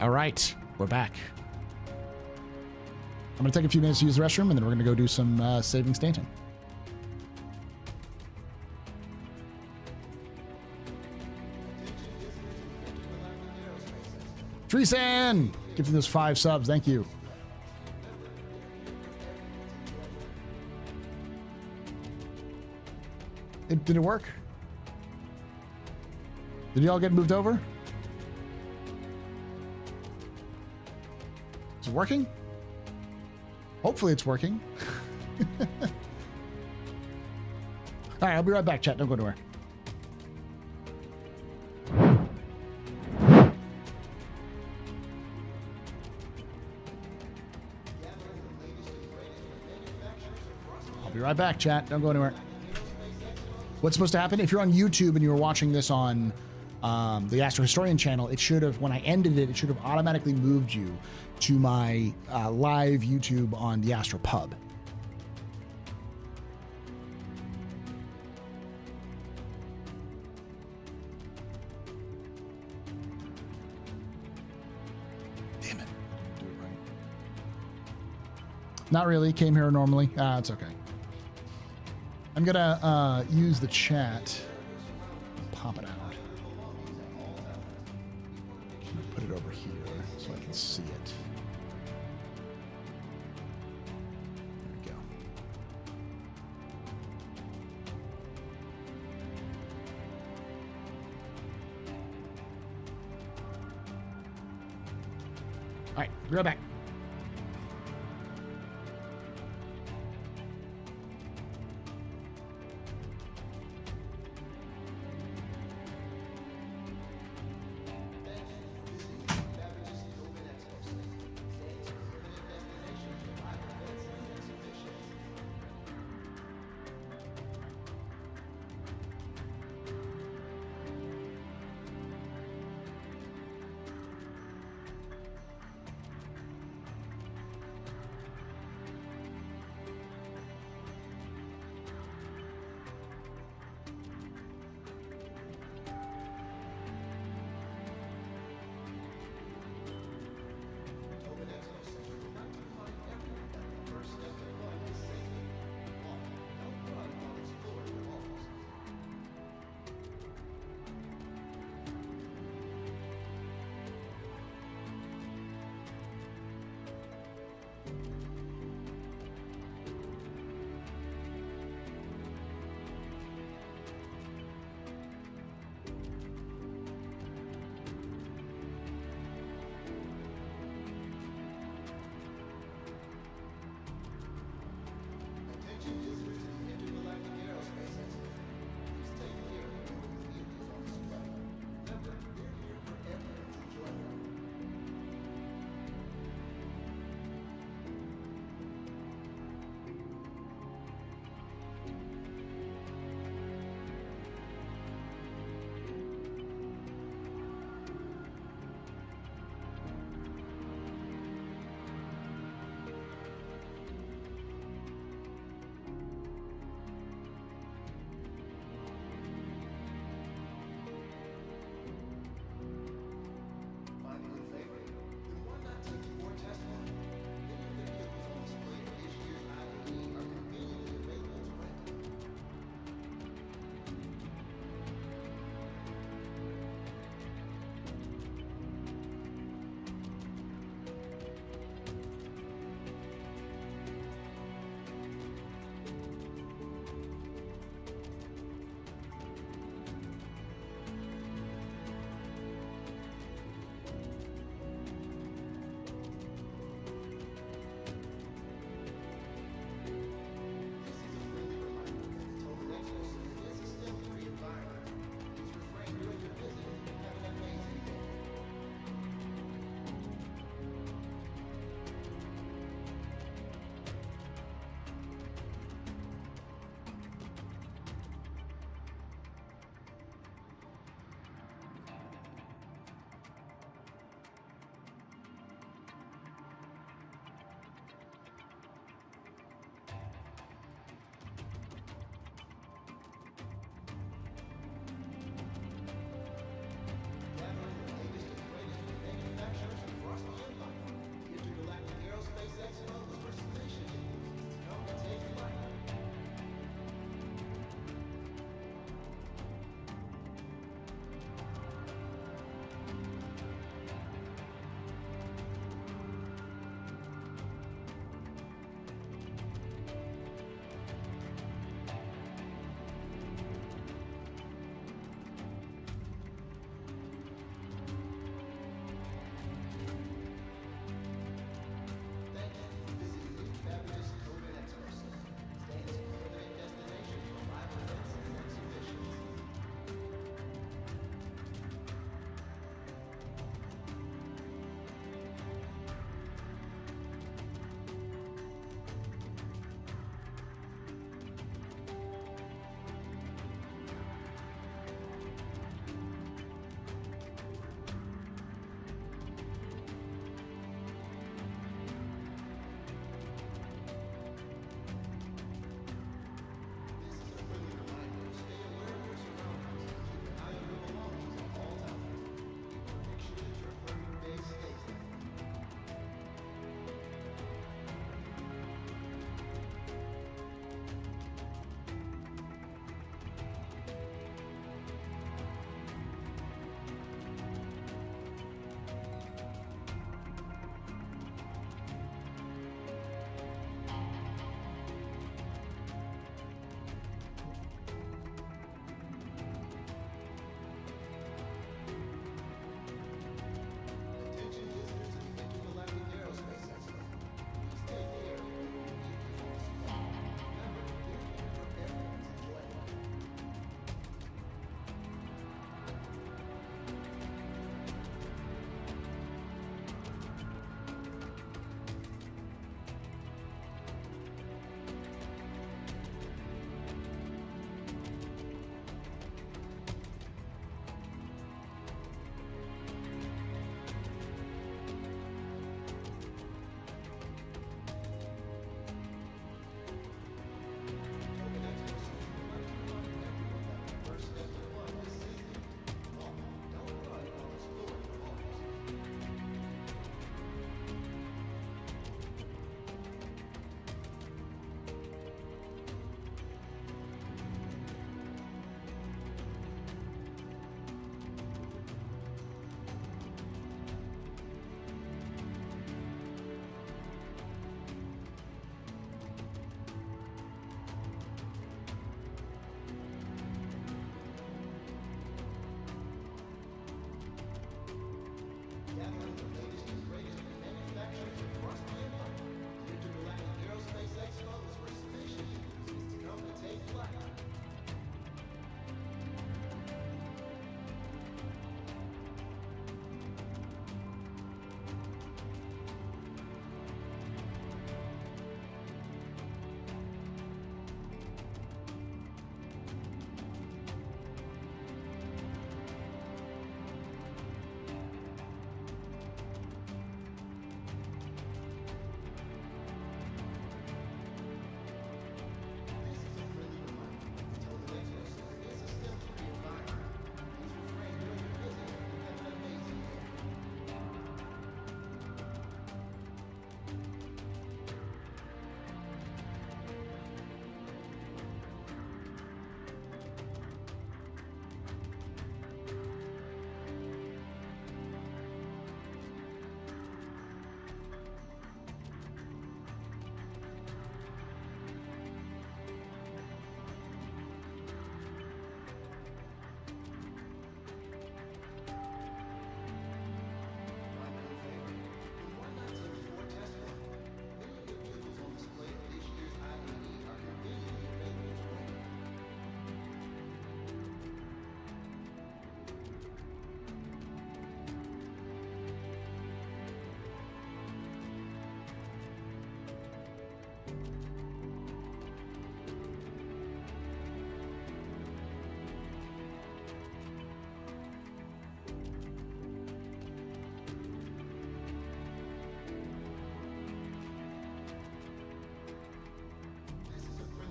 All right, we're back. I'm going to take a few minutes to use the restroom, and then we're going to go do some saving Stanton. Treesan! Gifting those 5 subs. Thank you. Did it work? Did y'all get moved over? Is it working? Hopefully it's working. All right, I'll be right back, chat. Don't go anywhere. I'll be right back, chat. Don't go anywhere. What's supposed to happen? If you're on YouTube and you were watching this on the Astro Historian channel, it should have, when I ended it, it should have automatically moved you to my live YouTube on the TheAstroPub. Damn it. Do it right. Not really. Came here normally. It's okay. I'm gonna use the chat. Pop it out. Put it over here so I can see it. There we go. All right, be right back.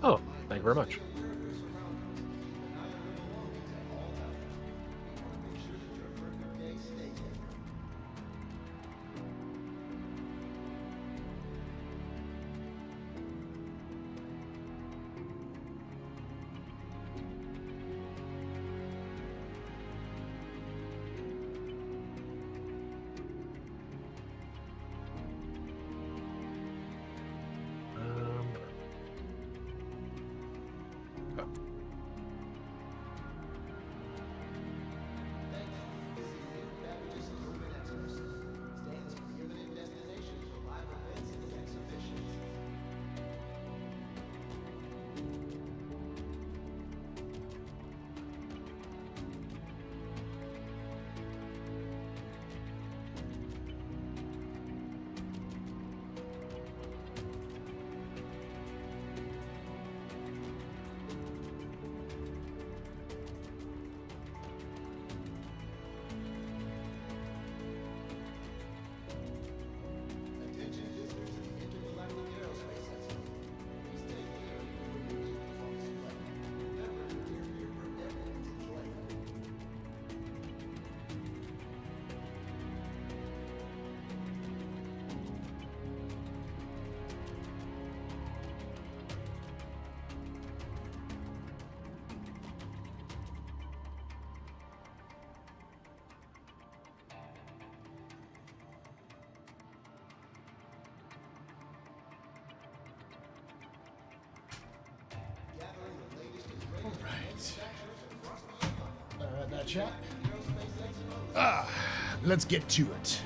Oh, thank you very much. Chat. Let's get to it.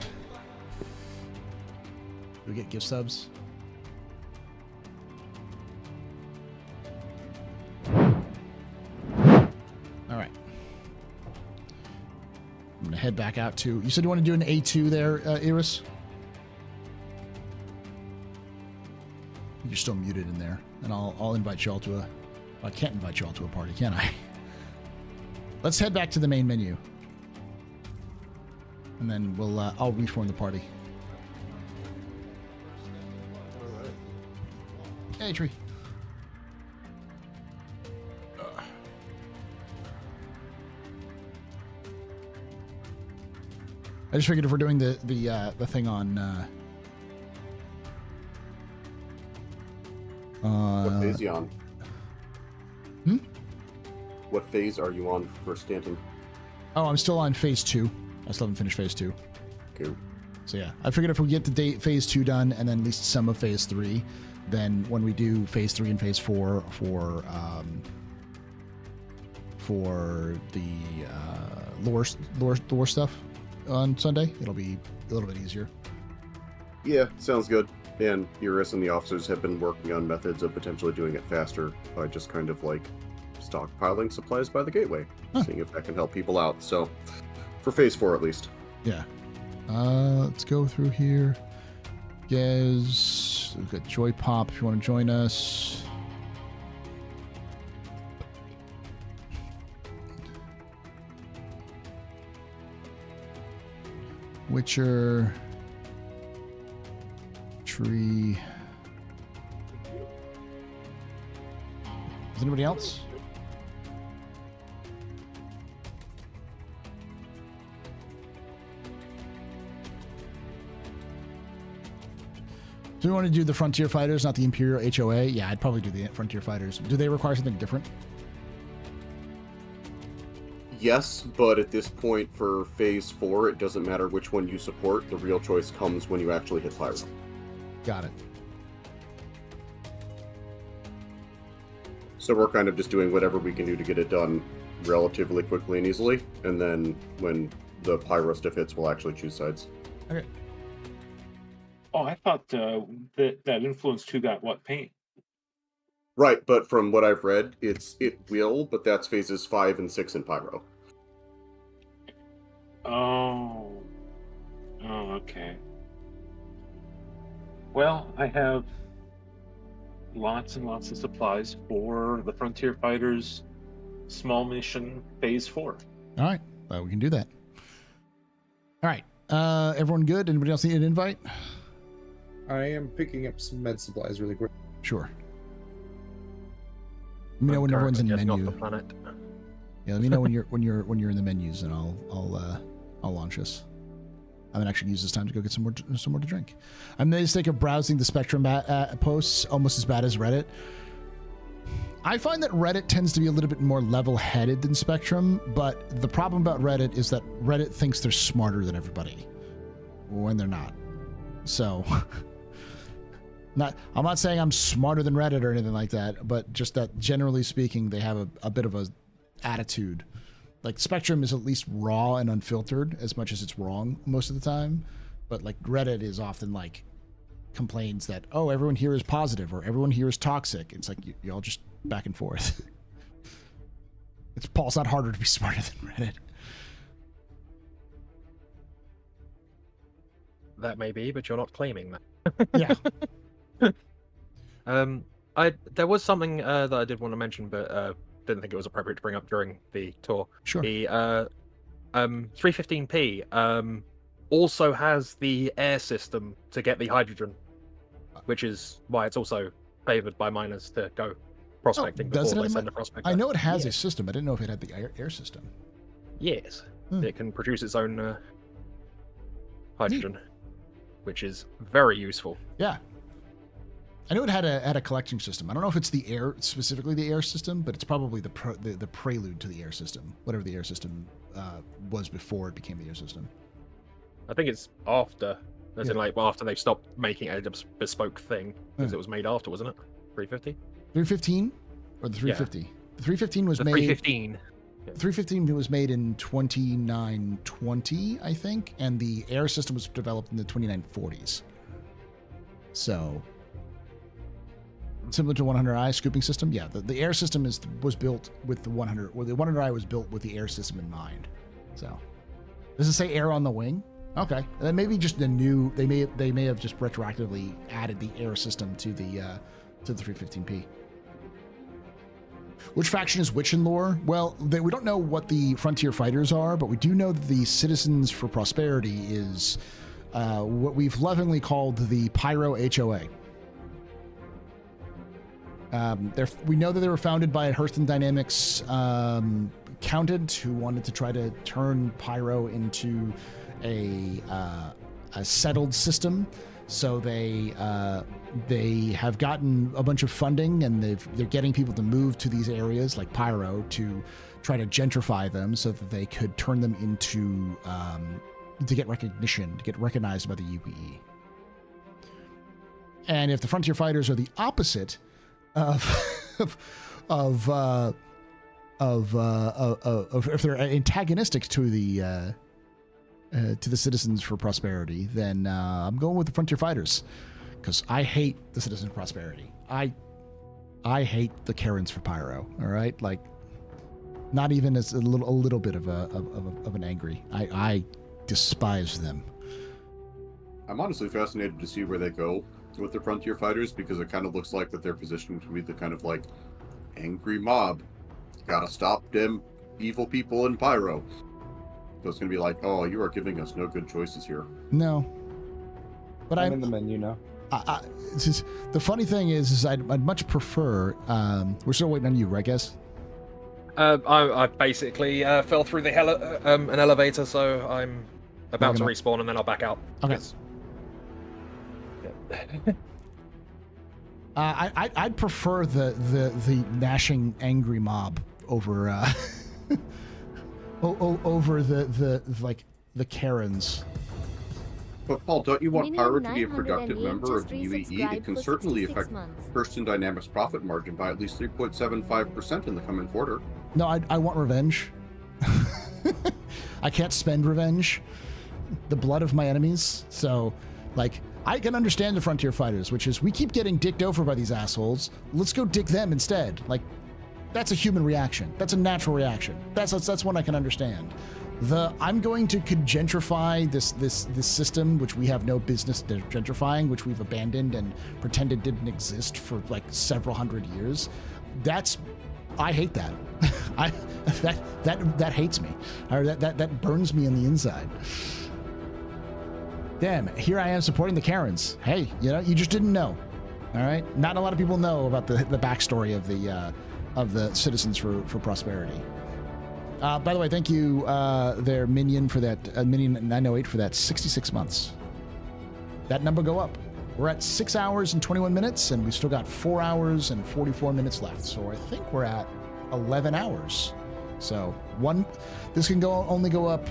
Do we get gift subs? All right. I'm gonna head back out to. You said you want to do an A2 there, Idris? You're still muted in there, and I'll invite you all to a. I can't invite you all to a party, can I? Let's head back to the main menu. And then I'll reform the party. All right. Hey, Tree. I just figured if we're doing the thing on what phase are you on? Hmm? What phase are you on for Stanton? Oh, I'm still on phase 2. I still haven't finished phase 2. Cool. So yeah, I figured if we get the phase 2 done and then at least some of phase 3, then when we do phase 3 and phase 4 for the lore stuff on Sunday, it'll be a little bit easier. Yeah, sounds good. And Idris and the officers have been working on methods of potentially doing it faster by just kind of like stockpiling supplies by the gateway, seeing if that can help people out. So, for phase 4 at least. Yeah. Let's go through here. Gez, we've got Joy Pop if you want to join us. Witcher. Tree. Is anybody else? Do we want to do the Frontier Fighters, not the Imperial HOA? Yeah, I'd probably do the Frontier Fighters. Do they require something different? Yes, but at this point for phase 4, it doesn't matter which one you support. The real choice comes when you actually hit Pyro. Got it. So we're kind of just doing whatever we can do to get it done relatively quickly and easily, and then when the Pyro stuff hits, we'll actually choose sides. Okay. Oh, I thought that influence 2 got what paint? Right, but from what I've read, it will, but that's phases 5 and 6 in Pyro. Oh, okay. Well, I have lots and lots of supplies for the Frontier Fighters small mission phase 4. All right. We can do that. All right. Everyone good? Anybody else need an invite? I am picking up some med supplies really quick. Sure. Let me know when everyone's in Currently just menu. off the planet. Yeah, let me know when you're in the menus, and I'll launch us. I'm gonna actually use this time to go get some more to drink. I made the mistake of browsing the Spectrum posts, almost as bad as Reddit. I find that Reddit tends to be a little bit more level-headed than Spectrum, but the problem about Reddit is that Reddit thinks they're smarter than everybody when they're not. So, I'm not saying I'm smarter than Reddit or anything like that, but just that generally speaking, they have a bit of a attitude. Like Spectrum is at least raw and unfiltered as much as it's wrong most of the time, but like Reddit is often like complains that, oh, everyone here is positive or everyone here is toxic. It's like you all just back and forth. Paul's not harder to be smarter than Reddit. That may be, but you're not claiming that. Yeah. There was something that I did want to mention, but didn't think it was appropriate to bring up during the tour. Sure. The 315p also has the air system to get the hydrogen, which is why it's also favored by miners to go prospecting before they send a prospector. I know it has a system. I didn't know if it had the air system. Yes, it can produce its own hydrogen, which is very useful. Yeah. I know it had a collecting system. I don't know if it's the air, specifically the air system, but it's probably the prelude to the air system, whatever the air system was before it became the air system. I think it's after, as in like after they've stopped making a bespoke thing, because it was made after, wasn't it? 350? 315 or the 350? Yeah. The 315 was the made. 315. The 315 was made in 2920, I think, and the air system was developed in the 2940s. So similar to 100i scooping system, yeah. The air system was built with the 100. Well, the 100i was built with the air system in mind. So does it say air on the wing? Okay, and then maybe just the new. They may have just retroactively added the air system to the 315p. Which faction is which in lore? Well, we don't know what the Frontier Fighters are, but we do know that the Citizens for Prosperity is what we've lovingly called the Pyro HOA. We know that they were founded by Hearthstone Dynamics accountant who wanted to try to turn Pyro into a settled system. So they have gotten a bunch of funding, and they're getting people to move to these areas like Pyro to try to gentrify them so that they could turn them into to get recognition, to get recognized by the UPE. And if the Frontier Fighters are the opposite of if they're antagonistic to the Citizens for Prosperity, then I'm going with the Frontier Fighters, because I hate the Citizens for Prosperity. I hate the Karens for Pyro. All right, like not even as a little bit of an angry. I despise them. I'm honestly fascinated to see where they go with the Frontier Fighters, because it kind of looks like that they're positioned to be the kind of like angry mob. Gotta stop them evil people in Pyro. So it's gonna be like, oh, you are giving us no good choices here. No, but I'm in the menu now. The funny thing is I'd much prefer. We're still waiting on you, right, guys? I basically fell through the an elevator, so I'm about to respawn, and then I'll back out. Okay. I'd prefer the gnashing angry mob over over the Karens. But Paul, don't you want Pyro to be a productive member of the UEE? It can certainly affect Hearthstone Dynamics' profit margin by at least 3.75% in the coming quarter. No, I want revenge. I can't spend revenge. The blood of my enemies. So, like, I can understand the Frontier Fighters, which is we keep getting dicked over by these assholes. Let's go dick them instead. Like, that's a human reaction. That's a natural reaction. That's one I can understand. I'm going to gentrify this system, which we have no business gentrifying, which we've abandoned and pretended didn't exist for like several hundred years. I hate that. That hates me, or that burns me on the inside. Damn, here I am supporting the Karens. Hey, you just didn't know. All right, not a lot of people know about the backstory of of the Citizens for Prosperity. By the way, thank you, their Minion for that, Minion 908 for that 66 months. That number go up. We're at 6 hours and 21 minutes, and we still got 4 hours and 44 minutes left. So I think we're at 11 hours. So this can only go up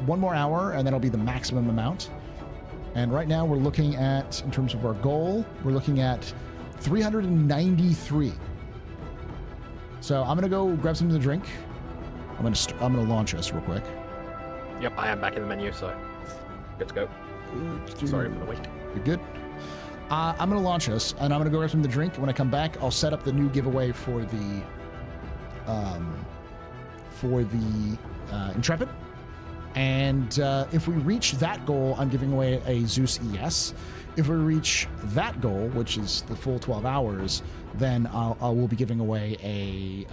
1 more hour, and that'll be the maximum amount. And right now we're looking at, in terms of our goal, we're looking at 393. So I'm gonna go grab something to drink. I'm gonna launch us real quick. Yep, I am back in the menu, so good to go. Sorry for the wait. You're good. I'm gonna launch us, and I'm gonna go grab something to drink. When I come back, I'll set up the new giveaway for the Intrepid. And if we reach that goal, I'm giving away a Zeus ES. If we reach that goal, which is the full 12 hours, then I will be giving away a...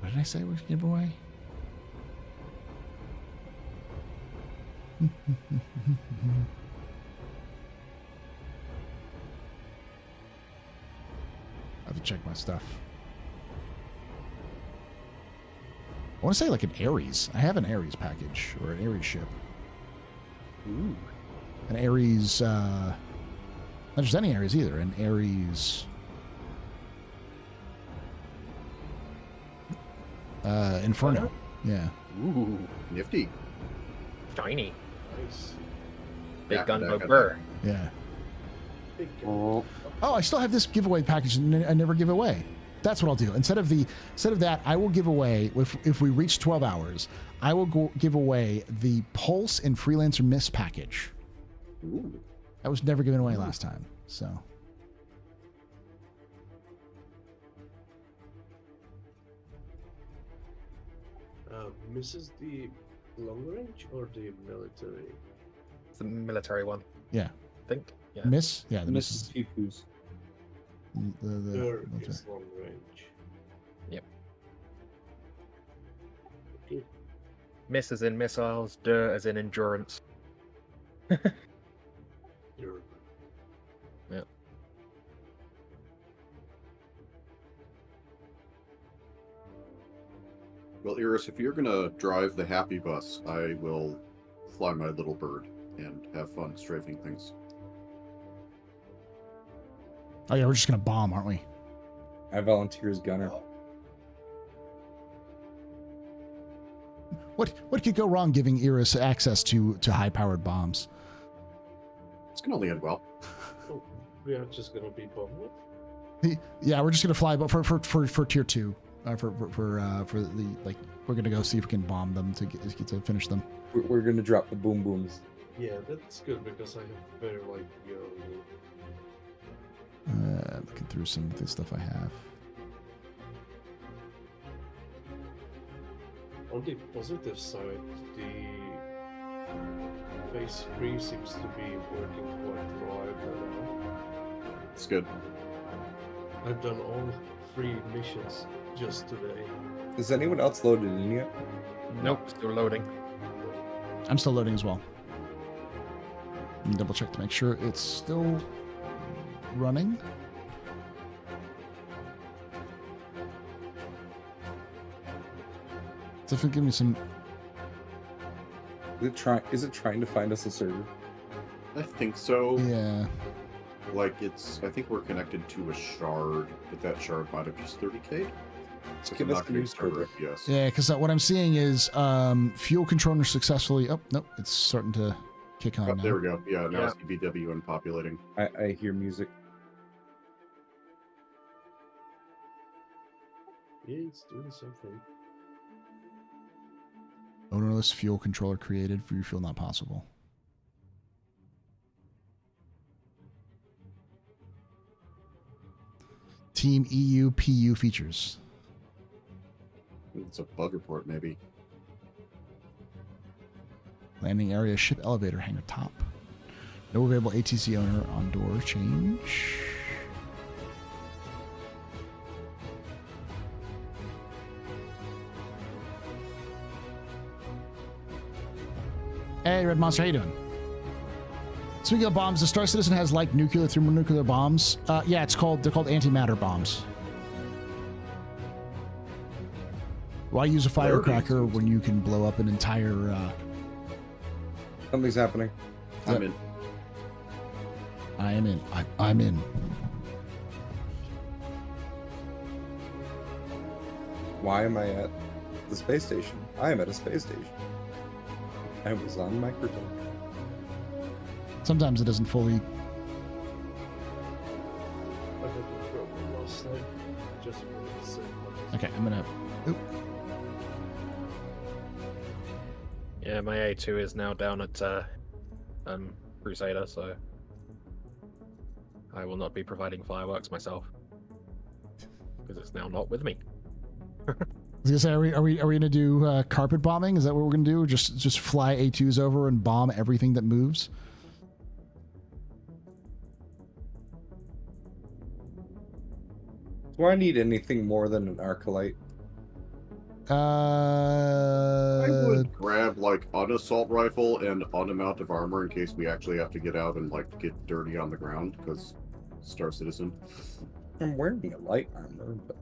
what did I say we should give away? I have to check my stuff. I want to say like an Ares. I have an Ares package or an Ares ship. Ooh. An Ares, not just any Ares either, an Ares Inferno. Yeah. Ooh, nifty. Shiny. Nice. Big Yeah, gunboat that- burr. Yeah. Big Oh, Oh, I still have this giveaway package and I never give away. That's what I'll do. Instead of that, I will give away, if we reach 12 hours, I will give away the Pulse and Freelancer Miss package. ooh. That was never given away last time, so. Misses the long range or the military? It's the military one, Yeah. I think. Yeah. Miss? Yeah, the Miss. Mrs. Fifus. The There military. is long range. Yep. Okay. Miss as in missiles, dirt as in endurance. You're Well, Iris, if you're gonna drive the happy bus, I will fly my little bird and have fun strafing things. Oh yeah, we're just gonna bomb, aren't we? I volunteer as gunner. What could go wrong giving Iris access to high-powered bombs? It's gonna only end well. Oh, we are just gonna be bombed. Yeah, we're just gonna fly, but for tier 2, for the like, we're gonna go see if we can bomb them to get to finish them. We're gonna drop the boom booms. Yeah, that's good because I have very light gear. Looking through some of the stuff I have. On the positive side, the phase 3 seems to be working quite reliably now. It's good. I've done all 3 missions just today. Is anyone else loaded in yet? Nope, still loading. I'm still loading as well. Let me double check to make sure it's still running. Definitely give me some. Is it trying to find us a server? I think so. Yeah. Like I think we're connected to a shard, but that shard might have just 30k. So Give us the news server. Yes. Yeah, because what I'm seeing is fuel controller successfully. Oh, nope, it's starting to kick on Oh, now. there we go. Yeah, now Yeah. it's BW and populating. I hear music. Yeah, it's doing something. Ownerless fuel controller created. Refuel not possible. Team EU PU features. It's a bug report, maybe. Landing area, ship elevator, hangar top. No available ATC owner on door change. Hey, Red Monster, how you doing? Speaking of bombs, the Star Citizen has like nuclear, thermonuclear bombs. Yeah, they're called antimatter bombs. Why use a firecracker when you can blow up an entire? Something's happening. I'm in. I am in. I'm in. Why am I at the space station? I am at a space station. I was on microdome. Sometimes it doesn't fully. I had to throw one last time. Just for the sake of it. Okay, I'm gonna. Oop. Yeah, my A2 is now down at Crusader, so I will not be providing fireworks myself because it's now not with me. I was gonna say, are we gonna do carpet bombing? Is that what we're gonna do? Just fly A2s over and bomb everything that moves? Do I need anything more than an Arcalite? I would grab like an assault rifle and an amount of armor in case we actually have to get out and like get dirty on the ground because Star Citizen. I'm wearing a light armor, but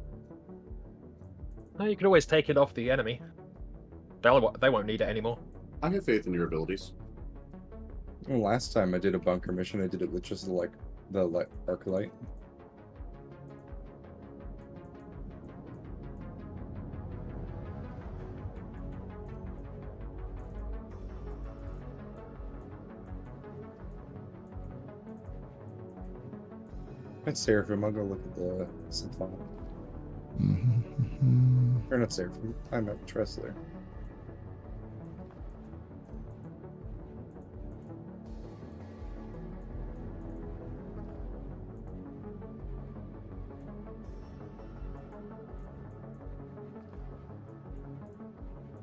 No, you can always take it off the enemy. They won't need it anymore. I have faith in your abilities. well, last time I did a bunker mission, I did it with just the Arcalite. That's Seraphim. I'll go look at the supply. Or not Seraphim. I'm at Tressler.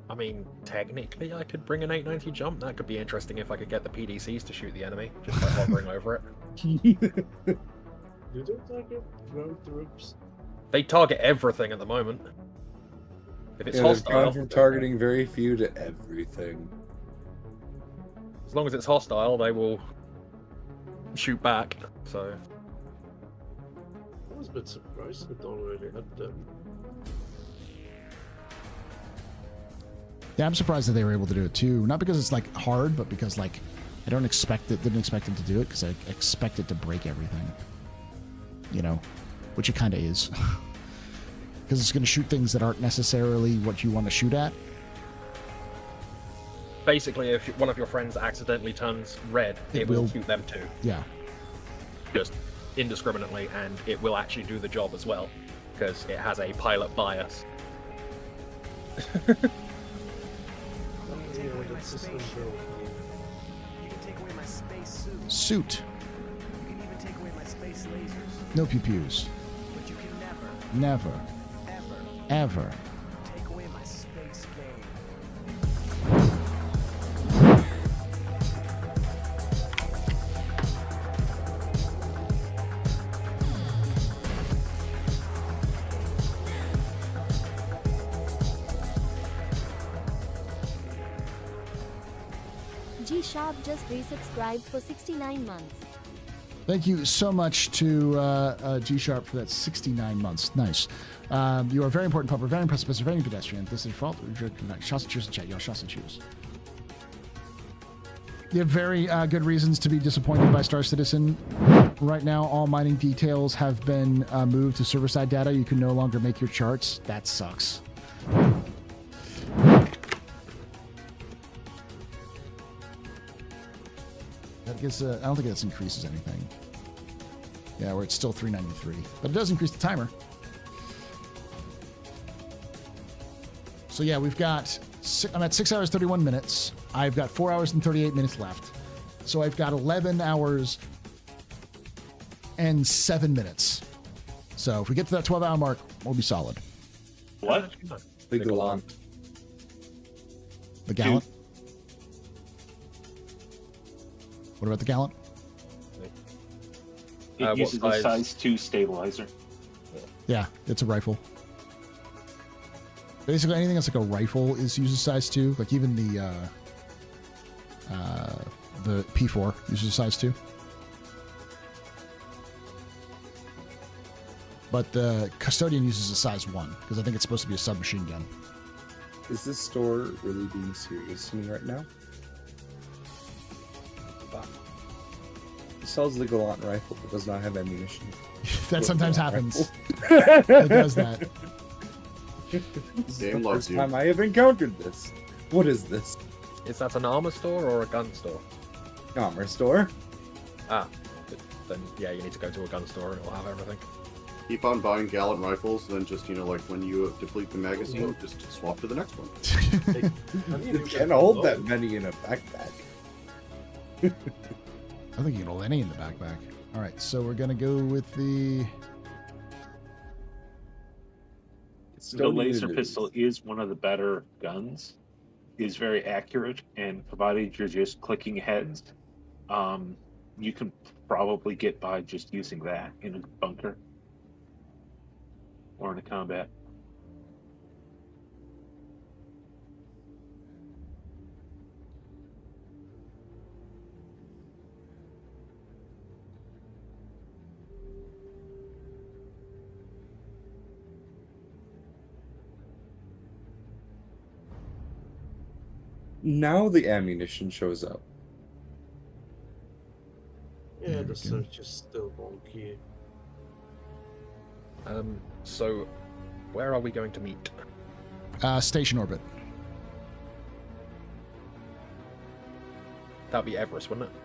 I mean, technically I could bring an 890 jump. That could be interesting if I could get the PDCs to shoot the enemy, just by hovering over it. Do they target ground troops? They target everything at the moment. If it's Yeah, they've hostile, gone from targeting very few to everything. as long as it's hostile, they will shoot back. So I was a bit surprised that already had them. Yeah, I'm surprised that they were able to do it too. Not because it's like hard, but because like I didn't expect them to do it because I expect it to break everything. You know, which it kind of is. Because it's going to shoot things that aren't necessarily what you want to shoot at. basically, if one of your friends accidentally turns red, it will shoot them too. Yeah. Just indiscriminately, and it will actually do the job as well, because it has a pilot bias. Suit. You can even take away my space lasers. No pew-pews. But you can Never. Ever. take away my space game. G-Sharp just resubscribed for 69 months. Thank you so much to G-Sharp for that 69 months. Nice. You are very important, Pub-A, very impressive, very pedestrian. This is your fault. Shots and cheers in chat, y'all. Shots and cheers. You have very good reasons to be disappointed by Star Citizen. Right now, all mining details have been moved to server-side data. You can no longer make your charts. That sucks. I guess I don't think that increases anything. Yeah, where it's still 393, but it does increase the timer. So yeah, we've got. I'm at 6 hours 31 minutes. I've got 4 hours and 38 minutes left. So I've got 11 hours and 7 minutes. So if we get to that 12-hour mark, we'll be solid. What? The Galant. The Gallant. What about the Gallant? It What uses the size? size 2 stabilizer. Yeah, it's a rifle. Basically, anything that's like a rifle uses size 2. Like even the the P4 uses a size 2. But the Custodian uses a size 1, because I think it's supposed to be a submachine gun. Is this store really being serious to me right now? It sells the Galant rifle, but does not have ammunition. That sometimes happens. It does that. This is the Game loves first you. time I have encountered this. What is this? Is that an armor store or a gun store? Armor store? Ah, then yeah, you need to go to a gun store and it'll have everything. Keep on buying Gallant rifles, then just, like when you deplete the magazine, just swap to the next one. You can't hold that many in a backpack. I think you can hold any in the backpack. All right, so we're going to go with the... The laser pistol is one of the better guns. Is very accurate, and provided you're just clicking heads, you can probably get by just using that in a bunker or in a combat. Now the ammunition shows up. Yeah, the search is still wonky. So where are we going to meet? Station orbit. That'd be Everest, wouldn't it?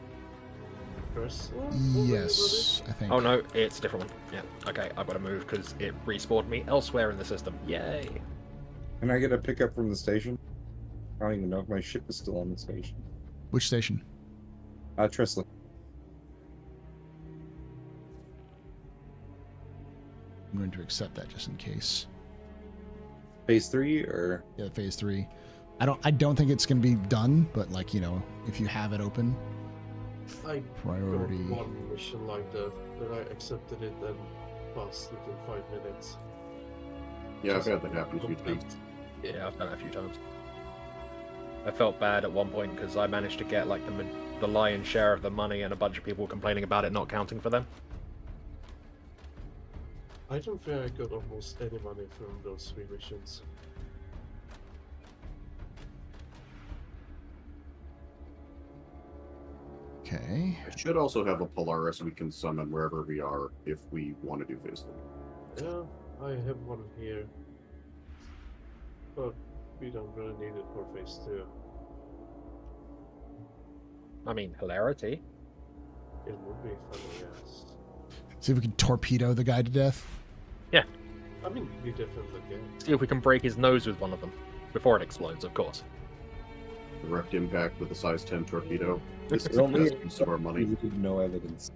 First, Yes, I think. Oh no, it's a different one. Yeah, okay, I've got to move because it respawned me elsewhere in the system. Yay! Can I get a pickup from the station? I don't even know if my ship is still on the station. Which station? Trestle. I'm going to accept that just in case. Phase 3 or Yeah, phase 3. I don't think it's going to be done, but if you have it open, I priority. got one mission like that, but I accepted it and passed it in 5 minutes. Yeah, I've had that happen a few Complete. times. Yeah, I've done it a few times. I felt bad at one point because I managed to get like the lion's share of the money, and a bunch of people were complaining about it not counting for them. I don't think I got almost any money from those 3 missions. Okay. I should also have a Polaris we can summon wherever we are if we want to do phase 3. Yeah, I have one here. But we don't really need it for phase 2. I mean, hilarity. It would be funny, yes. See if we can torpedo the guy to death. I mean, we definitely can. See if we can break his nose with one of them before it explodes, of course. Direct impact with a size 10 torpedo. This is It the only best use of our money. needed no evidence.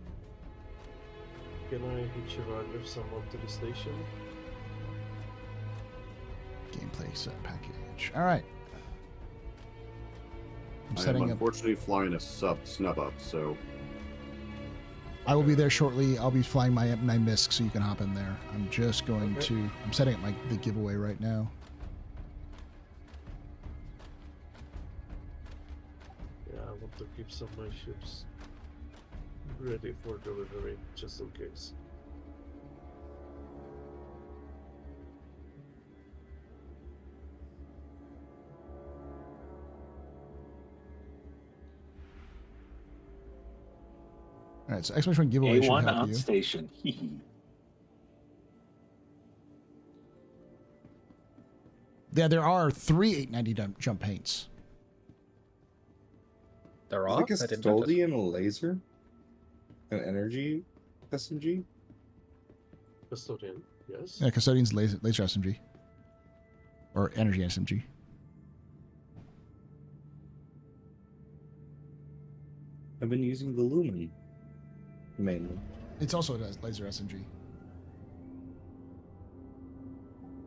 Can I hitch a ride with someone to the station? Gameplay set package. All right. I'm I am setting up. unfortunately flying a snub up, so I will be there shortly. I'll be flying my MISC, so you can hop in there. I'm just going Okay. to. I'm setting up the giveaway right now. Yeah, I want to keep some of my ships ready for delivery, just in case. All right, so exclamation point giveaway should A1 help on you. station. Yeah, there are 3 890 jump paints. There Is are. it a I didn't notice. custodian, a laser, an energy SMG? Custodian, yes. Yeah, custodian's laser SMG or energy SMG. I've been using the Lumen mainly. It's also a laser SMG.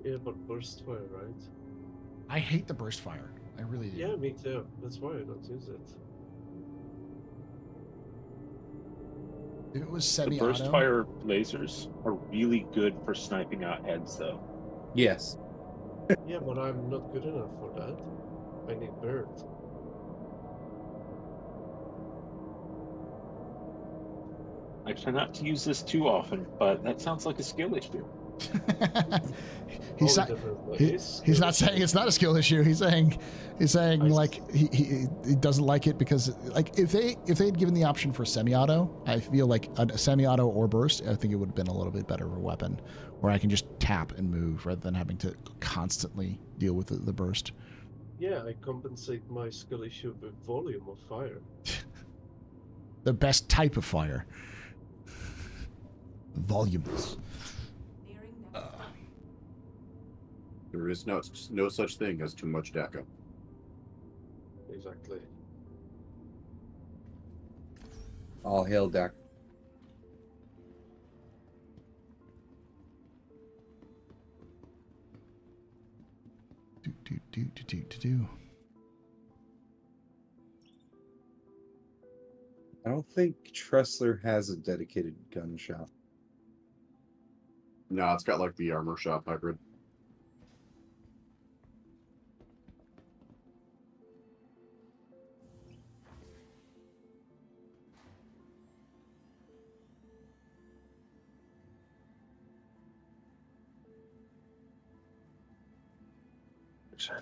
Yeah, but burst fire, right? I hate the burst fire. I really do. Yeah, me too. That's why I don't use it. If it was The semi-auto, burst fire lasers are really good for sniping out heads, though. Yes. Yeah, but I'm not good enough for that. I need bird. I try not to use this too often, but that sounds like a skill issue. he's not saying it's not a skill issue. He's saying like he doesn't like it because like if they had given the option for semi-auto, I feel like a semi-auto or burst, I think it would have been a little bit better of a weapon, where I can just tap and move rather than having to constantly deal with the burst. Yeah, I compensate my skill issue with volume of fire. The best type of fire. Volumes. There is no such thing as too much DACA. Exactly. All hail DAC. Do. I don't think Tressler has a dedicated gun shop. No, it's got like the armor shop hybrid.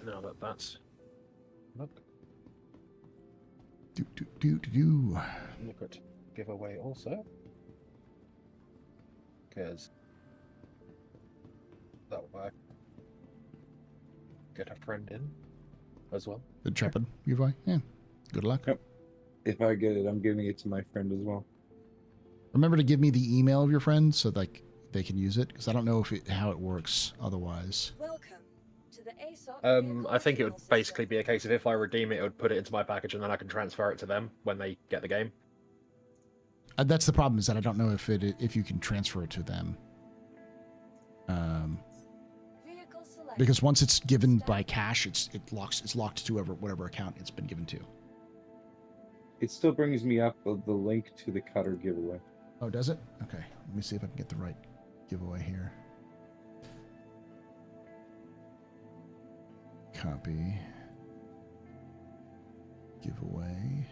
Now that's look at giveaway also, because that'll work. Get a friend in as well. The Trepid giveaway. Yeah. Good luck. Yep. If I get it, I'm giving it to my friend as well. Remember to give me the email of your friend so like they can use it, because I don't know how it works otherwise. Welcome to the ASOP. I think it would basically be a case of if I redeem it, it would put it into my package and then I can transfer it to them when they get the game. That's the problem, is that I don't know if you can transfer it to them. Because once it's given by cash, it's locked to whatever account it's been given to. It still brings me up the link to the Cutter giveaway. Oh, does it? Okay, let me see if I can get the right giveaway here. Copy. Giveaway.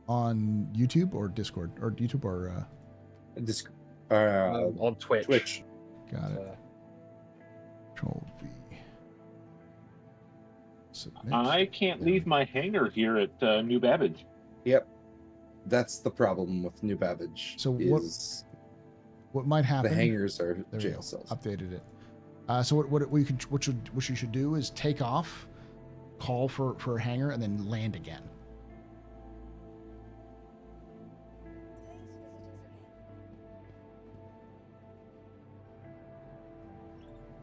On YouTube or Discord? Or YouTube or... on Twitch. Got it. Control V. Submit. I can't leave my hangar here at New Babbage. Yep. That's the problem with New Babbage. So what might happen? The hangars are There we jail go. cells. Updated it. So what you should do is take off, call for a hangar, and then land again.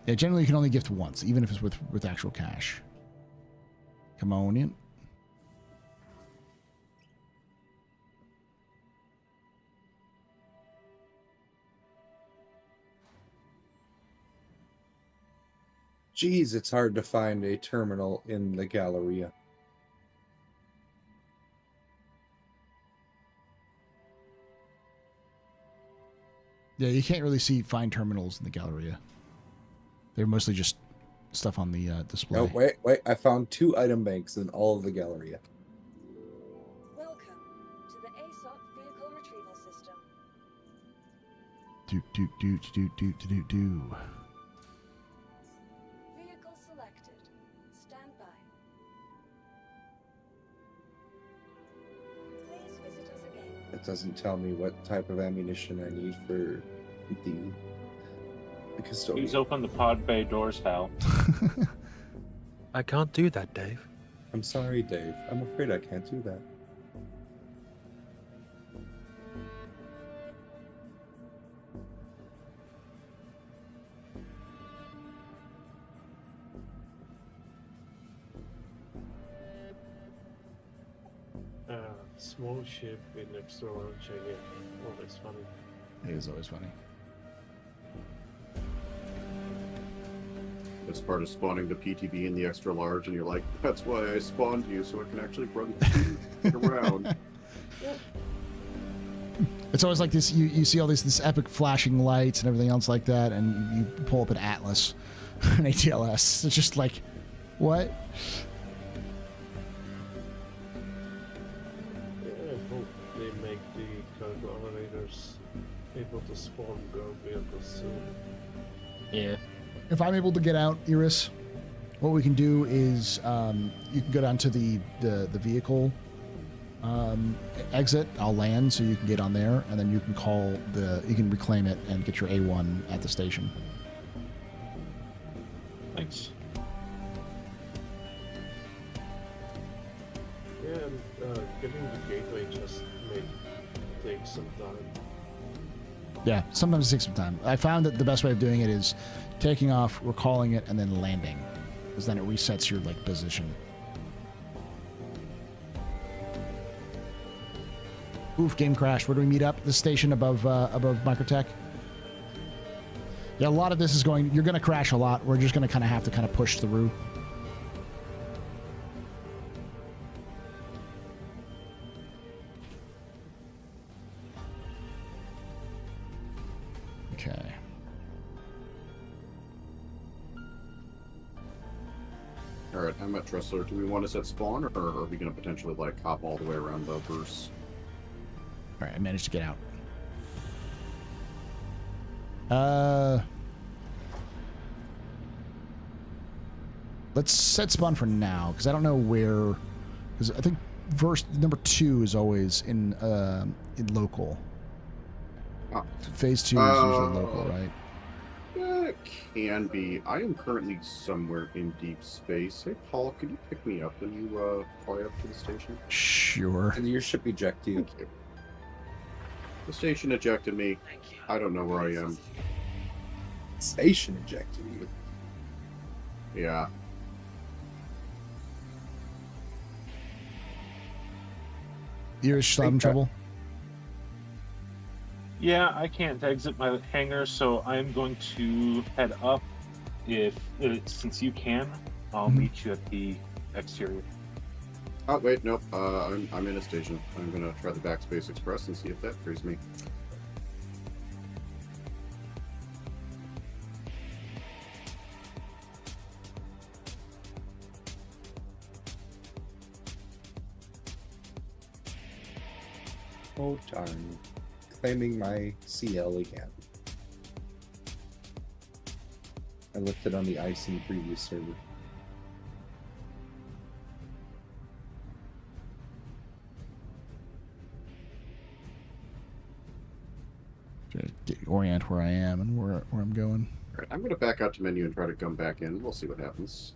Yeah, generally you can only gift once, even if it's with actual cash. Come on in. Jeez, it's hard to find a terminal in the Galleria. Yeah, you can't really find terminals in the Galleria. They're mostly just stuff on the display. Oh, wait. I found 2 item banks in all of the Galleria. Welcome to the ASOP vehicle retrieval system. Do. Vehicle selected. Stand by. Please visit us again. It doesn't tell me what type of ammunition I need for the custodian. Please open the pod bay doors, Hal. I can't do that, Dave. I'm sorry, Dave. I'm afraid I can't do that. Small ship in extra large again. Always funny. It is always funny. As part of spawning the PTV in the extra large, and you're like, that's why I spawned you, so I can actually run around. It's always like this. You see all this epic flashing lights and everything else like that, and you pull up an Atlas, an ATLS. It's just like, what? make the cargo elevators able to spawn ground vehicles soon. Yeah. If I'm able to get out, Iris, what we can do is you can go down to the vehicle exit. I'll land so you can get on there, and then you can you can reclaim it and get your A1 at the station. Thanks. Yeah, and getting the gateway just may take some time. Yeah, sometimes it takes some time. I found that the best way of doing it is taking off, recalling it, and then landing, because then it resets your position. Oof, game crashed. Where do we meet up? The station above Microtech. Yeah, a lot of this is you're going to crash a lot. We're just going to have to push through. Okay. All right, I'm at Tressler. Do we want to set spawn, or are we going to potentially hop all the way around the verse? All right, I managed to get out. Let's set spawn for now, because I don't know where. Because I think verse number 2 is always in local. Phase 2 is usually local, right? Yeah, it can be. I am currently somewhere in deep space. Hey, Paul, could you pick me up when you fly up to the station? Sure. And your ship eject you. Thank you. The station ejected me. I don't know where I am. Station ejected you. Yeah. You're still having trouble? Yeah, I can't exit my hangar, so I'm going to head up. Since you can, I'll meet you at the exterior. Oh wait, nope. I'm in a station. I'm gonna try the Backspace Express and see if that frees me. Oh darn. Claiming my CL again. I left it on the ice in the previous server. Orient where I am and where I'm going. All right, I'm going to back out to menu and try to come back in. We'll see what happens.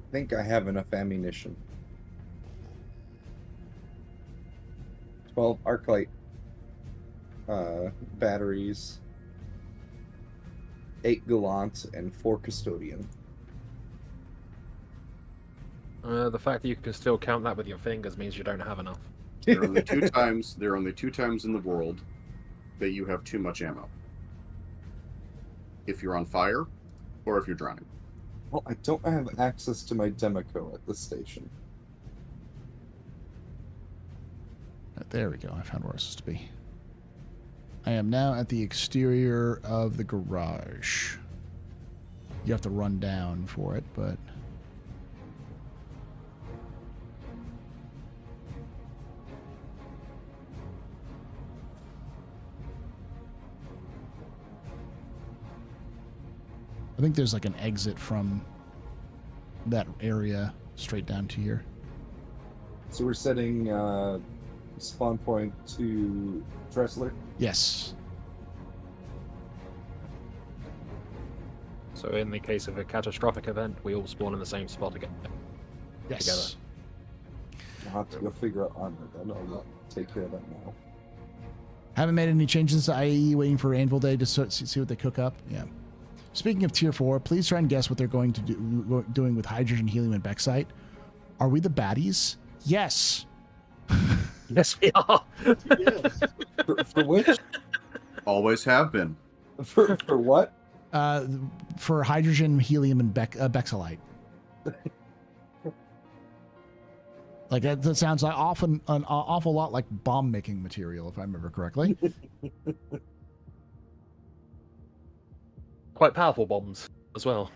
I think I have enough ammunition. 12 arc light batteries, 8 Gallant, and 4 Custodian. The fact that you can still count that with your fingers means you don't have enough. There are only two times. There are only 2 times in the world that you have too much ammo. If you're on fire, or if you're drowning. Well, I don't have access to my Demico at this station. There we go. I found where I was supposed to be. I am now at the exterior of the garage. You have to run down for it, but... I think there's an exit from that area straight down to here. So we're setting spawn point to Tressler? Yes. So in the case of a catastrophic event, we all spawn in the same spot again. Yes. Together. I'll have to go figure out armor then. I'll take care of that now. Haven't made any changes to IE, waiting for Anvil Day to see what they cook up. Yeah. Speaking of Tier 4, please try and guess what they're going to doing with hydrogen, helium, and Bexite. Are we the baddies? Yes. Yes, we are. Yes. For which? Always have been. For what? For hydrogen, helium, and Bexilite. That sounds like an awful lot like bomb-making material, if I remember correctly. Quite powerful bombs as well.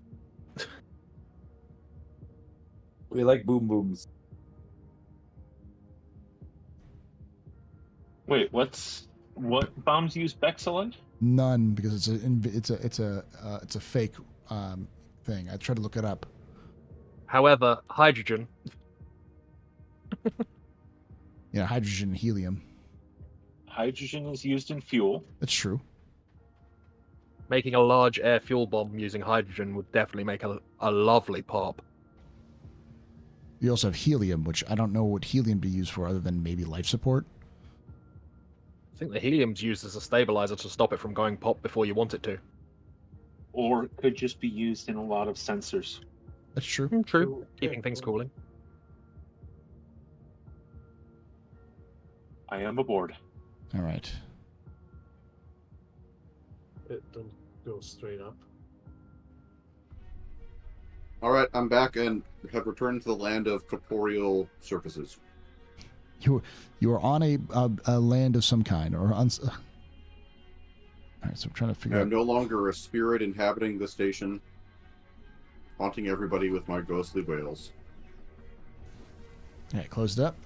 We like boom booms. Wait, what bombs use Bexilite? None, because it's a fake thing. I tried to look it up. However, hydrogen. Hydrogen and helium. Hydrogen is used in fuel. That's true. Making a large air fuel bomb using hydrogen would definitely make a lovely pop. You also have helium, which I don't know what helium to use for other than maybe life support. I think the helium's used as a stabilizer to stop it from going pop before you want it to. Or it could just be used in a lot of sensors. That's true. True. Keeping things cooling. I am aboard. All right. It don't go straight up. All right, I'm back and have returned to the land of corporeal surfaces. You are on a land of some kind, or on. All right, so I'm trying to figure out. I'm no longer a spirit inhabiting the station, haunting everybody with my ghostly wails. All right, closed up.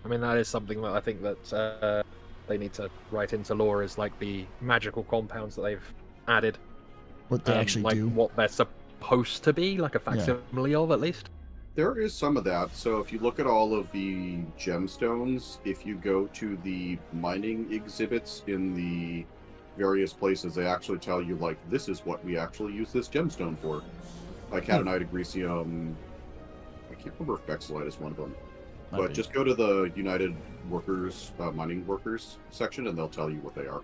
I mean, that is something that I think that they need to write into lore, is like the magical compounds that they've added. What they actually do. What they're supposed to be, like a facsimile of, at least. There is some of that. So if you look at all of the gemstones, if you go to the mining exhibits in the various places, they actually tell you, like, this is what we actually use this gemstone for. Like Catanite, Agricium, I can't remember if Bexilite is one of them. But just go to the United Workers, Mining Workers section, and they'll tell you what they are.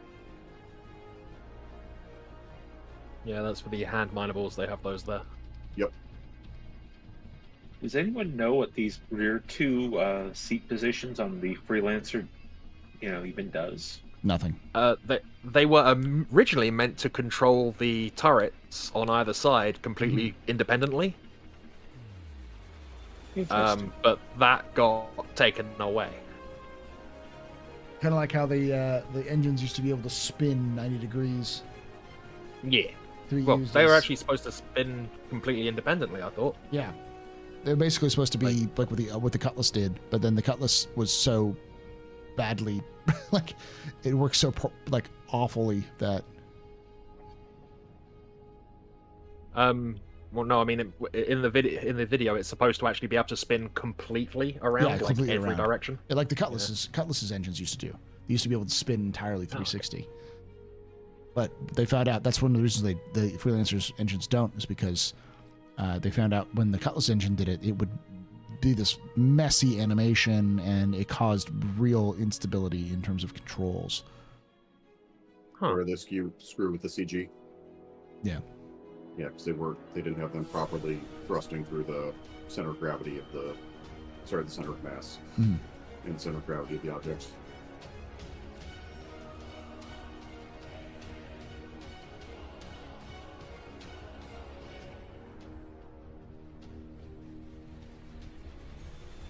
Yeah, that's for the hand minables. They have those there. Yep. Does anyone know what these rear two seat positions on the Freelancer, even does? Nothing. They were originally meant to control the turrets on either side completely independently. But that got taken away. Kind of like how the engines used to be able to spin 90 degrees. Yeah. Well, they were actually supposed to spin completely independently, I thought. Yeah. They're basically supposed to be like what the Cutlass did, but then the Cutlass was so badly, like, it worked so awfully that. Well, no, I mean, in the video, it's supposed to actually be able to spin completely around, completely every around. direction. Yeah, like the Cutlass's engines used to do. They used to be able to spin entirely 360. Okay. But they found out that's one of the reasons the Freelancer's engines don't, is because they found out when the Cutlass engine did it, it would be this messy animation, and it caused real instability in terms of controls. Or they screw with the CG. Yeah. Yeah, because they didn't have them properly thrusting through the center of gravity of the center of mass and center of gravity of the objects.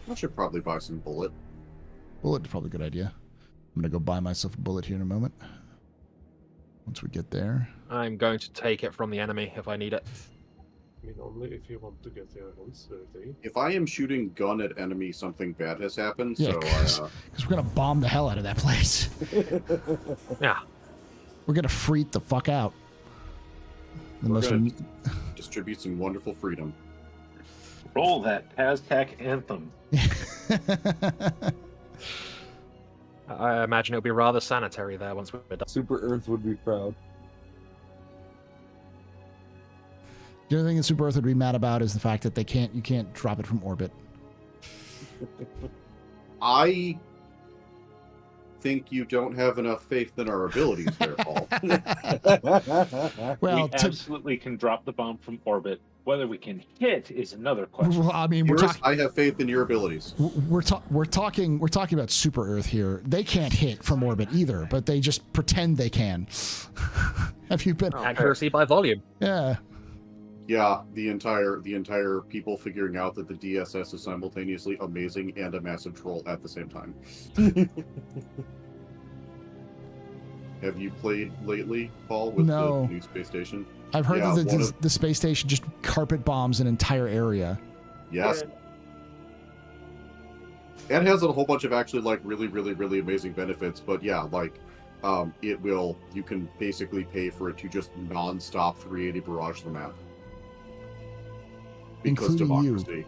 I should probably buy some bullet. Bullet is probably a good idea. I'm gonna go buy myself a bullet here in a moment. Once we get there. I'm going to take it from the enemy if I need it. I mean, only if you want to get your hands dirty. If I am shooting gun at enemy, something bad has happened. Yeah, because we're gonna bomb the hell out of that place. Yeah. We're gonna freak the fuck out. We're gonna distribute some wonderful freedom. Roll that Aztec anthem. I imagine it'll be rather sanitary there once we're done. Super Earth would be proud. The only thing that Super Earth would be mad about is the fact that you can't drop it from orbit. I think you don't have enough faith in our abilities there, Paul. Well, we absolutely can drop the bomb from orbit. Whether we can hit is another question. Well, I mean, I have faith in your abilities. We're talking about Super Earth here. They can't hit from orbit either, but they just pretend they can. Have you been accuracy by volume? Yeah. Yeah, the entire people figuring out that the DSS is simultaneously amazing and a massive troll at the same time. Have you played lately, Paul, with No. the new space station? I've heard Yeah, that the space station just carpet bombs an entire area. Yes. It has a whole bunch of actually like really, really, really amazing benefits, but yeah, like you can basically pay for it to just non-stop 380 barrage the map. Because Including democracy.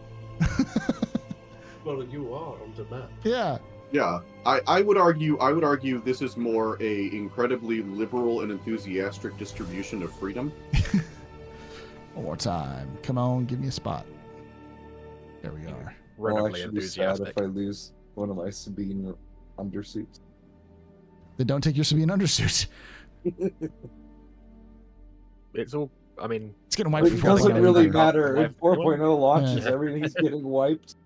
Well, you are on the map. Yeah. Yeah. I would argue this is more a incredibly liberal and enthusiastic distribution of freedom. One more time. Come on, give me a spot. There we are. I'll actually be sad if I lose one of my Sabine undersuits. Then don't take your Sabine undersuit. It's all. I mean, it's getting wiped. It doesn't really matter. In 4.0 launches, everything's getting wiped.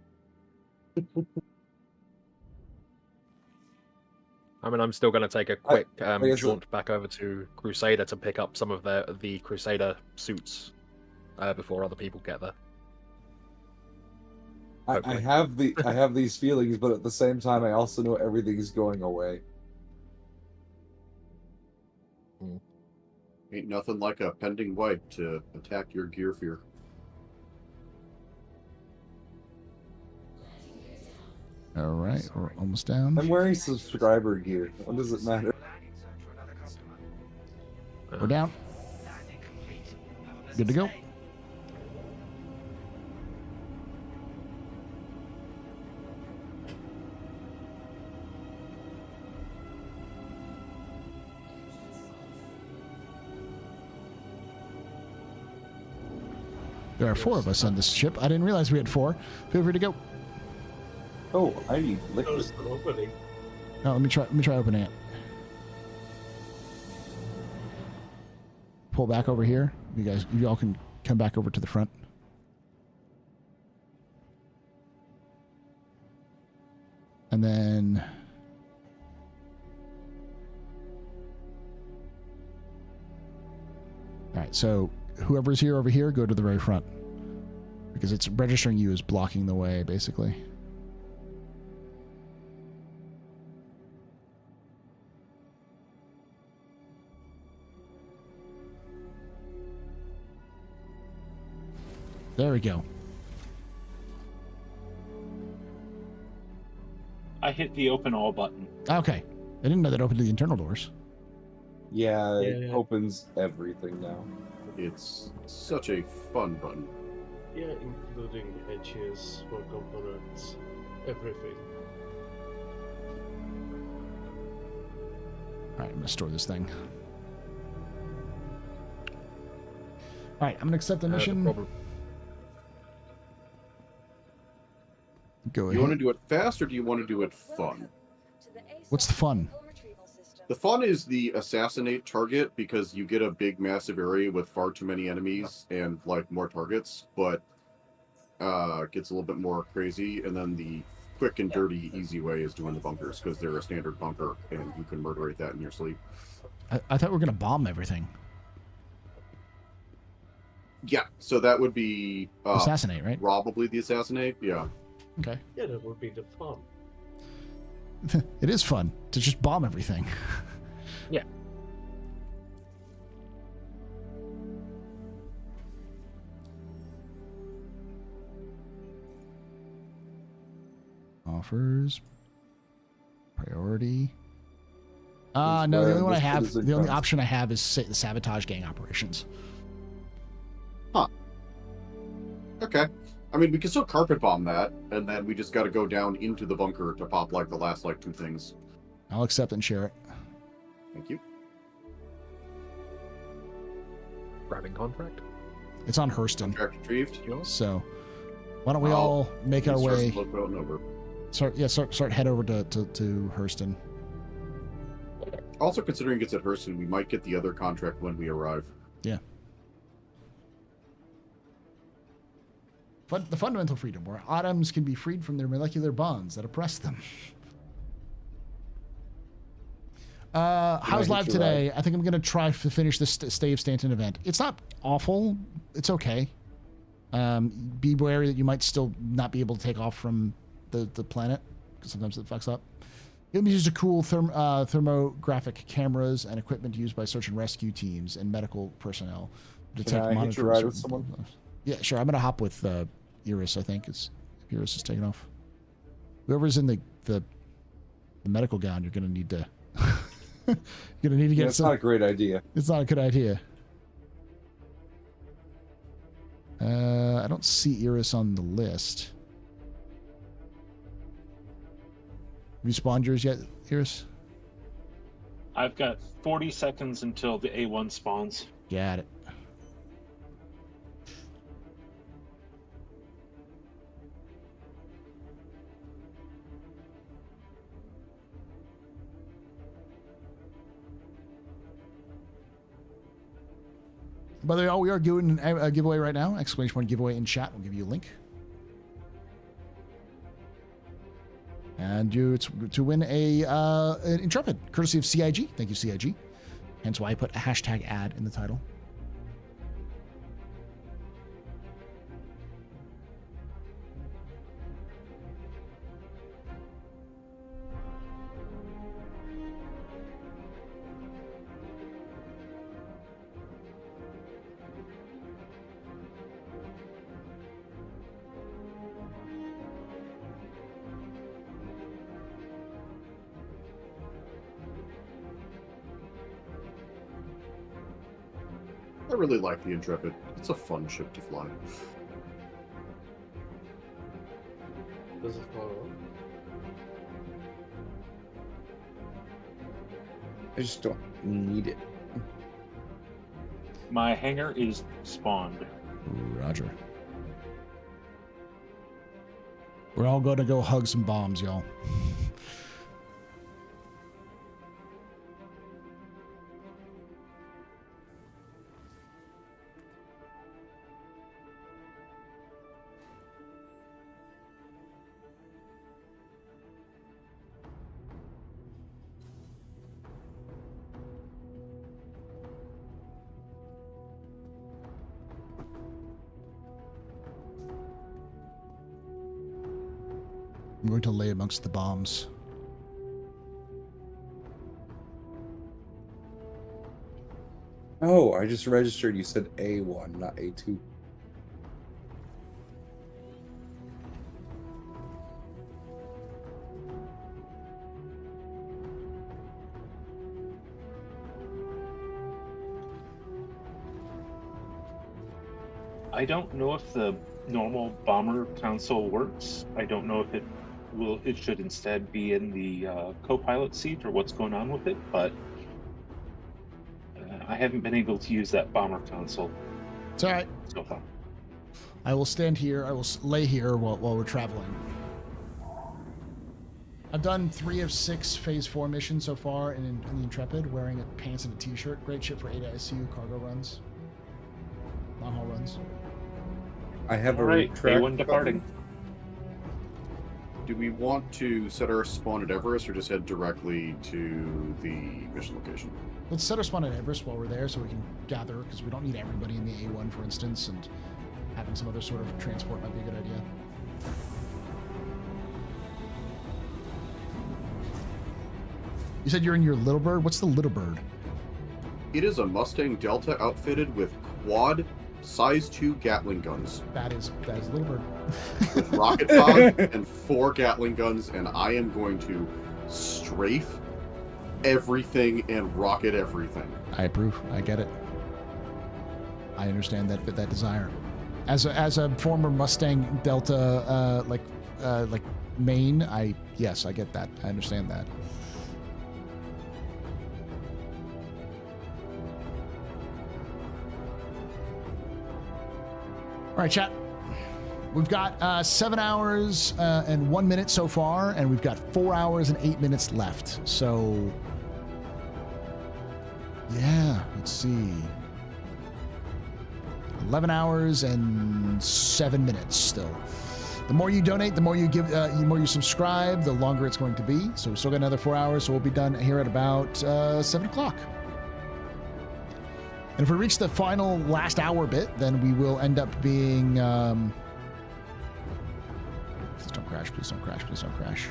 I mean, I'm still going to take a quick jaunt back over to Crusader to pick up some of the Crusader suits before other people get there. I have these feelings, but at the same time, I also know everything's going away. Ain't nothing like a pending wipe to attack your gear fear. All right, we're almost down. I'm wearing subscriber gear. What does it matter? We're down. Good to go. There are 4 of us on this ship. I didn't realize we had 4. Feel free to go. Oh, I need liquid. Notice the opening. No, let me try opening it. Pull back over here. You all can come back over to the front. And then all right, so whoever's here over here, go to the very front. Because it's registering you as blocking the way, basically. There we go. I hit the open all button. Okay. I didn't know that opened the internal doors. Yeah, it opens everything now. It's such a fun button. Yeah, including edges for components, everything. All right, I'm gonna store this thing. All right, I'm gonna accept the mission. Go ahead. You want to do it fast or do you want to do it fun? What's the fun? The fun is the assassinate target because you get a big, massive area with far too many enemies and like more targets, but it gets a little bit more crazy. And then the quick and dirty, easy way is doing the bunkers because they're a standard bunker and you can murderate that in your sleep. I thought we were gonna bomb everything. Yeah, so that would be assassinate, right? Probably the assassinate. Yeah. Okay. Yeah, that would be the fun. It is fun to just bomb everything. Yeah. Offers. Priority. No, the only one I have, the only option I have is the sabotage gang operations. Huh. Okay. I mean, we can still carpet bomb that, and then we just got to go down into the bunker to pop like the last like 2 things. I'll accept and share it. Thank you. Grabbing contract. It's on Hurston. Contract retrieved. So, why don't we all make our way? Start head over to Hurston. Also, considering it's at Hurston, we might get the other contract when we arrive. Yeah. The fundamental freedom, where atoms can be freed from their molecular bonds that oppress them. How's hit live you today? I think I'm going to try to finish this Stave Stanton event. It's not awful. It's okay. Be wary that you might still not be able to take off from the planet, because sometimes it fucks up. It uses cool thermographic cameras and equipment used by search and rescue teams and medical personnel to detect Can I hitch a ride with someone? Yeah, sure. I'm going to hop with Idris, I think. Idris is taking off. Whoever's in the medical gown, you're going to need to... you're going to need to get it's not a great idea. It's not a good idea. I don't see Idris on the list. Have you spawned yours yet, Idris? I've got 40 seconds until the A1 spawns. Got it. By the way, we are doing a giveaway right now. Exclamation point giveaway in chat. We'll give you a link. And to win an Intrepid, courtesy of CIG. Thank you, CIG. Hence why I put a hashtag ad in the title. I really like the Intrepid. It's a fun ship to fly. Does it follow up? I just don't need it. My hangar is spawned. Roger. We're all going to go hug some bombs, y'all. I'm going to lay amongst the bombs. Oh, I just registered. You said A1, not A2. I don't know if the normal bomber console works. I don't know if it should instead be in the co-pilot seat or what's going on with it, but I haven't been able to use that bomber console. It's all right. So far. I will stand here. I will lay here while we're traveling. I've done 3 of 6 Phase 4 missions so far in the Intrepid, wearing pants and a t-shirt. Great ship for ASU cargo runs. Long haul runs. I have All a right, retract A1 departing. Do we want to set our spawn at Everest or just head directly to the mission location? Let's set our spawn at Everest while we're there so we can gather, because we don't need everybody in the A1, for instance, and having some other sort of transport might be a good idea. You said you're in your Little Bird? What's the Little Bird? It is a Mustang Delta outfitted with quad size 2 Gatling guns. That is Little Bird. With rocket pod and 4 Gatling guns, and I am going to strafe everything and rocket everything. I approve. I get it. I understand that desire. As a former Mustang Delta like main, yes, I get that. I understand that. All right, chat. We've got 7 hours and 1 minute so far, and we've got 4 hours and 8 minutes left. So, yeah, let's see. 11 hours and 7 minutes still. The more you donate, the more you give, the more you subscribe, the longer it's going to be. So we still got another 4 hours, so we'll be done here at about 7 o'clock. And if we reach the final last hour bit, then we will end up being... Please don't crash, please don't crash, please don't crash.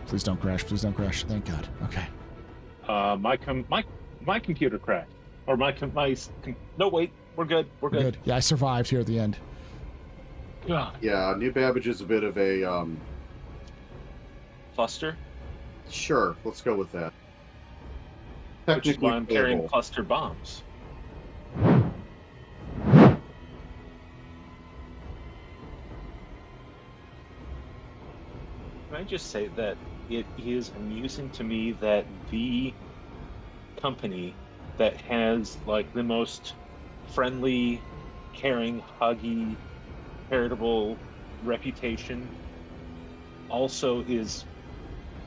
Please don't crash, please don't crash. Thank God. Okay. My computer crashed. Or no, wait, we're good. We're good. Yeah, I survived here at the end. God. Yeah, New Babbage is a bit of a Cluster? Sure, let's go with that. Which is why I'm carrying cluster bombs. Can I just say that it is amusing to me that the company that has like the most friendly, caring, huggy, charitable reputation also is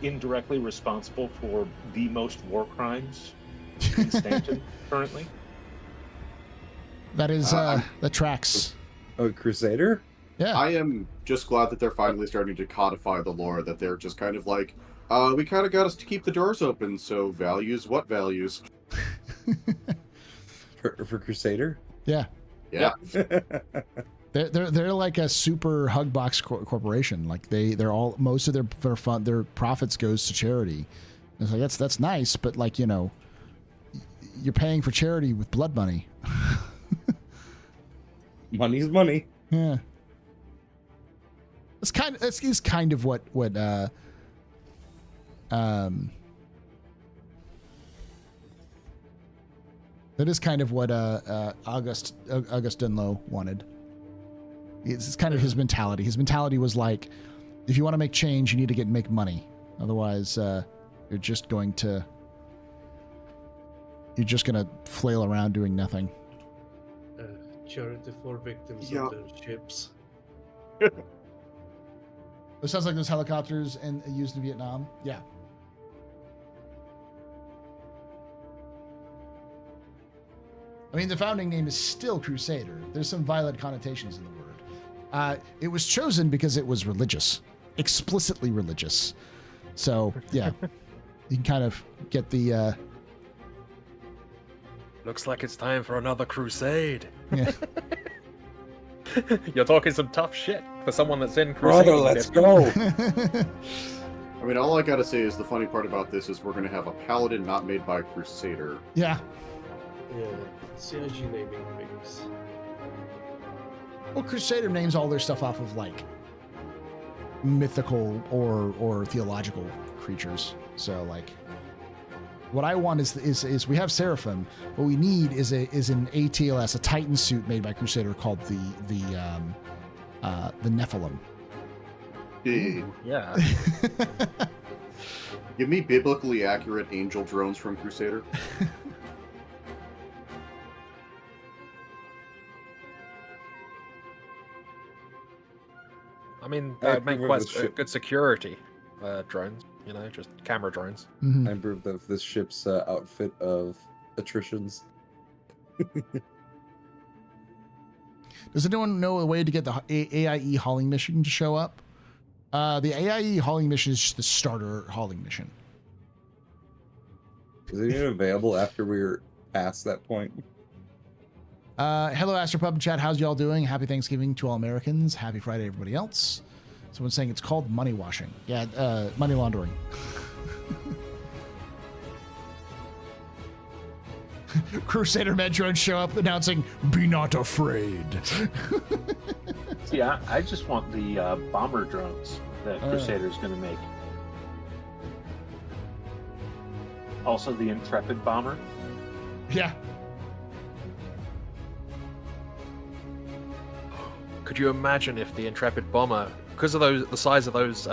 indirectly responsible for the most war crimes in Stanton currently. That is the tracks. Oh, Crusader? Yeah. I am just glad that they're finally starting to codify the lore, that they're just kind of like, we kind of got us to keep the doors open, so values, what values? for Crusader? Yeah. Yeah. They're like a super hug box corporation. Like they're all, most of their profits goes to charity. And it's like that's nice, but like, you know, you're paying for charity with blood money. Money's money. Yeah. It's kind of what that is kind of what August Dunlow wanted. It's kind of his mentality. His mentality was like, if you want to make change, you need to make money. Otherwise, you're just going to flail around doing nothing. Charity for victims of their ships. It sounds like those helicopters used in Vietnam. Yeah. I mean, the founding name is still Crusader. There's some violent connotations in the word. It was chosen because it was religious, explicitly religious. So, yeah, you can kind of get the... Looks like it's time for another crusade. Yeah. You're talking some tough shit for someone that's in crusade. Brother, let's go. I mean, all I gotta say is the funny part about this is we're gonna have a paladin not made by a crusader. Yeah. Yeah, synergy naming things. Well, Crusader names all their stuff off of like mythical or theological creatures. So like, what I want is we have Seraphim. What we need is an ATLS, a Titan suit made by Crusader called the Nephilim. Yeah. Give me biblically accurate angel drones from Crusader. I mean, that would make quite good security drones, you know, just camera drones. Mm-hmm. I improved this ship's outfit of attritions. Does anyone know a way to get the AIE hauling mission to show up? The AIE hauling mission is just the starter hauling mission. Is it even available after we're past that point? Hello, AstroPub and chat. How's y'all doing? Happy Thanksgiving to all Americans. Happy Friday, everybody else. Someone's saying it's called money washing. Yeah, money laundering. Crusader Med drones show up announcing, "Be not afraid." See, I just want the bomber drones that Crusader's going to make. Also, the Intrepid bomber. Yeah. Could you imagine if the Intrepid bomber, because of the size of those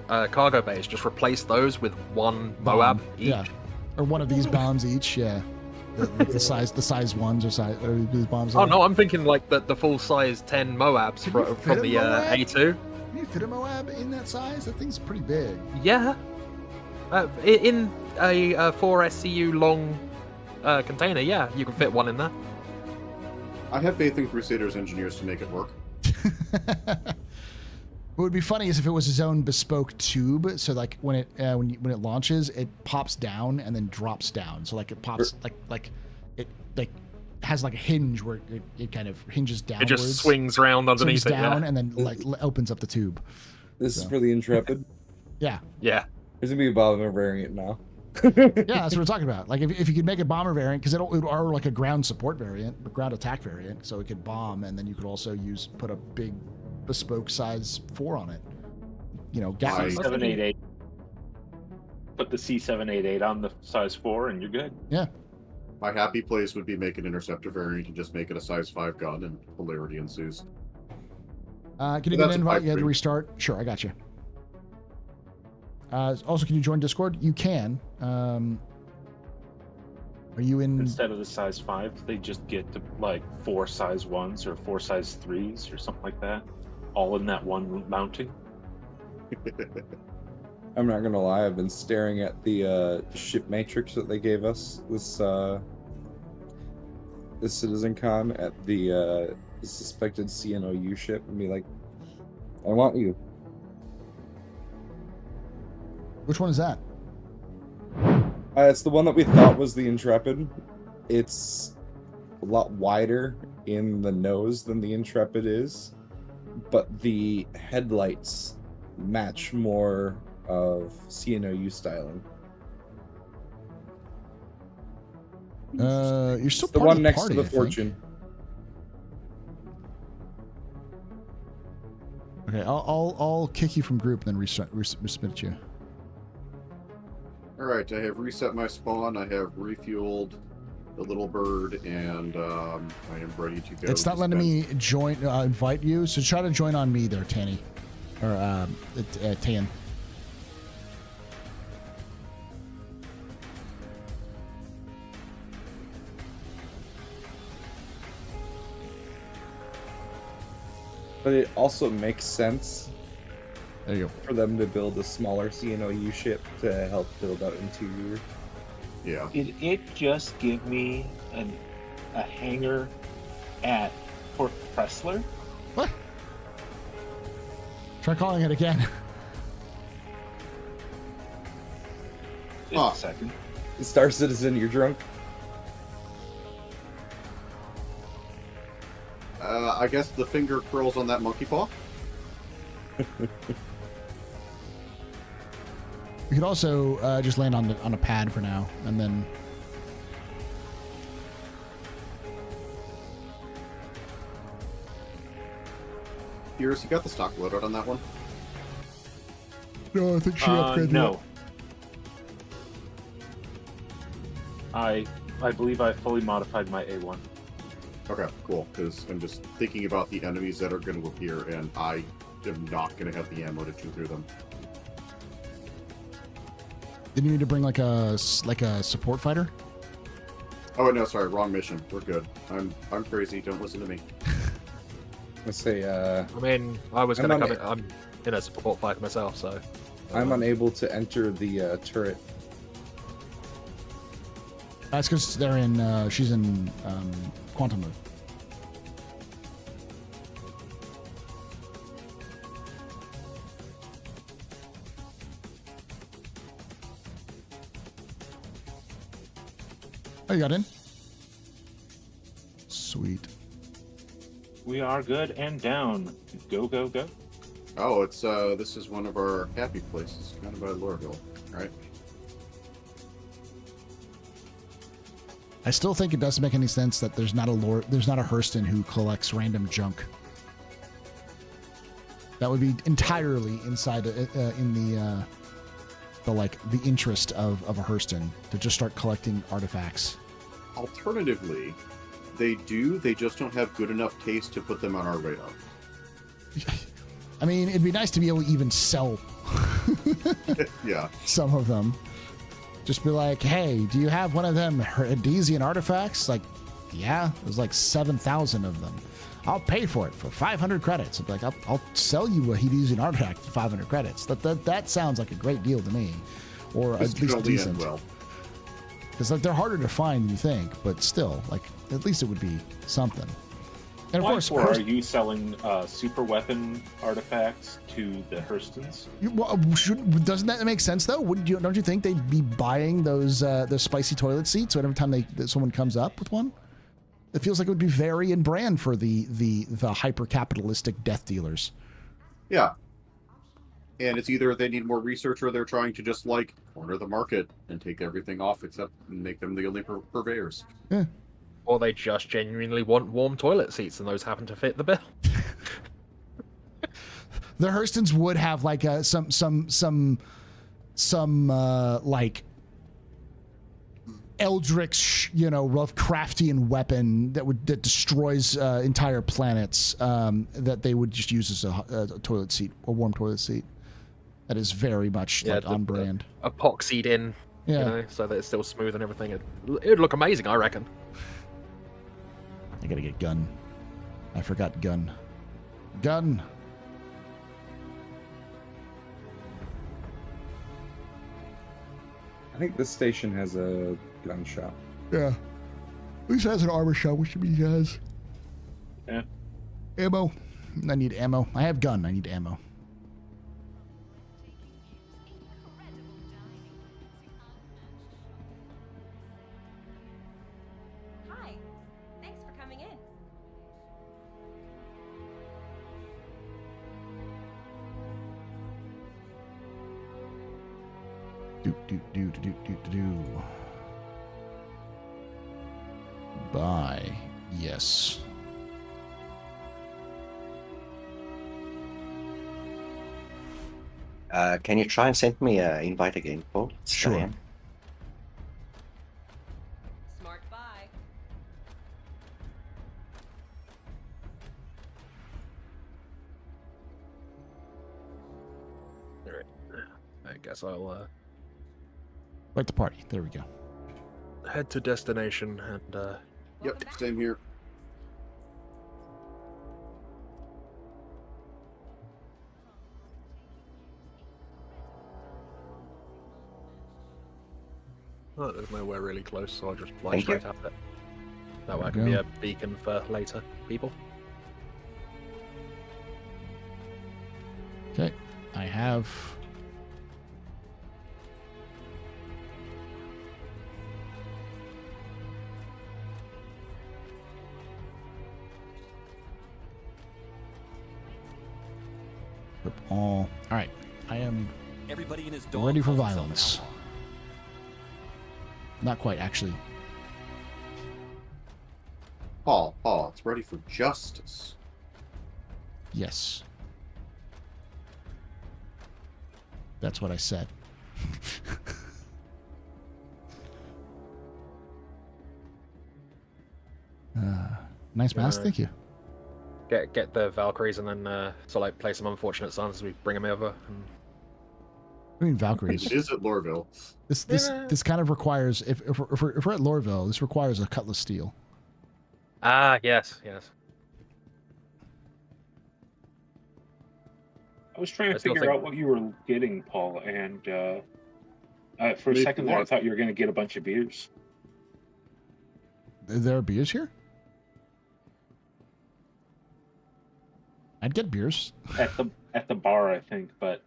cargo bays, just replace those with one Moab each? Yeah, or one of these bombs each. Yeah, the size ones or these bombs. Oh no, I'm thinking like the full size 10 Moabs from the A2. Can you fit a Moab in that size? That thing's pretty big. Yeah, in a 4 SCU long container, yeah, you can fit one in there. I have faith in Crusaders engineers to make it work. What would be funny is if it was its own bespoke tube. So like when it launches, it pops down and then drops down. So like it pops like it has like a hinge where it kind of hinges downwards. It just swings around underneath swings down it, and then like opens up the tube. This is for the Intrepid. Yeah. Yeah. There's gonna be a bomber variant now. Yeah, that's what we're talking about. Like if you could make a bomber variant, because or like a ground support variant, a ground attack variant, so it could bomb, and then you could also put a big bespoke size 4 on it. You know, C788. Put the C788 on the size 4, and you're good. Yeah. My happy place would be make an interceptor variant and just make it a size 5 gun, and hilarity ensues. Can you get an invite? You had to restart. Sure, I got you. Also, can you join Discord? You can. Are you in? Instead of the size 5, they just get to like 4 size 1s or 4 size 3s or something like that, all in that one mounting. I'm not gonna lie, I've been staring at the ship matrix that they gave us this Citizen Con at the suspected CNOU ship and be like, I want you. Which one is that? It's the one that we thought was the Intrepid. It's a lot wider in the nose than the Intrepid is, but the headlights match more of CNOU styling. You're still the part one of the next party, to the I think. Fortune. Okay, I'll kick you from group and then resubmit you. Alright, I have reset my spawn, I have refueled the little bird, and I am ready to go. It's not letting me join, invite you, so try to join on me there, Tanny. Or, Tan. But it also makes sense there you go. for them to build a smaller CNOU ship to help build out interior. Yeah. Did it just give me a hangar at Port Pressler? What? Try calling it again. Just a second. Star Citizen, you're drunk? I guess the finger curls on that monkey paw. We could also just land on a pad for now, and then. Idris, you got the stock loadout on that one? No, I think she upgraded no. I believe I fully modified my A1. Okay, cool. Because I'm just thinking about the enemies that are going to appear, and I am not going to have the ammo to chew through them. Didn't you need to bring like a support fighter? Oh no, sorry, wrong mission. We're good. I'm crazy. Don't listen to me. Let's say. I mean, I was going to come in. I'm in a support fight myself, so. I'm unable to enter the turret. That's because they're in. She's in quantum mode. Oh, you got in? Sweet. We are good and down. Go, go, go. Oh, it's this is one of our happy places, kind of by Lorville, right? I still think it doesn't make any sense that there's not a Hurston who collects random junk. That would be entirely inside in the interest of a Hurston to just start collecting artifacts. Alternatively, they do. They just don't have good enough taste to put them on our radar. I mean, it'd be nice to be able to even sell Yeah. some of them. Just be like, hey, do you have one of them Hadesian artifacts? Like, yeah, there's like 7,000 of them. I'll pay for it for 500 credits. I'd be like, I'll sell you a Hadesian artifact for 500 credits. That sounds like a great deal to me, or at least decent. Because like they're harder to find than you think, but still, like at least it would be something. And of course, or are you selling super weapon artifacts to the Hurstons? Doesn't that make sense though? Don't you think they'd be buying those spicy toilet seats every time someone comes up with one? It feels like it would be very in brand for the hyper capitalistic death dealers. Yeah. And it's either they need more research or they're trying to just like corner the market and take everything off except make them the only purveyors. Yeah. Or they just genuinely want warm toilet seats and those happen to fit the bill. The Hurstons would have like some like eldritch, Lovecraftian weapon that destroys entire planets that they would just use as a toilet seat, a warm toilet seat. That is very much on brand. Epoxied in, so that it's still smooth and everything. It would look amazing, I reckon. I gotta get gun. I forgot gun. Gun. I think this station has a gun shop. Yeah. At least it has an armor shop, which means it has. Yeah. Ammo. I need ammo. I have gun. I need ammo. Hi. Thanks for coming in. Do. Bye. Yes. Can you try and send me an invite again, Paul? Sure. Diane. Smart buy. Alright. I guess I'll Like the party. There we go. head to destination and Yep, same here. oh, there's nowhere really close, so I'll just fly Thank straight you. out it. That way I There can you be go. a beacon for later people. Okay. I have. All right. I am Everybody in his ready for violence. Not quite, actually. Paul, it's ready for justice. Yes. That's what I said. Nice mask, thank you. Get the Valkyries and then play some unfortunate sons as we bring them over. And... I mean, Valkyries. It is at Lorville. This kind of requires if we're at Lorville, this requires a cutlass steel. Ah, yes. I was trying to I still figure think- out what you were getting, Paul, and for a second there, I thought you were going to get a bunch of beers. There are beers here? I'd get beers. At the bar, I think, but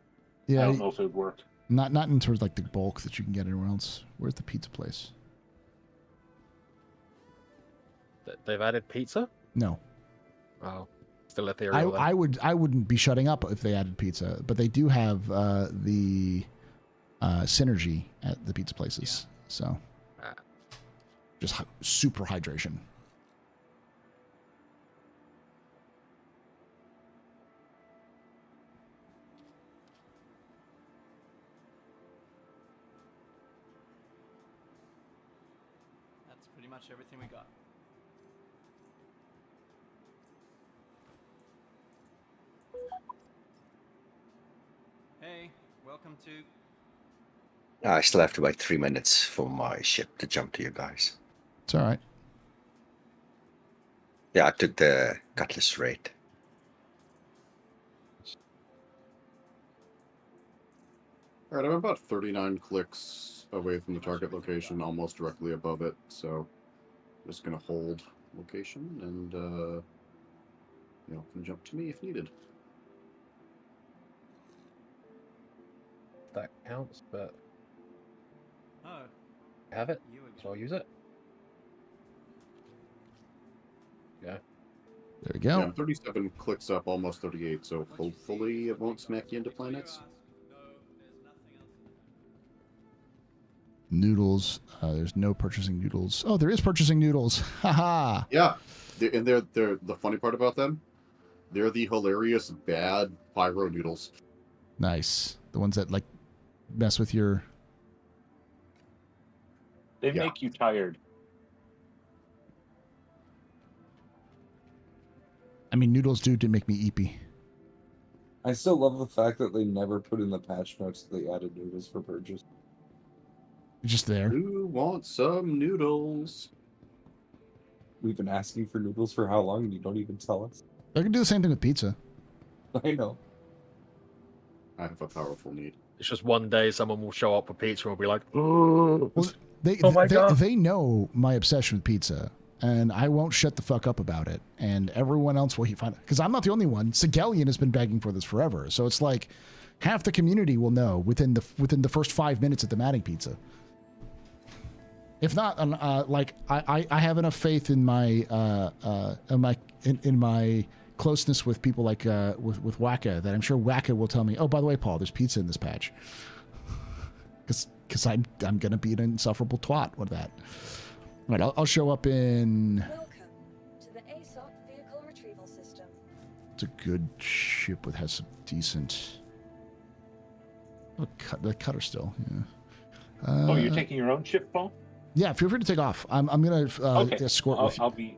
Yeah, I don't know if it would work. not in terms of like the bulk that you can get anywhere else. Where's the pizza place? They've added pizza? No. Oh, still ethereal. I wouldn't be shutting up if they added pizza, but they do have the synergy at the pizza places. So just super hydration. That's pretty much everything we got. Hey, welcome to... I still have to wait 3 minutes for my ship to jump to you guys. It's all right. Yeah, I took the cutlass rate. All right, I'm about 39 clicks away from the target location, almost directly above it. So, I'm just gonna hold location and You can jump to me if needed. That counts, but Oh, I have it, you so I'll use it. Yeah. There we go. Yeah, 37 clicks up, almost 38, so hopefully it won't smack you into planets. Noodles. There's no purchasing noodles. Oh, there is purchasing noodles. Haha. Yeah, they're the funny part about them. They're the hilarious bad pyro noodles. Nice. The ones that like mess with your. They make you tired. I mean, noodles do make me eepy. I still love the fact that they never put in the patch notes that they added noodles for purchase. Just there. Who wants some noodles? We've been asking for noodles for how long and you don't even tell us? I can do the same thing with pizza. I know. I have a powerful need. It's just one day someone will show up with pizza and will be like, Well, oh my God. they know my obsession with pizza, and I won't shut the fuck up about it. And everyone else will find it. Because I'm not the only one. Sigelian has been begging for this forever. So it's like half the community will know within the first 5 minutes of demanding pizza. If not, like I have enough faith in my in my closeness with people like with Waka that I'm sure Waka will tell me, oh, by the way, Paul, there's pizza in this patch. Because I'm gonna be an insufferable twat with that. All right, I'll show up in. Welcome to the ASOC vehicle retrieval system. It's a good ship with has some decent. The cutter still. Yeah. Oh, you're taking your own ship, Paul? Yeah, feel free to take off. I'm gonna escort with you.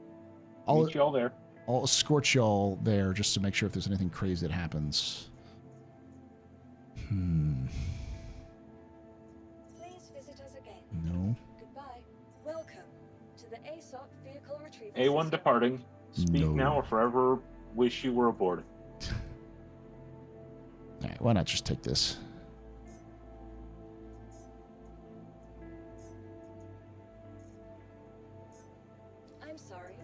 I'll meet you all there. I'll escort y'all there just to make sure if there's anything crazy that happens. Please visit us again. No. Goodbye. Welcome to the ASOC vehicle retrieval A1 system. departing. Speak No. now or forever wish you were aboard. All right, why not just take this? I'm sorry.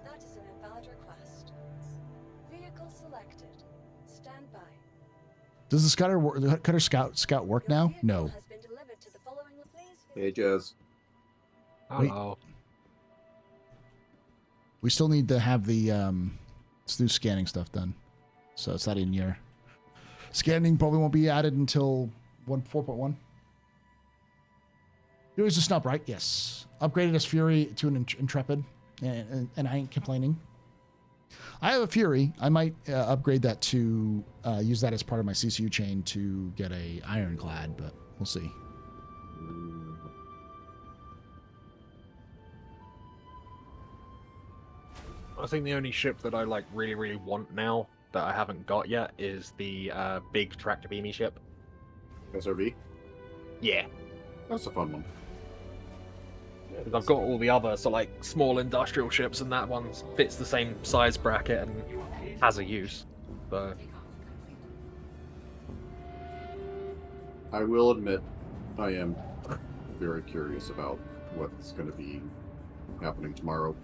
That is an invalid request. Vehicle selected. Stand by. Does the cutter scout work now? Your No. vehicle has been delivered to the following. Please visit Hey, Jazz. hello. We still need to have the new scanning stuff done, so it's not in here. Scanning probably won't be added until 4.1. It was a snub, right? Yes. Upgraded as Fury to an Intrepid, and I ain't complaining. I have a Fury. I might upgrade that to use that as part of my CCU chain to get a Ironclad, but we'll see. I think the only ship that I like really want now that I haven't got yet is the big tractor beamy ship. SRV? Yeah. That's a fun one. Because I've got all the other like small industrial ships, and that one fits the same size bracket and has a use. So I will admit, I am very curious about what's going to be happening tomorrow.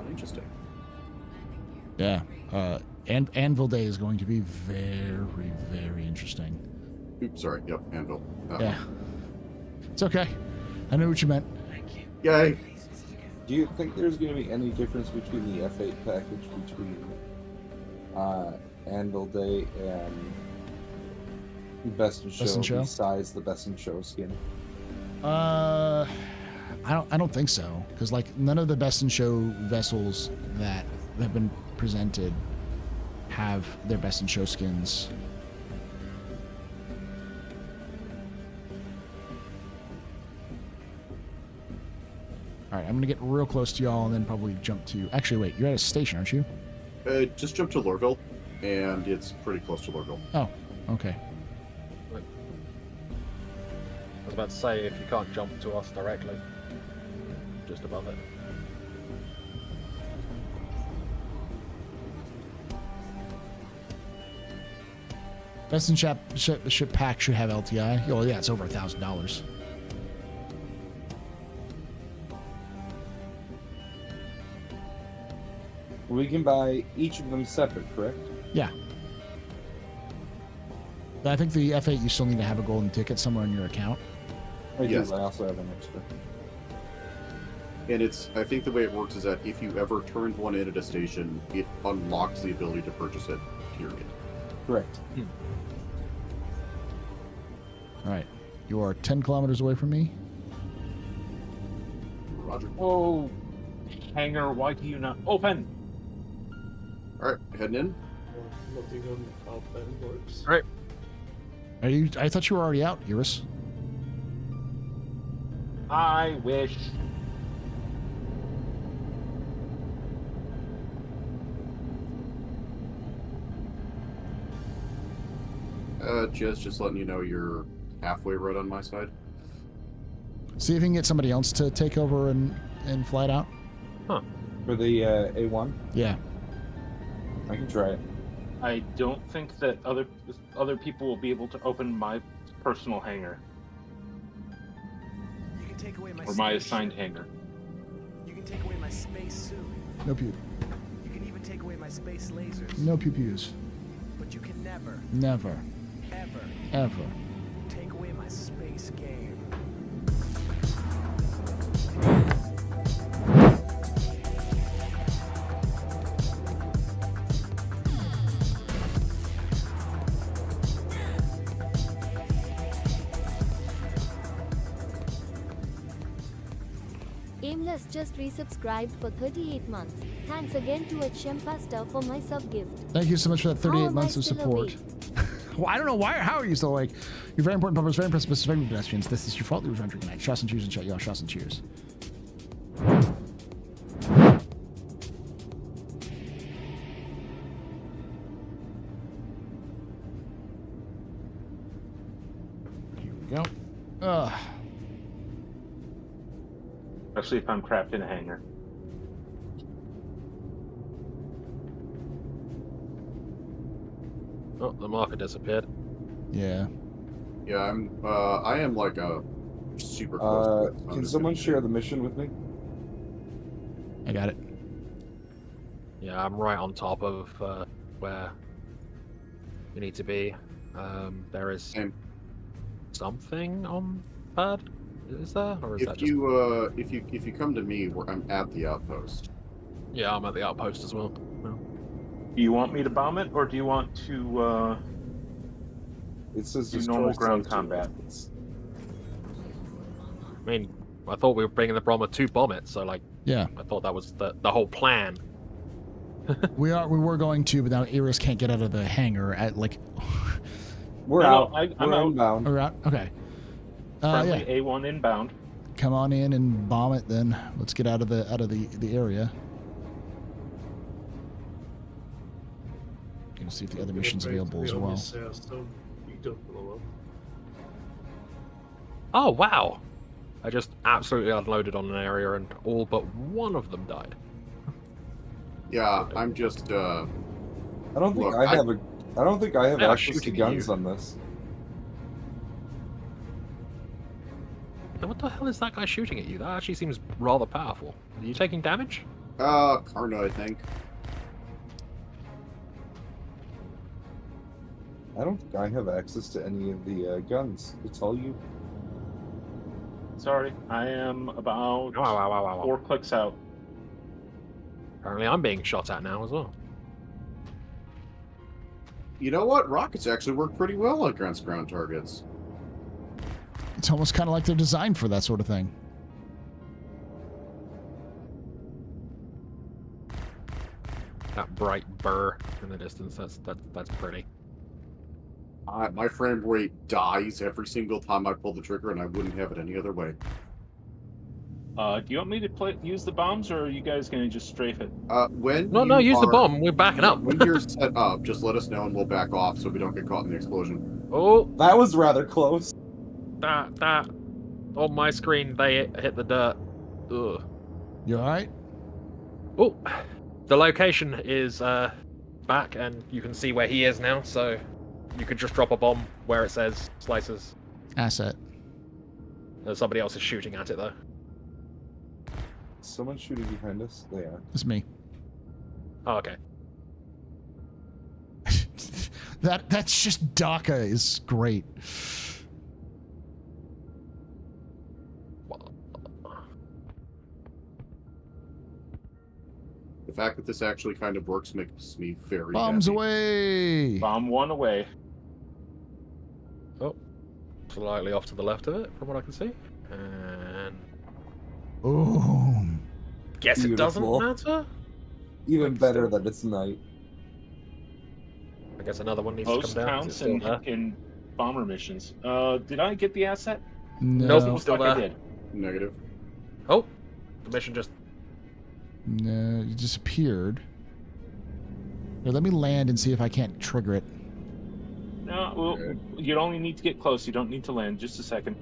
Interesting. Yeah. And Anvil Day is going to be very, very interesting. Oops, sorry. Yep, Anvil. Yeah. It's okay. I know what you meant. Yay! Do you think there's going to be any difference between the F8 package between Anvil Day and Best in Show besides the Best in Show skin? I don't think so, because like none of the Best in Show vessels that have been presented have their Best in Show skins. All right, I'm gonna get real close to y'all and then probably jump to. Actually, wait, you're at a station, aren't you? Just jump to Lorville, and it's pretty close to Lorville. Oh, okay. I was about to say, if you can't jump to us directly, just above it. Best in ship pack should have LTI. Oh yeah, it's over $1,000. We can buy each of them separate, correct? Yeah. I think the F8, you still need to have a golden ticket somewhere in your account. Yes. I also have an extra. And I think the way it works is that if you ever turned one in at a station, it unlocks the ability to purchase it, period. Correct. All right. You are 10 kilometers away from me. Roger. Oh, hangar, why do you not open? Alright, heading in. Nothing on outbound works. All right. Are you? I thought you were already out, Idris. I wish. Just letting you know you're halfway right on my side. See if you can get somebody else to take over and fly it out. Huh. For the A1? Yeah. I can try it. I don't think that other people will be able to open my personal hangar. You can take away my or my assigned hangar. You can take away my space suit. No pew. You can even take away my space lasers. No pew-pews. But you can never, Never. ever Ever. take away my space game. Aimless just resubscribed for 38 months. Thanks again to Shempasta for my sub gift. Thank you so much for that 38 How am I months of still support. awake? Well, I don't know why. How are you still awake? You're very important, Papa. Very impressive. Very pedestrians. This is your fault. You were trying to tonight. Shots and cheers and chat. Y'all, shots and cheers. Here we go. Especially if I'm trapped in a hangar. Oh, the marker disappeared. Yeah. Yeah, I am like a super close. Can someone share the mission with me? I got it. Yeah, I'm right on top of where you need to be. There is something on pad. Is there, or is that If just... you come to me, I'm at the outpost. Yeah, I'm at the outpost as well. No. Do you want me to bomb it, or do you want to It says do just normal ground combat? I mean, I thought we were bringing the bomber to bomb it, so like, Yeah. I thought that was the whole plan. We were going to, but now Idris can't get out of the hangar at like. We're No, out. I'm We're out. inbound. We're out. Okay. Friendly Yeah. A1 inbound. Come on in and bomb it then. Let's get out of the area. Gonna see if the other mission's available as well. You don't blow up. Oh wow! I just absolutely unloaded on an area and all but one of them died. Yeah, I'm just. I don't think Look, I have a. I don't think I have Yeah, access to shooting guns you. on this. And what the hell is that guy shooting at you? That actually seems rather powerful. Are you taking damage? Karna, I think. I don't think I have access to any of the guns. It's all you. Sorry, I am about Wow. 4 clicks out. Apparently I'm being shot at now as well. You know what? Rockets actually work pretty well against ground targets. It's almost kind of like they're designed for that sort of thing. That bright burr in the distance, that's pretty. My frame rate dies every single time I pull the trigger, and I wouldn't have it any other way. Do you want me to use the bombs, or are you guys going to just strafe it? No, use the bomb. We're backing up. When you're set up, just let us know and we'll back off so we don't get caught in the explosion. Oh, That was rather close. that on my screen they hit the dirt. Ugh. You all right? Oh, the location is back, and you can see where he is now. So you could just drop a bomb where it says slices. Asset. Somebody else is shooting at it though. Someone shooting behind us. They are. It's me. Oh, okay. That's just DACA is great. The fact that this actually kind of works makes me very Bombs happy. away. Bomb one away. Oh, slightly off to the left of it, from what I can see. And Boom. guess it doesn't Beautiful. matter. Even Like, better still- that it's night. I guess another one needs Most to come down. Is it counts still there? in bomber missions. Did I get the asset? No. Nope. Looks Still like I there. did. Negative. Oh, the mission just. No, it disappeared. Here, let me land and see if I can't trigger it. No, well, you only need to get close. You don't need to land. Just a second.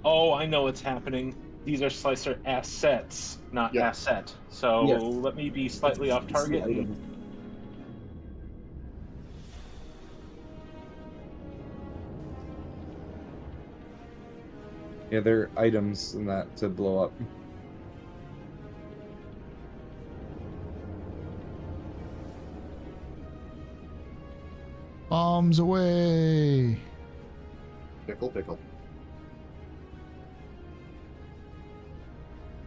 Oh, I know what's happening. These are slicer assets, not Yep. asset. So Yes. let me be slightly off It's the target. item. Yeah, they're items in that to blow up. Bombs away. Pickle, pickle.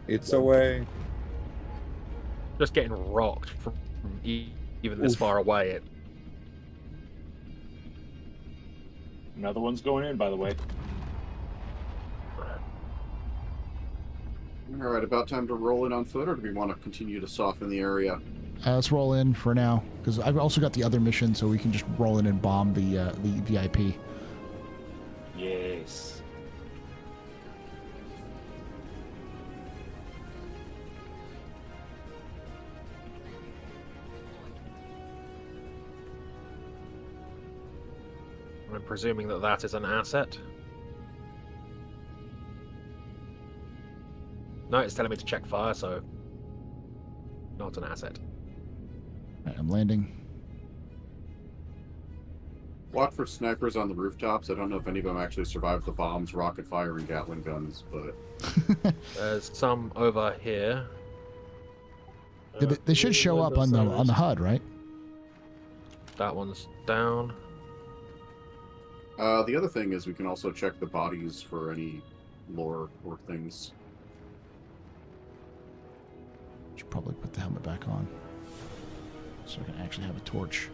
It's away. Just getting rocked from even this Oof. far away. It Another one's going in, by the way. All right, about time to roll in on foot, or do we want to continue to soften the area? Let's roll in for now, because I've also got the other mission, so we can just roll in and bomb the VIP. Yes. I'm presuming that that is an asset. No, it's telling me to check fire, so not an asset. Right, I'm landing. Watch for snipers on the rooftops. I don't know if any of them actually survived the bombs, rocket fire, and Gatling guns, but There's some over here. Yeah, they should show up on the HUD, right? That one's down. the other thing is we can also check the bodies for any lore or things. Should probably put the helmet back on, so I can actually have a torch.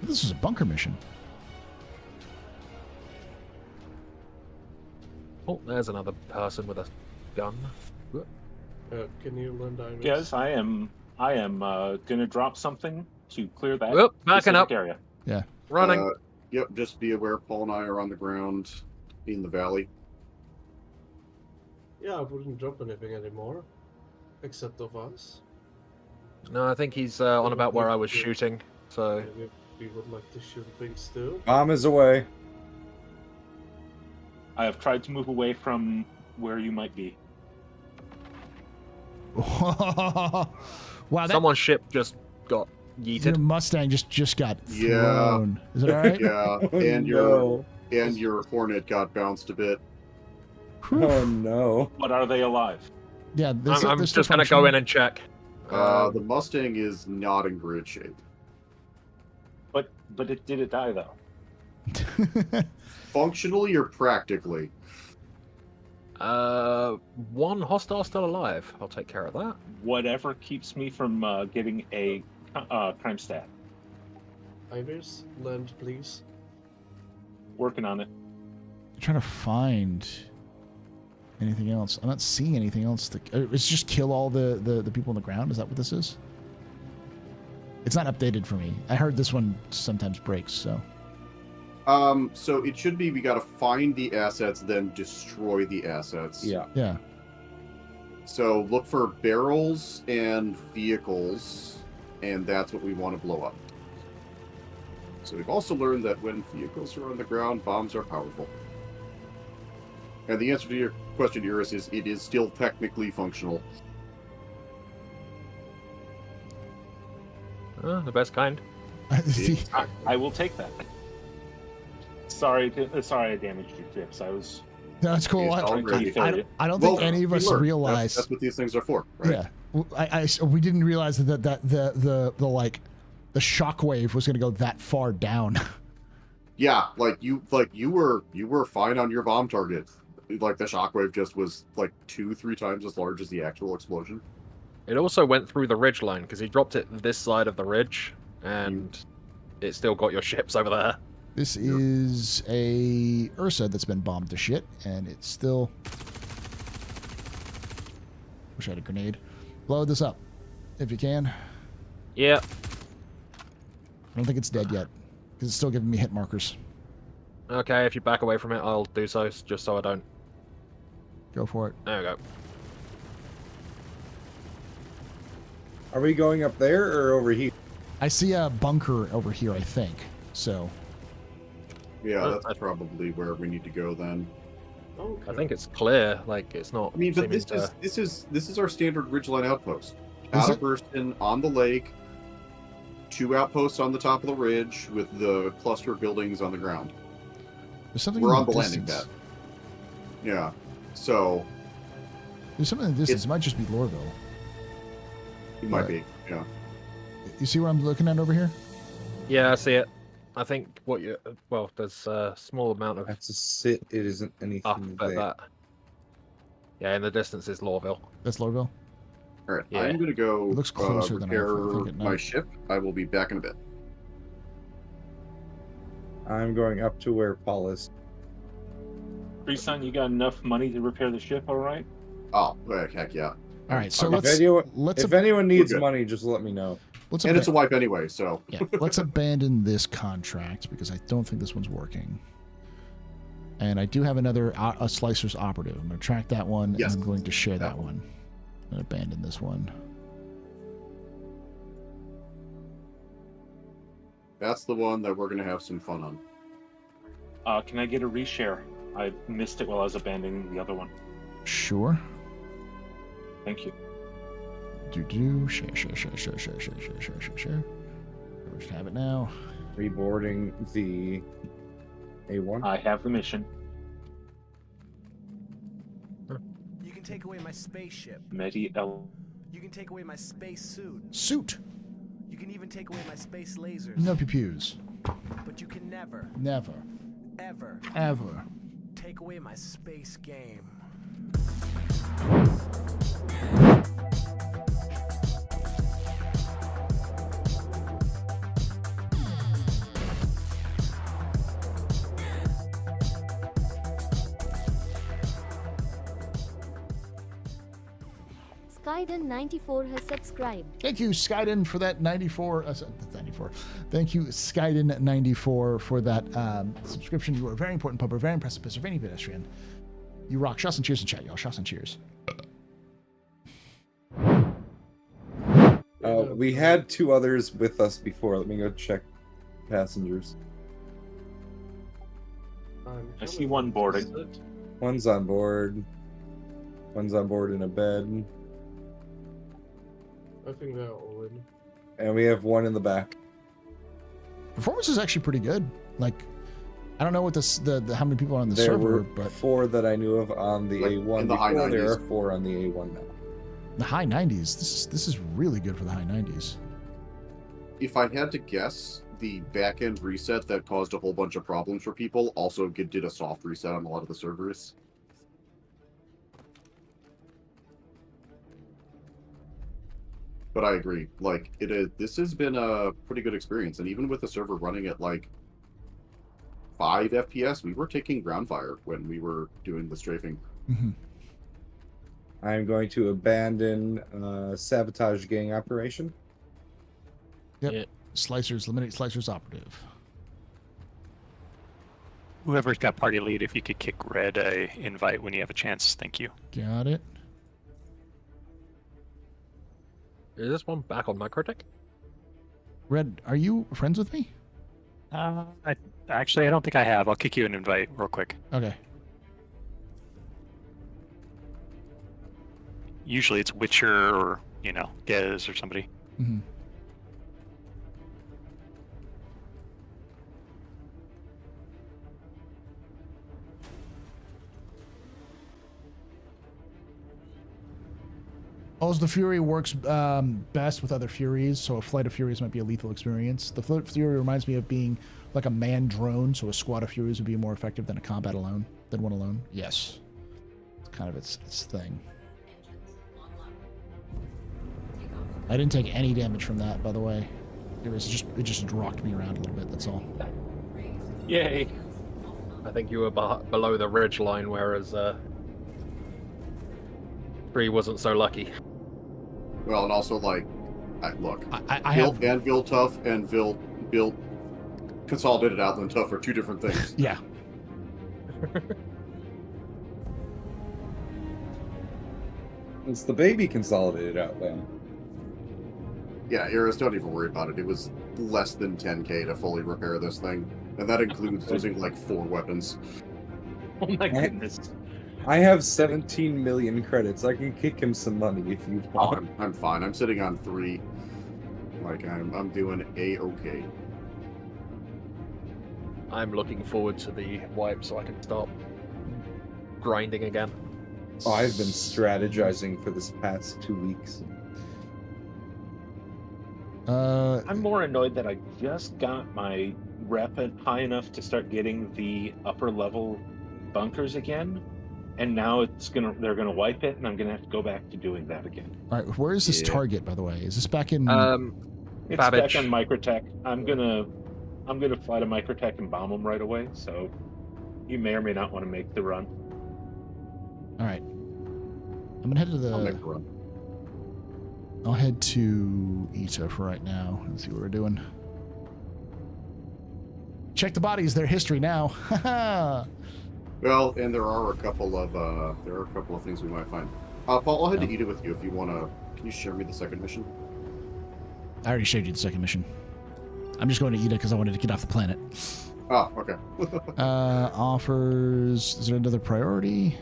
This is a bunker mission. Oh, there's another person with a gun. Can you lend Iris? Yes, I am gonna drop something to clear that Whoop, backing specific up. area. Yeah. Running. Yep, just be aware Paul and I are on the ground in the valley. Yeah, I wouldn't drop anything anymore, except of us. No, I think he's on about where I was shooting. So Maybe we would like to shoot things too. Bomb is away. I have tried to move away from where you might be. Wow, that someone's ship just got your yeeted. Mustang just got Yeah. thrown. Is it all right? Yeah, Oh, and no. your Hornet got bounced a bit. Oh no. But are they alive? Yeah, I'm just gonna go in and check. The Mustang is not in great shape. But did it die though? Functionally or practically? One hostile still alive. I'll take care of that. Whatever keeps me from getting a crime stat. Iris, lend please. Working on it. I'm trying to find anything else. I'm not seeing anything else. It's just kill all the people on the ground. Is that what this is? It's not updated for me. I heard this one sometimes breaks, so. So it should be we gotta find the assets, then destroy the assets. Yeah. Yeah. So look for barrels and vehicles, and that's what we want to blow up. So we've also learned that when vehicles are on the ground, bombs are powerful. And the answer to your question, Iris, is it is still technically functional. The best kind. I will take that. Sorry, I damaged your tips. I was. No, it's cool. It's all great. I don't think any of us learn. realize. That's what these things are for, right? Yeah, we didn't realize that the shockwave was going to go that far down. Yeah, you were fine on your bomb target. Like the shockwave just was like 2-3 times as large as the actual explosion. It also went through the ridge line because he dropped it this side of the ridge, and it still got your ships over there. This is a Ursa that's been bombed to shit, and it's still. Wish I had a grenade. Blow this up, if you can. Yeah. I don't think it's dead yet, because it's still giving me hit markers. Okay, if you back away from it, I'll do so, just so I don't. Go for it. There we go. Are we going up there or over here? I see a bunker over here, I think. So. Yeah, that's probably where we need to go then. Okay. I think it's clear. Like it's not. I mean, but seeming this is our standard ridgeline outpost. Is it? Catapulton on the lake, 2 outposts on the top of the ridge with the cluster of buildings on the ground. There's something We're in on the distance. landing pad. Yeah, so There's something in the distance. It might just be Lorville. it might be. Yeah. You see what I'm looking at over here? Yeah, I see it. I think there's a small amount of That's a sit. It isn't anything up at there. that. Yeah, in the distance is Lorville. That's Lorville. All right, Yeah. I'm gonna go It looks closer than I repair think at my night. ship. I will be back in a bit. I'm going up to where Paul is. Freeson, you got enough money to repair the ship, all right? Oh, heck yeah. All right, so If anyone needs good. money, just let me know. And it's a wipe anyway, so. Yeah, let's abandon this contract because I don't think this one's working. And I do have another a Slicer's operative. I'm going to track that one, Yes. and I'm going to share that one. I'm going to abandon this one. That's the one that we're going to have some fun on. Can I get a reshare? I missed it while I was abandoning the other one. Sure. Thank you. Share. We should have it now. Reboarding the A1. I have the mission. You can take away my spaceship. Medi-El. You can take away my space suit. Suit. You can even take away my space lasers. No pew-pews. But you can never, Never. ever Ever. take away my space game. Skyden94 has subscribed. Thank you, Skyden, for that 94. 94. Thank you, Skyden94, for that subscription. You are a very important pub, a very impressive Pennsylvania pedestrian. You rock. Shots and cheers in chat, y'all. Shots and cheers. We had 2 others with us before. Let me go check passengers. I see one boarding. One's on board. One's on board in a bed. I think they're all in. And we have one in the back. Performance is actually pretty good. Like, I don't know what the how many people are on the There server, were but 4 that I knew of on the Like, A1 in the high before. There 90s. are 4 on the A1 now. the high 90s. This is really good for the high 90s. If I had to guess, the back-end reset that caused a whole bunch of problems for people also did a soft reset on a lot of the servers. But I agree. Like, this has been a pretty good experience, and even with the server running at like 5 FPS, we were taking ground fire when we were doing the strafing. Mm-hmm. I'm going to abandon sabotage gang operation. Yep. Yeah. Slicers, eliminate Slicers operative. Whoever's got party lead, if you could kick Red a invite when you have a chance, thank you. Got it. Is this one back on Microtech? Red, are you friends with me? I don't think I have. I'll kick you an invite real quick. Okay. Usually it's Witcher or, Gez or somebody. Mm-hmm. Balls of the Fury works best with other Furies, so a flight of Furies might be a lethal experience. The flight of Fury reminds me of being like a manned drone, so a squad of Furies would be more effective than a combat alone, than one alone. Yes. It's kind of its thing. I didn't take any damage from that, by the way. It just rocked me around a little bit, that's all. Yay! I think you were below the ridge line, whereas 3 wasn't so lucky. Well, and also, like, look, I built have... and build tough and build consolidated outland tough are 2 different things. Yeah. It's the baby consolidated outland. Yeah, Iris, don't even worry about it. It was less than 10k to fully repair this thing. And that includes using, like, 4 weapons. Oh my goodness. I have 17 million credits. I can kick him some money if you want. I'm fine. I'm sitting on 3. Like, I'm doing A-okay. I'm looking forward to the wipe so I can start grinding again. Oh, I've been strategizing for this past 2 weeks. I'm more annoyed that I just got my rep high enough to start getting the upper level bunkers again, and now they're gonna wipe it, and I'm gonna have to go back to doing that again. All right, where is this target, by the way? Is this back in? It's back on Microtech. I'm gonna fly to Microtech and bomb them right away. So you may or may not want to make the run. All right, I'm gonna head to the. I'll make the run. I'll head to Ita for right now and see what we're doing. Check the bodies; their history now. Well, and there are a couple of things we might find. Paul, I'll head to Ida with you if you wanna. Can you share me the second mission? I already showed you the second mission. I'm just going to Ida because I wanted to get off the planet. Oh, okay. Offers. Is there another priority?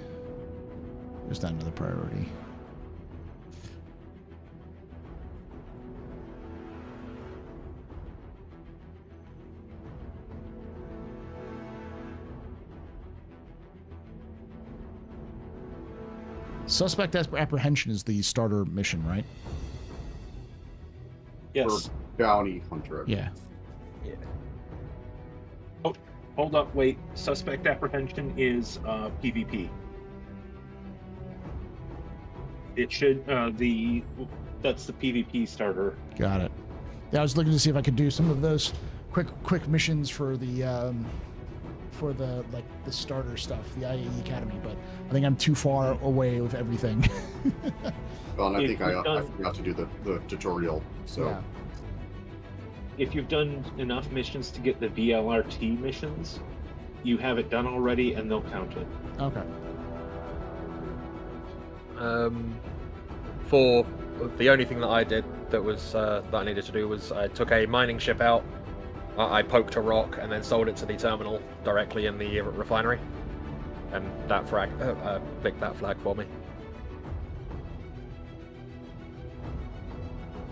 There's not another priority. Suspect apprehension is the starter mission, right? Yes. For bounty hunter. Yeah. Yeah. Oh, hold up, wait. Suspect apprehension is PvP. It should that's the PvP starter. Got it. Yeah, I was looking to see if I could do some of those quick missions for the starter stuff, the IAE Academy, but I think I'm too far away with everything. Well, and I think I forgot to do the tutorial, so. Yeah. If you've done enough missions to get the VLRT missions, you have it done already and they'll count it. Okay. For the only thing that I did that was that I needed to do was I took a mining ship out, I poked a rock and then sold it to the terminal directly in the refinery, and that picked that flag for me.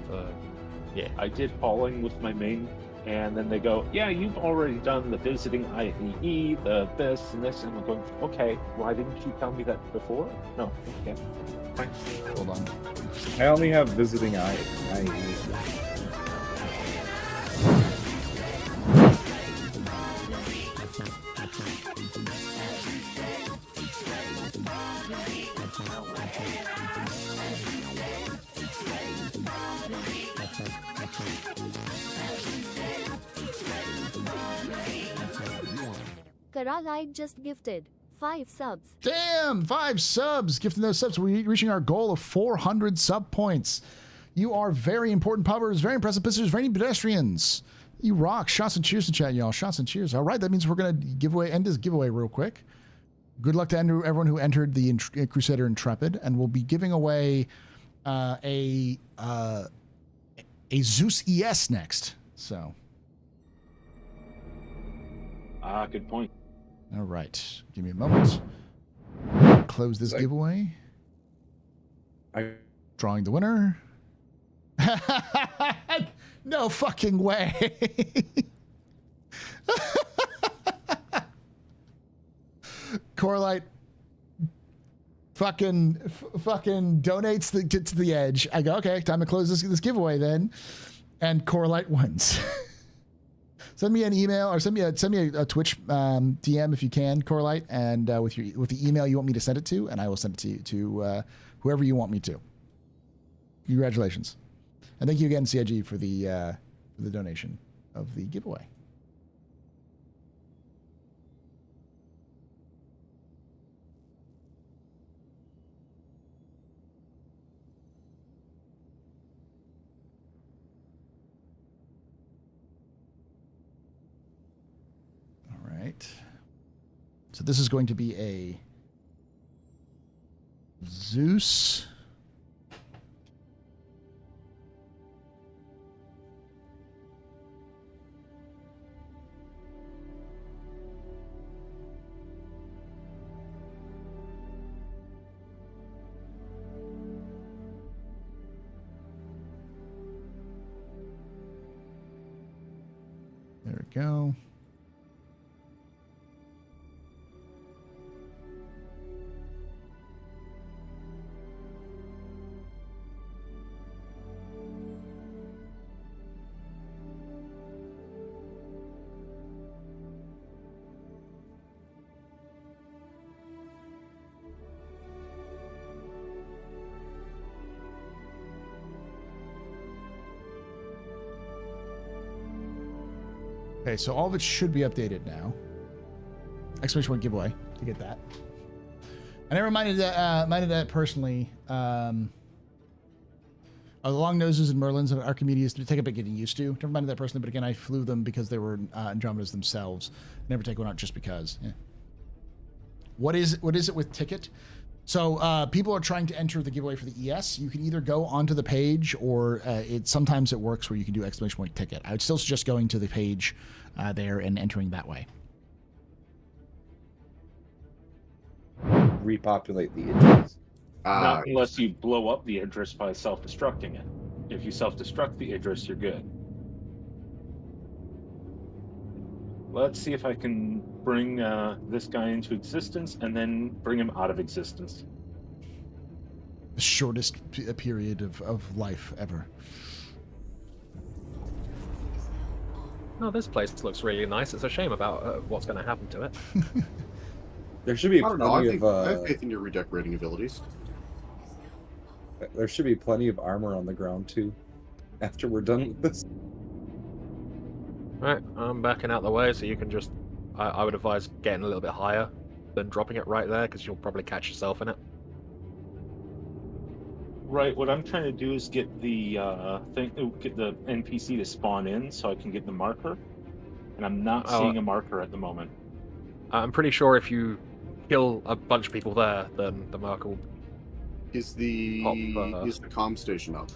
So, yeah. I did hauling with my main, and then they go, yeah, you've already done the visiting IAE, the this and this, and I'm going, okay, why didn't you tell me that before? No, okay. Fine. Hold on. I only have visiting IAE. Karalite just gifted 5 subs. Damn, 5 subs. Gifting those subs. We're reaching our goal of 400 sub points. You are very important pubbers, very impressive visitors, very pedestrians. You rock. Shots and cheers in chat, y'all. Shots and cheers. All right, that means we're going to end this giveaway real quick. Good luck to everyone who entered the Crusader Intrepid, and we'll be giving away a Zeus ES next. So. Good point. All right. Give me a moment. Close this giveaway. Drawing the winner. No fucking way. Coralite, fucking donates to the edge. I go, okay, time to close this giveaway then. And Corelight wins. Send me an email or send me a Twitch DM if you can, Corelight, and with the email you want me to send it to, and I will send it to whoever you want me to. Congratulations, and thank you again, CIG, for the donation of the giveaway. Right. So this is going to be a Zeus. There we go. Okay, so all of it should be updated now. Exclamation point giveaway to get that. And I reminded that personally. The long noses and Merlins and Archimedes take a bit getting used to. Never minded that personally, but again, I flew them because they were Andromedas themselves. Never take one out just because. Yeah. What is it with Ticket? So people are trying to enter the giveaway for the ES. You can either go onto the page, or sometimes it works where you can do exclamation point ticket. I would still suggest going to the page there and entering that way. Repopulate the Idris. Not unless you blow up the Idris by self-destructing it. If you self-destruct the Idris, you're good. Let's see if I can bring this guy into existence and then bring him out of existence. The shortest period of life ever. Oh, this place looks really nice. It's a shame about what's going to happen to it. There should be plenty of... I have faith in your redecorating abilities. There should be plenty of armor on the ground, too, after we're done with this. Right, I'm backing out the way, so you can just... I would advise getting a little bit higher than dropping it right there, because you'll probably catch yourself in it. Right, what I'm trying to do is get the get the NPC to spawn in so I can get the marker. And I'm not seeing a marker at the moment. I'm pretty sure if you kill a bunch of people there, then the marker will... Is the comm station up?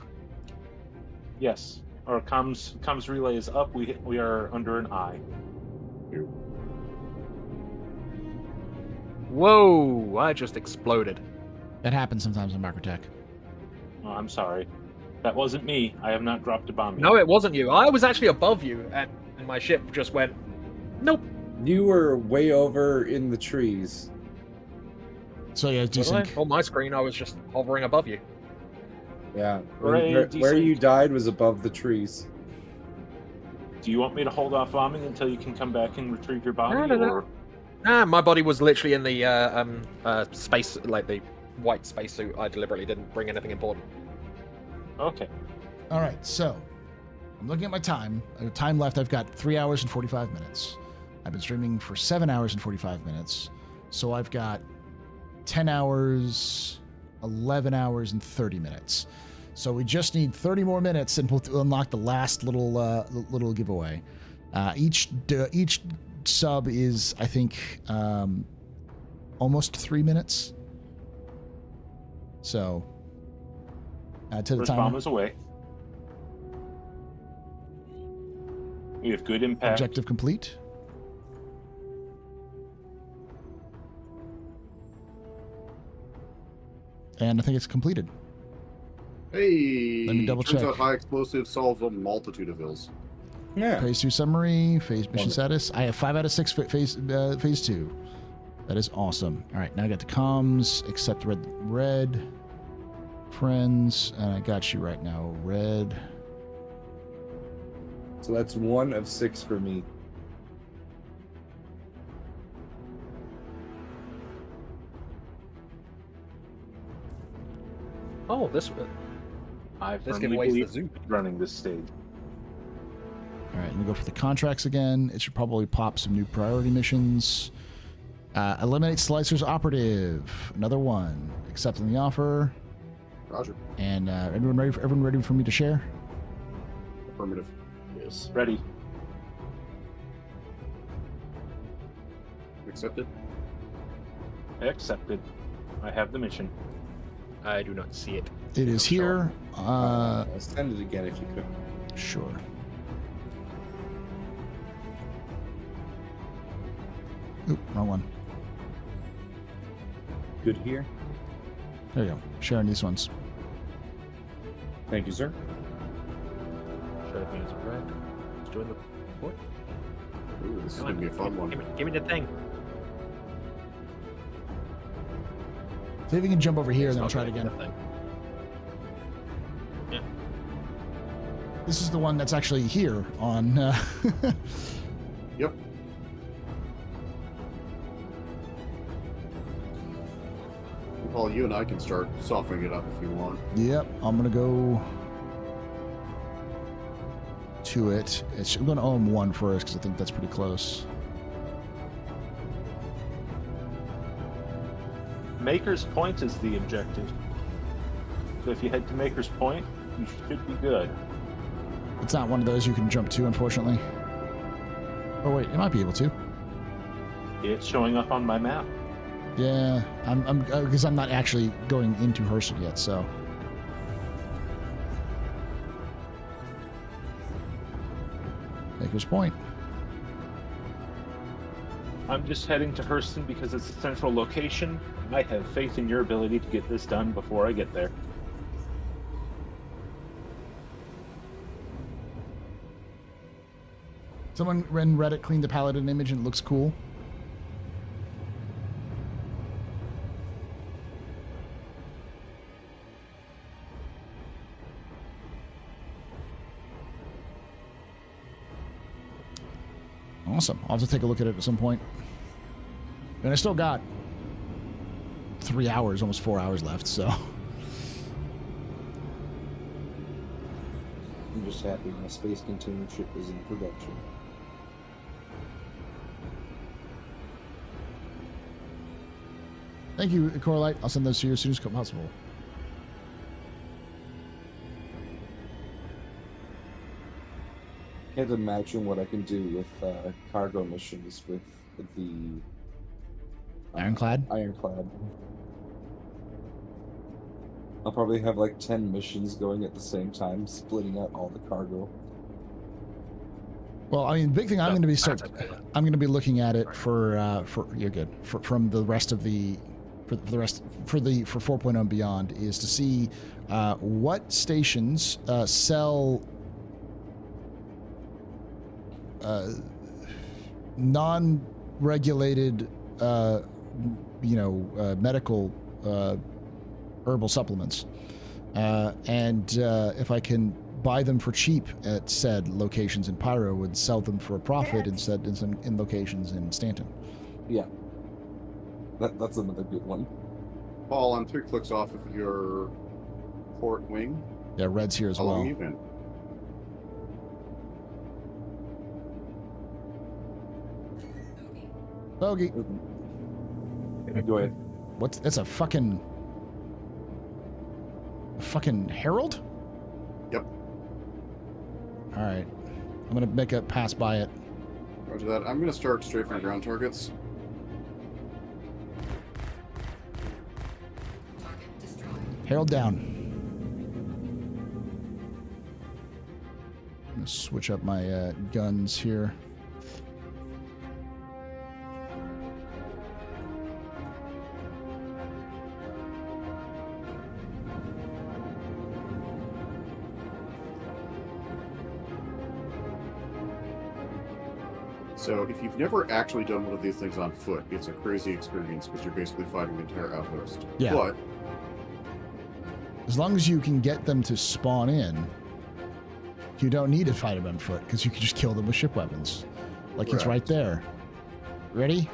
Yes. Our comms relay is up. We are under an eye. Whoa! I just exploded. That happens sometimes in Microtech. Oh, I'm sorry. That wasn't me. I have not dropped a bomb yet. No, it wasn't you. I was actually above you, and my ship just went... Nope. You were way over in the trees. So yeah, desync. On my screen, I was just hovering above you. Yeah. Where you died was above the trees. Do you want me to hold off bombing until you can come back and retrieve your body? No. Nah, my body was literally in the space, like the white spacesuit. I deliberately didn't bring anything important. Okay. All right, so I'm looking at my time. Time left, I've got 3 hours and 45 minutes. I've been streaming for 7 hours and 45 minutes. So I've got 10 hours, 11 hours, and 30 minutes. So we just need 30 more minutes and we'll unlock the last little giveaway. Each sub is, I think, almost 3 minutes. So, to the First timer. bomb is away. We have good impact. Objective complete. And I think it's completed. Hey, let me double turns check. out high explosive solves a multitude of ills. Yeah. Phase 2 summary, phase mission status. I have 5 out of 6 phase 2. That is awesome. All right, now I got the comms, accept red friends, and I got you right now, red. So that's 1 of 6 for me. Oh, this I This firmly giveaway's the believe zoo. running this stage. All right, let me go for the contracts again. It should probably pop some new priority missions. Eliminate Slicer's operative. Another one. Accepting the offer. Roger. And everyone ready for me to share? Affirmative. Yes. Ready. Accepted. Accepted. I have the mission. I do not see it. It is here. Send it again if you could. Sure. Oop, wrong one. Good here. There you go. Sharing these ones. Thank you, sir. Should have been red. Let's join the port. Ooh, this is Come going to on, be a fun one. Give me the thing. See if you can jump over here, and then I'll It's try not it again. gonna be the thing. Yeah. This is the one that's actually here on. Yep. Paul, you and I can start softening it up if you want. Yep, I'm gonna go to it. I'm gonna own 1 first because I think that's pretty close. Maker's Point is the objective. So if you head to Maker's Point, you should be good. It's not one of those you can jump to, unfortunately. Oh wait, it might be able to. It's showing up on my map. Yeah, I'm because I'm not actually going into Herson yet, so. Maker's Point. I'm just heading to Hurston because it's a central location. I have faith in your ability to get this done before I get there. Someone in Reddit cleaned the Paladin image and it looks cool. Awesome. I'll have to take a look at it at some point. And I still got 3 hours, almost 4 hours left, so. I'm just happy my space container ship is in production. Thank you, Coralite. I'll send those to you as soon as possible. Can't imagine what I can do with cargo missions with the Ironclad? Ironclad. I'll probably have like 10 missions going at the same time, splitting out all the cargo. Well, I mean, the big thing I'm going to be I'm going to be looking at it for you're good from the rest of the for 4.0 and beyond is to see what stations sell non-regulated medical herbal supplements, and if I can buy them for cheap at said locations in Pyro and sell them for a profit instead in locations in Stanton. Yeah, that's another good one. Paul, I'm 3 clicks off of your port wing. Yeah, Red's here as How long well. have you been? Bogey. Go ahead. What's that's a fucking herald? Yep. All right, I'm gonna make a pass by it. Roger that. I'm going to start strafing ground targets. Herald down. I'm gonna switch up my guns here. So if you've never actually done one of these things on foot, it's a crazy experience because you're basically fighting an entire outpost. Yeah. But as long as you can get them to spawn in, you don't need to fight them on foot because you can just kill them with ship weapons. Like he's right there. Ready?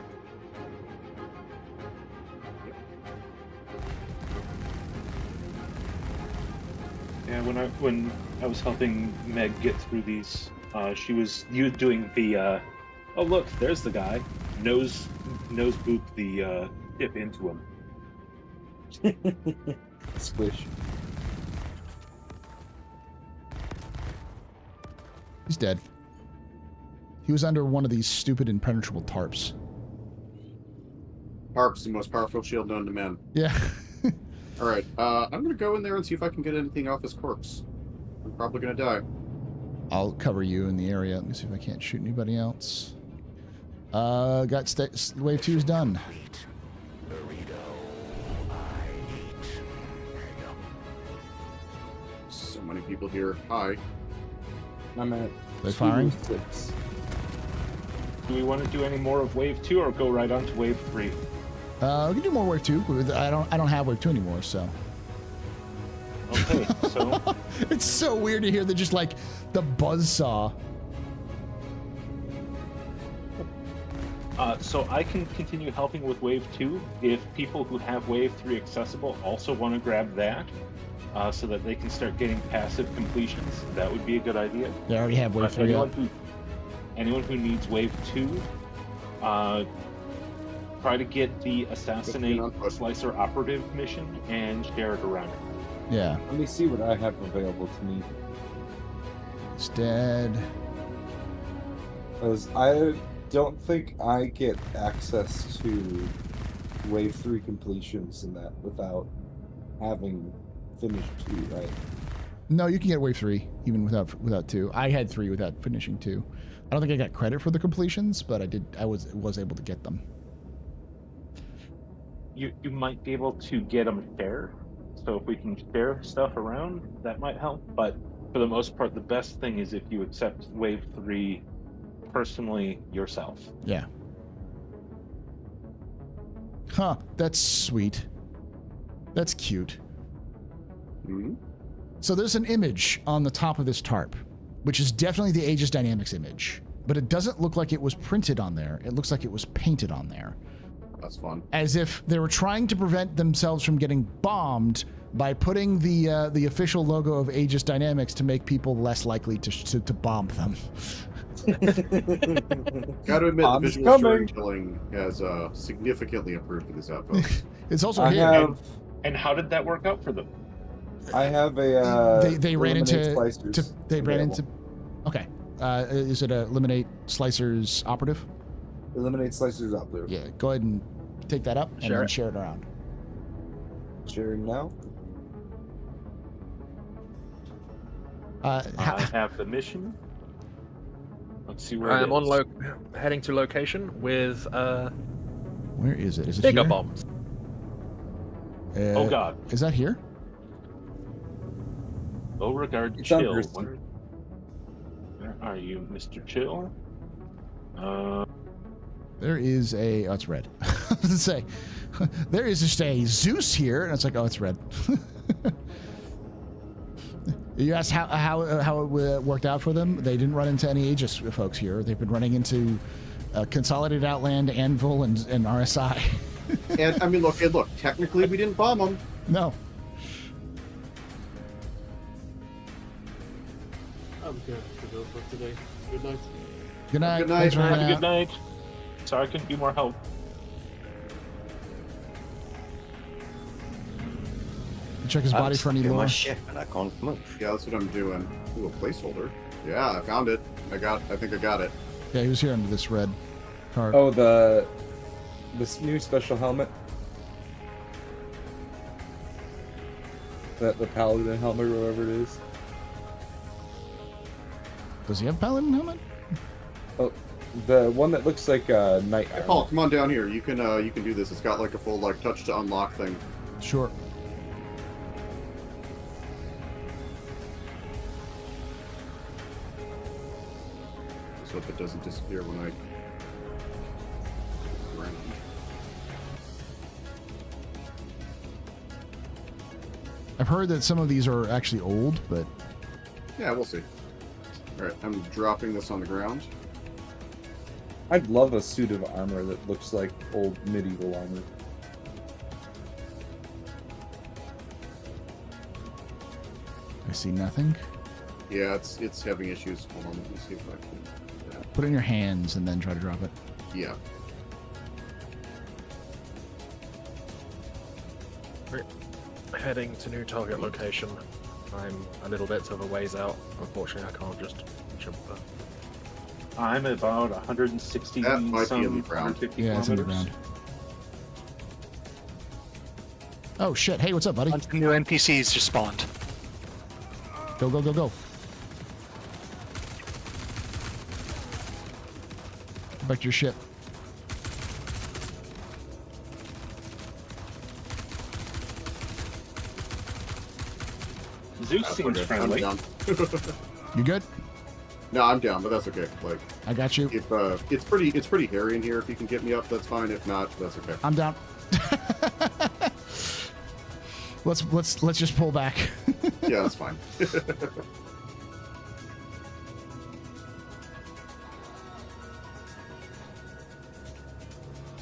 Yeah, when I was helping Meg get through these, she was doing the oh look, there's the guy. Nose boop the dip into him. Squish. He's dead. He was under one of these stupid impenetrable tarps. Harp's the most powerful shield known to man. Yeah. Alright, I'm gonna go in there and see if I can get anything off his corpse. I'm probably gonna die. I'll cover you in the area. Let me see if I can't shoot anybody else. Wave 2's done. So many people here. Hi. I'm at They firing? 6. Do we want to do any more of Wave 2 or go right on to Wave 3? We can do more Wave 2. I don't have Wave 2 anymore, so. Okay, so It's so weird to hear that just like the buzzsaw. so I can continue helping with Wave 2 if people who have Wave 3 accessible also want to grab that, so that they can start getting passive completions. That would be a good idea. They already have Wave 3 up. Anyone who needs Wave 2, try to get the Assassinate Slicer Operative mission and share it around. Yeah. Let me see what I have available to me. It's dead. Because I don't think I get access to Wave 3 completions in that without having finished 2, right? No, you can get Wave 3 even without 2. I had 3 without finishing 2. I don't think I got credit for the completions, but I was able to get them. You might be able to get them shared. So if we can share stuff around, that might help. But for the most part, the best thing is if you accept Wave 3 personally yourself. Yeah. Huh, that's sweet. That's cute. Mm-hmm. So there's an image on the top of this tarp, which is definitely the Aegis Dynamics image, but it doesn't look like it was printed on there. It looks like it was painted on there. That's fun. As if they were trying to prevent themselves from getting bombed by putting the official logo of Aegis Dynamics to make people less likely to bomb them. Gotta admit, the visual storytelling has significantly improved in this outpost. It's also here. And how did that work out for them? I have a they ran into slicers okay. Is it a eliminate slicers operative? Eliminate slicers operative. Yeah, go ahead and take that up and then share it around. Sharing now. I have the mission. Let's see where I'm on heading to location with where is it? Is it digger here? bombs. Oh God! Is that here? Beauregard It's Chill. Where are you, Mr. Chill? There is a. Oh, it's red. I was gonna say, there is just a Zeus here, and it's like, oh, it's red. You asked how it worked out for them. They didn't run into any Aegis folks here. They've been running into Consolidated Outland, Anvil, and RSI. And I mean, look. Technically, we didn't bomb them. No. I'm good to go for today. Good night. Good night. Good night. Thanks for Have hanging a out. good night. Sorry I couldn't be more help. Check his body for any in my lore. ship and I can't move. Yeah, that's what I'm doing. Ooh, a placeholder. Yeah, I found it. I think I got it. Yeah, he was here under this red card. Oh, this new special helmet. The paladin helmet or whatever it is. Does he have a paladin helmet? Oh, the one that looks like a knight Hey, armor. Paul, come on down here. You can do this. It's got like a full touch to unlock thing. Sure. so hope it doesn't disappear when I... Ground. I've heard that some of these are actually old, but... Yeah, we'll see. Alright, I'm dropping this on the ground. I'd love a suit of armor that looks like old medieval armor. I see nothing. Yeah, it's having issues. Hold on, let me see if I can... Yeah. Put it in your hands and then try to drop it. Yeah. Heading to new target location. I'm a little bit of a ways out. Unfortunately, I can't just jump there. I'm about 160 That might be in some the ground. 150 Yeah, it's in the kilometers. ground. Oh shit! Hey, what's up, buddy? Bunch of new NPCs just spawned. Go, go, go, go! Back to your ship. Zeus seems I'm friendly. down. You good? No, I'm down, but that's okay. Like, I got you. if it's pretty hairy in here. If you can get me up, that's fine. If not, that's okay. I'm down. let's just pull back. Yeah, that's fine.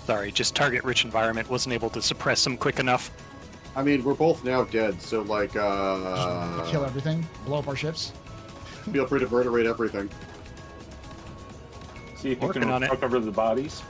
Sorry, just target-rich environment. Wasn't able to suppress them quick enough. I mean, we're both now dead, so like, Kill everything. Blow up our ships. feel free to vertebrate everything. See if you Working can on it. recover the bodies.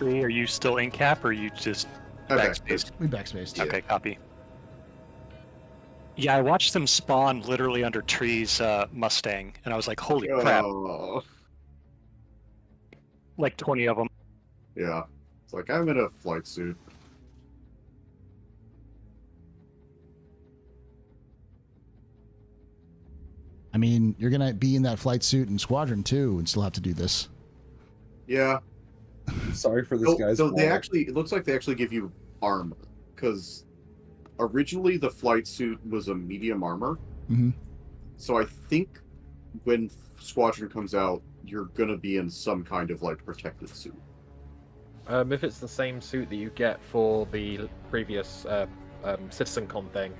Are you still in cap, or are you just Okay. backspaced? We backspaced. Yeah. Okay, copy. Yeah, I watched them spawn literally under trees, Mustang, and I was like, holy crap, Oh, like 20 of them. yeah. It's like I'm in a flight suit. I mean, you're gonna be in that flight suit in Squadron 2 and still have to do this. Yeah. Sorry for this guy's. So they fault. actually, it looks like they actually give you armor, because originally the flight suit was a medium armor. Mhm. So I think when Squadron comes out, you're gonna be in some kind of like protected suit. If it's the same suit that you get for the previous Citizen Con thing,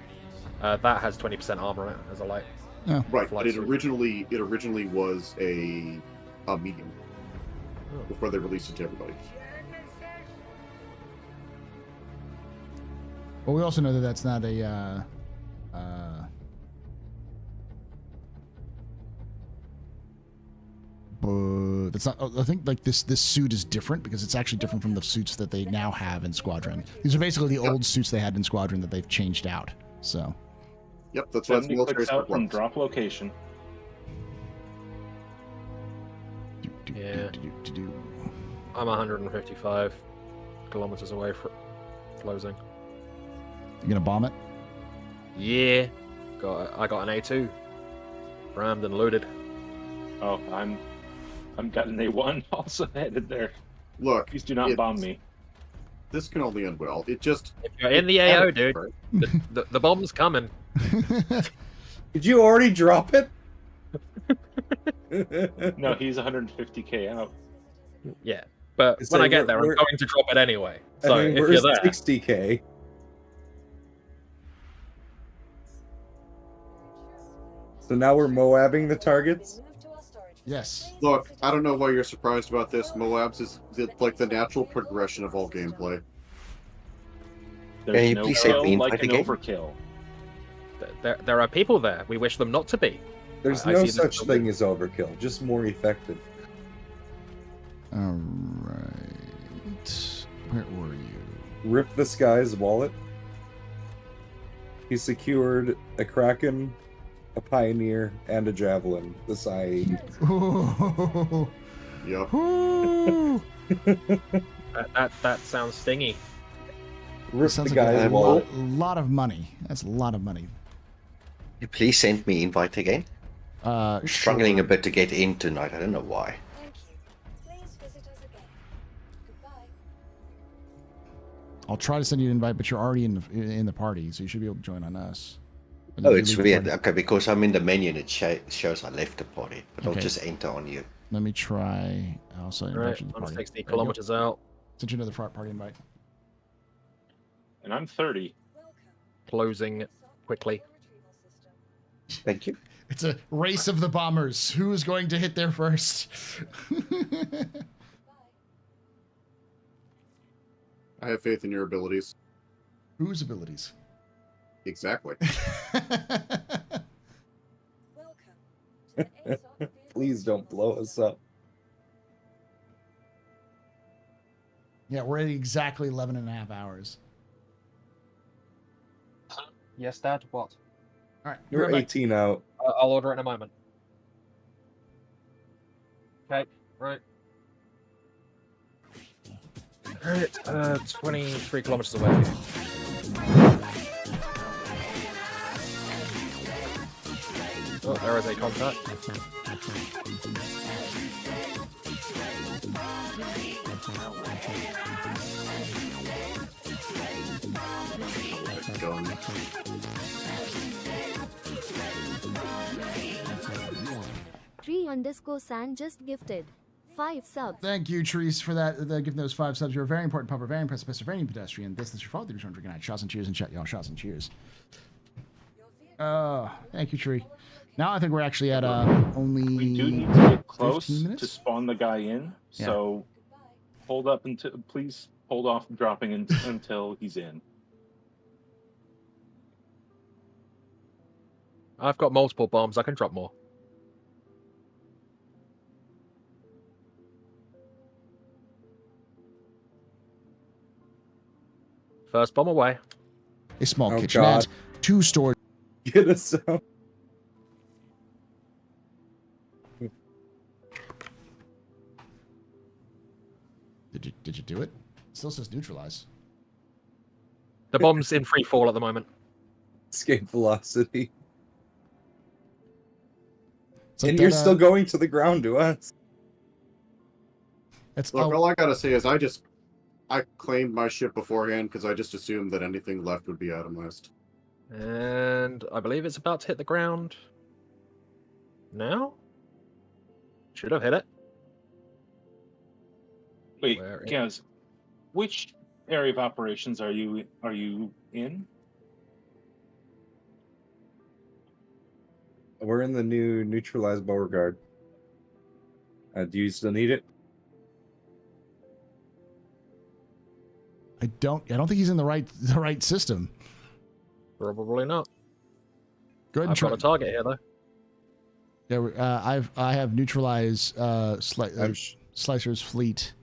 that has 20% armor in it as a light. Oh. Right, Flight but it suit. originally was a medium Oh. before they released it to everybody. Well, we also know that that's not a. But that's not. I think like this suit is different because it's actually different from the suits that they now have in Squadron. These are basically the old suits they had in Squadron that they've changed out. So. Yep, that's why it's 70 military clicks out from surplus. drop location. Yeah. I'm 155 kilometers away from closing. You gonna bomb it? Yeah, I got an A2, rammed and loaded. Oh, I'm got an A1 also headed there. Look, Please do not bomb me. This can only end well. It just If you're in the AO, dude, the bomb's coming. Did you already drop it? No, he's 150k out. Yeah, but So when I get there, I'm we're- going to drop it anyway. I So mean, if we're you're there, 60k. So now we're Moabbing the targets? Yes. look. I don't know why you're surprised about this. Moabs is like the natural progression of all gameplay. Can There's you no please say kill green like fight an again? overkill. there are people there. We wish them not to be. There's I no see this such as a thing win. as overkill, just more effective. All right. Where were you? Rip this guy's wallet. He secured a Kraken, a Pioneer, and a Javelin. This Yep. That sounds stingy. Rip Sounds the like guy's a wallet. lot of money. That's a lot of money. You please send me invite again. I'm struggling sure. a bit to get in tonight. I don't know why. Thank you. Please visit us again. Goodbye. I'll try to send you an invite, but you're already in the party, so you should be able to join on us. Oh, it's weird. Okay, because I'm in the menu and it shows I left the party, but Okay. I'll just enter on you. Let me try. I'll send you Right, to the I'm party. 60 There you go. kilometers out. Send you another party invite. And I'm 30. Closing quickly. Thank you. It's a race of the bombers. Who's going to hit there first? I have faith in your abilities. Whose abilities? Exactly. Please don't blow us up. Yeah, we're at exactly 11 and a half hours. Yes, Dad. What? All right, You're 18 out. I'll order it in a moment. Okay, right. Alright, 23 kilometers away. Oh, there is a contact. Going. Tree_San just gifted 5 subs. Thank you, Therese, for that. Giving those 5 subs. You're a very important pupper, very impressive, very pedestrian. This is your fault. There's one drinking night. Shots and cheers and chat, y'all. Shots and cheers. Thank you, Tree. Now I think we're actually at only. We do need to get close 15 minutes? to spawn the guy in. Yeah. So hold up until please hold off dropping until he's in. I've got multiple bombs. I can drop more. First bomb away. A small Oh, kitchenette, God. 2 stores. Get us out. Did you do it? Still says neutralize. The bomb's in free fall at the moment. Escape velocity. It's like And that, you're still going to the ground to us. It's Look, all I gotta say is I claimed my ship beforehand because I just assumed that anything left would be atomized. And I believe it's about to hit the ground. Now? Should have hit it. Wait, Where is- Gaz, which area of operations are you in? We're in the new neutralized Beauregard. Do you still need it? I don't think he's in the right system. Probably not. Go ahead and I've try. got a target here though. Yeah, I have neutralized Slicer's fleet.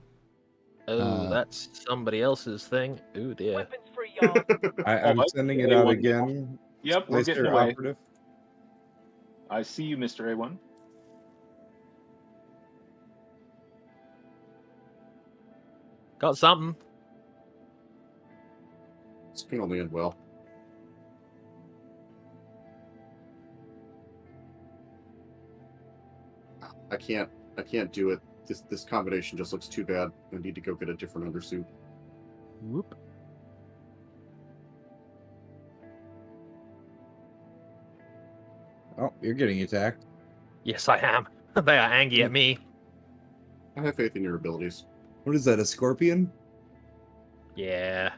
Oh, that's somebody else's thing. Ooh dear. I'm sending it out again. Yep, we're Slicer getting away. operative. I see you, Mr. A1. Got something. This can only end well. I can't do it. This combination just looks too bad. I need to go get a different undersuit. Whoop. Oh, you're getting attacked. Yes, I am. They are angry at me. I have faith in your abilities. What is that, a scorpion? Yeah.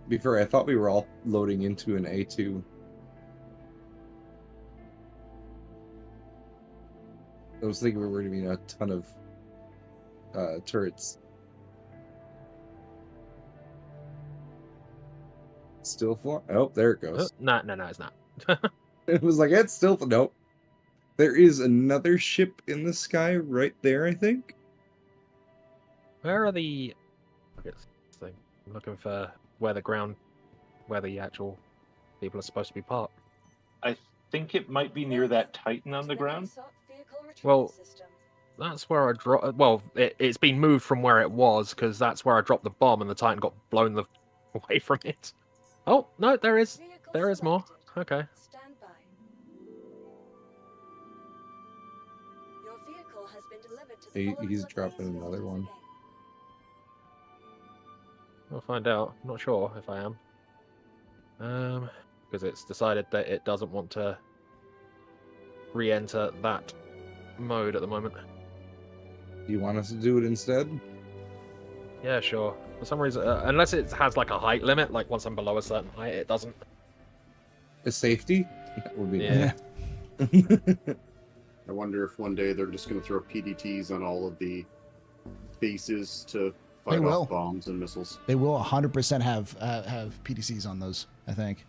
Before, I thought we were all loading into an A2. I was thinking we were going to be a ton of turrets. Still flying? Oh, there it goes. No, it's not. It was like, it's still... Nope. There is another ship in the sky right there, I think. Where are the... Look at this thing. I'm looking for where the actual people are supposed to be parked. I think it might be near that Titan on the ground. Well, That's where I dropped. Well, it's been moved from where it was because that's where I dropped the bomb, and the Titan got blown away from it. Oh no, there is more. Okay. Stand by. Your vehicle has been delivered to the following He's locations dropping in another the one. game. We'll find out. I'm not sure if I am. Because it's decided that it doesn't want to re-enter that mode at the moment. Do you want us to do it instead? Yeah, sure. For some reason, unless it has like a height limit, like once I'm below a certain height, it doesn't. A safety? That would be Yeah. I wonder if one day they're just going to throw PDTs on all of the bases to fight will. off bombs and missiles. They will 100% have PDCs on those, I think.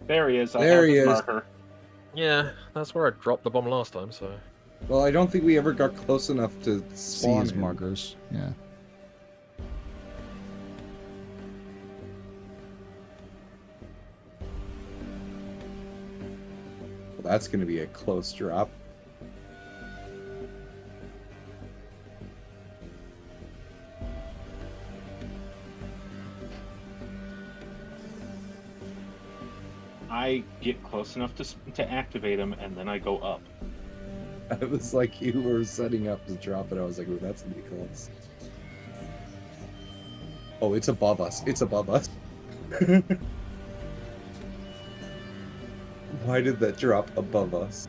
There he is. There he is. Marker. Yeah, that's where I dropped the bomb last time, so... Well, I don't think we ever got close enough to See spawn his him. markers. Yeah. Well, that's going to be a close drop. I get close enough to activate him, and then I go up. It was like you were setting up to drop it. I was like, "Ooh, that's gonna be close." Oh, it's above us. It's above us. Why did that drop above us?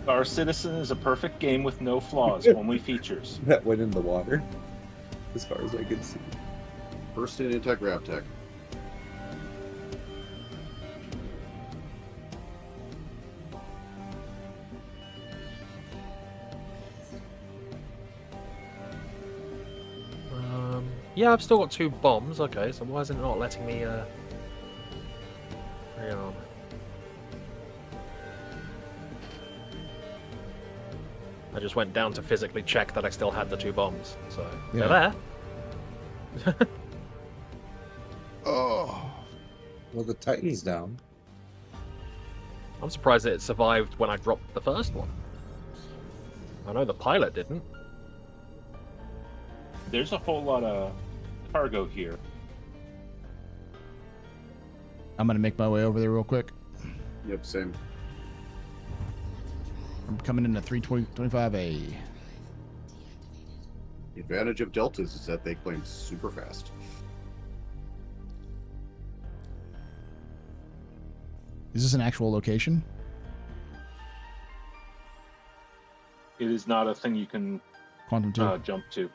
Our Citizen is a perfect game with no flaws, only features. That went in the water, as far as I could see. First in anti-grav tech. Yeah, I've still got 2 bombs. Okay, so why is it not letting me, Hang on. I just went down to physically check that I still had the 2 bombs, so they're there. Oh. Well, the Titan's down. I'm surprised that it survived when I dropped the first one. I know the pilot didn't. There's a whole lot of cargo here. I'm going to make my way over there real quick. Yep, same. I'm coming into 325A. The advantage of deltas is that they claim super fast. Is this an actual location? It is not a thing you can Quantum 2? jump to.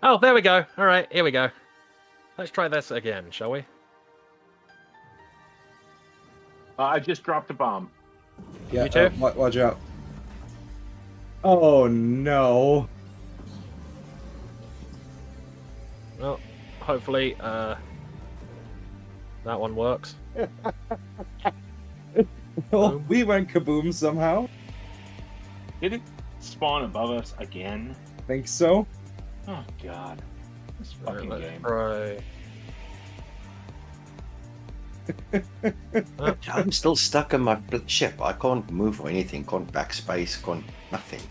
Oh, there we go. All right, here we go. Let's try this again, shall we? I just dropped a bomb. Yeah, Me too. Watch out. Oh, no. Well, hopefully, that one works. Well, we went kaboom somehow. Did it spawn above us again? Think so. Oh, God. This Right, fucking let's game. try. I'm still stuck in my ship. I can't move or anything. Can't backspace. Can't nothing.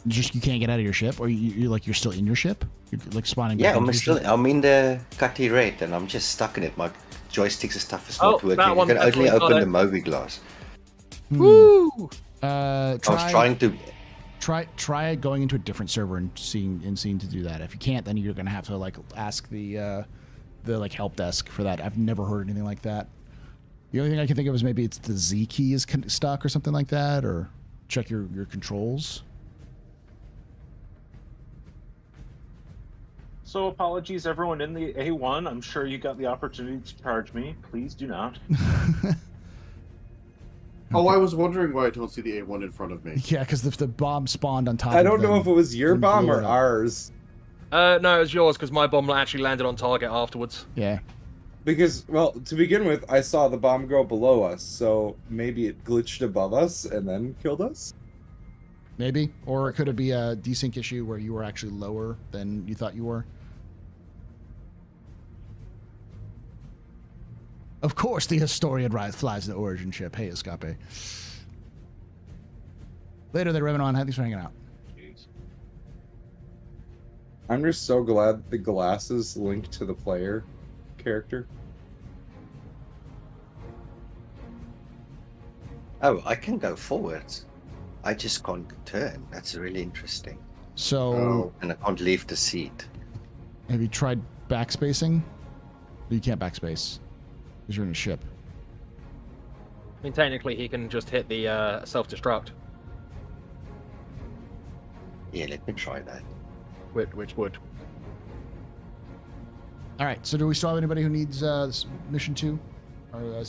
Just you can't get out of your ship, or you're still in your ship? You're like spawning back Yeah, into I'm your still. ship? I'm in the cutty red, and I'm just stuck in it. My joysticks and stuff is Oh, not that working. You one can only definitely got open it. the movie glass. Woo! I was trying to. Try going into a different server and seeing to do that. If you can't, then you're gonna have to like ask the like help desk for that. I've never heard anything like that. The only thing I can think of is maybe it's the Z key is stuck or something like that, or check your controls. So apologies, everyone in the A1. I'm sure you got the opportunity to charge me. Please do not. Oh, I was wondering why I don't see the A1 in front of me. Yeah, because the bomb spawned on top. I of don't know them if it was your and bomb blew or it up. ours. No, it was yours because my bomb actually landed on target afterwards. Yeah. Because, well, to begin with, I saw the bomb go below us, so maybe it glitched above us and then killed us? Maybe, or it could be a desync issue where you were actually lower than you thought you were. Of course, the historian flies the origin ship. Hey, Escape. Later there, Revenant. Thanks for hanging out. I'm just so glad the glasses link to the player character. Oh, I can go forwards. I just can't turn. That's really interesting. So, and I can't leave the seat. Have you tried backspacing? You can't backspace because you're in a ship. I mean, technically, he can just hit the self-destruct. Yeah, let me try that. Which would. All right. So, do we still have anybody who needs mission 2 or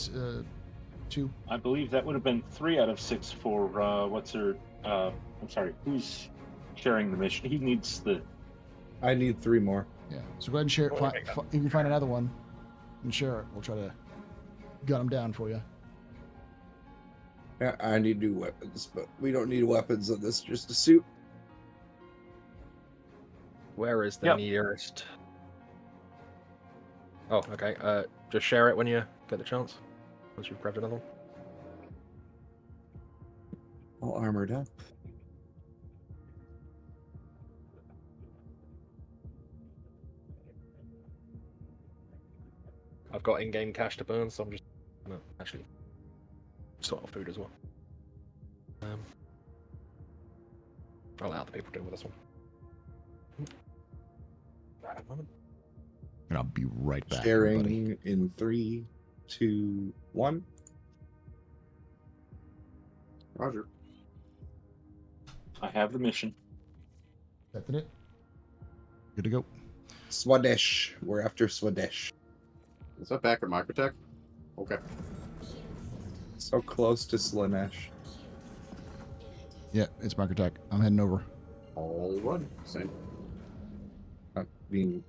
2? I believe that would have been 3 out of 6 for what's her? I'm sorry, who's sharing the mission? He needs the. I need 3 more. Yeah. So go ahead and share it. If you can find another one and share it, we'll try to gun them down for you. Yeah, I need new weapons, but we don't need weapons on this. Just a suit. Where is the nearest? Oh, okay. Just share it when you get the chance. Once you've grabbed another one. All armored up. I've got in-game cash to burn, so I'm just gonna actually sort of food as well. I'll let other people deal with this one. Right, a moment. And I'll be right back. Sharing everybody. in 3, 2, 1. Roger. I have the mission. That's it. Good to go. Swadesh. We're after Swadesh. Is that back at Microtech? Okay. So close to Slanesh. Yeah, it's Marker Tech. I'm heading over. All right. Same. I mean,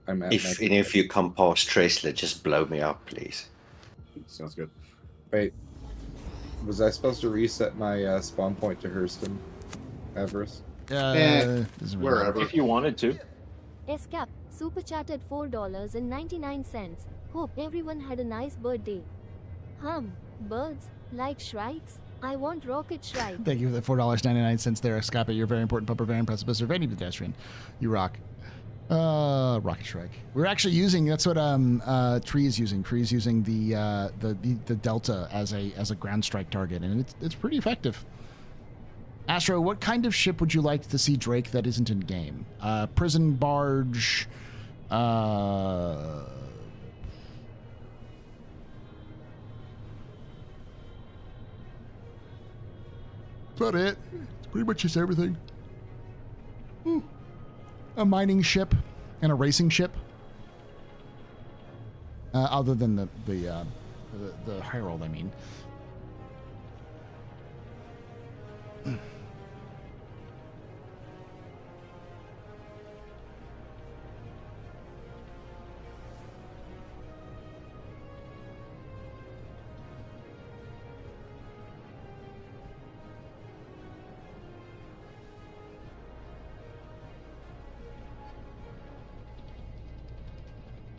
I'm at If you come past Traceler, just blow me up, please. Sounds good. Wait. Was I supposed to reset my spawn point to Hurston, Everest? Wherever. If you wanted to. Escap, super chatted $4.99. Hope everyone had a nice birthday. Birds, like shrikes? I want rocket shrike. Thank you for the $4.99 there, Escape. You're very important, Pupper, very impressive, of any pedestrian. You rock. Rocket Shrike. We're actually using, that's what Tree is using. Tree is using the Delta as a ground strike target, and it's pretty effective. Astro, what kind of ship would you like to see Drake that isn't in game? Prison barge. That's about it. It's pretty much just everything. A mining ship and a racing ship. Other than the Herald, I mean.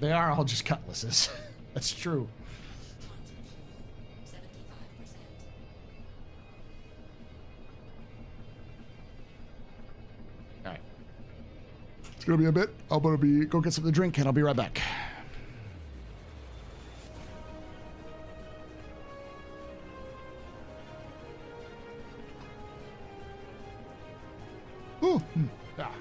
They are all just cutlasses. That's true. All right. It's gonna be a bit. I'm gonna go get something to drink, and I'll be right back. Ooh. Ah.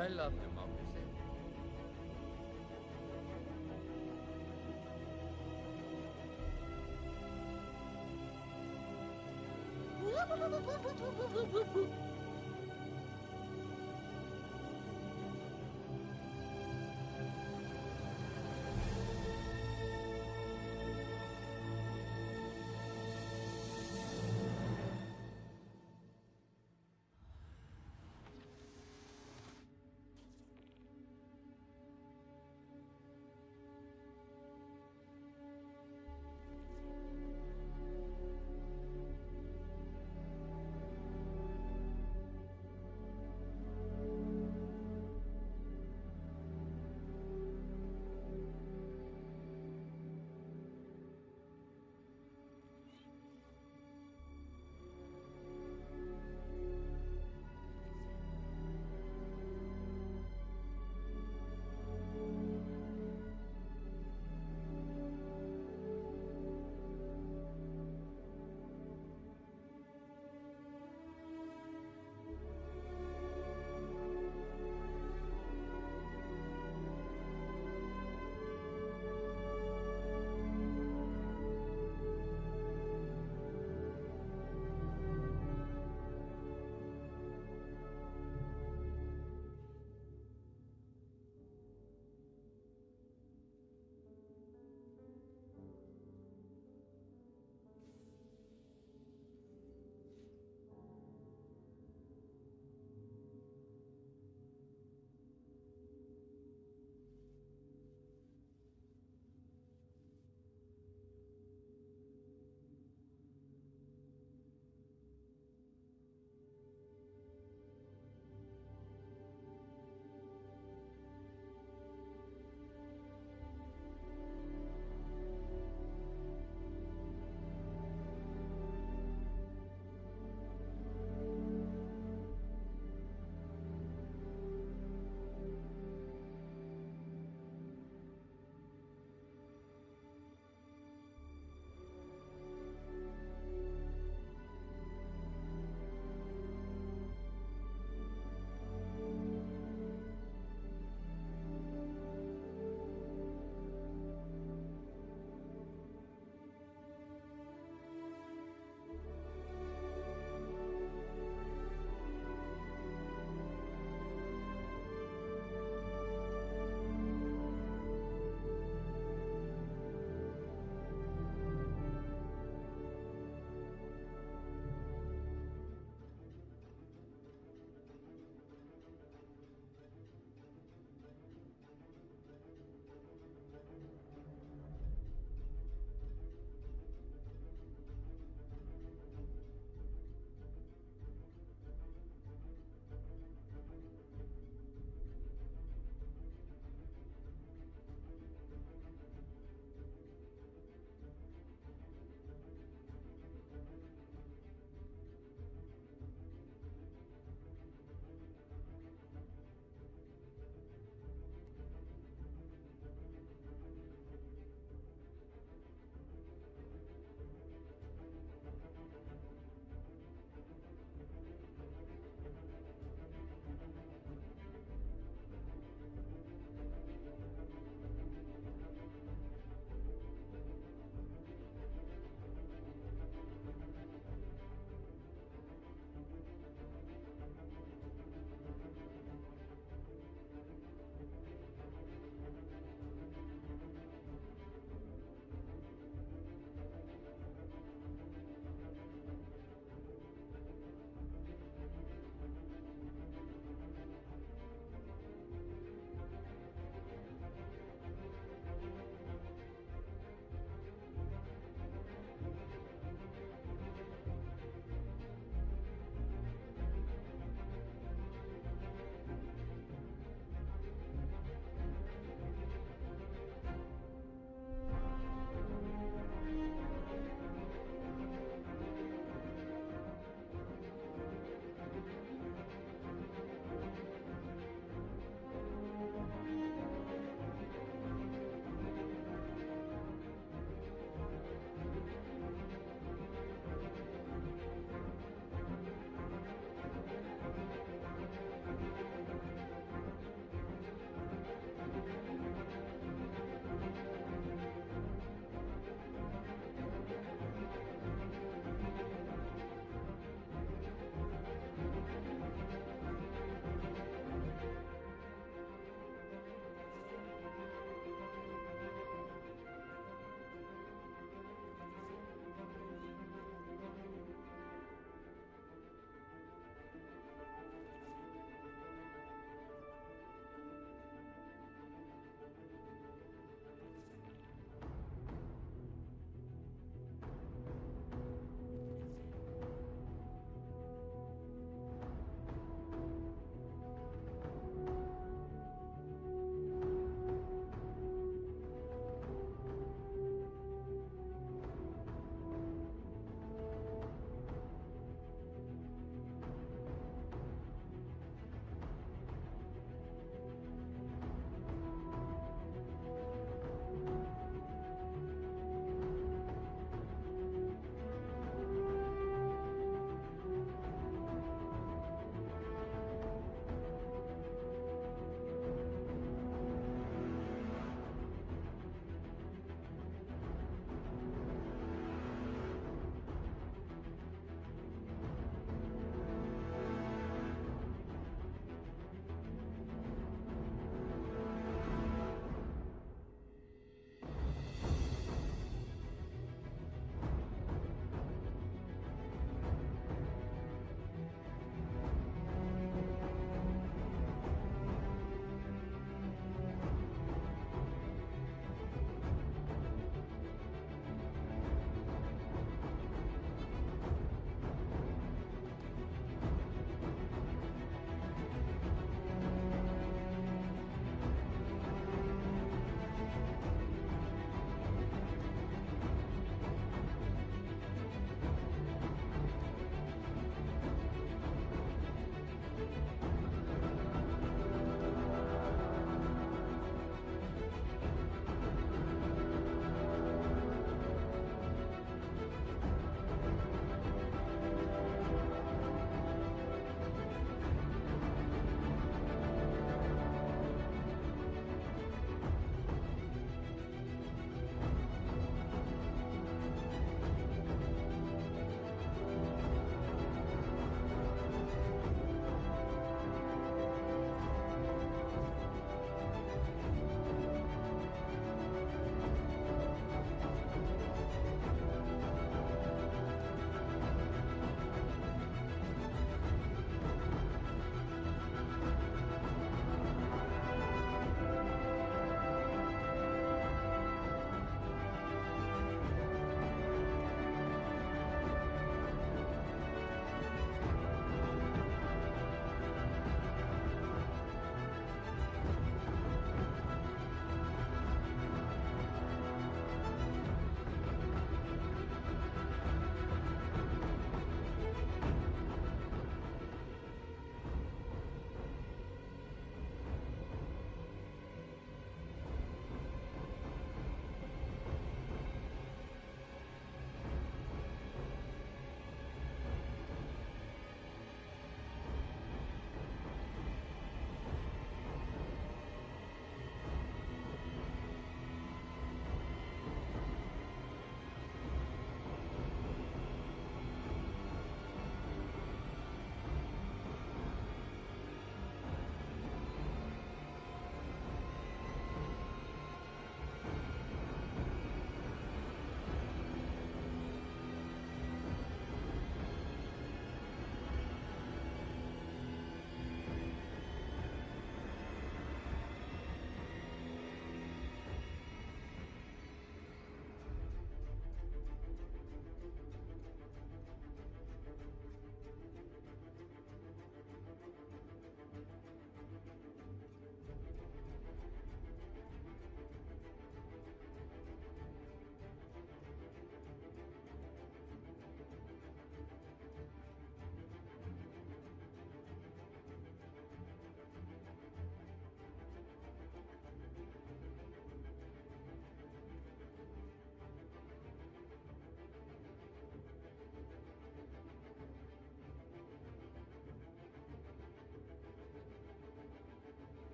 I love democracy.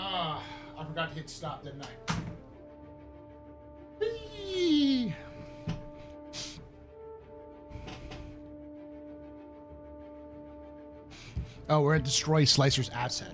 I forgot to hit stop, didn't I? Whee! Oh, we're at Destroy Slicer's asset.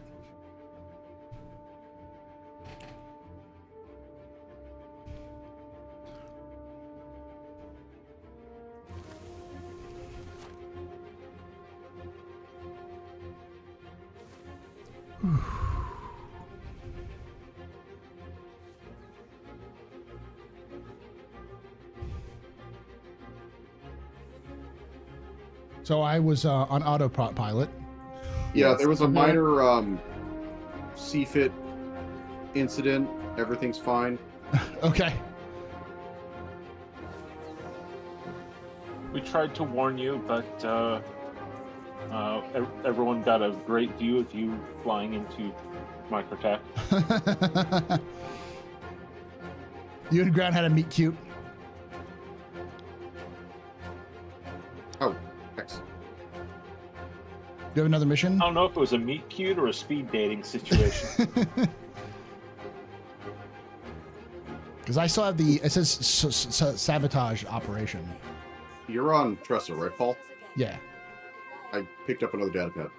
So I was on autopilot. Yeah, there was a minor CFIT incident. Everything's fine. Okay. We tried to warn you, but everyone got a great view of you flying into Microtech. You and Ground had a meet cute. Oh, thanks. Do you have another mission? I don't know if it was a meet cute or a speed dating situation. Because I still have the, it says sabotage operation. You're on Tressa, right, Paul? Yeah. I picked up another data pad.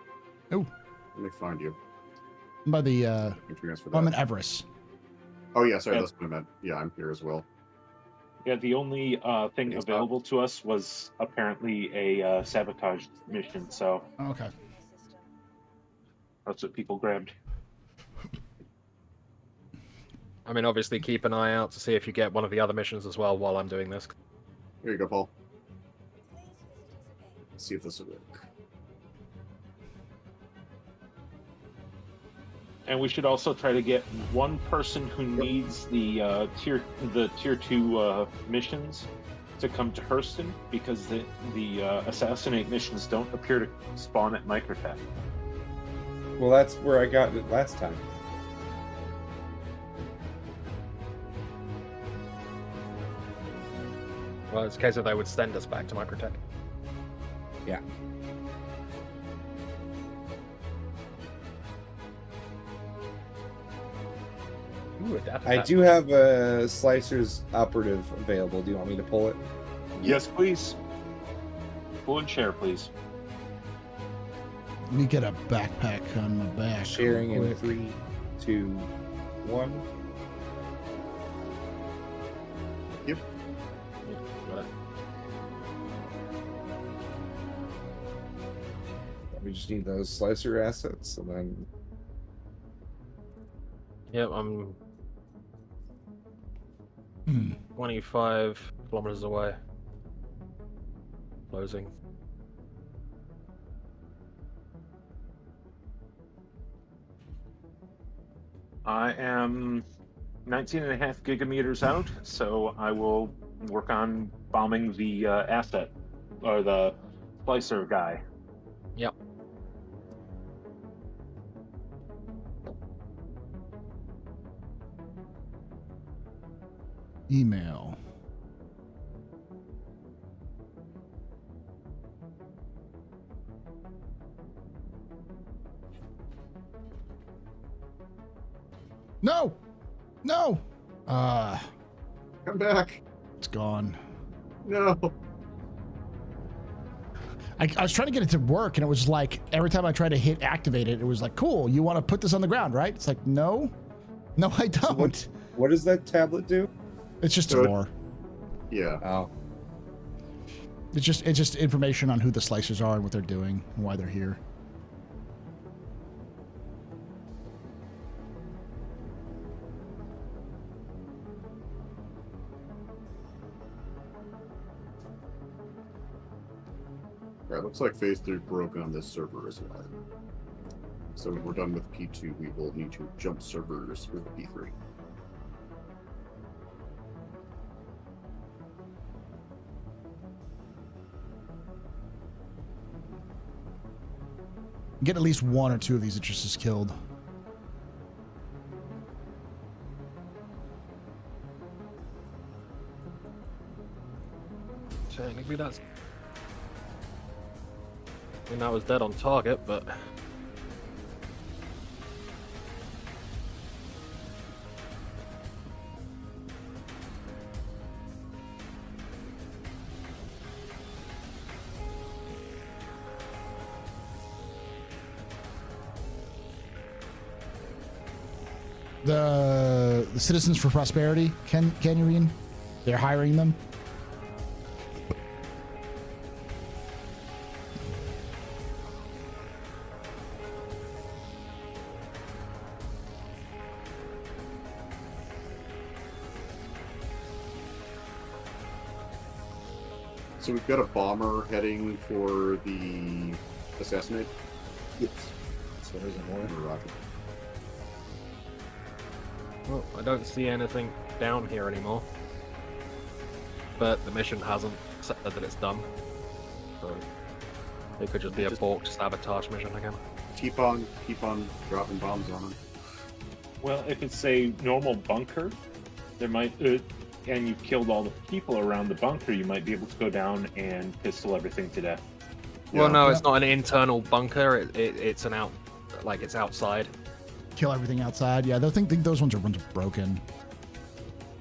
Oh. Let me find you. I'm by the, I'm in Everest. Oh, yeah, sorry, that's what I meant. Yeah, I'm here as well. Yeah, the only thing available to us was apparently a sabotage mission, so... Okay. That's what people grabbed. I mean, obviously keep an eye out to see if you get one of the other missions as well while I'm doing this. Here you go, Paul. Let's see if this will work. And we should also try to get one person who needs the tier 2 missions to come to Hurston, because the assassinate missions don't appear to spawn at Microtech. Well, that's where I got it last time. Well, it's a case of they would send us back to Microtech. Yeah. Ooh, I do have a Slicer's operative available. Do you want me to pull it? Yes, please. Pull and share, please. Let me get a backpack on my back. Sharing in 3, 2, 1. Yep. Got it. We just need those Slicer assets, and then... Yep, I'm 25 kilometers away. Closing. I am 19.5 gigameters out, so I will work on bombing the asset, or the slicer guy. Yep. Email. No! No! Come back. It's gone. No. I was trying to get it to work, and it was like, every time I tried to hit activate it, it was like, cool, you want to put this on the ground, right? It's like, no. No, I don't. So what does that tablet do? It's just lore. Yeah. Oh. It's just information on who the slicers are and what they're doing and why they're here. Alright, looks like phase 3 broke on this server as well. So when we're done with P2, we will need to jump servers for P3. Get at least one or two of these Idris killed. Technically that's... I mean, that was dead on target, but... The Citizens for Prosperity, can you read? They're hiring them. So we've got a bomber heading for the assassinate. Yes. So there's a rocket. Well, I don't see anything down here anymore. But the mission hasn't said that it's done. So it could just be a balked sabotage mission again. Keep on dropping bombs on them. Well, if it's a normal bunker, there might, and you've killed all the people around the bunker, you might be able to go down and pistol everything to death. Well, no, it's not an internal bunker. It's an it's outside. Kill everything outside. Yeah, I think those ones are broken.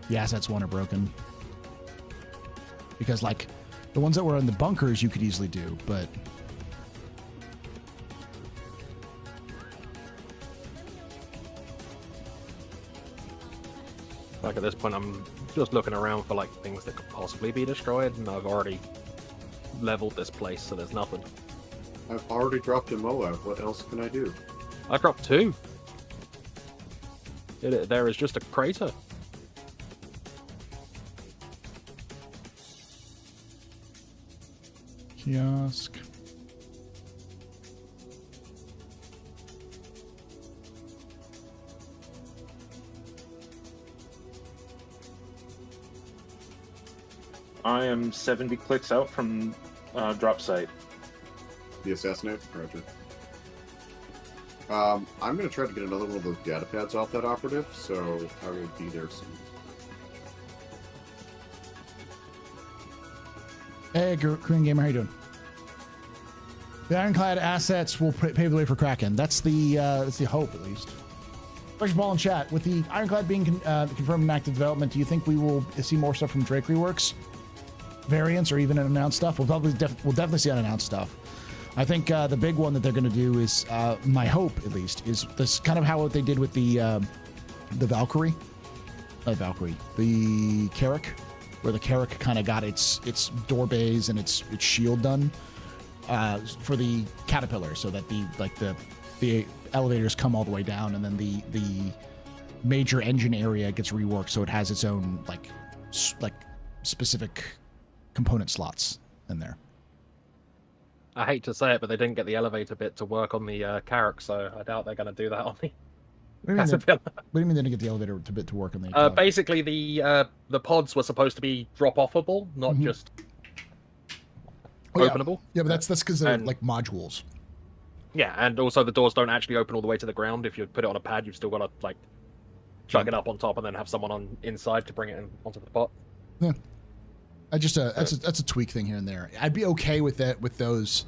The assets one are broken. Because like the ones that were in the bunkers you could easily do, but like at this point I'm just looking around for like things that could possibly be destroyed, and I've already leveled this place, so there's nothing. I've already dropped a MOA. What else can I do? I dropped 2. There is just a crater. kiosk. I am 70 clicks out from drop site. The assassinate? Roger. I'm going to try to get another one of those data pads off that operative, so I will be there soon. Hey, Korean Gamer, how you doing? The ironclad assets will pave the way for Kraken. That's the hope, at least. Fresh ball in chat. With the ironclad being confirmed in active development, do you think we will see more stuff from Drakery Works? Variants or even unannounced stuff? We'll definitely see unannounced stuff. I think the big one that they're going to do is, my hope at least, is this kind of how they did with the Valkyrie. Not Valkyrie. The Carrack, where the Carrack kind of got its door bays and its shield done for the Caterpillar, so that the elevators come all the way down, and then the major engine area gets reworked so it has its own like specific component slots in there. I hate to say it, but they didn't get the elevator bit to work on the Carrack, so I doubt they're going to do that on the. What do you mean they didn't get the elevator bit to work on the? Basically, the pods were supposed to be drop-offable, not just openable. Yeah, but that's because they're like modules. Yeah, and also the doors don't actually open all the way to the ground. If you put it on a pad, you've still got to like chug it up on top and then have someone on inside to bring it onto the pot. Yeah. That's a tweak thing here and there. I'd be okay with that, with those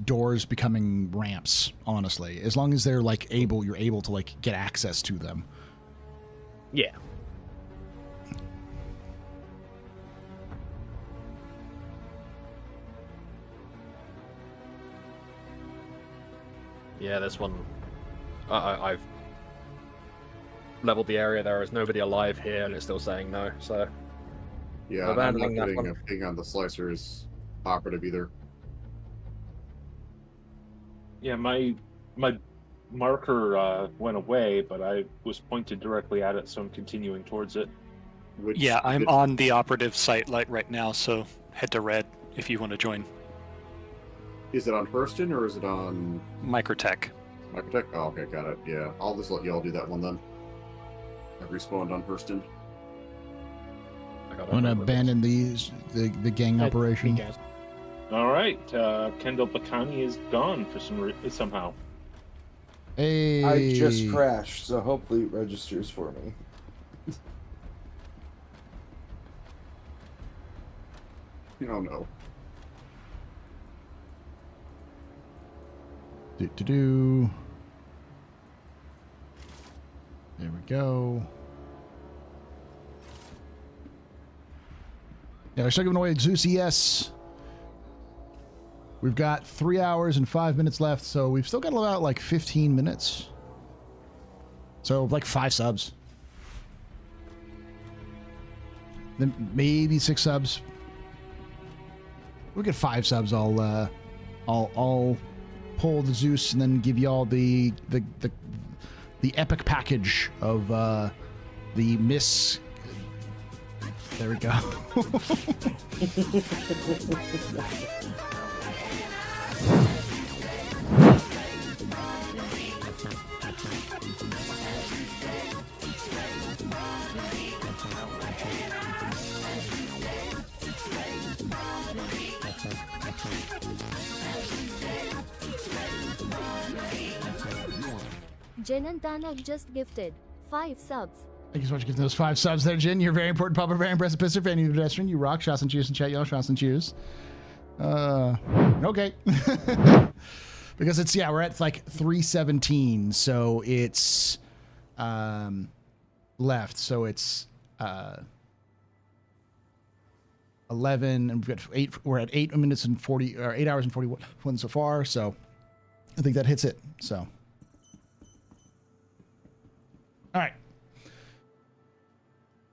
doors becoming ramps, honestly, as long as they're like you're able to like get access to them. Yeah. Yeah, this one, I've leveled the area. There is nobody alive here, and it's still saying no. So yeah, I'm not getting a ping on the slicer's operative either. Yeah, my marker went away, but I was pointed directly at it, so I'm continuing towards it. Yeah, I'm on the operative site right now, so head to red if you want to join. Is it on Hurston or is it on Microtech? Microtech? Oh, okay, got it. Yeah, I'll just let y'all do that one then. I've respawned on Hurston. I'm gonna abandon the gang operation. All right, Kendall Bacani is gone for somehow. Hey, I just crashed, so hopefully it registers for me. Oh no. Do. There we go. Yeah, we're still giving away Zeus ES. We've got 3 hours and 5 minutes left, so we've still got about like 15 minutes. So like 5 subs. Then maybe 6 subs. We'll get 5 subs. I'll pull the Zeus and then give y'all the epic package of the Miss. There we go. Jen and Tanak just gifted 5 subs. Thank you so much for giving those 5 subs there, Jin. You're very important, Papa, very impressive, Pisser, fan, you pedestrian. You rock. Shots and cheers in chat, y'all. Shots and cheers. Okay. Because it's, yeah, we're at like 3:17, so it's left. So it's 11, and we've got 8. We're at 8 minutes and 40, or 8 hours and 41 so far. So I think that hits it. So, all right.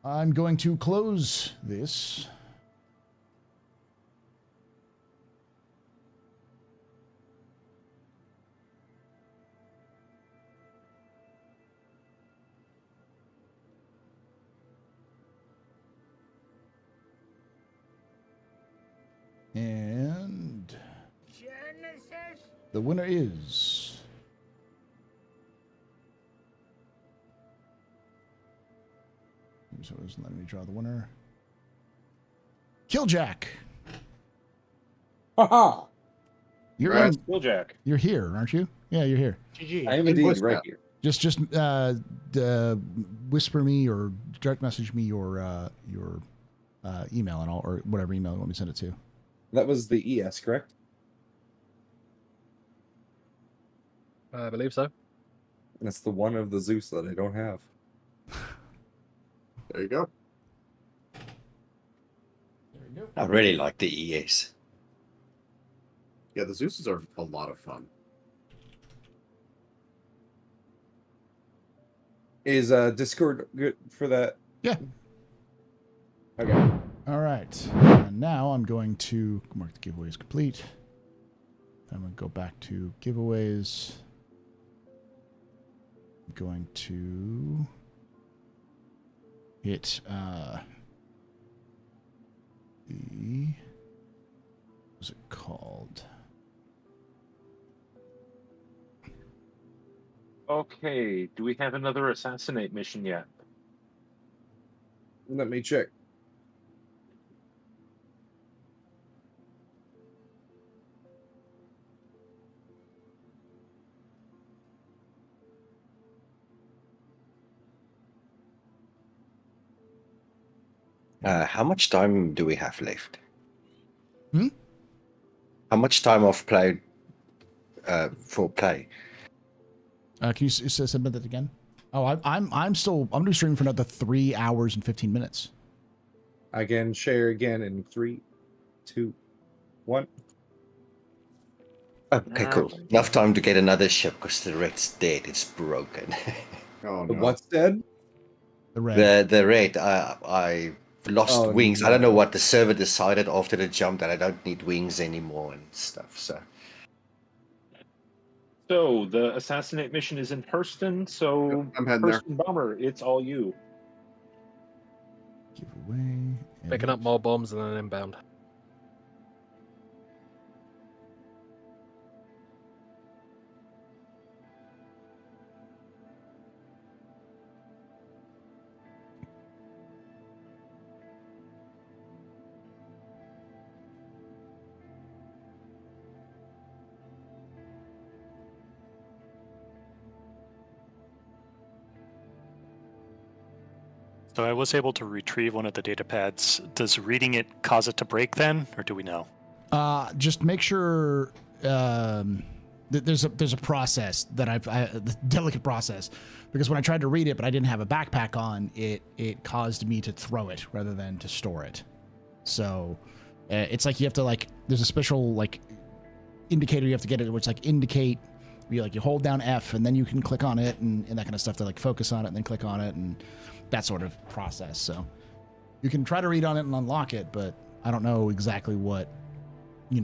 I'm going to close this. And the winner is so it isn't letting me draw the winner. Killjack. Haha. You're Right, in, Killjack. You're here, aren't you? Yeah, you're here. GG. I am indeed right here. Just whisper me or direct message me your email and all, or whatever email you want me to send it to. That was the ES, correct? I believe so. That's the one of the Zeus that I don't have. There you go. I really like the ES. Yeah, the Zeuses are a lot of fun. Is Discord good for that? Yeah. Okay. All right. And now I'm going to mark the giveaways complete. I'm going to go back to giveaways. I'm going to hit what's it called? Okay, do we have another assassinate mission yet? Let me check. How much time do we have left? Hmm? How much time off play for play? Can you submit that again? Oh, I'm gonna be streaming for another 3 hours and 15 minutes. I can share again in 3, 2, 1. Okay, cool. Enough time to get another ship because the red's dead. It's broken. Oh The no. what's dead? The red. The red. I lost Oh, wings. no. I don't know what the server decided after the jump that I don't need wings anymore and stuff. So So the assassinate mission is in Hurston. So I'm heading there. Hurston Bomber, it's all you. Giveaway. Picking up more bombs and then inbound. So I was able to retrieve one of the data pads. Does reading it cause it to break then, or do we know? Just make sure there's a process that the delicate process, because when I tried to read it but I didn't have a backpack on, it caused me to throw it rather than to store it. So it's like you have to there's a special indicator you have to get it, where it's like indicate. You hold down F and then you can click on it and that kind of stuff to like focus on it and then click on it and that sort of process. So you can try to read on it and unlock it, but I don't know exactly what,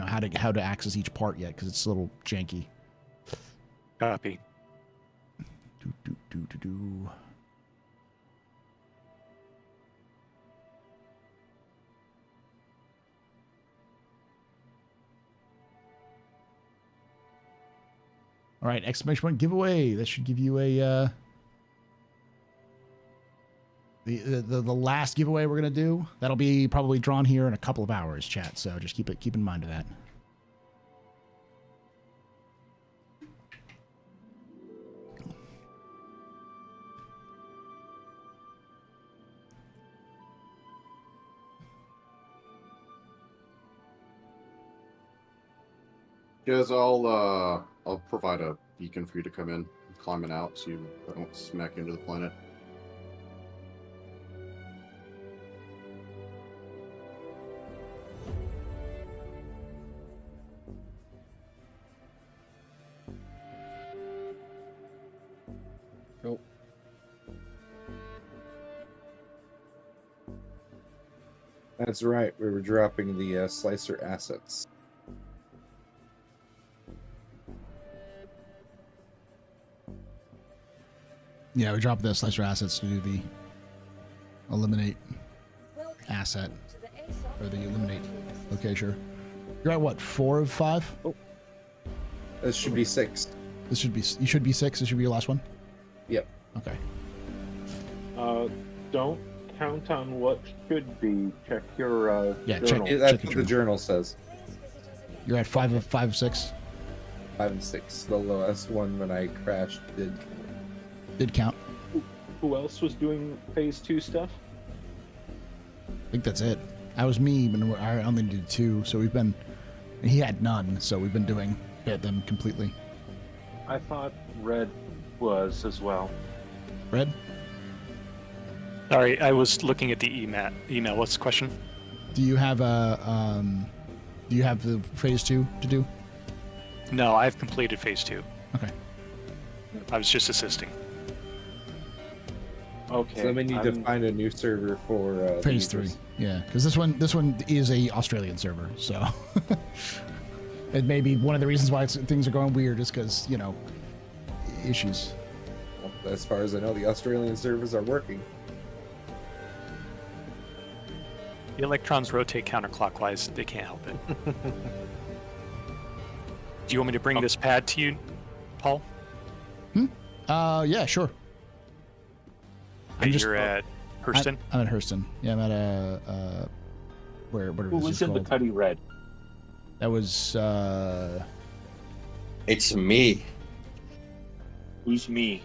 how to access each part yet because it's a little janky. Copy. All right, exclamation point giveaway. That should give you a the last giveaway we're gonna do. That'll be probably drawn here in a couple of hours, chat. So just keep in mind of that. Yes, I'll provide a beacon for you to come in, climbing out, so you don't smack into the planet. Cool. That's right. We were dropping the slicer assets. Yeah, we dropped the slicer assets to do the eliminate asset or the eliminate. Okay, sure. You're at what? 4 of 5? Oh, this should be 6. You should be 6. This should be your last one. Yep. Okay. Don't count on what should be. Check your journal. That's what the journal says. You're at 5 of 6. 5 and 6. The lowest one when I crashed did count. Who else was doing phase 2 stuff? I think that's it. That was me, but I only did 2. So he had none. So we've been doing them completely. I thought Red was as well. Red? Sorry, I was looking at the email. What's the question? Do you have do you have the phase 2 to do? No, I've completed phase 2. Okay. I was just assisting. Okay. So then we need to find a new server for phase 3. Yeah, because this one is a Australian server, so it may be one of the reasons why things are going weird, is because issues. Well, as far as I know, the Australian servers are working. The electrons rotate counterclockwise. They can't help it. Do you want me to bring this pad to you, Paul? Yeah, sure. You're at Hurston? I'm at Hurston. Yeah, I'm at where Who was in the Cuddy Red? That was It's me. Who's me?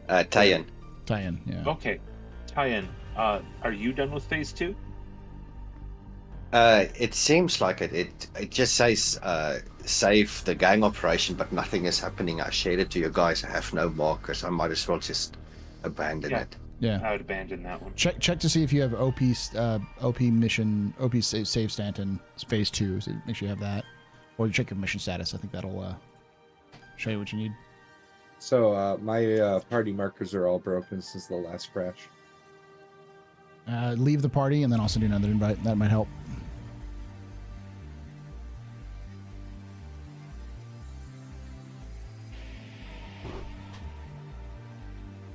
Tyan. Tyan, yeah. Okay. Tyan, are you done with phase 2? It seems like it. It just says save the gang operation, but nothing is happening. I shared it to you guys. I have no markers. I might as well just abandon it. Yeah. I would abandon that one. Check to see if you have OP mission, OP save Stanton phase 2. So make sure you have that, or check your mission status. I think that'll show you what you need. So my party markers are all broken since the last crash. Leave the party and then I'll send you another invite. That might help.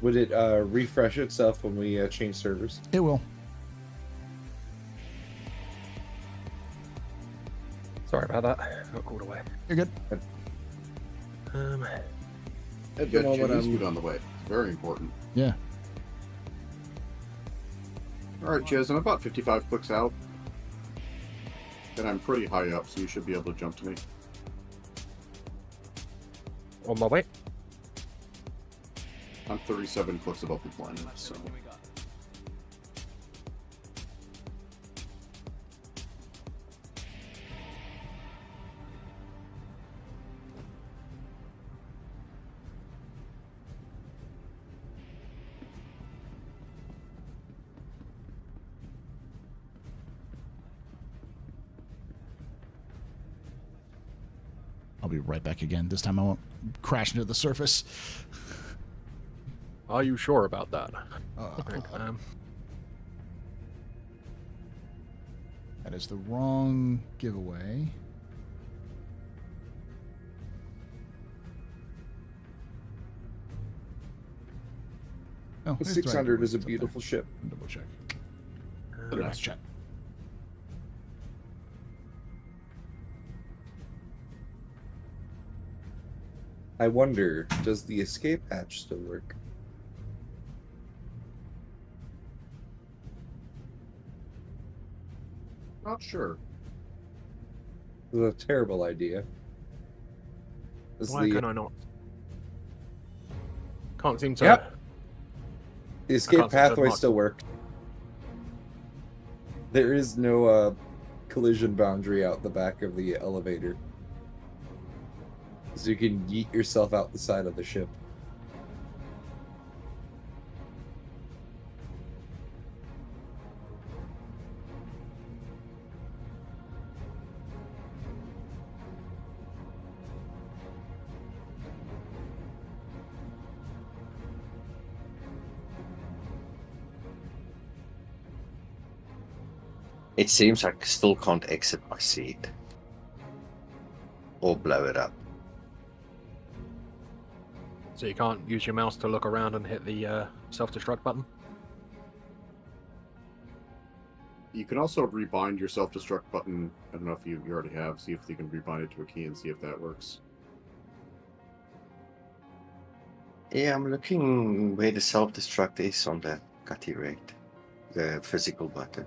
Would it refresh itself when we change servers? It will. Sorry about that. Got called away. You're good. At the moment, food on the way. It's very important. Yeah. All right, Jez, I'm about 55 clicks out, and I'm pretty high up, so you should be able to jump to me. On my way. I'm 37 clicks above the planet, so. I'll be right back again. This time I won't crash into the surface. Are you sure about that? That is the wrong giveaway. Oh, The it's 600 right. is a beautiful ship. Double check. Nice chat. I wonder, does the escape hatch still work? Not sure. This is a terrible idea. Why can I not? Can't seem to. Yep. The I escape can't seem to pathway mark- still worked. There is no collision boundary out the back of the elevator. So you can yeet yourself out the side of the ship. It seems I still can't exit my seat. Or blow it up. So you can't use your mouse to look around and hit the self-destruct button? You can also rebind your self-destruct button. I don't know if you already have. See if you can rebind it to a key and see if that works. Yeah, I'm looking where the self-destruct is on the cutty rate. The physical button.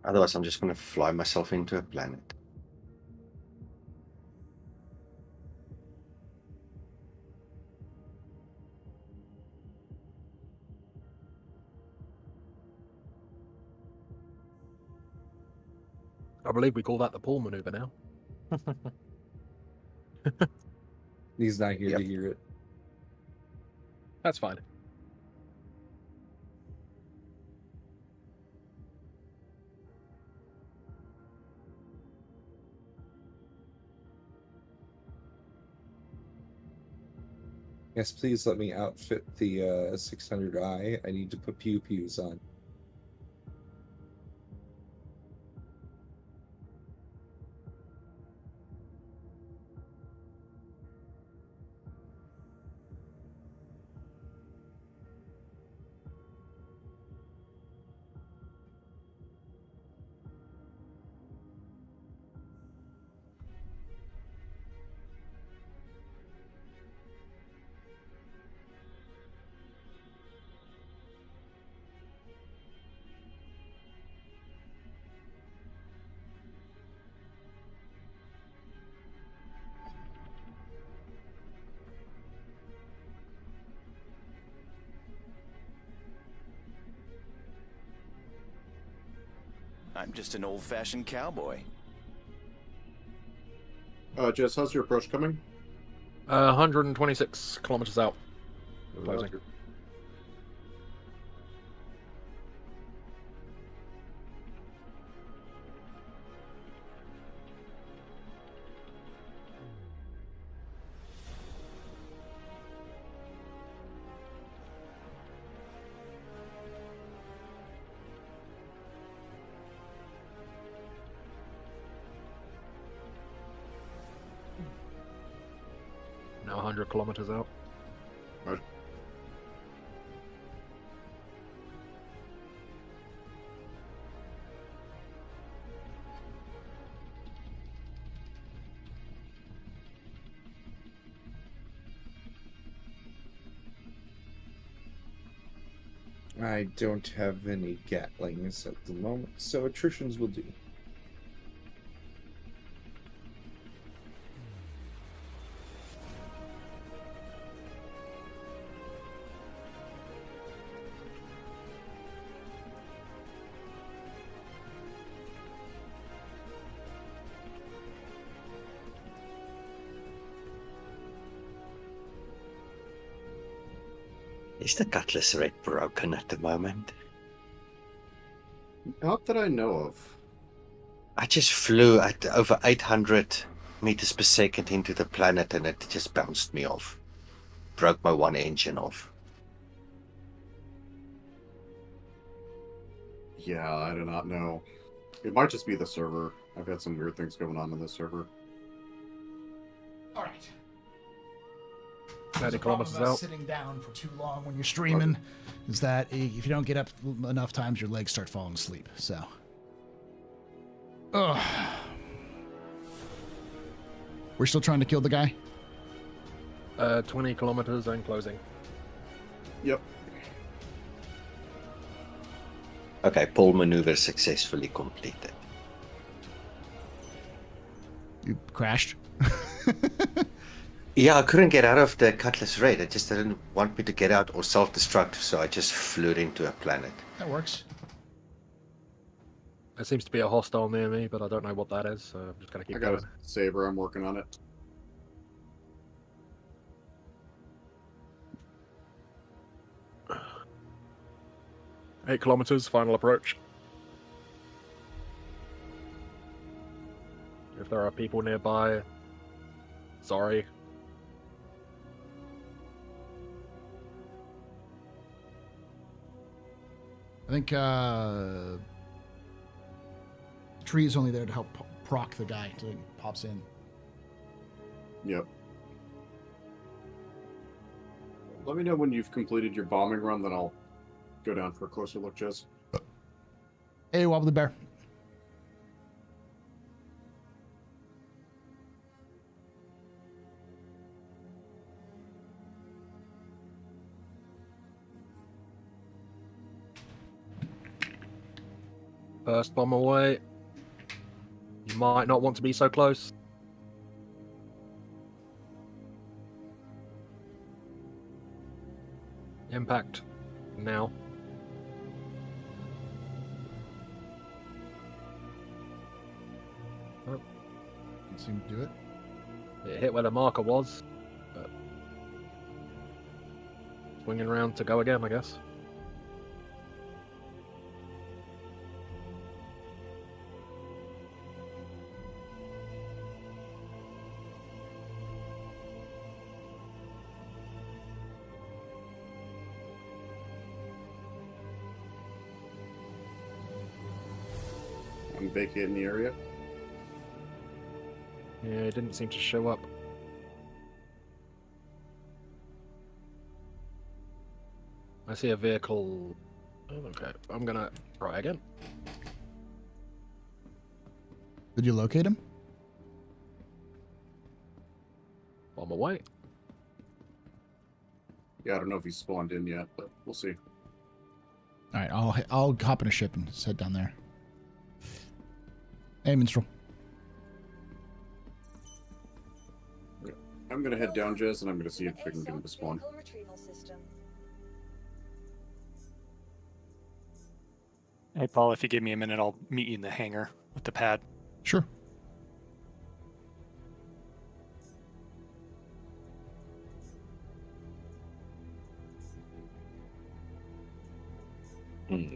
Otherwise, I'm just going to fly myself into a planet. I believe we call that the pull maneuver now. He's not here Yep. to hear it. That's fine. Yes, please let me outfit the 600i. I need to put pew-pews on. I'm just an old-fashioned cowboy. Jess, how's your approach coming? 126 kilometers out. Closing. Now 100 kilometers out. Right. I don't have any Gatlings at the moment, so attritions will do. Is the cutlass rate broken at the moment? Not that I know of. I just flew at over 800 meters per second into the planet and it just bounced me off. Broke my one engine off. Yeah, I do not know. It might just be the server. I've had some weird things going on this server. All right. 30 kilometers about out. Sitting down for too long when you're streaming is that if you don't get up enough times, your legs start falling asleep. So, we're still trying to kill the guy. 20 kilometers and closing. Yep. Okay, pull maneuver successfully completed. You crashed. Yeah, I couldn't get out of the Cutlass Raid. It just didn't want me to get out or self-destruct, so I just flew into a planet. That works. There seems to be a hostile near me, but I don't know what that is, so I'm just gonna keep I got going. a Saber. I'm working on it. Eight kilometers, final approach. If there are people nearby, sorry. I think tree is only there to help proc the guy until he pops in. Yep. Let me know when you've completed your bombing run, then I'll go down for a closer look, Jez. Hey, Wobble the Bear. First bomb away. You might not want to be so close. Impact now. Oh. Didn't seem to do it. It hit where the marker was, but swinging around to go again, I guess. I'm vacating the area. Yeah, it didn't seem to show up. I see a vehicle. Oh, okay, I'm gonna try again. Did you locate him? On my way. Yeah, I don't know if he's spawned in yet, but we'll see. All right, I'll hop in a ship and head down there. Hey, Minstrel. I'm gonna head down, Jez, and I'm gonna see if I can get him to spawn. Hey, Paul, if you give me a minute, I'll meet you in the hangar with the pad. Sure.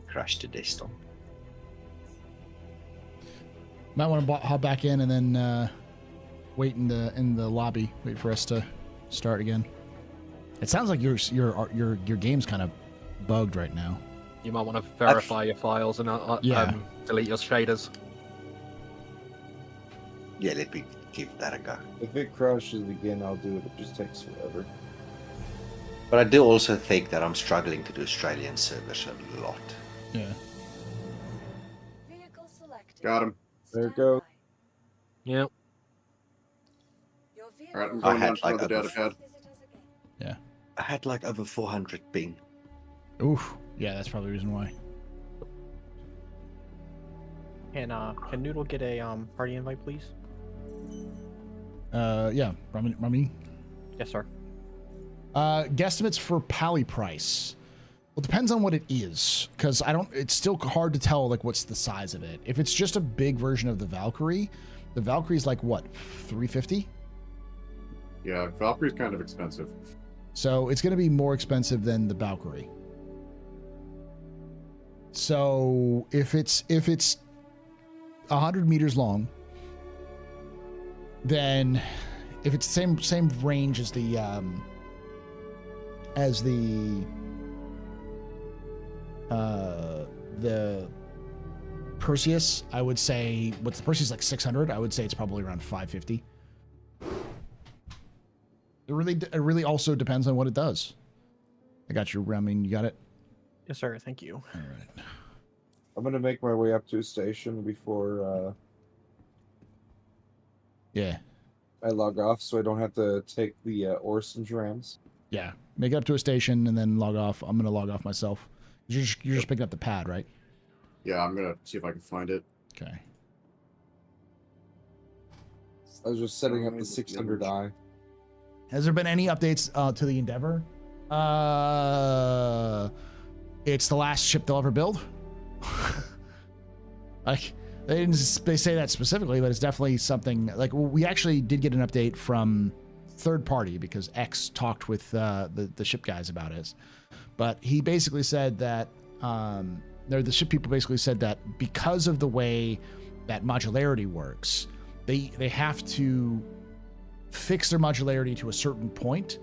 Crashed the desktop. Might want to hop back in and then wait in the lobby. Wait for us to start again. It sounds like your game's kind of bugged right now. You might want to verify your files and delete your shaders. Yeah, let me give that a go. If it crashes again, I'll do it. It just takes forever. But I do also think that I'm struggling to do Australian servers a lot. Yeah. Got him. There it goes. Yep. Alright, I'm going down to like the data pad. Yeah. I had like over 400 ping. Oof. Yeah, that's probably the reason why. Can Noodle get a party invite, please? Yeah. Rami? Yes, sir. Guesstimates for Pally price. Well, it depends on what it is, because it's still hard to tell like what's the size of it. If it's just a big version of the Valkyrie's like what, 350? Yeah, Valkyrie's kind of expensive. So it's going to be more expensive than the Valkyrie. So if it's 100 meters long, then if it's the same range as the Perseus, I would say, what's the Perseus, like 600? I would say it's probably around 550. It really also depends on what it does. I got you, Ramin. You got it? Yes, sir. Thank you. All right. I'm gonna make my way up to a station before yeah, I log off, so I don't have to take the Orson trams. Yeah, make it up to a station and then log off. I'm gonna log off myself. You're just picking up the pad, right? Yeah, I'm gonna see if I can find it. Okay. I was just setting up the 600i. Has there been any updates to the Endeavor? It's the last ship they'll ever build. Like they say that specifically, but it's definitely something. Like we actually did get an update from third party because X talked with the ship guys about it. But he basically said that the ship people basically said that because of the way that modularity works, they have to fix their modularity to a certain point.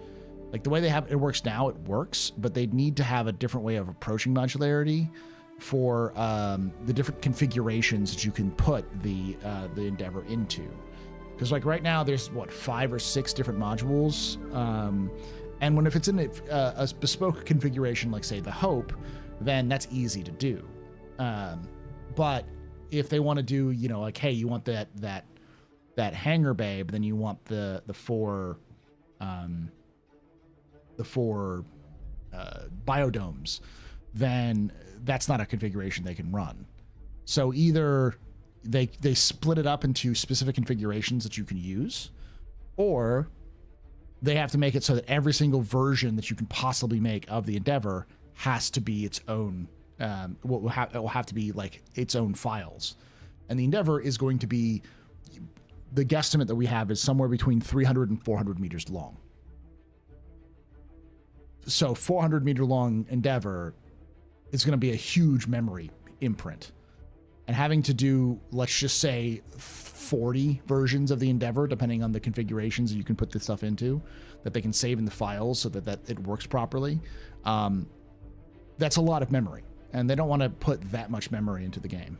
Like the way it works now, it works, but they need to have a different way of approaching modularity for the different configurations that you can put the Endeavor into. Because like right now, there's what 5 or 6 different modules, and if it's in a bespoke configuration, like say the Hope, then that's easy to do. But if they want to do, like hey, you want that hangar bay, but then you want the four biodomes, then that's not a configuration they can run. So either they split it up into specific configurations that you can use, or they have to make it so that every single version that you can possibly make of the Endeavor has to be its own. It will have to be like its own files, and the Endeavor is going to be, the guesstimate that we have is somewhere between 300 and 400 meters long. So 400 meter long Endeavor is going to be a huge memory imprint. And having to do, let's just say, 40 versions of the Endeavor, depending on the configurations that you can put this stuff into, that they can save in the files so that it works properly, that's a lot of memory. And they don't want to put that much memory into the game.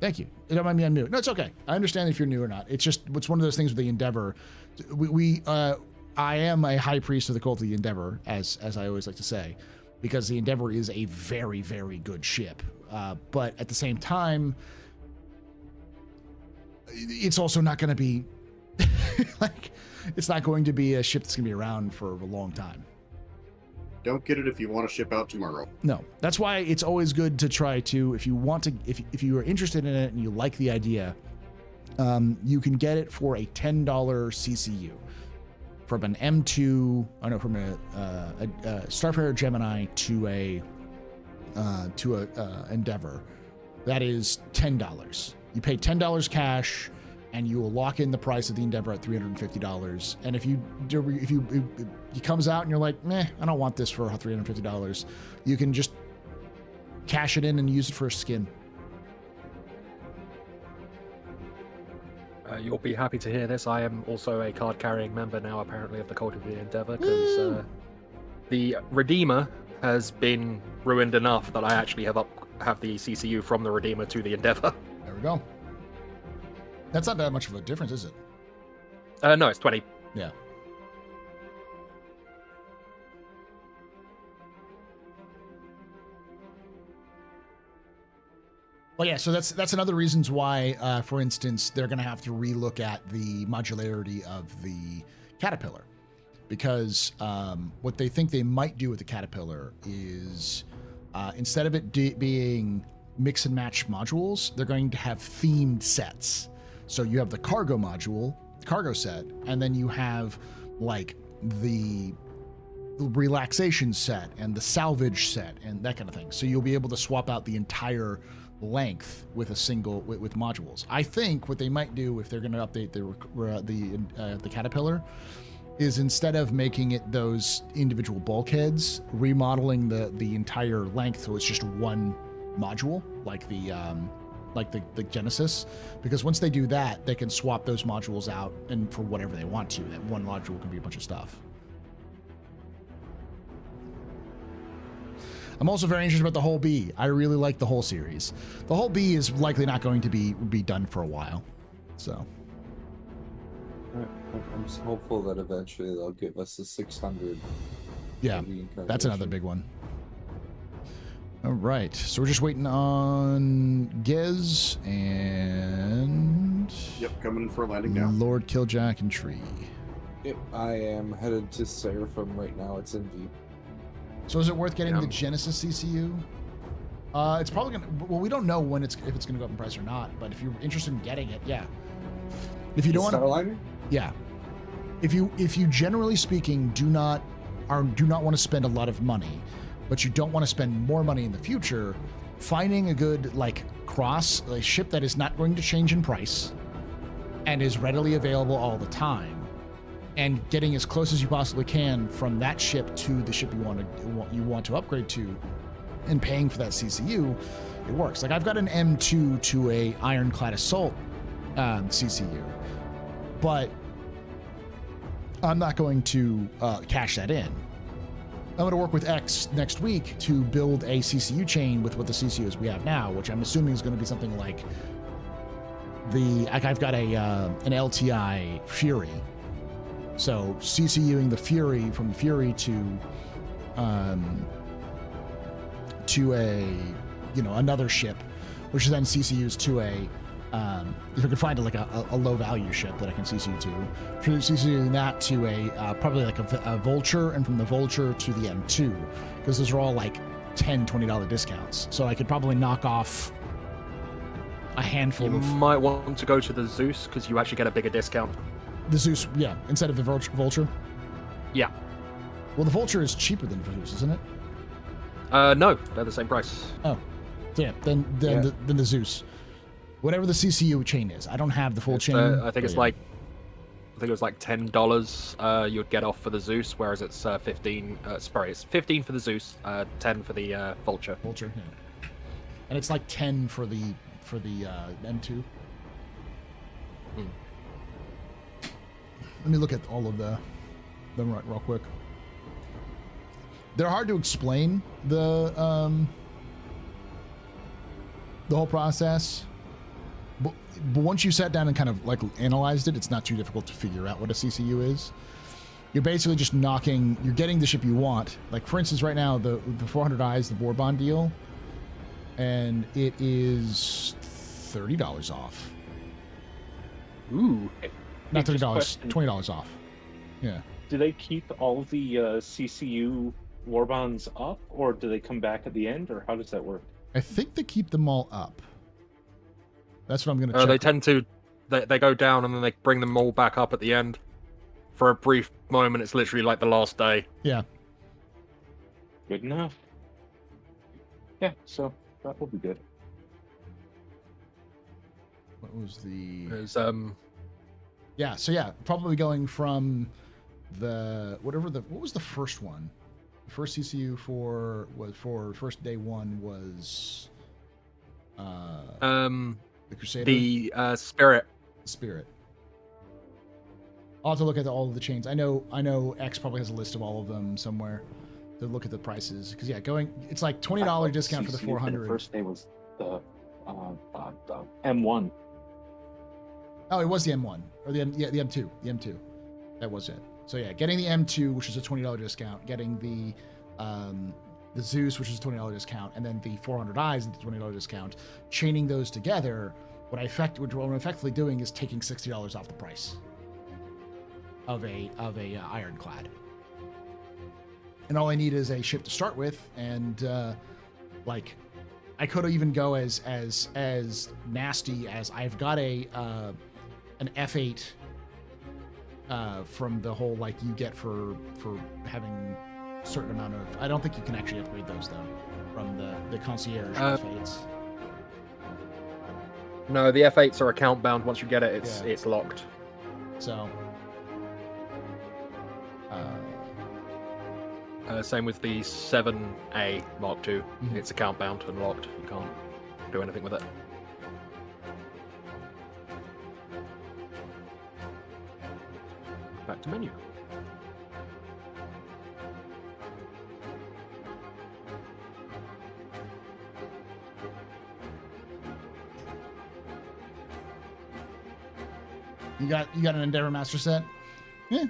Thank you. You don't mind me, I'm new. No, it's okay. I understand if you're new or not. It's one of those things with the Endeavor. I am a high priest of the cult of the Endeavor, as I always like to say, because the Endeavor is a very, very good ship. But at the same time, it's also not going to be it's not going to be a ship that's going to be around for a long time. Don't get it if you want to ship out tomorrow. No, that's why it's always good to try to, if you are interested in it and you like the idea, you can get it for a $10 CCU. From an M2, from a Starfarer Gemini to a Endeavor, that is $10. You pay $10 cash, and you will lock in the price of the Endeavor at $350. And if it comes out and you're like, meh, I don't want this for $350, you can just cash it in and use it for a skin. You'll be happy to hear this. I am also a card-carrying member now, apparently, of the Cult of the Endeavor, because the Redeemer has been ruined enough that I actually have the CCU from the Redeemer to the Endeavor. There we go. That's not that much of a difference, is it? No, it's 20. Yeah. Well, yeah, so that's another reasons why, for instance, they're going to have to relook at the modularity of the Caterpillar. Because what they think they might do with the Caterpillar is, instead of it being mix and match modules, they're going to have themed sets. So you have the cargo module, cargo set, and then you have like the relaxation set and the salvage set and that kind of thing. So you'll be able to swap out the entire length with a single with modules. I think what they might do if they're going to update the Caterpillar is instead of making it those individual bulkheads, remodeling the entire length so it's just one module, like the Genesis, because once they do that, they can swap those modules out and for whatever they want to. That one module can be a bunch of stuff. I'm also very interested about the whole B. I really like the whole series. The whole B is likely not going to be done for a while, so. I'm just hopeful that eventually they'll give us the 600. Yeah, that's another big one. All right, so we're just waiting on Gez and... Yep, coming in for a landing now. Lord Killjack and Tree. Yep, I am headed to Seraphim right now. It's in V. So is it worth getting the Genesis CCU? It's probably gonna. Well, we don't know when if it's gonna go up in price or not. But if you're interested in getting it, yeah. If you don't want Starliner, yeah. If you generally speaking do not want to spend a lot of money, but you don't want to spend more money in the future, finding a good a ship that is not going to change in price, and is readily available all the time, and getting as close as you possibly can from that ship to the ship you want to upgrade to, and paying for that CCU, it works. Like I've got an M2 to a Ironclad Assault CCU, but I'm not going to cash that in. I'm going to work with X next week to build a CCU chain with what the CCUs we have now, which I'm assuming is going to be something like I've got an LTI Fury. So CCUing the Fury from the Fury to a another ship, which is then CCUs to a if I could find a low value ship that I can CCU to, CCUing that to a probably like a Vulture, and from the Vulture to the M2, because those are all like $10-$20 discounts. So I could probably knock off a handful. You might want to go to the Zeus because you actually get a bigger discount. The Zeus, yeah, instead of the Vulture? Yeah. Well, the Vulture is cheaper than the Zeus, isn't it? No, they're the same price. Oh, so yeah, then the Zeus. Whatever the CCU chain is. I don't have the full chain. I think it was like $10 you'd get off for the Zeus, whereas it's 15. Sorry, it's 15 for the Zeus, 10 for the Vulture. Vulture, yeah. And it's like 10 for the M2. Let me look at all of them real quick. They're hard to explain the whole process, but once you sat down and kind of analyzed it, it's not too difficult to figure out what a CCU is. You're basically just you're getting the ship you want. Like for instance, right now the 400 eyes, the Bourbon deal, and it is $30 off. Ooh. Not $30, $20 off. Yeah. Do they keep all the CCU warbonds up, or do they come back at the end, or how does that work? I think they keep them all up. That's what I'm going to check. They tend to. They go down and then they bring them all back up at the end. For a brief moment, it's literally like the last day. Yeah. Good enough. Yeah, so that will be good. What was the... There's, Yeah, so yeah, probably going from what was the first one? The first CCU for first day one was the Crusader? The Spirit. Spirit. I'll have to look at all of the chains. I know X probably has a list of all of them somewhere to look at the prices. Because yeah, it's like $20 discount for the 400. The first day was the M1. Oh, it was the M1 or the M2. The M2. That was it. So yeah, getting the M2, which is a $20 discount, getting the Zeus, which is a $20 discount, and then the 400 eyes at the $20 discount, chaining those together. What I'm effectively doing is taking $60 off the price of a Ironclad. And all I need is a ship to start with, and I could even go as nasty as I've got an F8 from the whole you get for having a certain amount of. I don't think you can actually upgrade those though from the concierge F8s. No, the F8s are account bound. Once you get it, it's locked. So Same with the 7A Mark II. It's account bound and locked. You can't do anything with it. Back to menu. You got an Endeavor Master set? Yeah.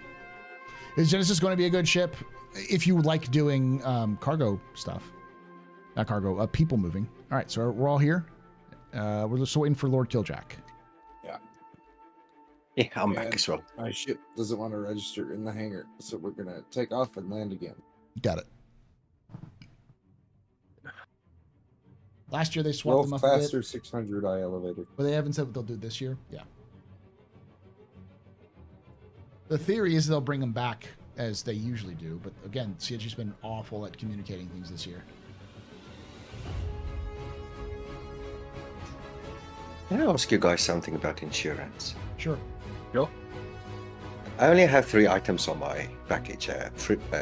Is Genesis going to be a good ship if you like doing cargo stuff? Not cargo, people moving. All right, so we're all here. We're just waiting for Lord Killjack. Yeah. Yeah, I'm back as well. My ship doesn't want to register in the hangar, so we're going to take off and land again. Got it. Last year they swapped them up faster a bit. 600i elevator. But they haven't said what they'll do this year. Yeah. The theory is they'll bring them back as they usually do, but again, CG's been awful at communicating things this year. Can I ask you guys something about insurance? Sure. Sure. I only have 3 items on my package: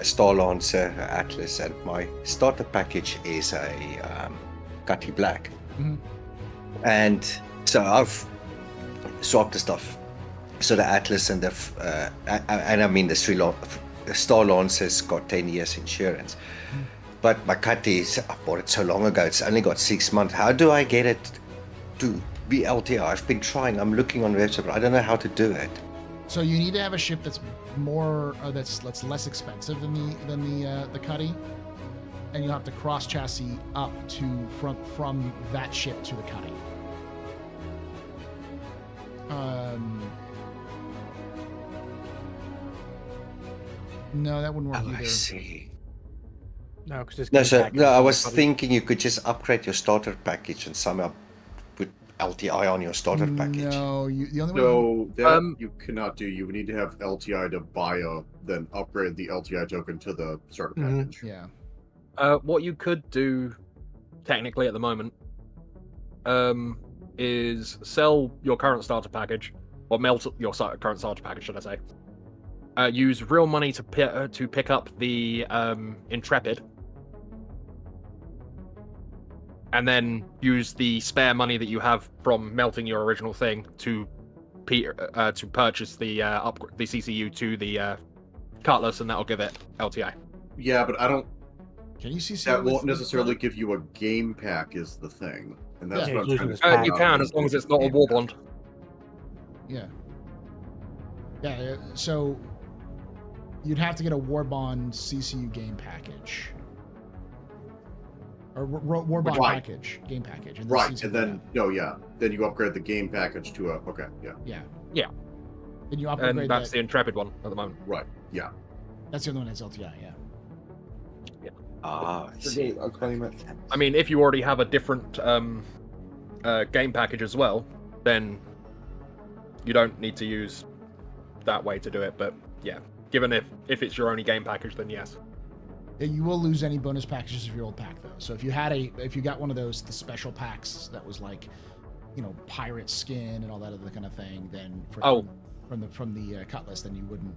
Star Lancer, Atlas, and my starter package is a Cutty Black. And so I've swapped the stuff. So the Atlas and the Star Lancer's got 10 years insurance. But my Cutty, I bought it so long ago, it's only got 6 months. How do I get it to be LTI? I've been trying, I'm looking on the website, but I don't know how to do it. So you need to have a ship that's more, that's less expensive than the Cutty, and you'll have to cross chassis up to from that ship to the Cutty. No, that wouldn't work either. I see. No, because I was thinking you could just upgrade your starter package and somehow put LTI on your starter package. No, the only way. No, that you cannot do. You would need to have LTI to buy then upgrade the LTI token to the starter package. Yeah. What you could do, technically at the moment, is sell your current starter package, or melt your current starter package, should I say. Use real money to pick up the Intrepid, and then use the spare money that you have from melting your original thing to purchase the CCU to the Cutlass, and that'll give it LTI. Yeah, but I don't. Can you see that won't necessarily give you a game pack? Is the thing, and that's what I'm trying to say. You can, as long as it's not a war bond. Yeah. Yeah. So you'd have to get a war bond CCU game package. Or war bond package, game package. And right, and then, then you upgrade the game package to a, Yeah. Then you upgrade and that's the Intrepid one at the moment. Right, yeah. That's the only one that's LTI, yeah. I see. I'll claim it. I mean, if you already have a different game package as well, then you don't need to use that way to do it, but yeah. Given if it's your only game package, then yes. Yeah, you will lose any bonus packages of your old pack though. So if you got one of the special packs that was like, pirate skin and all that other kind of thing, then from the Cutlass, then you wouldn't.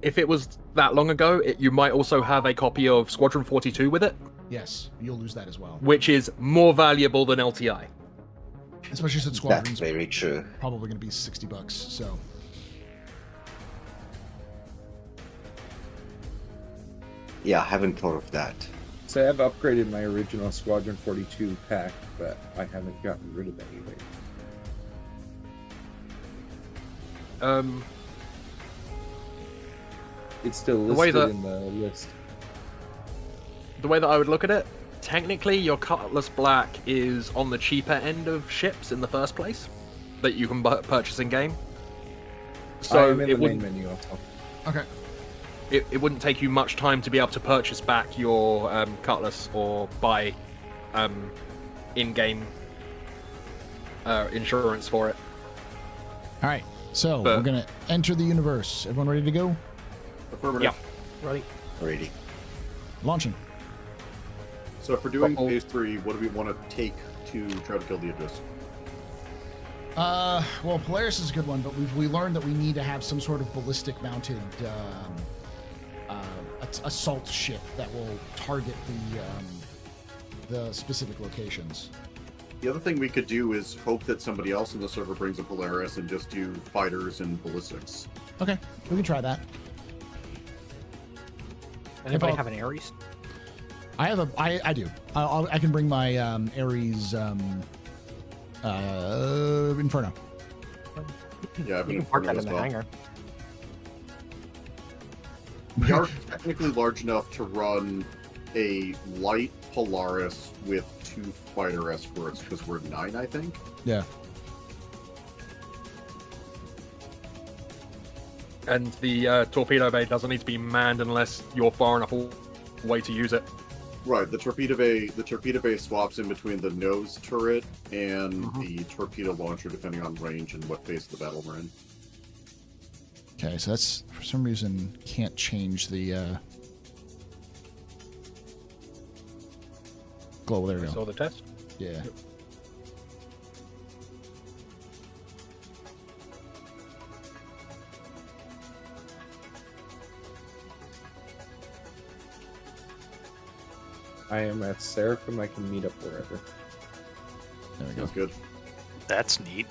If it was that long ago, you might also have a copy of Squadron 42 with it. Yes, you'll lose that as well. Which is more valuable than LTI. Especially since Squadron's That's very true. Probably going to be $60, so. Yeah, I haven't thought of that. So I've upgraded my original Squadron 42 pack, but I haven't gotten rid of anything. It's still listed in the list. The way that I would look at it, technically your Cutlass Black is on the cheaper end of ships in the first place that you can purchase in game. So I'm in the main menu also. Okay. It wouldn't take you much time to be able to purchase back your Cutlass or buy in-game insurance for it. All right, so we're gonna enter the universe. Everyone ready to go? Yeah. Ready. Launching. So if we're doing phase 3, what do we want to take to try to kill the Idris? Well, Polaris is a good one, but we learned that we need to have some sort of ballistic mounted assault ship that will target the specific locations. The other thing we could do is hope that somebody else in the server brings a Polaris and just do fighters and ballistics. Okay, we can try that. Anybody have an Ares? I have I do. I can bring my Ares Inferno. Yeah, I have an You can park Inferno that as in the well. hangar. We are technically large enough to run a light Polaris with 2 fighter escorts because we're 9, I think. Yeah. And the torpedo bay doesn't need to be manned unless you're far enough away to use it. Right, the torpedo bay swaps in between the nose turret and the torpedo launcher, depending on range and what phase of the battle we're in. Okay, so that's for some reason can't change the global. There we go. Saw the test. Yeah. Yep. I am at Seraphim. I can meet up wherever. There we go. Sounds good. That's neat.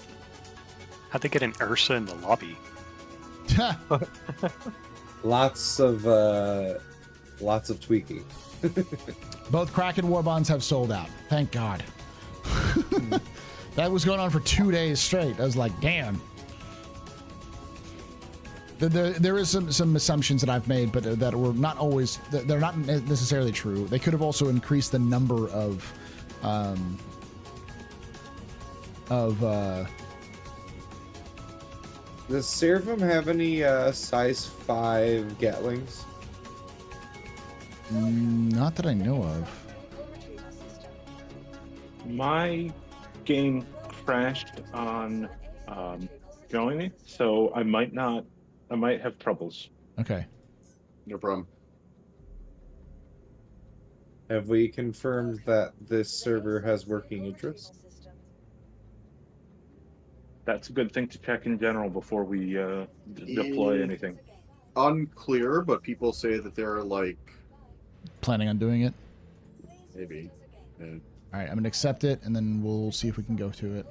How'd they get an Ursa in the lobby? Lots of tweaking. Both Kraken War Bonds have sold out. Thank God. That was going on for 2 days straight. I was like, damn. There is some assumptions that I've made, but that were not always. They're not necessarily true. They could have also increased the number of. Does Seraphim have any size 5 Gatlings? Not that I know of. My game crashed on joining, so I might have troubles. Okay. No problem. Have we confirmed that this server has working Idris? That's a good thing to check in general before we deploy anything. Unclear, but people say that they're like Planning on doing it. maybe. All right, I'm gonna accept it, and then we'll see if we can go to it.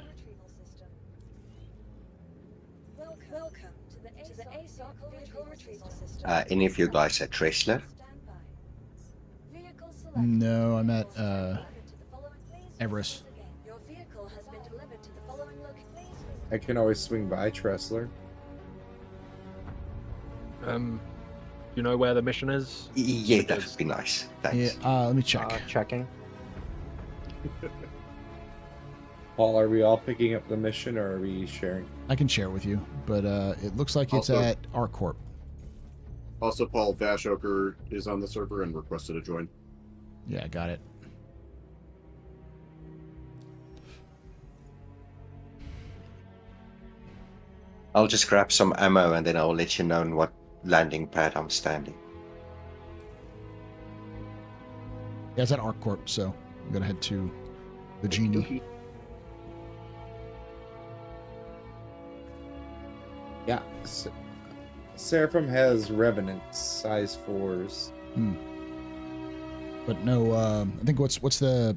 Welcome to the ASOC vehicle retrieval system. Any of you guys at Dressler? No, I'm at Everest. Your vehicle has been delivered to the following location. I can always swing by Tressler. You know where the mission is? Yeah, that would be nice. Thanks. Yeah, let me check. Checking. Paul, are we all picking up the mission, or are we sharing? I can share with you, but it looks like it's Also- at ArcCorp. Also, Paul Vashoker is on the server and requested a join. Yeah, I got it. I'll just grab some ammo and then I'll let you know on what landing pad I'm standing. Yeah, it's at ArcCorp, so I'm gonna head to the Genie. Yeah. Seraphim has Revenants, size 4s. But no, I think what's the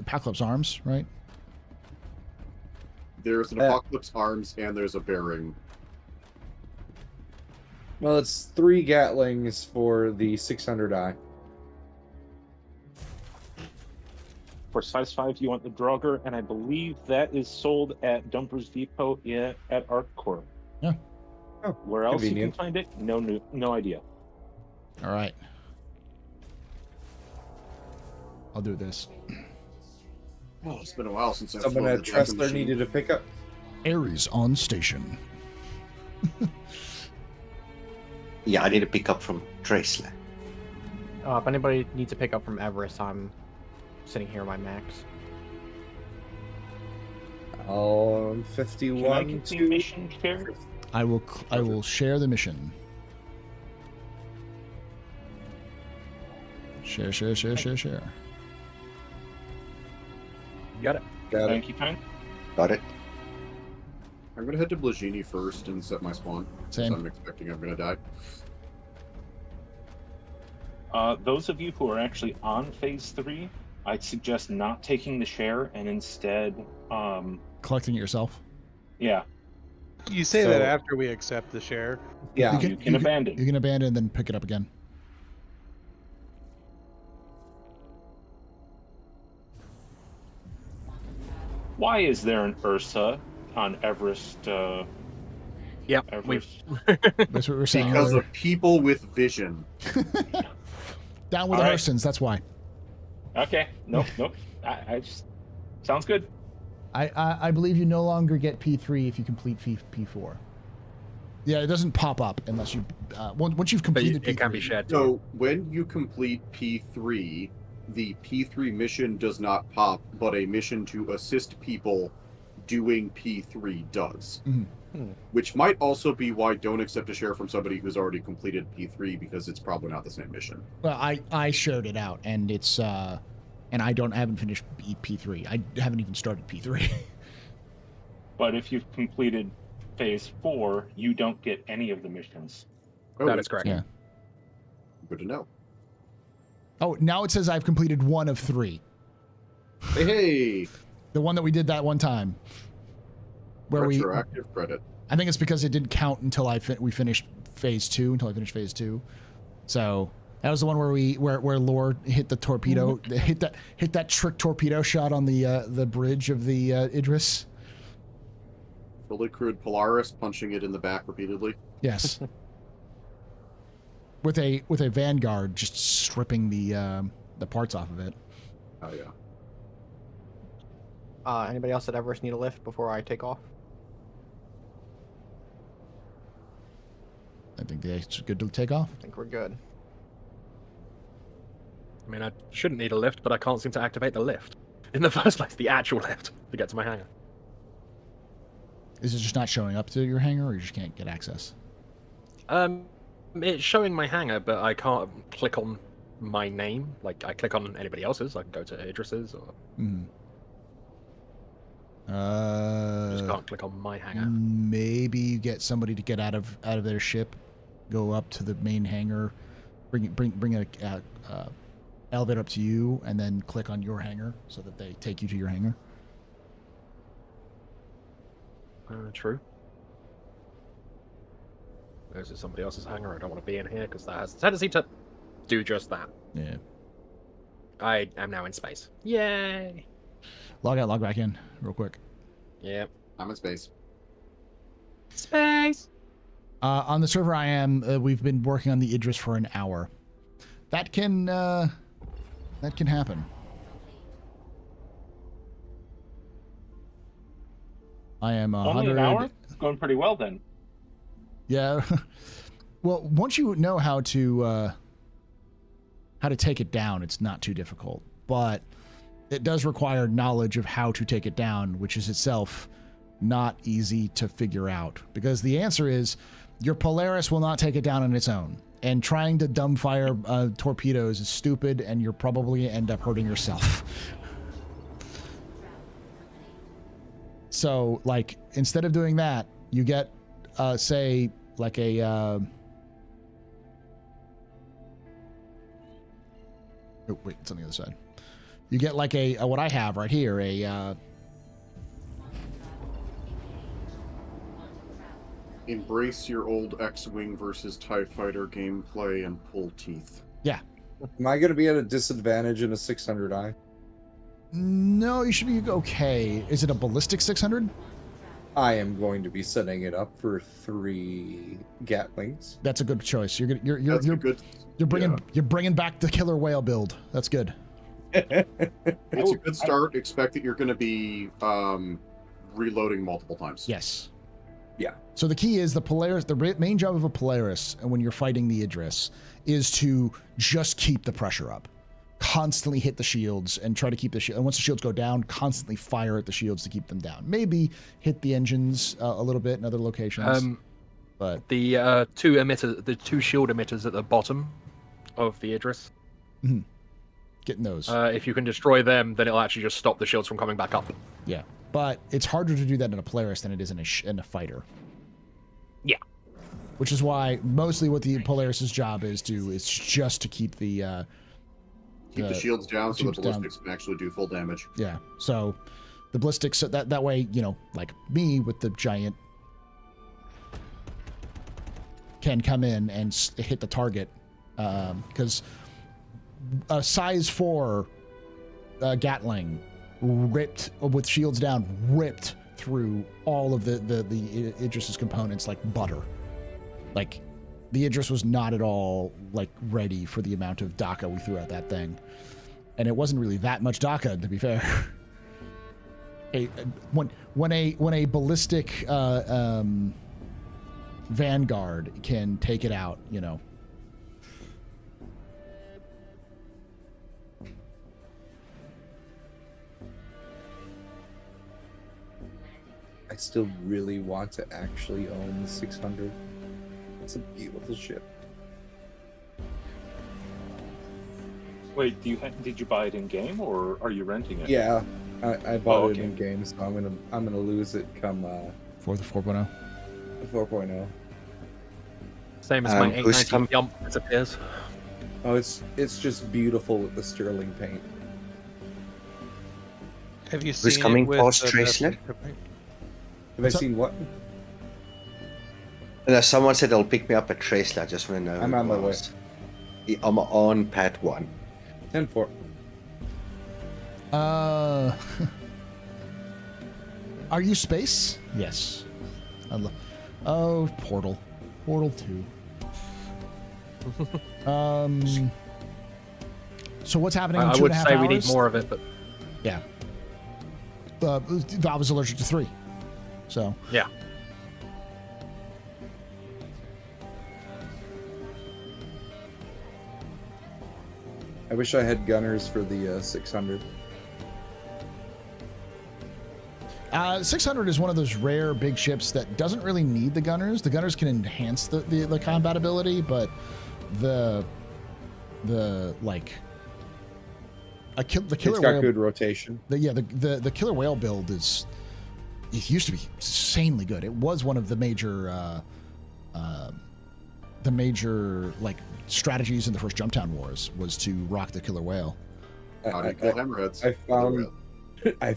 Apocalypse Arms, right? There's an Apocalypse Arms and there's a bearing. Well, it's 3 Gatlings for the 600i. For size 5, you want the Draugr, and I believe that is sold at Dumper's Depot at ArcCorp. Yeah. Oh, where else convenient. you can find it? No idea. All right. I'll do this. Oh, it's been a while since I've Someone flown at the Dragon Tressler machine. needed a pickup. Ares on station. Yeah, I need to pick up from Dressler. If anybody needs to pick up from Everest, I'm sitting here my max. 51 Can I get the mission shared? I will share the mission. Share. Got it. Thank you, Ken. Got it. I'm gonna head to Blagini first and set my spawn. Same. I'm expecting I'm gonna die. Those of you who are actually on phase 3, I'd suggest not taking the share and instead collecting it yourself. Yeah. You say that after we accept the share. Yeah. You can abandon. You can abandon and then pick it up again. Why is there an Ursa on Everest? Yeah, Everest? That's what we were saying Because earlier. of people with vision. Down with All the right. Ursans, that's why. Okay. Nope. I just sounds good. I believe you no longer get P3 if you complete P4. Yeah, it doesn't pop up unless you once you've completed P3. It can be shared. So when you complete P3, the P3 mission does not pop, but a mission to assist people doing P3 does. Which might also be why don't accept a share from somebody who's already completed P3, because it's probably not the same mission. Well, I shared it out, and it's and I haven't finished P3. I haven't even started P3. But if you've completed phase 4, you don't get any of the missions. That is correct. Yeah. Good to know. Oh, now it says I've completed 1 of 3. Hey! The one that we did that one time. Where Retroactive credit. I think it's because it didn't count until we finished phase 2, until I finished phase 2. So that was the one where Lore hit the torpedo, hit that trick torpedo shot on the bridge of the Idris. Fully crewed Polaris punching it in the back repeatedly. Yes. with a Vanguard just stripping the parts off of it. Oh yeah. Anybody else at Everest need a lift before I take off? I think it's good to take off. I think we're good. I mean, I shouldn't need a lift, but I can't seem to activate the lift in the first place. The actual lift to get to my hangar. Is it just not showing up to your hangar, or you just can't get access? It's showing my hangar, but I can't click on my name. Like, I click on anybody else's. I can go to Idris's or. Just can't click on my hangar. Maybe you get somebody to get out of their ship, go up to the main hangar, bring a elevator up to you, and then click on your hangar so that they take you to your hangar. True. This is somebody else's hangar. I don't want to be in here because that has the tendency to do just that. Yeah. I am now in space. Yay! Log out, log back in, real quick. Yep. I'm in space. Space! On the server I am, we've been working on the Idris for an hour. That can happen. I am Only an hour? It's going pretty well then. Yeah. Well, once you know how to take it down, it's not too difficult. But it does require knowledge of how to take it down, which is itself not easy to figure out. Because the answer is your Polaris will not take it down on its own. And trying to dumbfire torpedoes is stupid, and you're probably going to end up hurting yourself. So, like, instead of doing that, you get, say, like a... Oh, wait, it's on the other side. You get like a what I have right here, a... Embrace your old X-Wing versus TIE Fighter gameplay and pull teeth. Yeah. Am I going to be at a disadvantage in a 600i? No, you should be okay. Is it a ballistic 600? I am going to be setting it up for 3 Gatlings. That's a good choice. You're bringing back the killer whale build. That's good. It's a good start. Expect that you're going to be reloading multiple times. Yes. Yeah. So the key is the Polaris. The main job of a Polaris, and when you're fighting the Idris, is to just keep the pressure up. Constantly hit the shields and try to keep the shield. And once the shields go down, constantly fire at the shields to keep them down. Maybe hit the engines a little bit in other locations. But the two shield emitters at the bottom of the Idris. Mm-hmm. Getting those. If you can destroy them, then it'll actually just stop the shields from coming back up. Yeah, but it's harder to do that in a Polaris than it is in a fighter. Yeah. which is why mostly what the Polaris's job is just to keep the shields down so the shields down. ballistics can actually do full damage. Yeah, so the ballistics, so that way, you know, like me with the giant can come in and hit the target, because a size 4 Gatling ripped with shields down, ripped through all of the Idris's components like butter. Like the Idris was not at all like ready for the amount of DACA we threw at that thing, and it wasn't really that much DACA, to be fair. When a ballistic Vanguard can take it out, you know. I still really want to actually own the 600. It's a beautiful ship. Wait, did you buy it in game or are you renting it? Yeah, I bought it in game, so I'm gonna lose it come for the 4.0. 4.0. Same as my 890 jump disappears. Oh, it's just beautiful with the sterling paint. Have you Who's seen coming it with past the Traceler? Have I seen what? Someone said they'll pick me up at Traceler. I just want to know. I'm on my way. I'm on pad 1. 10-4. Are you space? Yes. Oh, Portal. Portal 2. So what's happening in 2.5 hours? I would say we need more of it, but yeah. Valve is allergic to 3. So yeah. I wish I had gunners for the 600. 600 is one of those rare big ships that doesn't really need the gunners. The gunners can enhance the combat ability, but the like the killer it's got good rotation. The killer whale build is, it used to be insanely good. It was one of the major like strategies in the first Jumptown Wars was to rock the killer whale. I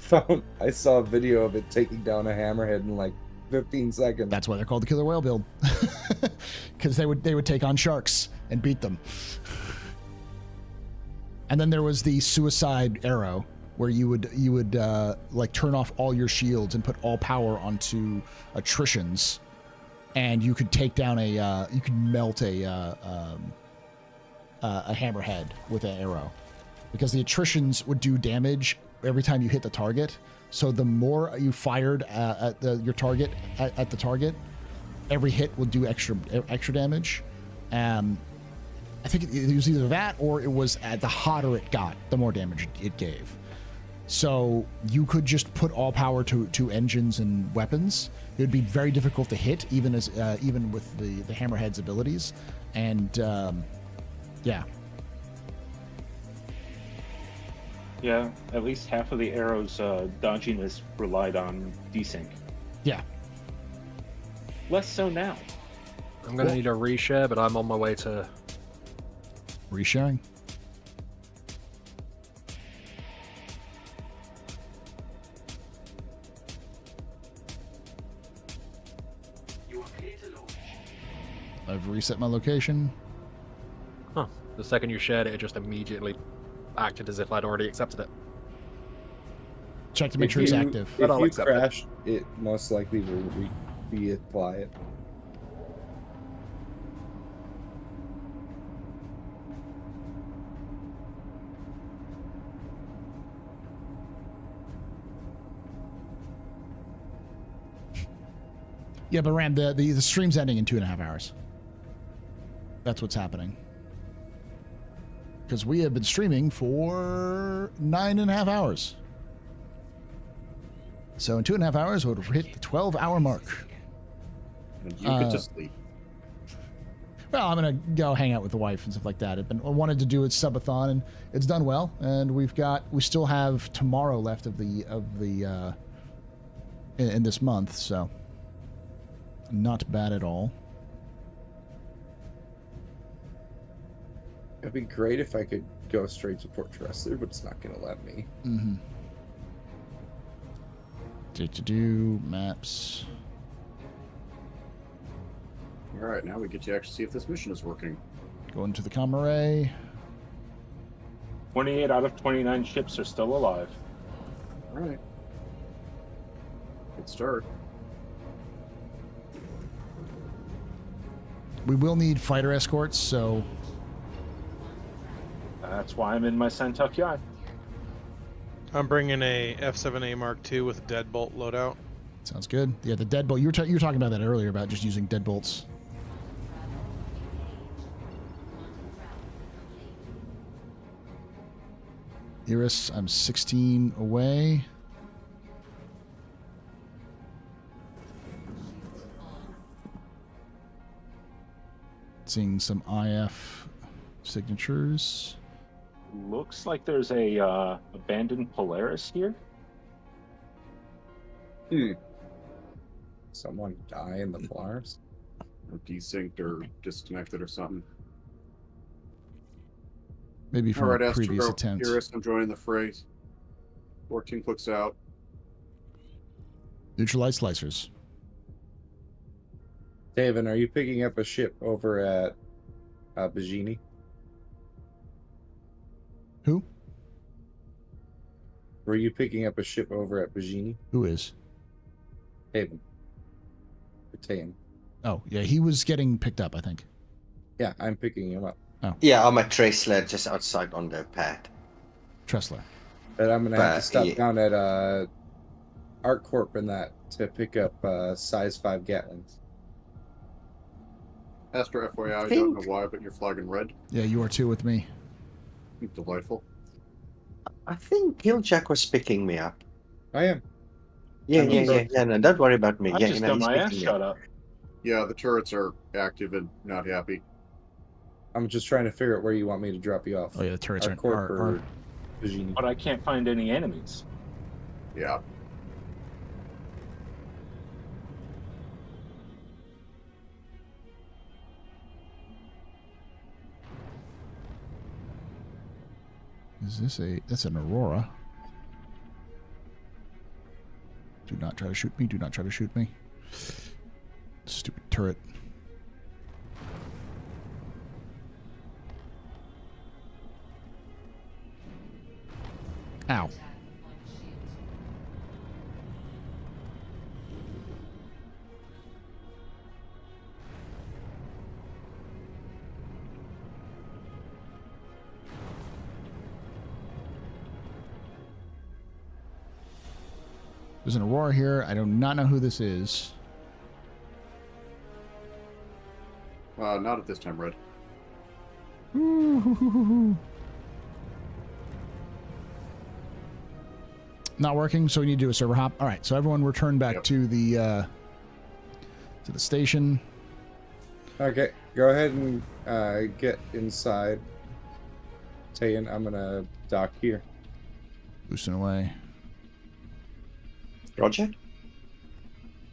saw a video of it taking down a hammerhead in like 15 seconds. That's why they're called the killer whale build, because they would take on sharks and beat them. And then there was the suicide arrow, where you would like turn off all your shields and put all power onto attritions, and you could take down you could melt a hammerhead with an arrow, because the attritions would do damage every time you hit the target. So the more you fired at your target at the target, every hit will do extra damage. I think it was either that or it was the hotter it got, the more damage it gave. So you could just put all power to engines and weapons. It would be very difficult to hit, even with the hammerhead's abilities. And yeah. Yeah, at least half of the arrows' dodginess relied on desync. Yeah. Less so now. I'm gonna need a reshare, but I'm on my way to resharing. I've reset my location. Huh. The second you shared it, it just immediately acted as if I'd already accepted it. Check to make sure it's active. If you crash, it most likely will reapply it. Yeah, but Ram, the stream's ending in 2.5 hours. That's what's happening. Because we have been streaming for 9.5 hours. So in 2.5 hours, we'll hit the 12-hour mark. And you get to sleep. Well, I'm gonna go hang out with the wife and stuff like that. I wanted to do a Pub-A-Thon, and it's done well. And we still have tomorrow left of the in this month, so not bad at all. It'd be great if I could go straight to Port Tressler, but it's not going to let me. Mm-hmm. Do maps. All right, now we get to actually see if this mission is working. Go into the comm array. 28 out of 29 ships are still alive. All right. Good start. We will need fighter escorts, so... That's why I'm in my Santucky Eye. I'm bringing a F7A Mark II with deadbolt loadout. Sounds good. Yeah, the deadbolt. You were talking about that earlier, about just using deadbolts. Idris, I'm 16 away. Seeing some IF signatures. Looks like there's a abandoned Polaris here. Someone die in the Polaris? Or desynced or disconnected or something. Maybe from a previous attempt. Idris, I'm joining the fray. 14 clicks out. Neutralize slicers. David, are you picking up a ship over at Bajini? Who? Were you picking up a ship over at Bajini? Who is? Haven. Tayan. Oh, yeah, he was getting picked up, I think. Yeah, I'm picking him up. Oh. Yeah, I'm at Tressler just outside on the pad. Tressler. But I'm going to have to stop yeah. down at ArcCorp and that to pick up size 5 Gatlings. Astro, FYI, I don't know why, but you're flagging red. Yeah, you are too with me. Delightful. I think Giljack was picking me up. I am. Yeah, no, don't worry about me. I Yeah, just you know, got he's my ass picking me shut up. up. Yeah, the turrets are active and not happy. I'm just trying to figure out where you want me to drop you off. Oh, yeah, the turrets ArcCorp are or Bajini. But I can't find any enemies. Yeah. Is this that's an Aurora. Do not try to shoot me. Do not try to shoot me. Stupid turret. Ow. There's an Aurora here. I do not know who this is. Not at this time, Red. Not working, so we need to do a server hop. All right, so everyone return back to the station. Okay, go ahead and get inside. Tayan, I'm gonna dock here. Boosting away. Roger.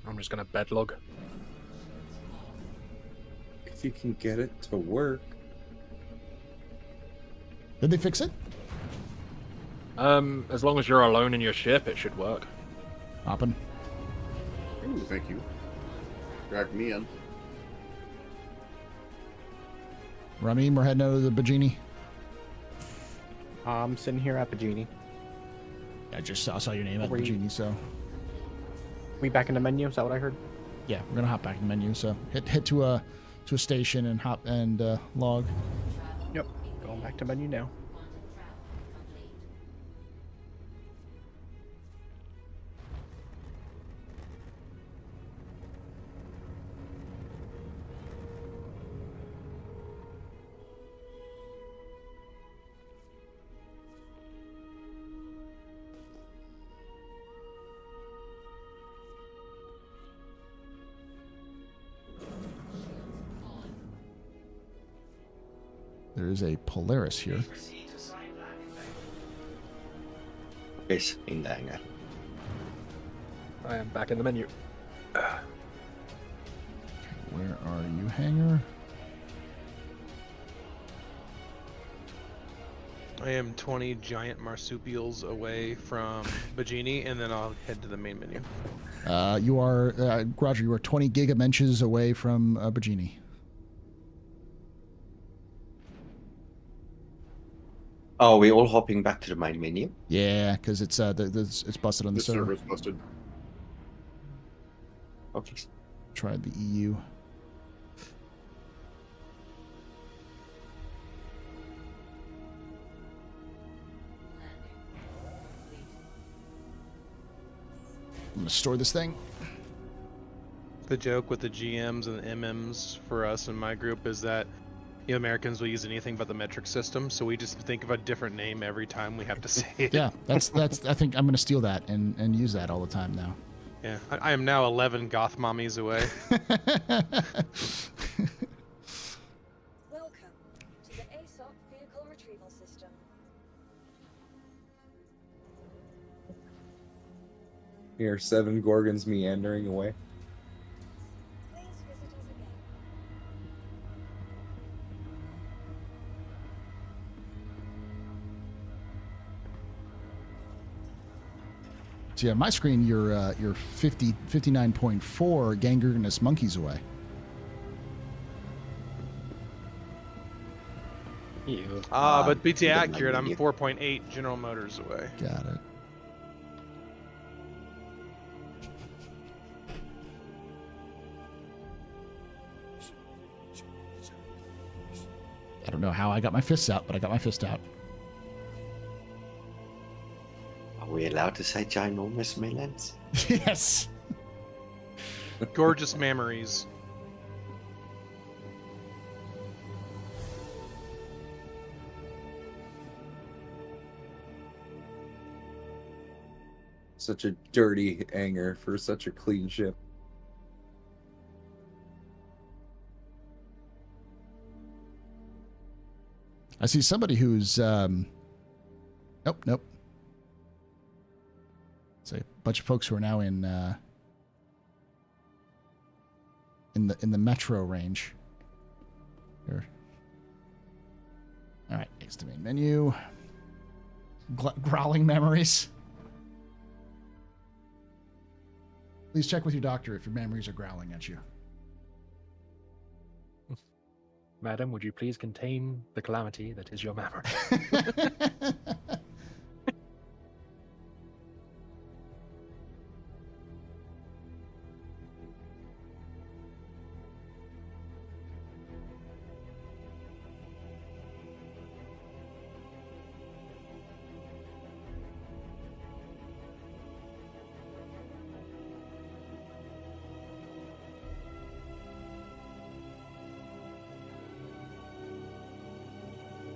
I'm just gonna bedlog. If you can get it to work. Did they fix it? As long as you're alone in your ship, it should work. Hopping. Ooh, thank you. Drag me in. Rami, we're heading over to the Bajini. I'm sitting here at Bajini. I just saw your name at Where you- Bajini, so. We back in the menu? Is that what I heard? Yeah, we're gonna hop back in the menu. So hit to a station and hop and log. Yep. Going back to menu now. There is a Polaris here. Yes, in the hangar. I am back in the menu. Where are you, hangar? I am 20 giant marsupials away from Bajini, and then I'll head to the main menu. You are, Roger, you are 20 gigamenches away from Bajini. Oh, we're all hopping back to the main menu? Yeah, because it's it's busted on the server. Server's busted. Okay. Tried the EU. I'm gonna store this thing. The joke with the GMs and the MMs for us in my group is that Americans will use anything but the metric system, so we just think of a different name every time we have to say it. Yeah, that's. I think I'm gonna steal that and use that all the time now. Yeah, I am now 11 goth mommies away. Welcome to the ASOP vehicle retrieval system. Here are 7 Gorgons meandering away. Please visit us again. So yeah, my screen, you're 59.4 gangrenous monkeys away. But BT accurate, I'm 4.8 General Motors away. Got it. I don't know how I got my fists out, but I got my fist out. Are we allowed to say ginormous melons? Yes. Gorgeous memories. Such a dirty anger for such a clean ship. I see somebody who's nope. It's a bunch of folks who are now in the metro range. Here. All right, next to main menu. Growling memories. Please check with your doctor if your memories are growling at you. Madam, would you please contain the calamity that is your memory?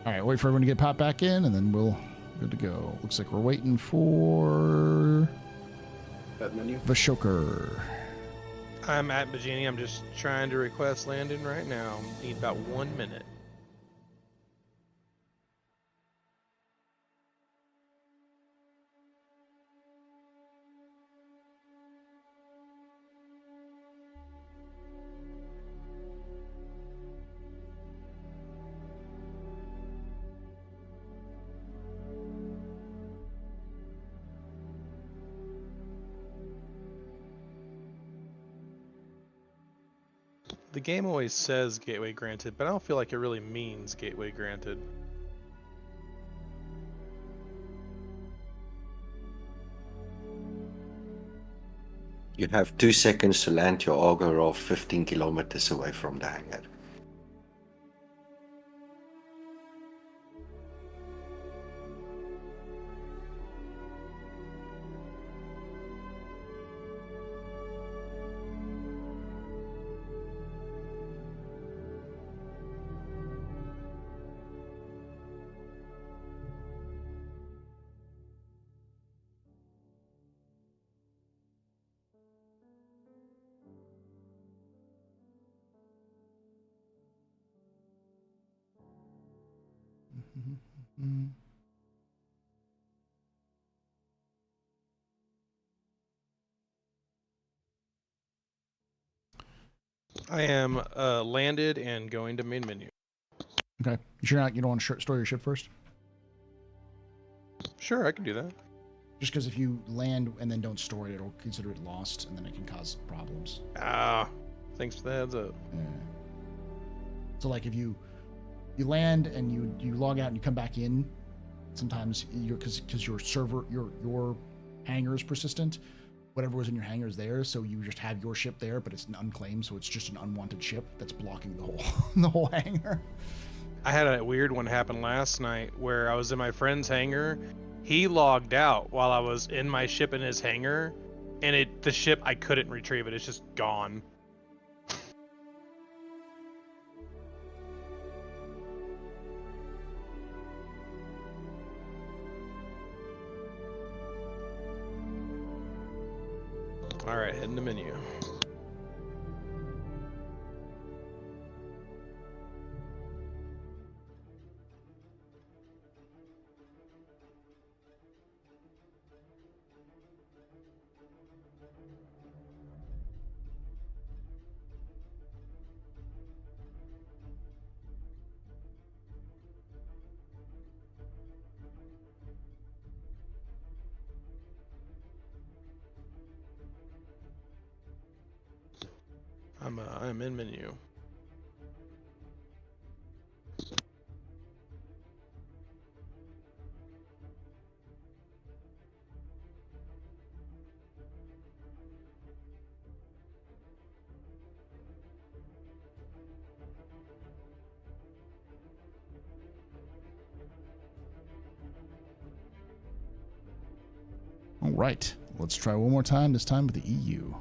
All right, wait for everyone to get popped back in, and then we'll good to go. Looks like we're waiting for that menu. Vashoker. I'm at Bajini. I'm just trying to request landing right now. Need about 1 minute. The game always says gateway granted, but I don't feel like it really means gateway granted. You have 2 seconds to land your auger of 15 kilometers away from the hangar. I am landed and going to main menu. Okay. You sure not? You don't want to store your ship first? Sure, I can do that. Just because if you land and then don't store it, it'll consider it lost, and then it can cause problems. Ah, thanks for the heads up. Yeah. So like if you land and you log out and you come back in, sometimes because your server your hangar is persistent, whatever was in your hangar is there, so you just have your ship there, but it's an unclaimed, so it's just an unwanted ship that's blocking the whole hangar. I had a weird one happen last night where I was in my friend's hangar. He logged out while I was in my ship in his hangar, and the ship, I couldn't retrieve it. It's just gone. All right, heading to menu. I'm in menu. All right, let's try one more time, this time with the EU.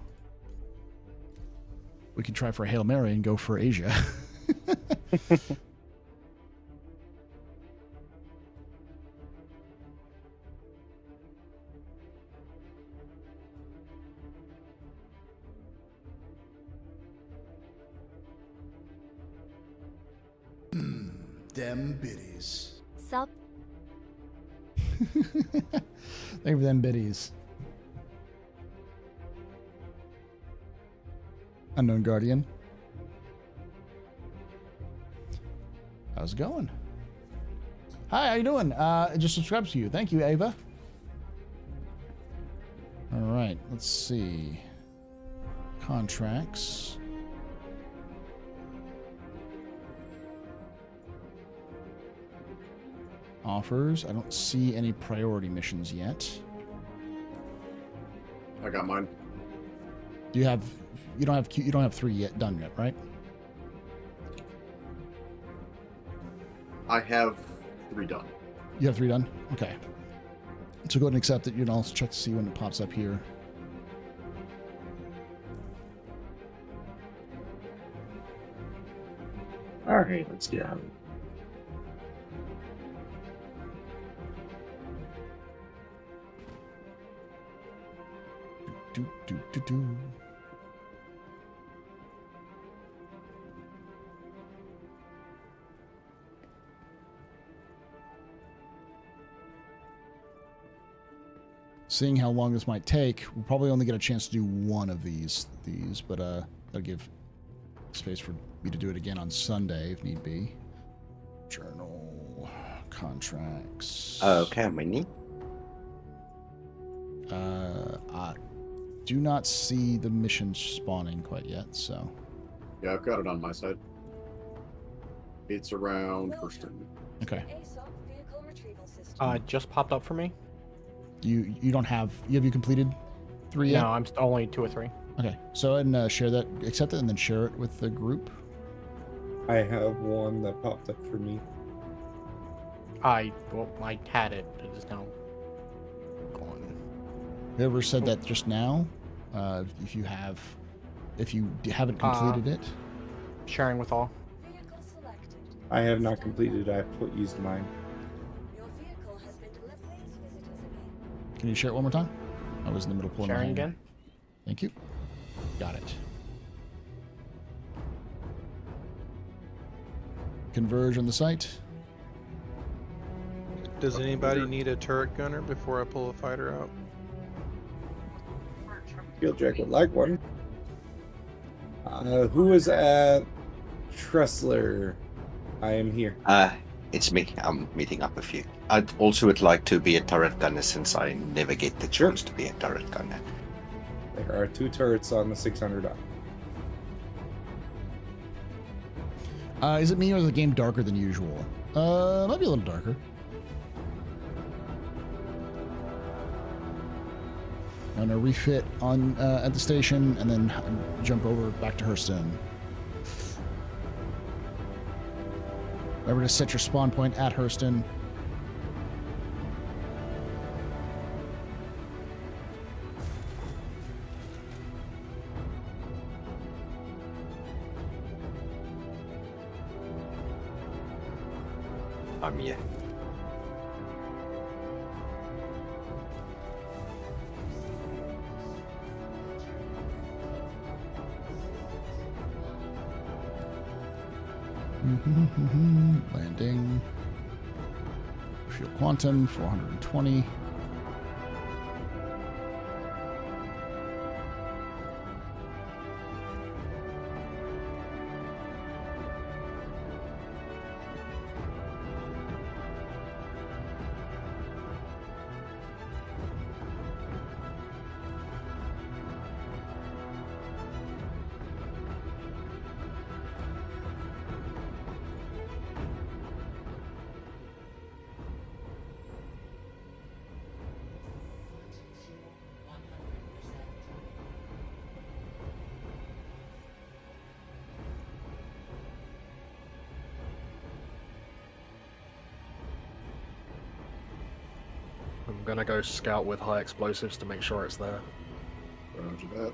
We can try for a Hail Mary and go for Asia. Them biddies. Sup? Thank you for them biddies. Unknown Guardian. How's it going? Hi, how you doing? I just subscribed to you. Thank you, Ava. All right, let's see. Contracts. Offers. I don't see any priority missions yet. I got mine. Do you have? You don't have 3 yet done yet, right? I have 3 done. You have 3 done? Okay. So go ahead and accept it. You can also check to see when it pops up here. Alright, let's go. Do. Seeing how long this might take, we'll probably only get a chance to do one of these, but that'll give space for me to do it again on Sunday if need be. Journal, contracts. Okay, how many? I do not see the mission spawning quite yet, so. Yeah, I've got it on my side. It's around Hurston. Okay. Just popped up for me. You don't have you completed 3 yet? No, I'm only 2 or 3. Okay, so go ahead and share that, accept it, and then share it with the group. I have one that popped up for me. I had it, but it is now gone. Whoever said that just now, if you haven't completed it, sharing with all. I have not completed. I used mine. Can you share it one more time? I was in the middle of pulling my Sharing hand. again. Thank you. Got it. Converge on the site. Does anybody need a turret gunner before I pull a fighter out? Fieldjack would like one. Who is at Tressler? I am here. It's me. I'm meeting up with you. I'd also would like to be a turret gunner since I never get the chance to be a turret gunner. There are 2 turrets on the 600 up. Is it me or is the game darker than usual? Might be a little darker. I'm gonna refit on at the station and then jump over back to Hurston. Remember to set your spawn point at Hurston. I'm here. Landing. Fuel quantum, 420. I'm gonna go scout with high explosives to make sure it's there. Roger that.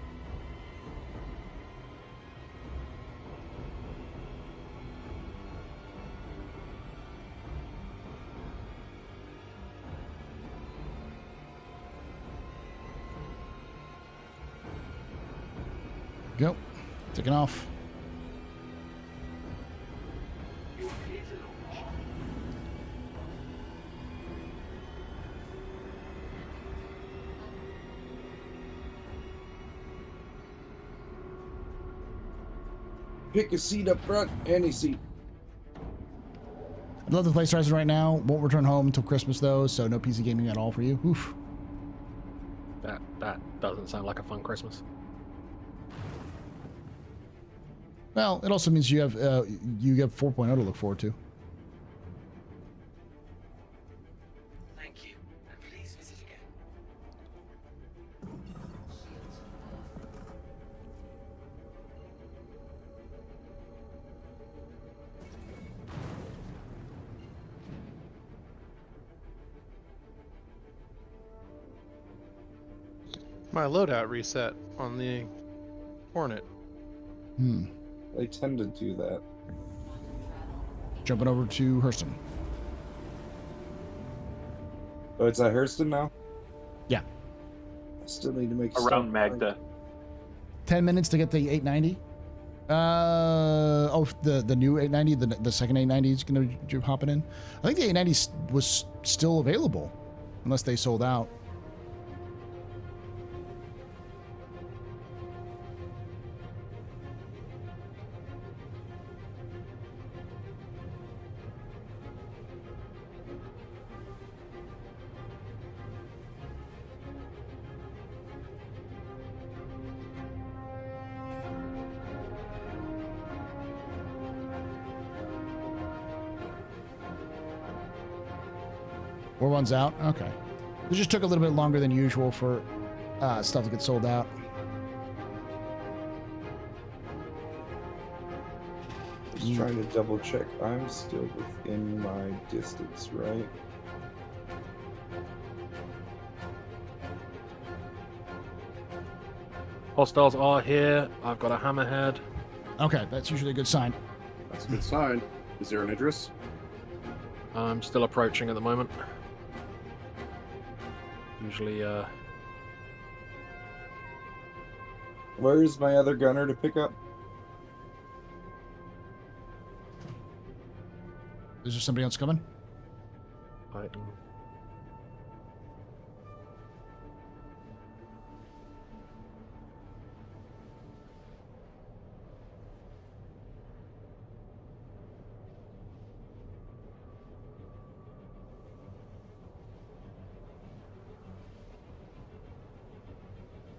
Go. Taking off. Pick a seat up front, any seat. I'd love the play sizes right now. Won't return home until Christmas though, so no PC gaming at all for you. Oof. That doesn't sound like a fun Christmas. Well, it also means you have 4.0 to look forward to. Thank you, and please visit again. My loadout reset on the Hornet. They tend to do that. Jumping over to Hurston. Oh, it's at Hurston now? Yeah. I still need to make a Around stop. Magda. 10 minutes to get the 890. The new 890, the second 890 is going to be hopping in. I think the 890 was still available, unless they sold out. War one's out? Okay. It just took a little bit longer than usual for stuff to get sold out. Just trying to double check. I'm still within my distance, right? Hostiles are here. I've got a hammerhead. Okay, that's usually a good sign. That's a good sign. Is there an Idris? I'm still approaching at the moment. Usually, Where's my other gunner to pick up? Is there somebody else coming? item.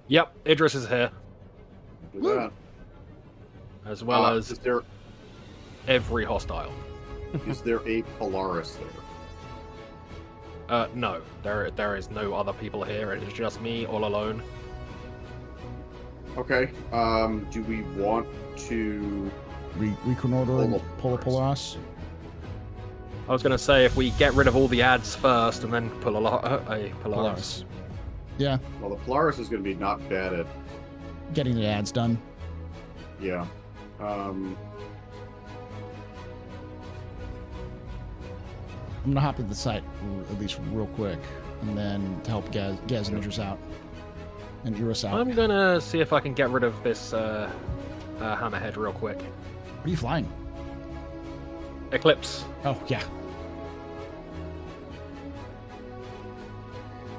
Yep, Idris is here. That. As well as is there every hostile. is there a Polaris there? No, there is no other people here. It is just me all alone. Okay. Do we want to reconnoiter and pull a Polaris? I was gonna say if we get rid of all the ads first and then pull a Polaris. Yeah. Well, the Polaris is going to be not bad at getting the ads done. Yeah. I'm gonna hop into the site at least real quick, and then to help Gaz and Idris out, and Iris out. I'm gonna see if I can get rid of this hammerhead real quick. What are you flying? Eclipse. Oh yeah.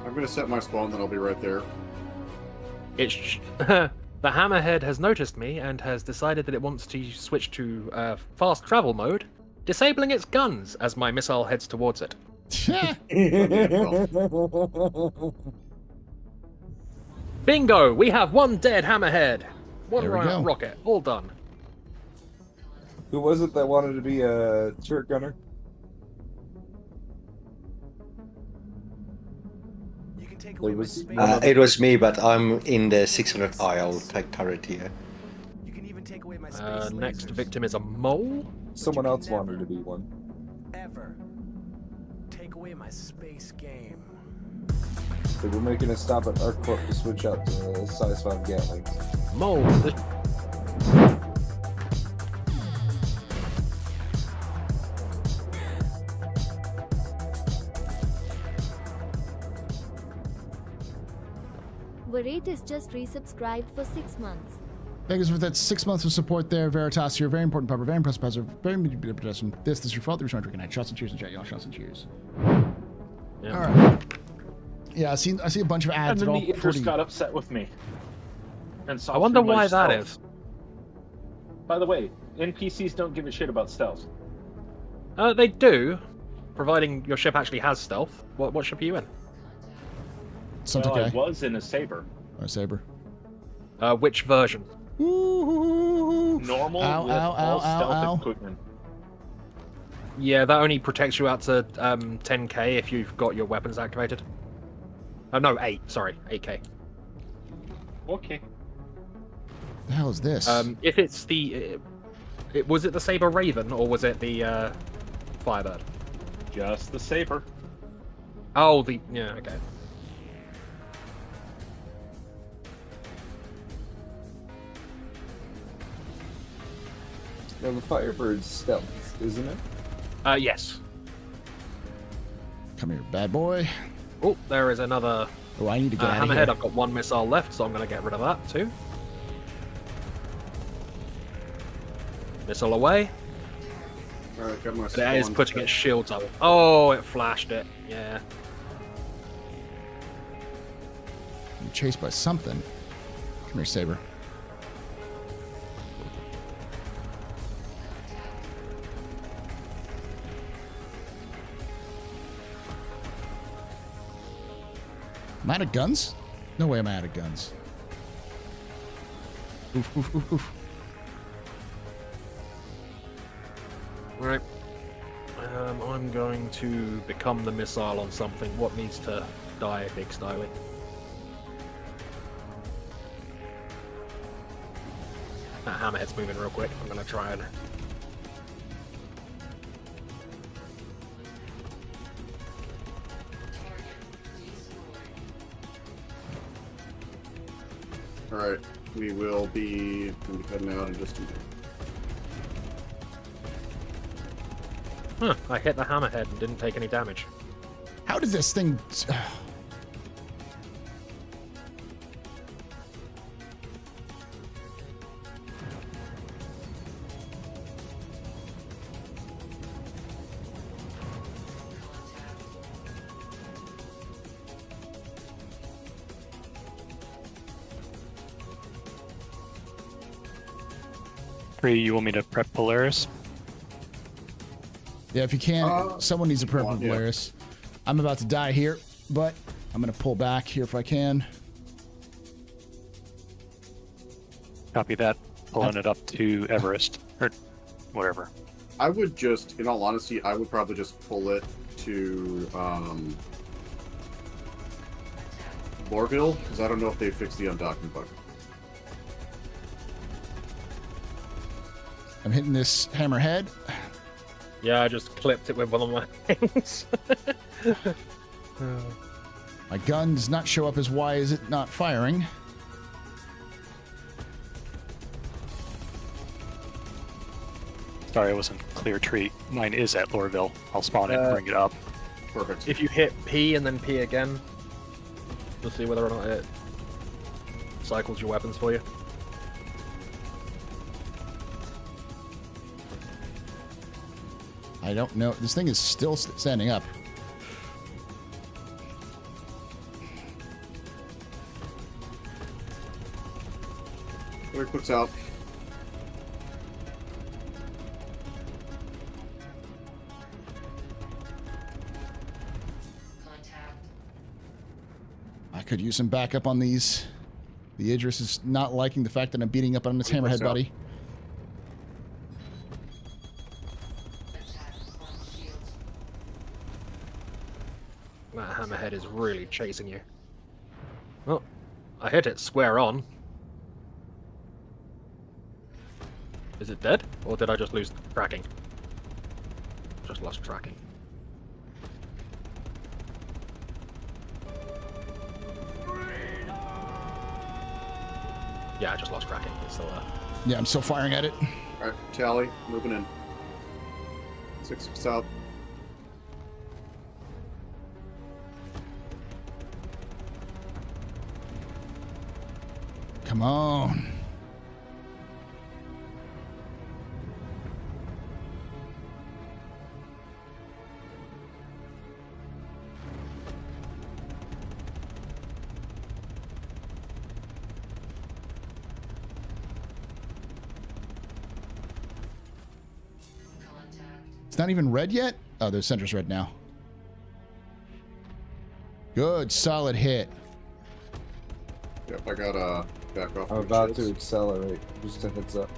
I'm going to set my spawn, then I'll be right there. It's the hammerhead has noticed me and has decided that it wants to switch to fast travel mode, disabling its guns as my missile heads towards it. Bingo! We have one dead hammerhead. One rocket. All done. Who was it that wanted to be a turret gunner? It was me, but I'm in the 600 I'll take turret here. Next victim is a mole. Someone else wanted to be one. Ever take away my space game. They were making a stop at Arcport to switch out to size 5 Gatlings. Mole. Veritas just resubscribed for 6 months. Thank you for that 6 months of support there, Veritas. You're a very important pupper, very impressive puzzler, very pedestrian. This is your fault. There's no drinking night. Shots and cheers in chat, y'all. Shots and cheers. Yeah. All right. Yeah, I see a bunch of ads. And then the Idris got upset with me. And I wonder why that is. By the way, NPCs don't give a shit about stealth. They do, providing your ship actually has stealth. What ship are you in? Something I was in a Saber. A Saber. Which version? Normal with all stealth equipment. Yeah, that only protects you out to 10k if you've got your weapons activated. No, 8. Sorry, 8k. Okay. The hell is this? If it's the... was it the Saber Raven, or was it the Firebird? Just the Saber. Oh, the... Yeah, okay. Now the Firebird's stealth, isn't it? Yes. Come here, bad boy. Oh, there is another... Oh, I need to get out of hammerhead. here. I've got one missile left, so I'm going to get rid of that too. Missile away. Alright, got my It is putting its shields up. Oh, it flashed it. Yeah. You're chased by something. Come here, Saber. Am I out of guns? No way am I out of guns. Oof, oof, oof, oof. Right. I'm going to become the missile on something. What needs to die big styly? That hammerhead's moving real quick. I'm going to try and... Alright, we will be heading out in just a minute. Huh, I hit the hammerhead and didn't take any damage. How did this thing... You want me to prep Polaris? Yeah, if you can, someone needs a purple Polaris. I'm about to die here, but I'm going to pull back here if I can. Copy that. Pulling it up to Everest or whatever. I would just, in all honesty, I would probably just pull it to Lorville, because I don't know if they fixed the undocking bug. I'm hitting this hammerhead. Yeah, I just clipped it with one of my things. My gun does not show up as why is it not firing. Sorry, I wasn't clear treat. Mine is at Lorville. I'll spawn it and bring it up. Perfect. If you hit P and then P again, you'll see whether or not it cycles your weapons for you. I don't know. This thing is still standing up. There it puts out. I could use some backup on these. The Idris is not liking the fact that I'm beating up on this hammerhead, buddy. That hammerhead is really chasing you. Well, I hit it square on. Is it dead? Or did I just lose tracking? Just lost tracking. Yeah, I just lost tracking. It's still there. Yeah, I'm still firing at it. Alright, tally, moving in. 6 out. Come on. It's not even red yet? Oh, the center's red now. Good, solid hit. Yep, I got a back off. I'm about to accelerate. Just a heads up.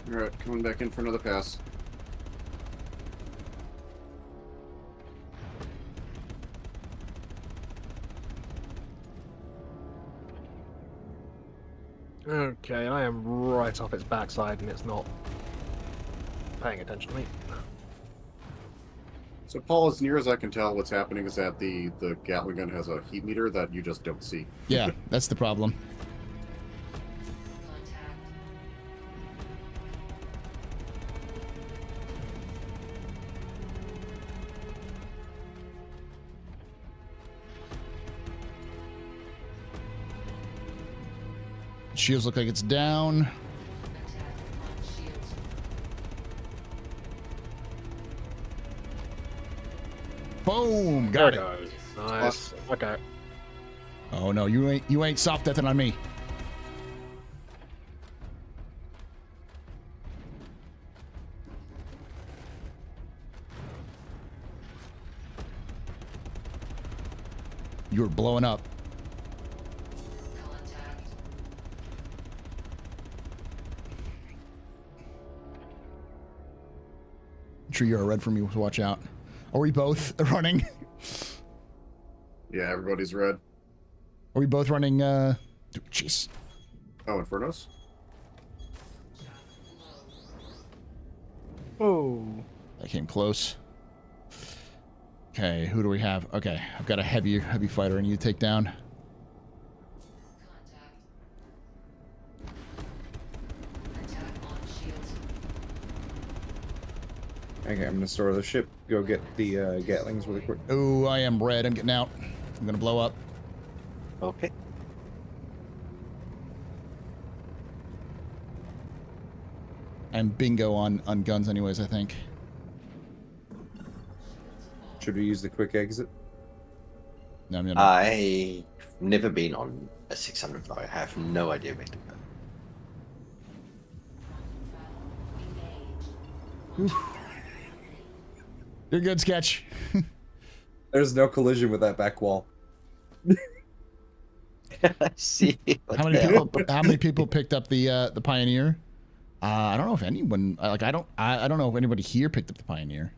Alright, coming back in for another pass. Okay, I am right off its backside and it's not paying attention to me. So, Paul, as near as I can tell, what's happening is that the Gatling gun has a heat meter that you just don't see. Yeah, that's the problem. Shields look like it's down. Boom! Got it. There it goes. Nice. Okay. Oh no, you ain't soft deathing on me. You were blowing up. I'm sure you're a red from you, so watch out. Are we both running? Yeah, everybody's red. Are we both running, jeez. Oh, Infernos? Oh. That came close. Okay, who do we have? Okay, I've got a heavy fighter I need to take down. Okay, I'm gonna store the ship. Go get the Gatlings really quick. Oh, I am red. I'm getting out. I'm gonna blow up. Okay. I'm bingo on guns anyways, I think. Should we use the quick exit? No, I'm I've never been on a 600 floor. I have no idea where to go. You're good, Sketch. There's no collision with that back wall. See. How many people picked up the Pioneer? I don't know if anyone I don't know if anybody here picked up the Pioneer.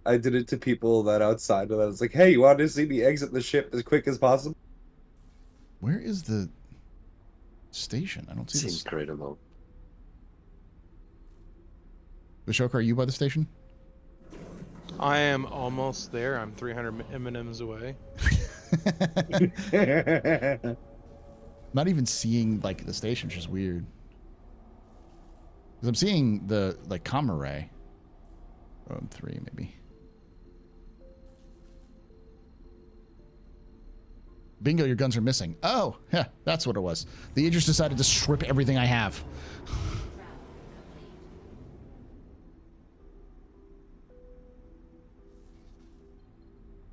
I did it to people that outside of that. It's like, hey, you want to see me exit the ship as quick as possible? Where is the station? I don't see It's incredible. Vishoka, are you by the station? I am almost there. I'm 300 M&Ms away. Not even seeing like the station, which is weird. Because I'm seeing the like comm array. Oh, I'm 3 maybe. Bingo, your guns are missing. Oh, yeah, that's what it was. The Idris decided to strip everything I have.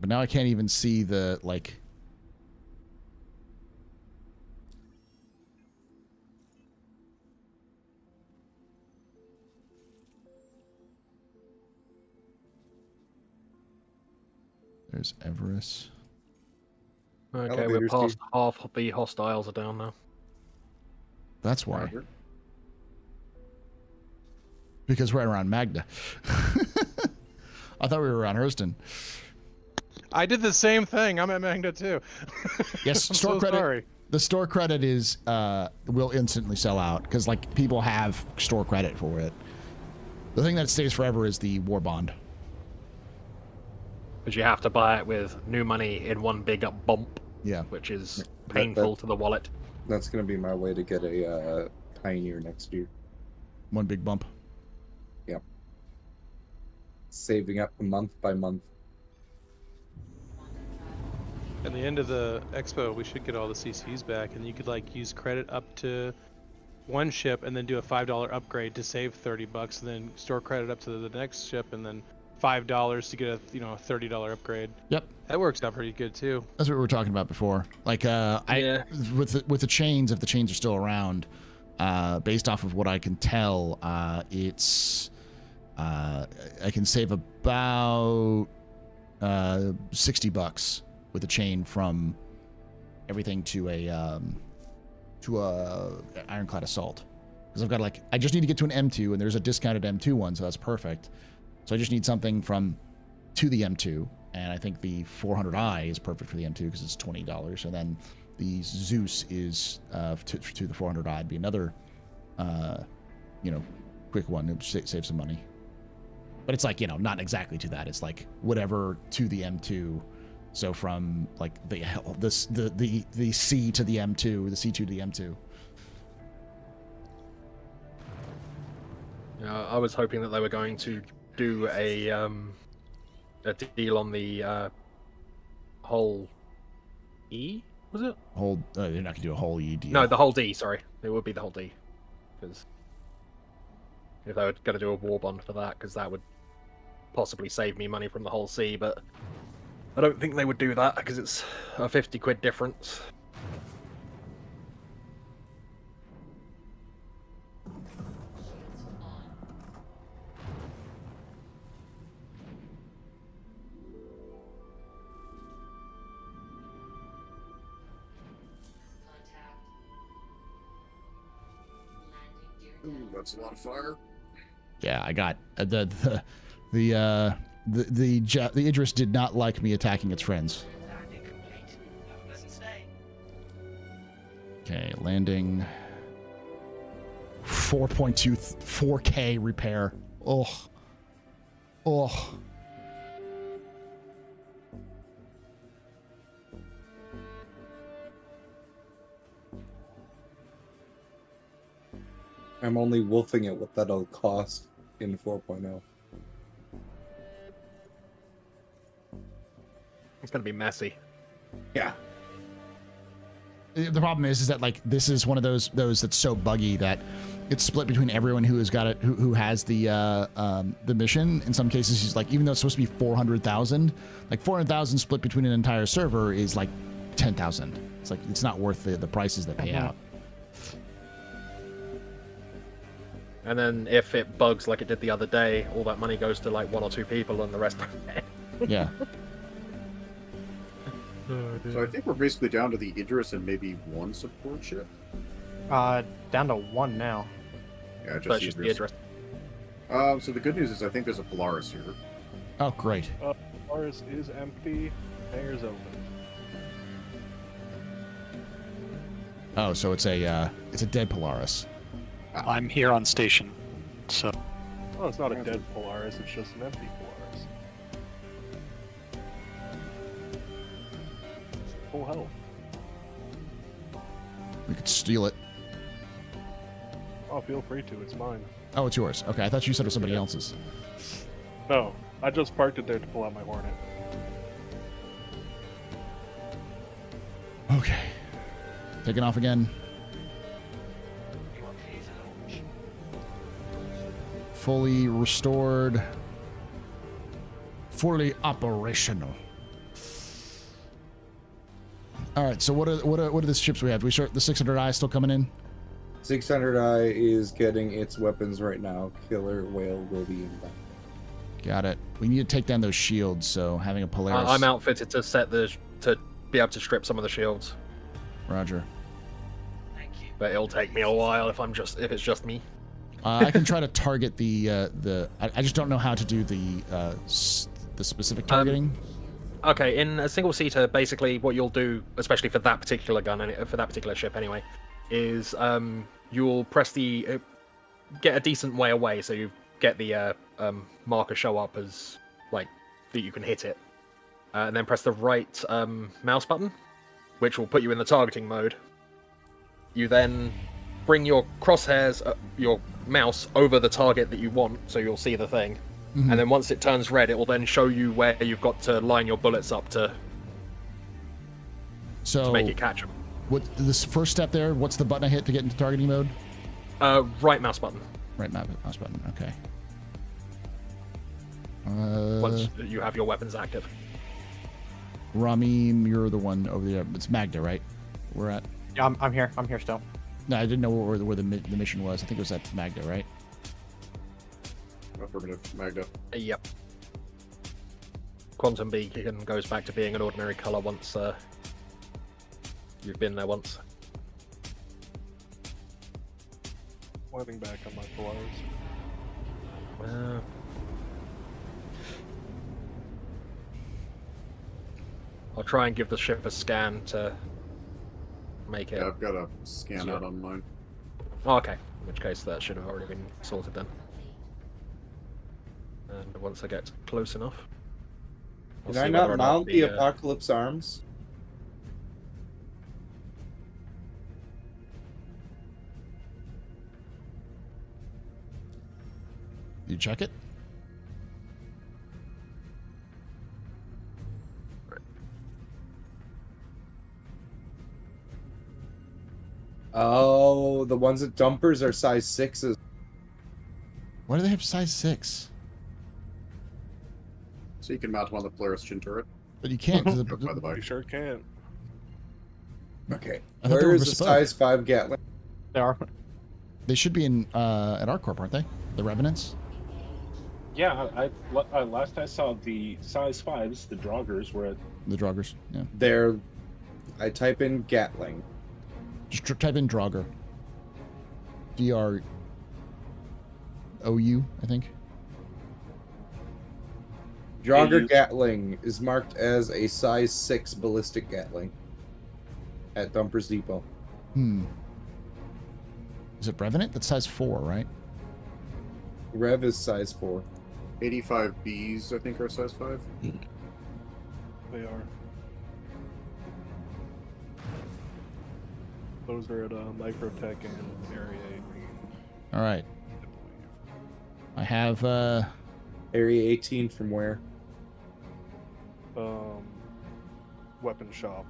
But now I can't even see the, like... There's Everest. Okay, we're past half of the hostiles are down now. That's why. Because we're around Magda. I thought we were around Hurston. I did the same thing. I'm at Magda too. Yes, I'm store so credit. sorry. The store credit is will instantly sell out because like people have store credit for it. The thing that stays forever is the war bond. But you have to buy it with new money in one big up bump. Yeah, which is painful to the wallet. That's gonna be my way to get a Pioneer next year. One big bump. Yep. Saving up month by month. At the end of the expo, we should get all the CCs back, and you could like use credit up to one ship, and then do a $5 upgrade to save $30, and then store credit up to the next ship, and then $5 to get a a $30 upgrade. Yep, that works out pretty good too. That's what we were talking about before. Like with the chains, if the chains are still around, based off of what I can tell, it's I can save about $60 with a chain from everything to a ironclad assault. Because I've got I just need to get to an M2, and there's a discounted M2 one, so that's perfect. So I just need something to the M2, and I think the 400i is perfect for the M2 because it's $20, and then the Zeus is to the 400i. It'd be another, quick one. It would save some money, but it's not exactly to that. It's like whatever to the M2. So from like the C to the M2, the C2 to the M2. I was hoping that they were going to do a deal on the whole E, was it? They're not gonna do a whole E deal. No, the whole D. Sorry, it would be the whole D, because if they were going to do a war bond for that, because that would possibly save me money from the whole C. But I don't think they would do that because it's a 50 quid difference. Ooh, that's a lot of fire. Yeah, I got the Idris did not like me attacking its friends. Okay, landing 4.2 4K repair. Oh. I'm only wolfing at what that'll cost in 4.0. It's gonna be messy. Yeah. The problem is that this is one of those that's so buggy that It's split between everyone who has got it, who has the mission. In some cases, it's like, even though it's supposed to be 400,000, like 400,000 split between an entire server is like 10,000. It's like, it's not worth the prices they pay out. And then if it bugs like it did the other day, all that money goes to like 1 or 2 people and the rest don't pay. Yeah. So I think we're basically down to the Idris and maybe 1 support ship. Down to 1 now. Yeah, But it's just the Idris. So the good news is I think there's a Polaris here. Oh, great. Polaris is empty. Hangar's open. Oh, so it's a dead Polaris. I'm here on station, so. Well, it's not a dead Polaris, it's just an empty Polaris. Full health. We could steal it. Oh, feel free to, it's mine. Oh, it's yours. Okay, I thought you said it was somebody else's. No, I just parked it there to pull out my Hornet. Okay. Taking off again. Fully restored. Fully operational. All right. So what are the ships we have? We start the 600i still coming in. 600i is getting its weapons right now. Killer Whale will be inbound. Got it. We need to take down those shields. So having a Polaris. I'm outfitted to to be able to strip some of the shields. Roger. But it'll take me a while if it's just me. I can try to target I just don't know how to do the specific targeting. Okay, in a single seater, basically what you'll do, especially for that particular gun and for that particular ship anyway, is you'll press the get a decent way away, so you get the marker show up as like that you can hit it, and then press the right mouse button, which will put you in the targeting mode. You then bring your crosshairs, your mouse over the target that you want, so you'll see the thing. Mm-hmm. And then once it turns red, it will then show you where you've got to line your bullets up to make it catch them. What this first step there? What's the button I hit to get into targeting mode? Right mouse button. Right mouse button. Okay. Once you have your weapons active. Ramim, you're the one over there. It's Magda, right? We're at. Yeah, I'm here. I'm here still. No, I didn't know where the mission was. I think it was at Magda, right? Affirmative, Magda. Yep. Quantum Beacon goes back to being an ordinary color once you've been there once. Landing back on my Polaris. I'll try and give the ship a scan to make it. Yeah, I've got a scan out on mine. Oh, okay. In which case that should have already been sorted then. And once I get close enough, Can I not mount the Apocalypse Arms? You check it? Oh, the ones at dumpers are size 6s. Why do they have size 6? So you can mount them on the Polaris chin turret. But you can't. By the way. You sure can. Okay. I thought they Where were is the bespoke. size 5 Gatling? They are. They should be in at ArcCorp, aren't they? The Revenants. Yeah, last I saw the size 5s, the Draugrs were at. The Draugrs. Yeah. They're. I type in Gatling. Just type in Draugr. DROU, I think. Draugr Gatling is marked as a size 6 ballistic Gatling at Dumpers Depot. Is it Revenant? That's size 4, right? Rev is size 4. 85Bs, I think, are size 5. They are. Those are at Microtech and Area 8. All right. I have Area 18 from where? Weapon shop.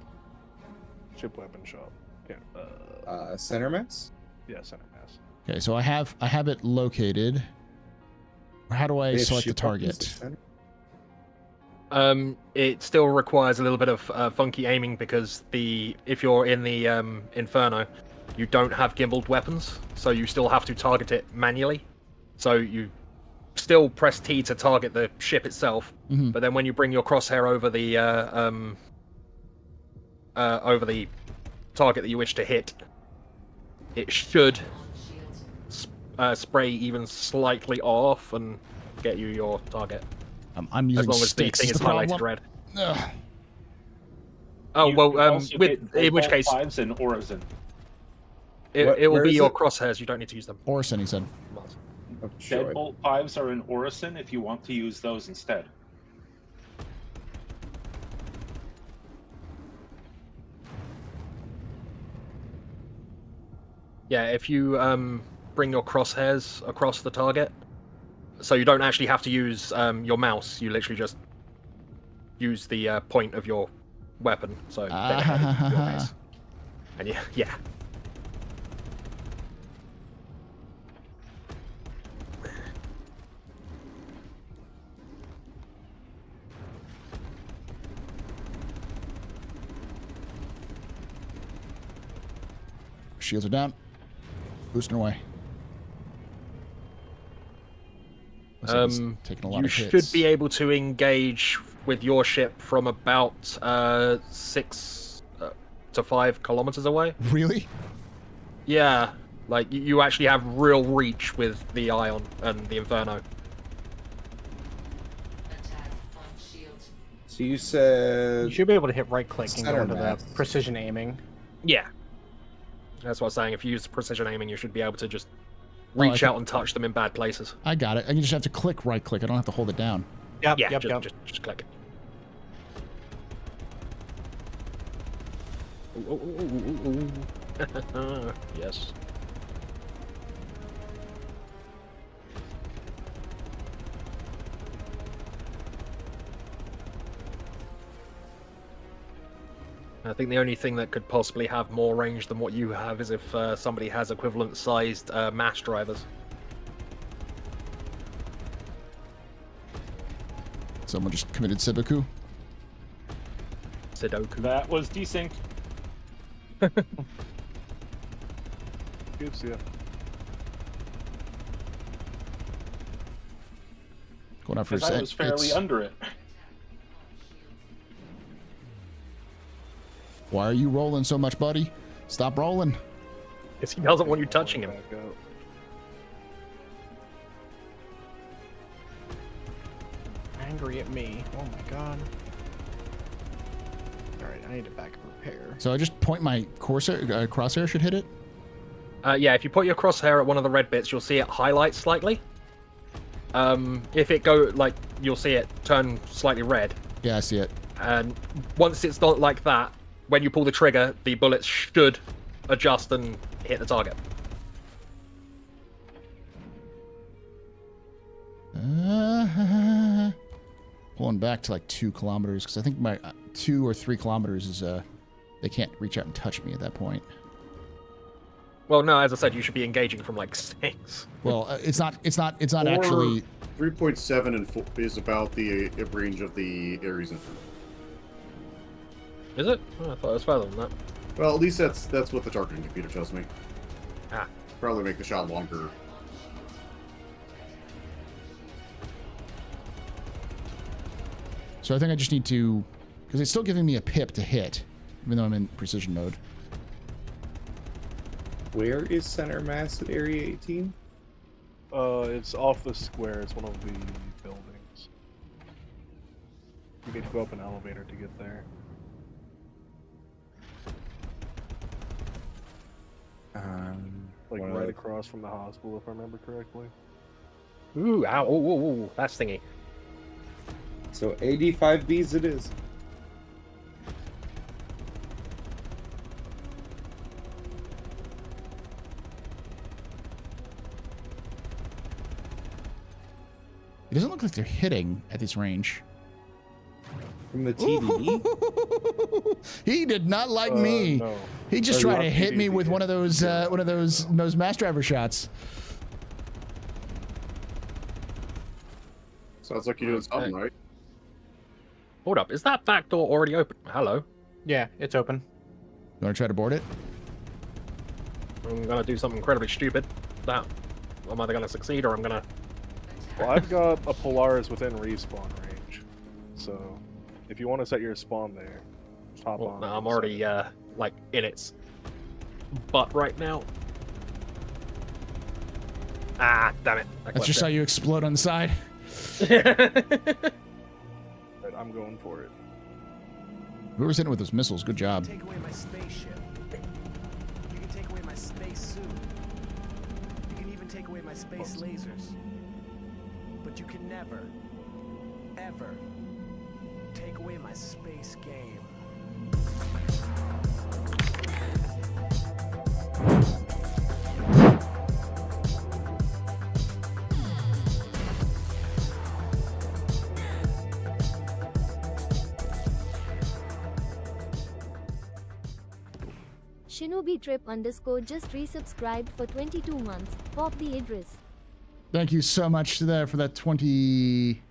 Ship weapon shop. Yeah. Center mass? Yeah, center mass. Okay, so I have it located. How do I select the target? It still requires a little bit of funky aiming because if you're in the Inferno, you don't have gimbaled weapons, so you still have to target it manually. So you still press T to target the ship itself, but then when you bring your crosshair over the target that you wish to hit, it should spray even slightly off and get you your target. I'm using as long as sticks. the thing is highlighted red. Ugh. Oh You well, can also with hit in which Bolt case 5s and Orison. it will where be is your it? crosshairs. You don't need to use them. Orison, he said. Deadbolt 5s are in Orison if you want to use those instead. Yeah, if you bring your crosshairs across the target, so you don't actually have to use your mouse. You literally just use the point of your weapon. So dead ahead in your case. And yeah. Shields are down. Boosting away. Looks like he's taking a lot You of hits. should be able to engage with your ship from about 6 to 5 kilometers away. Really? Yeah, like you actually have real reach with the Ion and the Inferno. So you said... You should be able to hit right-click and go center into the mass. precision aiming. Yeah. That's what I was saying. If you use precision aiming, you should be able to just Oh, I reach can- out and touch them in bad places. I got it. I can just have to click right click. I don't have to hold it down. Yep, Yeah, yep, just, yep. just click. Yes. I think the only thing that could possibly have more range than what you have is if somebody has equivalent sized mass drivers. Someone just committed Sibaku. Sudoku. That was desync. Gives you. Going out for Because I was fairly under it. Why are you rolling so much, buddy? Stop rolling. Because he doesn't want you touching him. Angry at me. Oh my god. Alright, I need to back up repair. So I just point my crosshair should hit it? Yeah, if you put your crosshair at one of the red bits, you'll see it highlight slightly. If it you'll see it turn slightly red. Yeah, I see it. And once it's not like that, when you pull the trigger, the bullets should adjust and hit the target. Pulling back to like 2 kilometers because I think my 2 or 3 kilometers is they can't reach out and touch me at that point. Well, no, as I said, you should be engaging from like 6. Well, it's not Or actually 3.7 and 4 is about the range of the Ares Inferno. Is it? Oh, I thought it was further than that. Well, at least that's what the targeting computer tells me. Ah. Probably make the shot longer. So I think I just need to, because it's still giving me a pip to hit, even though I'm in precision mode. Where is center mass at Area 18? It's off the square. It's one of the buildings. You need to go up an elevator to get there. Like right across from the hospital, if I remember correctly. Ooh, ow, ooh, that's thingy. So 85 Bs it is. It doesn't look like they're hitting at this range. From the TDD? He did not like me. No. He just Or tried to not hit me TDD. with one of those mass driver shots. Sounds like you're doing something right. Hold up, is that back door already open? Hello? Yeah, it's open. You want to try to board it? I'm gonna do something incredibly stupid. That I'm either gonna succeed or I'm gonna. Well, I've got a Polaris within respawn range, so if you want to set your spawn there, just hop on. No, I'm already like in its butt right now. Ah, damn it! I just saw you explode on the side. Right, I'm going for it. Whoever's hitting with those missiles, good job. Take away my spaceship. You can take away my space suit. You can even take away my space lasers. But you can never, ever take away my space game. Shinobi Trip _ just resubscribed for 22 months. Pop the Idris. Thank you so much there for that 22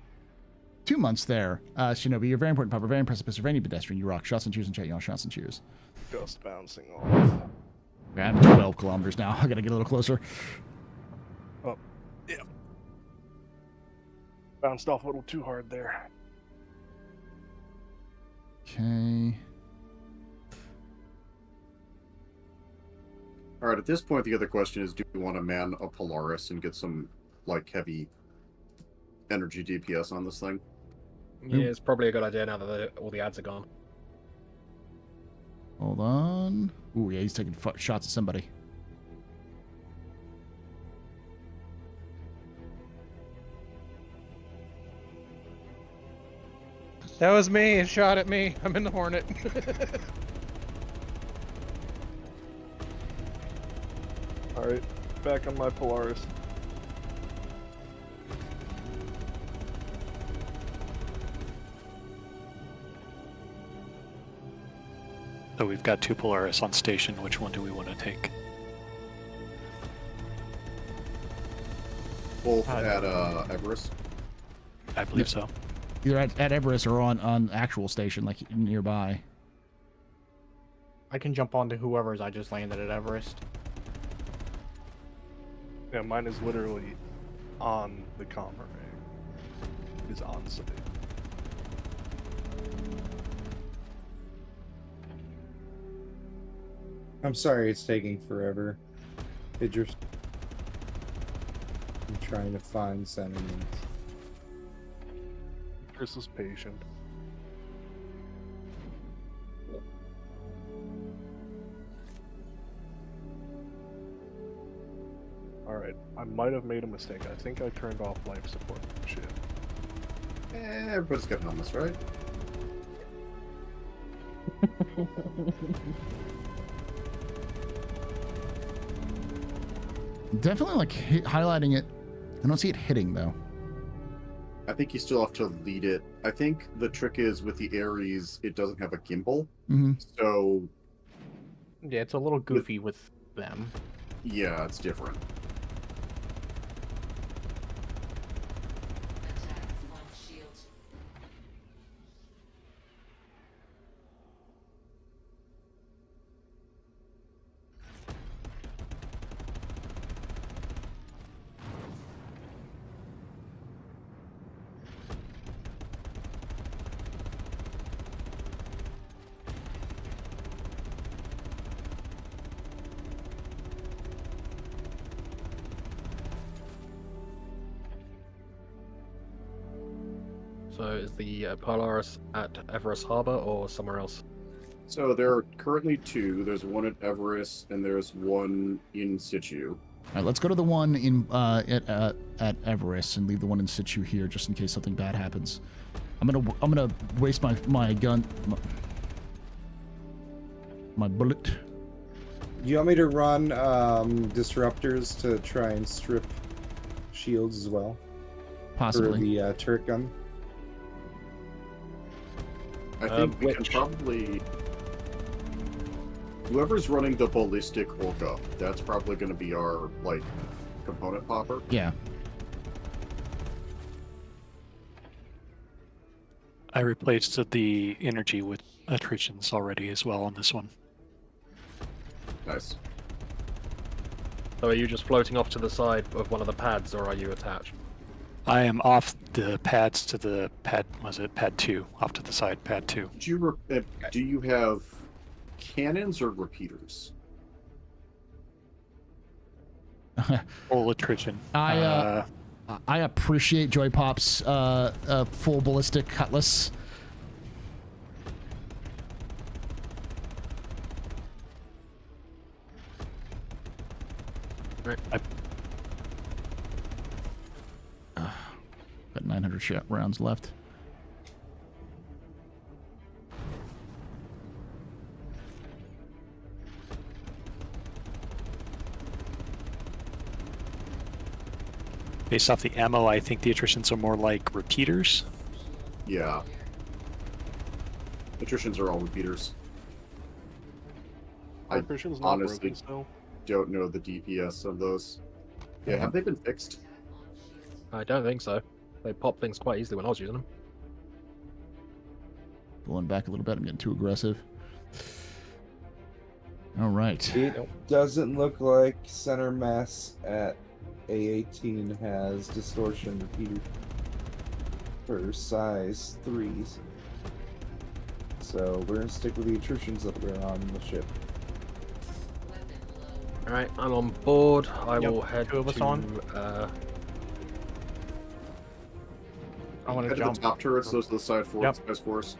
months there, Shinobi. You're very important, Papa. Very impressive, Mr. Any pedestrian. You rock. Shots and cheers and chat. You all shots and cheers. Just bouncing off. I'm 12 kilometers now. I gotta get a little closer. Oh, yeah. Bounced off a little too hard there. Okay. All right, at this point, the other question is, do you want to man a Polaris and get some, like, heavy energy DPS on this thing? Yeah, it's probably a good idea now that all the ads are gone. Hold on. Ooh, yeah, he's taking shots at somebody. That was me. It shot at me. I'm in the Hornet. Alright, back on my Polaris. So we've got 2 Polaris on station. Which one do we want to take? Both at Everest? I believe so. Either at Everest or on actual station, like nearby. I can jump onto whoever's I just landed at Everest. Yeah, mine is literally on the comm array. Is on site. I'm sorry it's taking forever. Idris. I'm trying to find sentiments. Chris is patient. Alright, I might have made a mistake. I think I turned off life support. Shit. Everybody's getting on this, right? Definitely like highlighting it. I don't see it hitting though. I think you still have to lead it. I think the trick is with the Ares, it doesn't have a gimbal. Mm-hmm. So, Yeah, it's a little goofy with them. yeah, it's different. So is the Polaris at Everest Harbor or somewhere else? So there are currently 2. There's one at Everest, and there's one in situ. All right, let's go to the one in at Everest and leave the one in situ here, just in case something bad happens. I'm gonna waste my gun, my bullet. You want me to run disruptors to try and strip shields as well? Possibly. For the turret gun? I think we can probably... Whoever's running the ballistic orca, that's probably going to be our, like, component popper. Yeah. I replaced the energy with attritions already as well on this one. Nice. So are you just floating off to the side of one of the pads, or are you attached? I am off the pads to the pad, was it pad 2, off to the side, pad 2. Do you have cannons or repeaters? Full attrition. I appreciate Joy Pop's full ballistic cutlass. Right. Got 900 rounds left. Based off the ammo, I think the attritions are more like repeaters. Yeah. Attritions are all repeaters. Attrition's not honestly broken still. don't know the DPS of those. Yeah, have they been fixed? I don't think so. They pop things quite easily when I was using them. Pulling back a little bit. I'm getting too aggressive. All right. It doesn't look like center mass at A18 has distortion repeater for size 3s. So we're gonna stick with the attritions that we're on the ship. Alright, I'm on board. I Yep, will head 2 of us to... on. I want to Head to jump. the top turrets, those are the side forts, Yep. guys for us.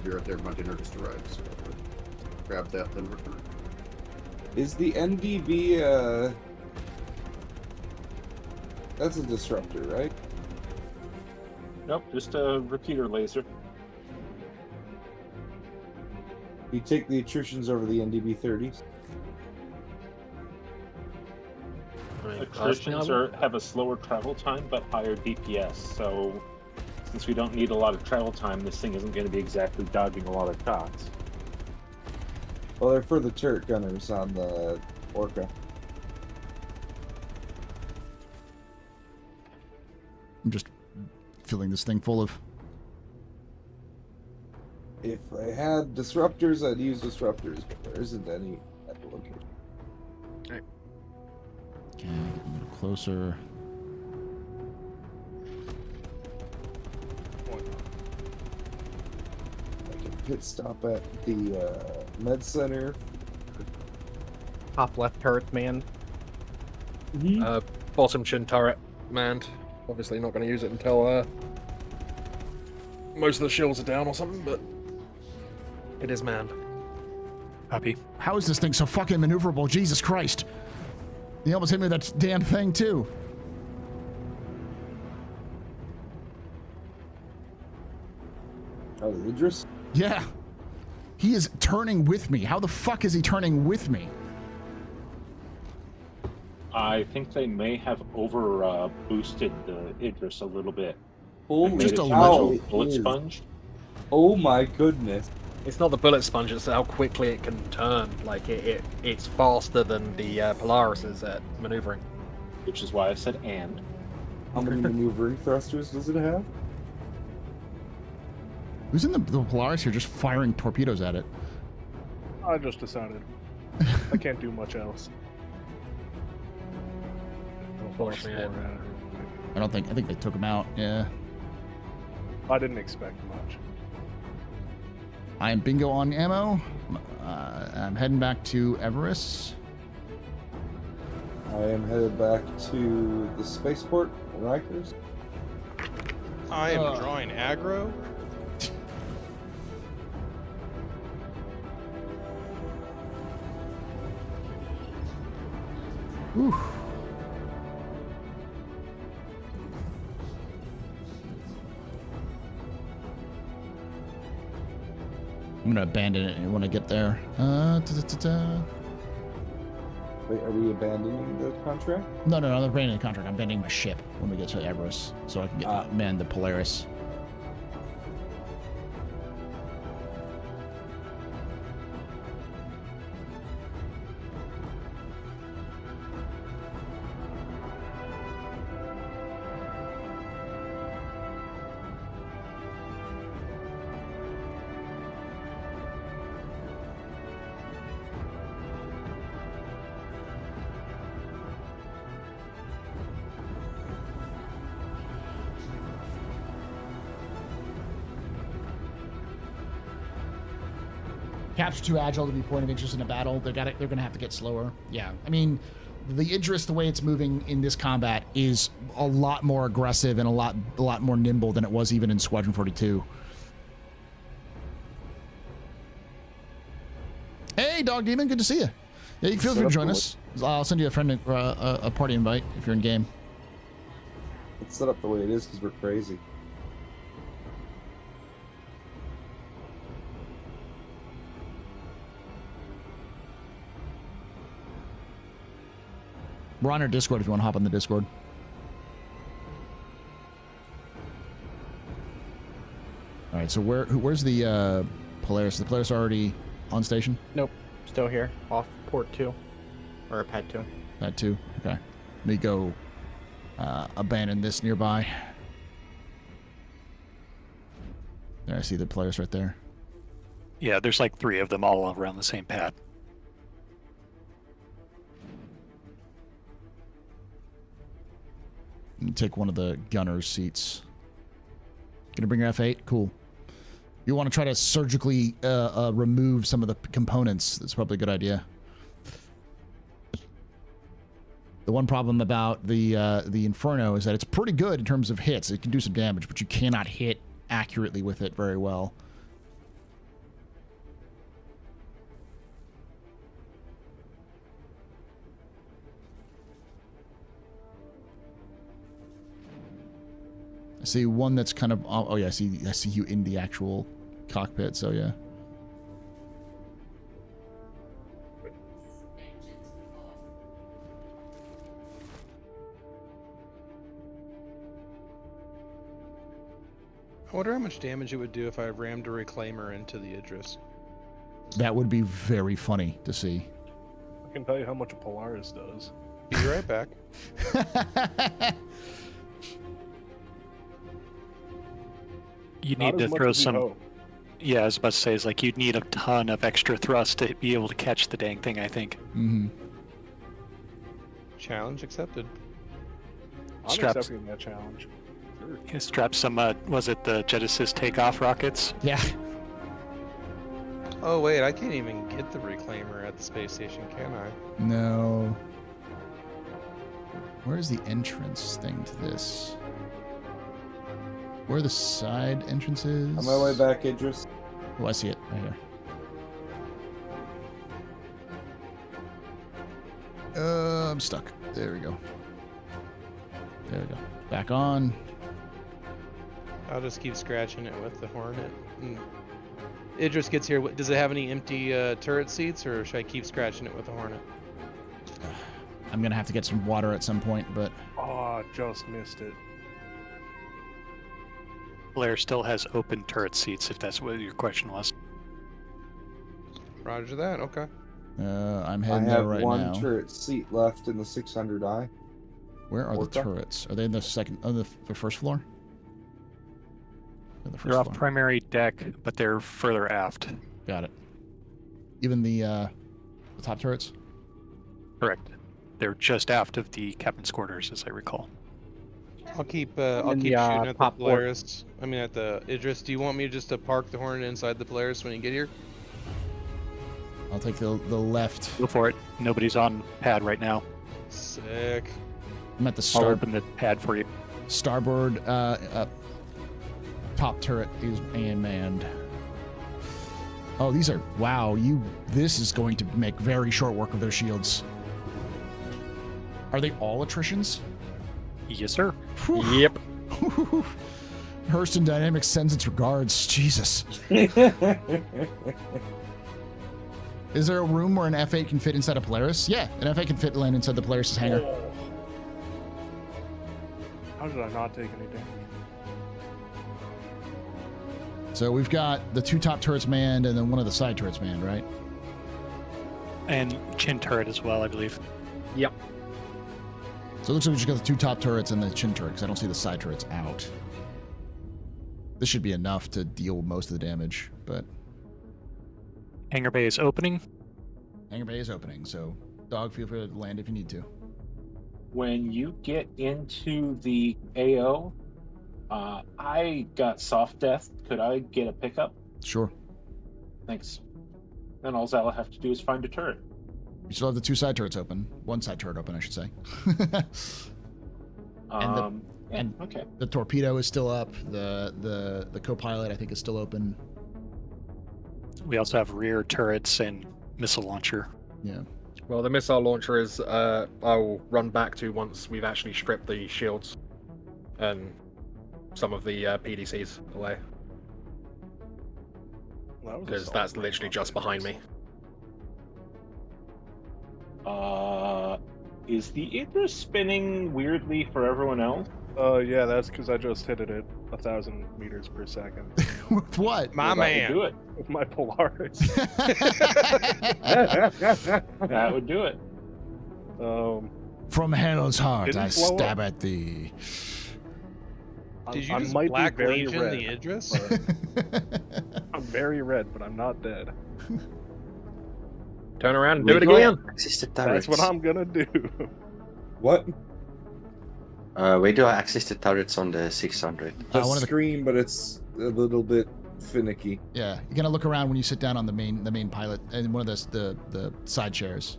Be right there, my dinner just arrived, so grab that, then return. Is the NDB that's a disruptor, right? Nope, just a repeater laser. You take the attritions over the NDB 30s. Attritions have a slower travel time but higher DPS, so since we don't need a lot of travel time, this thing isn't going to be exactly dodging a lot of shots. Well, they're for the turret gunners on the Orca. I'm just filling this thing full of... If I had disruptors, I'd use disruptors, but there isn't any at the location. Okay, get a little closer. I can pit stop at the med center. Top left turret manned. Bottom chin turret manned. Obviously not going to use it until most of the shields are down or something, but it is manned. Copy. How is this thing so fucking maneuverable? Jesus Christ. He almost hit me with that damn thing, too. Oh, the Idris? Yeah. He is turning with me. How the fuck is he turning with me? I think they may have over boosted the Idris a little bit. Holy Just a cow, little it bullet is. sponge. Oh my goodness. It's not the bullet sponge, it's how quickly it can turn. Like, it's faster than the Polaris at maneuvering. Which is why I said and. How many maneuvering thrusters does it have? Who's in the Polaris here just firing torpedoes at it? I just decided I can't do much else. Unfortunately, I think they took him out, yeah. I didn't expect much. I am bingo on ammo. I'm heading back to Everest. I am headed back to the spaceport, Rikers. I am drawing aggro. Whew. I'm gonna abandon it when I get there. Wait, are we abandoning the contract? No, I'm abandoning the contract. I'm abandoning my ship when we get to Idris, so I can get man the Polaris. Capture too agile to be point of interest in a battle. They're gonna have to get slower. Yeah, I mean, the Idris, the way it's moving in this combat, is a lot more aggressive and a lot more nimble than it was even in Squadron 42. Hey, Dog Demon, good to see you. Yeah, you can feel free to join us. I'll send you a friend a party invite if you're in game. It's set up the way it is because we're crazy. We're on our Discord if you want to hop on the Discord. All right, so where's the Polaris? Is the Polaris already on station? Nope, still here, off port 2, or pad 2. Pad 2, okay. Let me go abandon this nearby. There, I see the Polaris right there. Yeah, there's like 3 of them all around the same pad. Take one of the gunner's seats. Gonna bring your F8? Cool. You want to try to surgically remove some of the components. That's probably a good idea. The one problem about the Inferno is that it's pretty good in terms of hits. It can do some damage, but you cannot hit accurately with it very well. I see one that's kind of, oh yeah, I see you in the actual cockpit, so yeah. I wonder how much damage it would do if I rammed a reclaimer into the Idris. That would be very funny to see. I can tell you how much a Polaris does. Be right back. You need to throw some. Yeah, I was about to say, it's like you'd need a ton of extra thrust to be able to catch the dang thing, I think. Mm-hmm. Challenge accepted. I'm accepting that challenge. Sure. Strap some, was it the Genesis takeoff rockets? Yeah. Oh, wait, I can't even get the reclaimer at the space station, can I? No. Where's the entrance thing to this? Where are the side entrances? On my way back, Idris. Oh, I see it right here. I'm stuck. There we go. There we go. Back on. I'll just keep scratching it with the Hornet. Idris gets here. Does it have any empty turret seats, or should I keep scratching it with the Hornet? I'm gonna have to get some water at some point, but... Oh, just missed it. Blair still has open turret seats, if that's what your question was. Roger that, okay. I'm heading there right now. I have one turret seat left in the 600i. Where are the turrets? Are they in the second, on the first floor? They're off primary deck, but they're further aft. Got it. Even the top turrets? Correct. They're just aft of the captain's quarters, as I recall. I'll keep shooting at the Polaris. I mean, at the Idris. Do you want me just to park the Hornet inside the Polaris when you get here? I'll take the left. Go for it. Nobody's on pad right now. Sick. I'm at the I'll open the pad for you. Starboard top turret is manned. Oh, these are, wow, this is going to make very short work of their shields. Are they all attritions? Yes, sir. Whew. Yep. Hurston Dynamics sends its regards. Jesus. Is there a room where an F8 can fit inside a Polaris? Yeah, an F8 can fit land inside the Polaris' hangar. Oh. How did I not take any damage? So we've got the 2 top turrets manned and then one of the side turrets manned, right? And chin turret as well, I believe. Yep. So it looks like we just got the 2 top turrets and the chin turret because I don't see the side turrets out. This should be enough to deal with most of the damage, but... Hangar bay is opening. Hangar bay is opening, so dog, feel free to land if you need to. When you get into the AO, I got soft death. Could I get a pickup? Sure. Thanks. Then all I'll have to do is find a turret. You still have the 2 side turrets open. 1 side turret open, I should say. And okay. The torpedo is still up. The co-pilot, I think, is still open. We also have rear turrets and missile launcher. Yeah. Well, the missile launcher is I'll run back to once we've actually stripped the shields and some of the PDCs away. Because that's literally just behind me. Is the Idris spinning weirdly for everyone else? Yeah, that's because I just hit it at 1,000 meters per second. With what? My man. Do it. With my Polaris. That would do it. From hell's heart, Didn't I blow stab up. at thee. Did you I just might be Black very Legion red, the Idris? but I'm very red, but I'm not dead. Turn around and do it again. Turrets. That's what I'm gonna do. What? Where do I access the turrets on the 600? The screen, but it's a little bit finicky. Yeah, you're gonna look around when you sit down on the main pilot and one of the side chairs.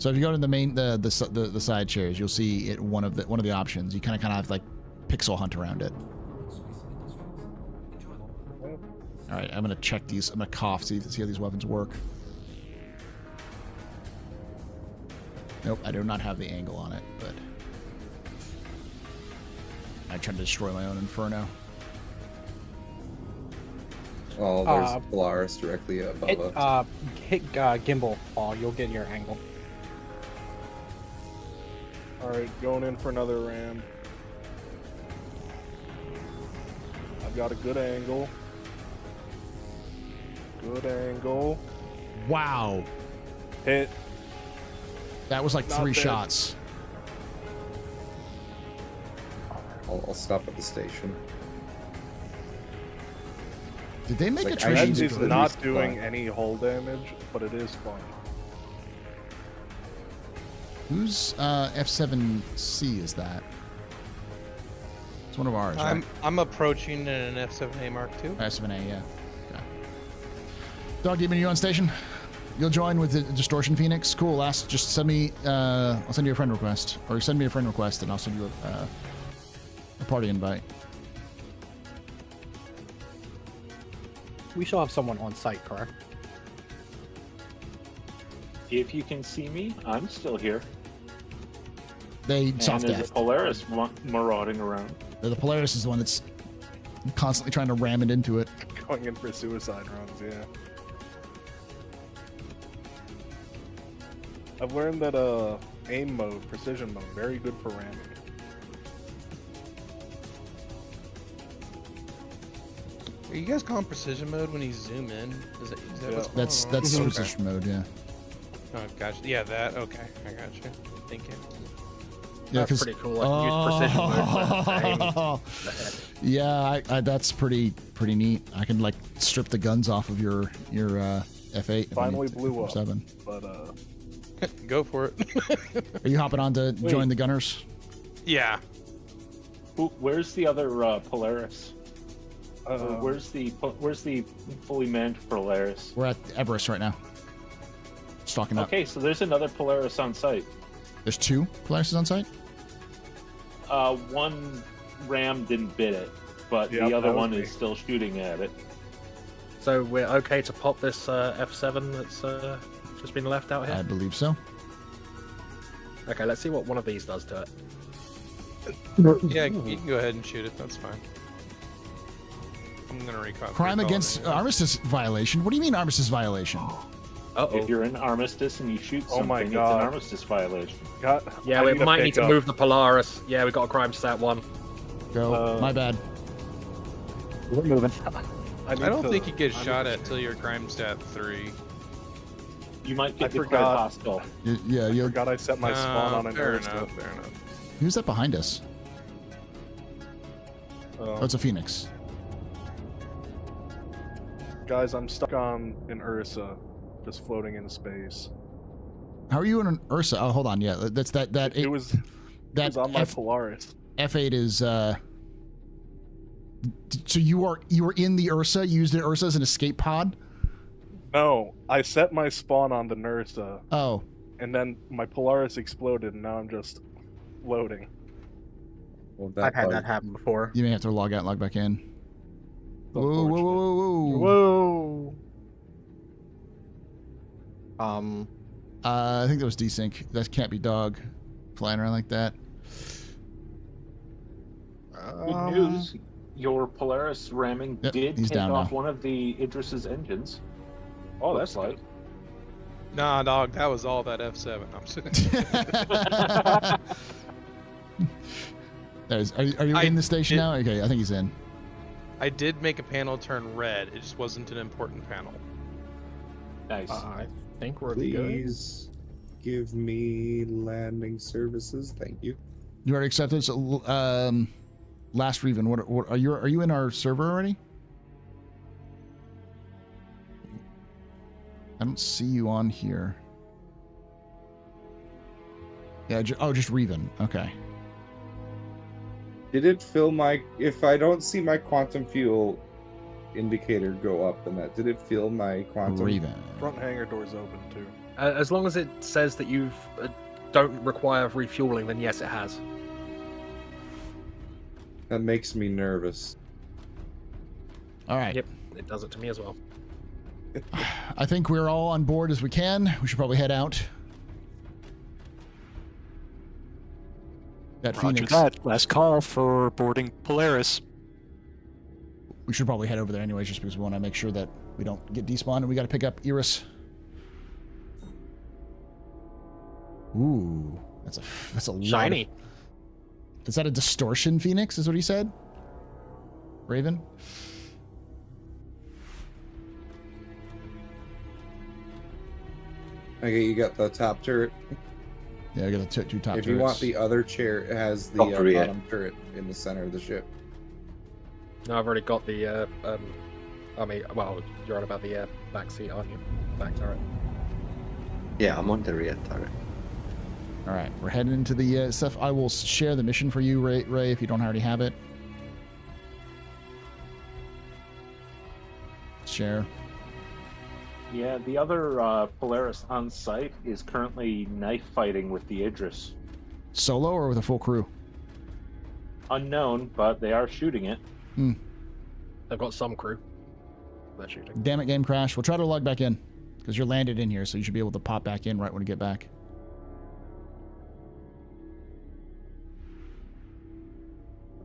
So if you go to the main the side chairs, you'll see it one of the options. You kind of have like pixel hunt around it. All right, I'm gonna check these. I'm gonna cough see how these weapons work. Nope, I do not have the angle on it, but I tried to destroy my own Inferno. Oh, there's Polaris directly above us. Hit gimbal, Paul. You'll get your angle. Alright, going in for another ram. I've got a good angle. Good angle. Wow. Hit. That was like Not 3 dead. shots. I'll stop at the station. Did they make It's a like, trade? That is good. not doing any hull damage, but it is fun. Whose F7C is that? It's one of ours, right? I'm approaching an F7A Mark II. F7A, yeah. Okay. Dog Demon, are you on station? You'll join with the Distortion Phoenix. Cool. Just send me. I'll send you a friend request, or send me a friend request, and I'll send you a party invite. We shall have someone on site, correct? If you can see me, I'm still here. They And soft there's death. a Polaris marauding around. The Polaris is the one that's constantly trying to ram it into it. Going in for suicide runs, yeah. I've learned that aim mode, precision mode, very good for ramming. Are you guys calling precision mode when you zoom in? Is that what's going That's on? precision mode, yeah. Oh, gotcha. Yeah, that. Okay, I got you. Thank you. Yeah, That's pretty cool. I can use precision mode for aim. Yeah, that's pretty neat. I can like strip the guns off of your F8. if I Finally need to, blew up, 7. but Go for it. Are you hopping on to join the gunners? Yeah. Where's the other Polaris? Where's the fully manned Polaris? We're at Everest right now. Stalking up. Okay, so there's another Polaris on site. There's 2 Polarises on site? One ram didn't bid it, but Yep, the other that was one me. is still shooting at it. So we're okay to pop this F7 that's just been left out here? I believe so. Okay, let's see what one of these does to it. Yeah, you can go ahead and shoot it. That's fine. I'm gonna recall. Crime against armistice violation? What do you mean armistice violation? If you're in armistice and you shoot Oh my something, it's God. an armistice violation. Yeah, we might need to move the Polaris. Yeah, we got a crime stat 1. Go. My bad. We're moving. I don't think you get shot at till you're crime stat 3. You might get declared forgot. hostile. Yeah, you Forgot I set my spawn on an fair Ursa. enough, fair enough. Who's that behind us? Oh, it's a Phoenix. Guys, I'm stuck on an Ursa, just floating in space. How are you in an Ursa? Oh, hold on. Yeah, that's that. It was on my Polaris. F8 is. So you were in the Ursa. You used the Ursa as an escape pod. No, I set my spawn on the Nursa. Oh. And then my Polaris exploded, and now I'm just floating. Well, I've had that happen before. You may have to log out and log back in. Whoa, whoa, whoa, whoa, whoa. I think that was desync. That can't be dog flying around like that. Good news. Your Polaris ramming did take off one of the Idris's engines. Oh, that's like. Nah, dog, that was all that F7. I'm Are you in the station now? Okay, I think he's in. I did make a panel turn red. It just wasn't an important panel. Nice. I think we're Please give me landing services. Thank you. You already accepted. So, last Reven, what are you in our server already? I don't see you on here. Yeah, just Reven. Okay. Did it fill my... If I don't see my quantum fuel indicator go up, then that... Did it fill my quantum... Reven. Front hangar door's open, too. As long as it says that you don't require refueling, then yes, it has. That makes me nervous. All right. Yep, it does it to me as well. I think we're all on board as we can. We should probably head out. That Roger Phoenix. that. Last call for boarding Polaris. We should probably head over there anyways, just because we want to make sure that we don't get despawned, and we got to pick up Idris. Ooh, that's a shiny. Lot is that a distortion Phoenix? Is what he said? Raven. Okay, you got the top turret. Yeah, I got the two top turrets. If you want the other chair, it has the bottom turret in the center of the ship. No, I've already got the, I mean, well, you're on about the back seat, aren't you? Back turret. Yeah, I'm on the rear turret. All right, we're heading into the stuff. I will share the mission for you, Ray, if you don't already have it. Share. Yeah, the other Polaris on site is currently knife fighting with the Idris. Solo or with a full crew? Unknown, but they are shooting it. Hmm. They've got some crew. They're shooting. Damn it, game crash. We'll try to log back in because you're landed in here, so you should be able to pop back in right when you get back.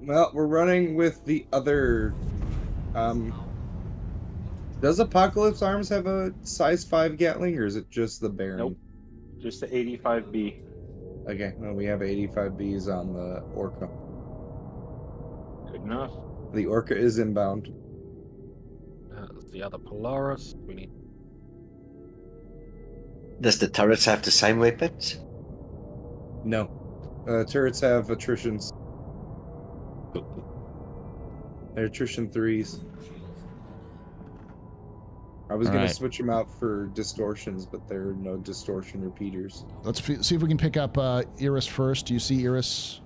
Well, we're running with the other... Does Apocalypse Arms have a size 5 Gatling, or is it just the Baron? Nope. Just the 85B. Okay, well, we have 85Bs on the Orca. Good enough. The Orca is inbound. The other Polaris. We need. Does the turrets have the same weapons? No. Turrets have attritions. They're attrition 3s. I was going to switch them out for distortions, but there are no distortion repeaters. Let's see if we can pick up Idris first. Do you see Idris?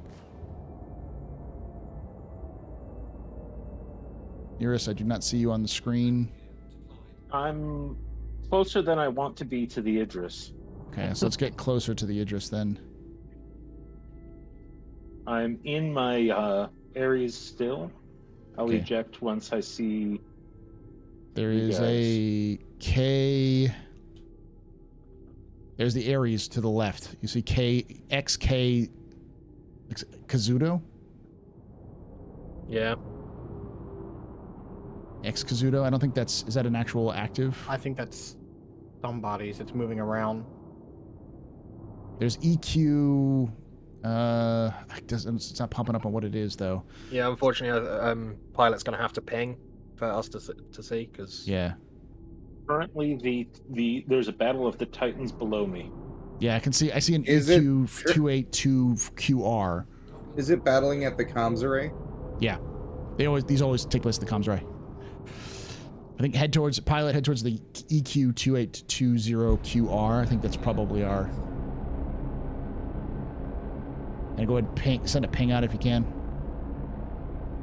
Idris, I do not see you on the screen. I'm closer than I want to be to the Idris. Okay, so let's get closer to the Idris then. I'm in my areas still. I'll eject once I see... There is a K. There's the Ares to the left. You see XK Kazuto? Yeah. Excazudo. I don't think that's... Is that an actual active? I think that's somebody's. It's moving around. There's EQ... it's not pumping up on what it is, though. Yeah, unfortunately, pilot's going to have to ping for us to see, because... Yeah. Currently, there's a battle of the Titans below me. Yeah, I see an Is EQ 282QR. Is it battling at the comms array? Yeah. These always take place at the comms array. I think head towards the EQ 2820QR. I think that's probably our... And go ahead and send a ping out if you can.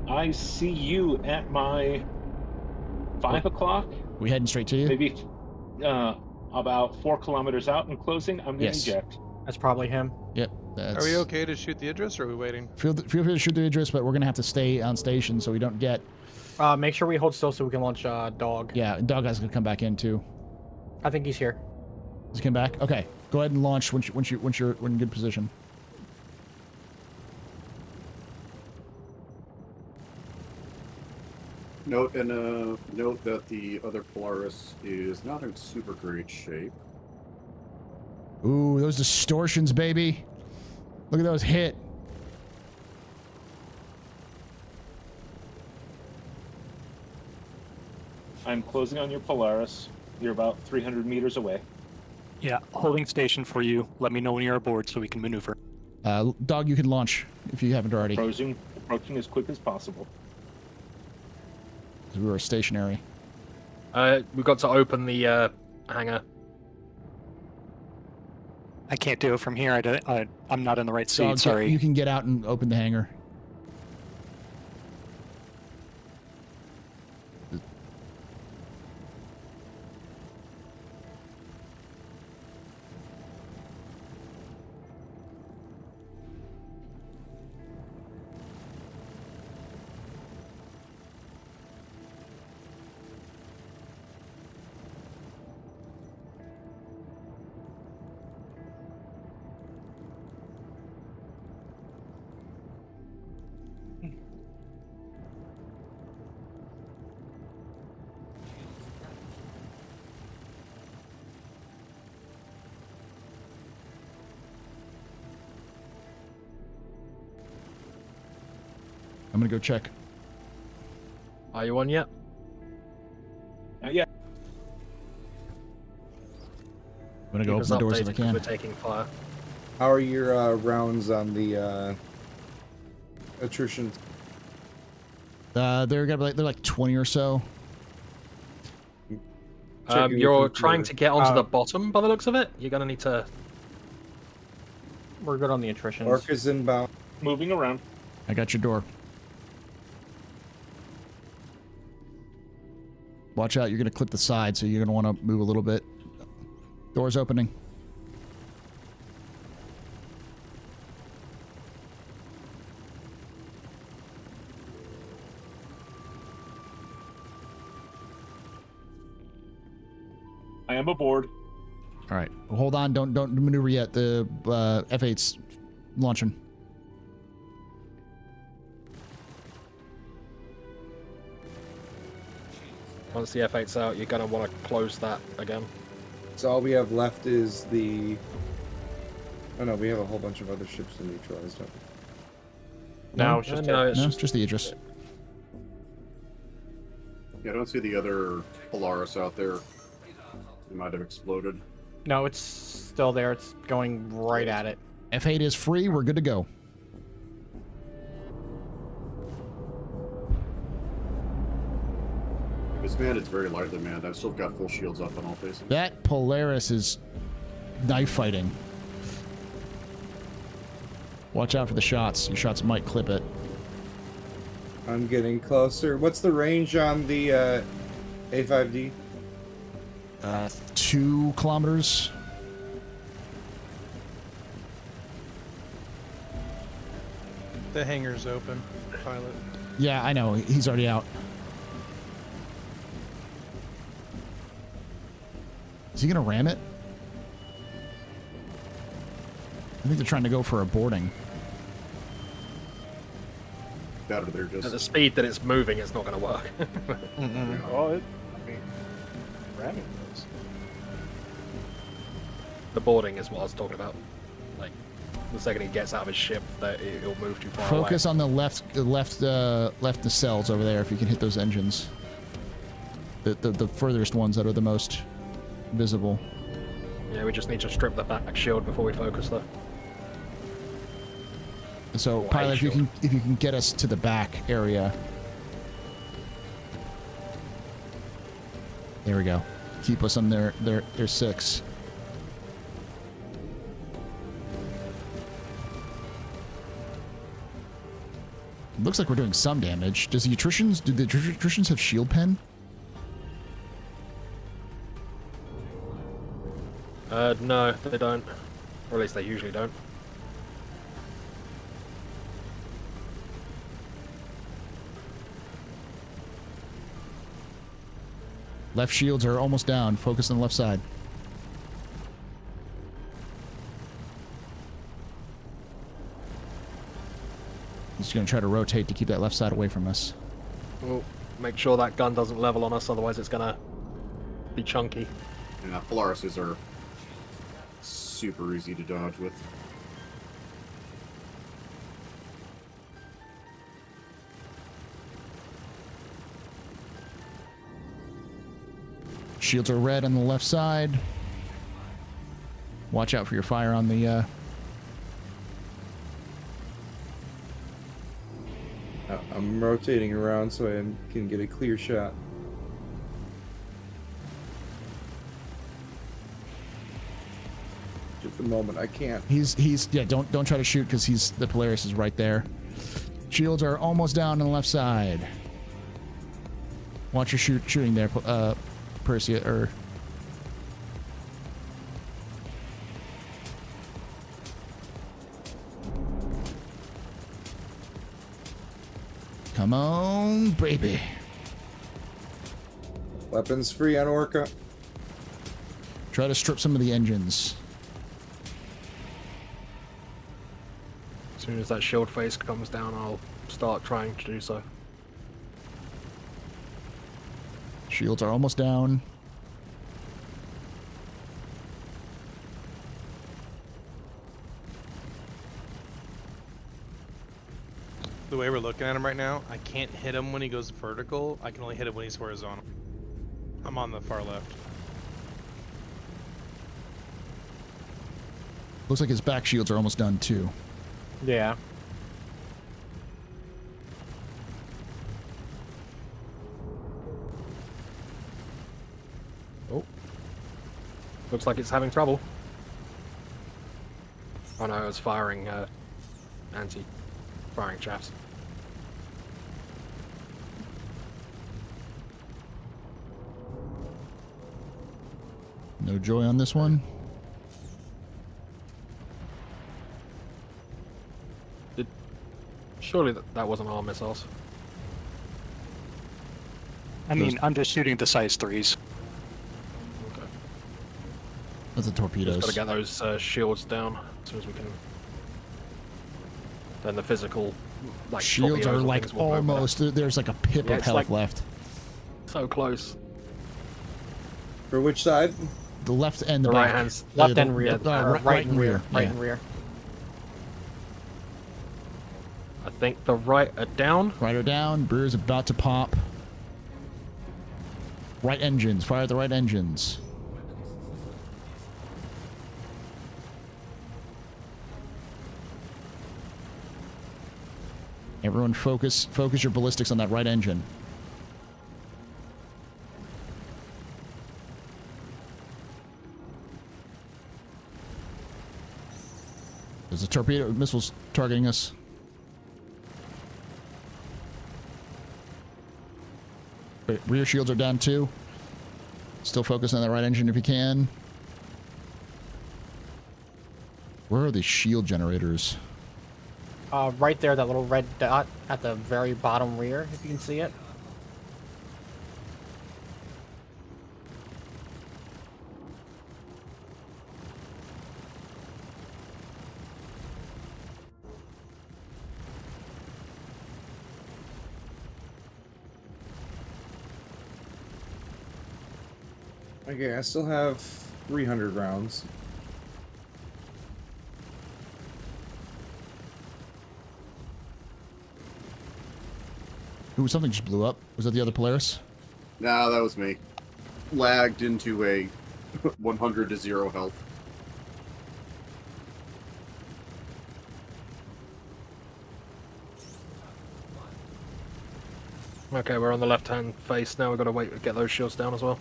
I see you at my 5 o'clock. We heading straight to you? Maybe about 4 kilometers out and closing. I'm going to eject. That's probably him. Yep. Are we okay to shoot the Idris, or are we waiting? Feel free to shoot the Idris, but we're going to have to stay on station so we don't get... Make sure we hold still so we can launch Dog. Yeah, Dog guy's going to come back in, too. I think he's here. He's come back? Okay. Go ahead and launch once you're in good position. Note that the other Polaris is not in super great shape. Ooh, those distortions, baby. Look at those hit. I'm closing on your Polaris. You're about 300 meters away. Yeah, holding station for you. Let me know when you're aboard so we can maneuver. Dog, you can launch if you haven't already. Approaching as quick as possible. We were stationary. We've got to open the hangar. I can't do it from here. I'm not in the right seat. Dog, Sorry. You can get out and open the hangar. I'm gonna go check. Are you on yet? Yeah. I'm gonna go open the doors if I can. We're taking fire. How are your rounds on the attrition? They're like 20 or so. You're trying to get onto the bottom by the looks of it. You're gonna need to. We're good on the attrition. Orca's inbound. Moving around. I got your door. Watch out, you're going to clip the side, so you're going to want to move a little bit. Door's opening. I am aboard. All right. Well, hold on. Don't maneuver yet. The F8's launching. Once the F8's out, you're going to want to close that again. So all we have left is the... Oh no, we have a whole bunch of other ships to neutralize, don't we? No, it's just the Idris. Yeah, I don't see the other Polaris out there. It might have exploded. No, it's still there. It's going right at it. F8 is free. We're good to go. This man is very lightly manned. I've still got full shields up on all faces. That Polaris is knife fighting. Watch out for the shots. Your shots might clip it. I'm getting closer. What's the range on the A5D? 2 kilometers. The hangar's open, pilot. Yeah, I know. He's already out. Is he gonna ram it? I think they're trying to go for a boarding. better they're just... At the speed that it's moving, it's not going to work. Well, I mean, ramming those. The boarding is what I was talking about. Like, the second he gets out of his ship, that it'll move too far away. Focus on the left cells over there if you can hit those engines. The furthest ones that are the most visible. Yeah, we just need to strip the back shield before we focus though. So, pilot, if you can get us to the back area. There we go. Keep us on their 6. Looks like we're doing some damage. Do the attritions have shield pen? No, they don't. Or at least they usually don't. Left shields are almost down. Focus on the left side. He's going to try to rotate to keep that left side away from us. Well, make sure that gun doesn't level on us, otherwise it's going to be chunky. Yeah, Polarises are super easy to dodge with. Shields are red on the left side. Watch out for your fire on the... I'm rotating around so I can get a clear shot. At the moment, I can't. Yeah, don't try to shoot because the Polaris is right there. Shields are almost down on the left side. Watch your shooting there, Persia, or... Come on, baby. Weapons free on Orca. Try to strip some of the engines. As soon as that shield face comes down, I'll start trying to do so. Shields are almost down. The way we're looking at him right now, I can't hit him when he goes vertical. I can only hit him when he's horizontal. I'm on the far left. Looks like his back shields are almost done too. Yeah. Oh. Looks like it's having trouble. Oh no, it's firing anti-firing shafts. No joy on this one. Surely that wasn't our missiles. I mean, I'm just shooting the size 3s. Okay. That's the torpedoes. Just gotta get those shields down as soon as we can. Then the physical, like, shields are like almost. There's like a pip of health left. So close. For which side? The left and the right back. hands. Left and rear. Right and rear. Right and rear. I think the right are down. Right are down. Brewer's about to pop. Right engines. Fire the right engines. Everyone focus your ballistics on that right engine. There's a torpedo missiles targeting us. Rear shields are down too. Still focus on the right engine if you can. Where are the shield generators? Right there, that little red dot at the very bottom rear, if you can see it. Okay, I still have 300 rounds. Ooh, something just blew up. Was that the other Polaris? Nah, that was me. Lagged into a 100 to 0 health. Okay, we're on the left-hand face now. We've got to wait to get those shields down as well.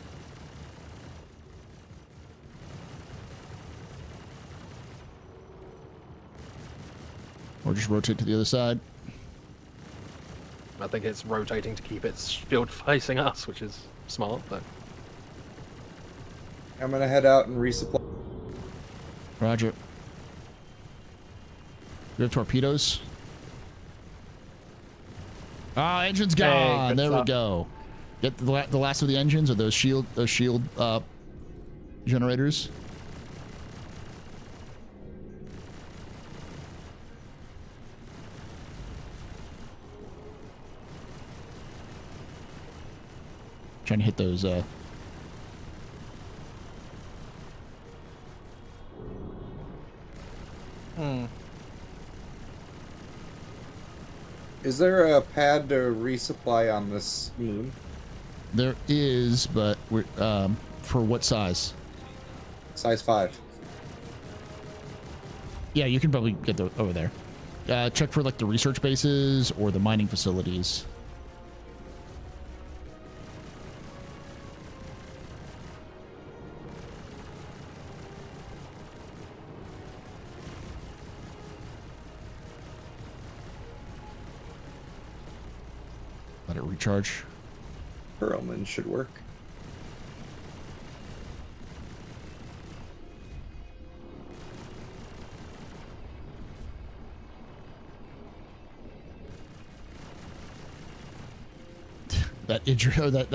Or just rotate to the other side. I think it's rotating to keep its shield facing us, which is smart, but... I'm gonna head out and resupply. Roger. We have torpedoes. Ah, engine's gone. Hey, there stuff. we go. Get the last of the engines or those shield generators. Trying to hit those Is there a pad to resupply on this moon? There is, but we're for what size? Size 5. Yeah, you can probably get over there. Check for like the research bases or the mining facilities. Let it recharge. Perlman should work. That Idris,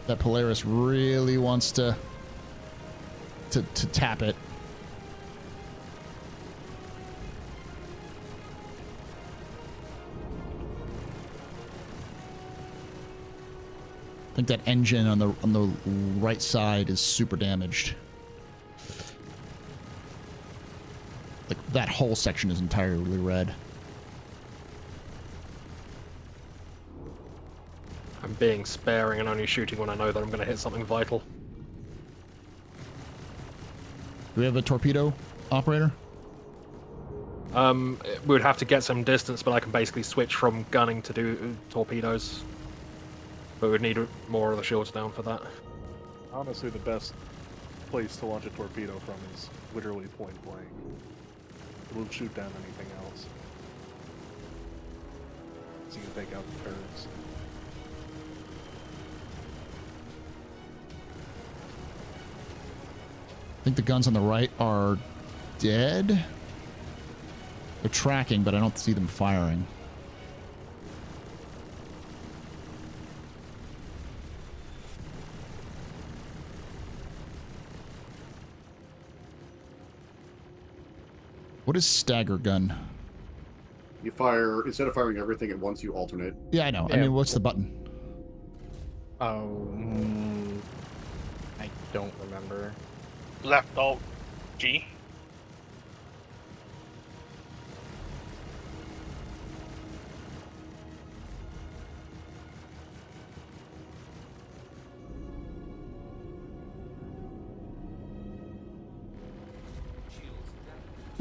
that Polaris really wants to tap it. I think that engine on the right side is super damaged. Like that whole section is entirely red. I'm being sparing and only shooting when I know that I'm going to hit something vital. Do we have a torpedo operator? We would have to get some distance, but I can basically switch from gunning to do torpedoes. But we'd need more of the shields down for that. Honestly, the best place to launch a torpedo from is literally point blank. It will shoot down anything else. So you can take out the turrets. I think the guns on the right are dead. They're tracking, but I don't see them firing. What is stagger gun? You fire, instead of firing everything at once, you alternate. Yeah, I know. Yeah. I mean, what's the button? Oh, I don't remember. Left alt G.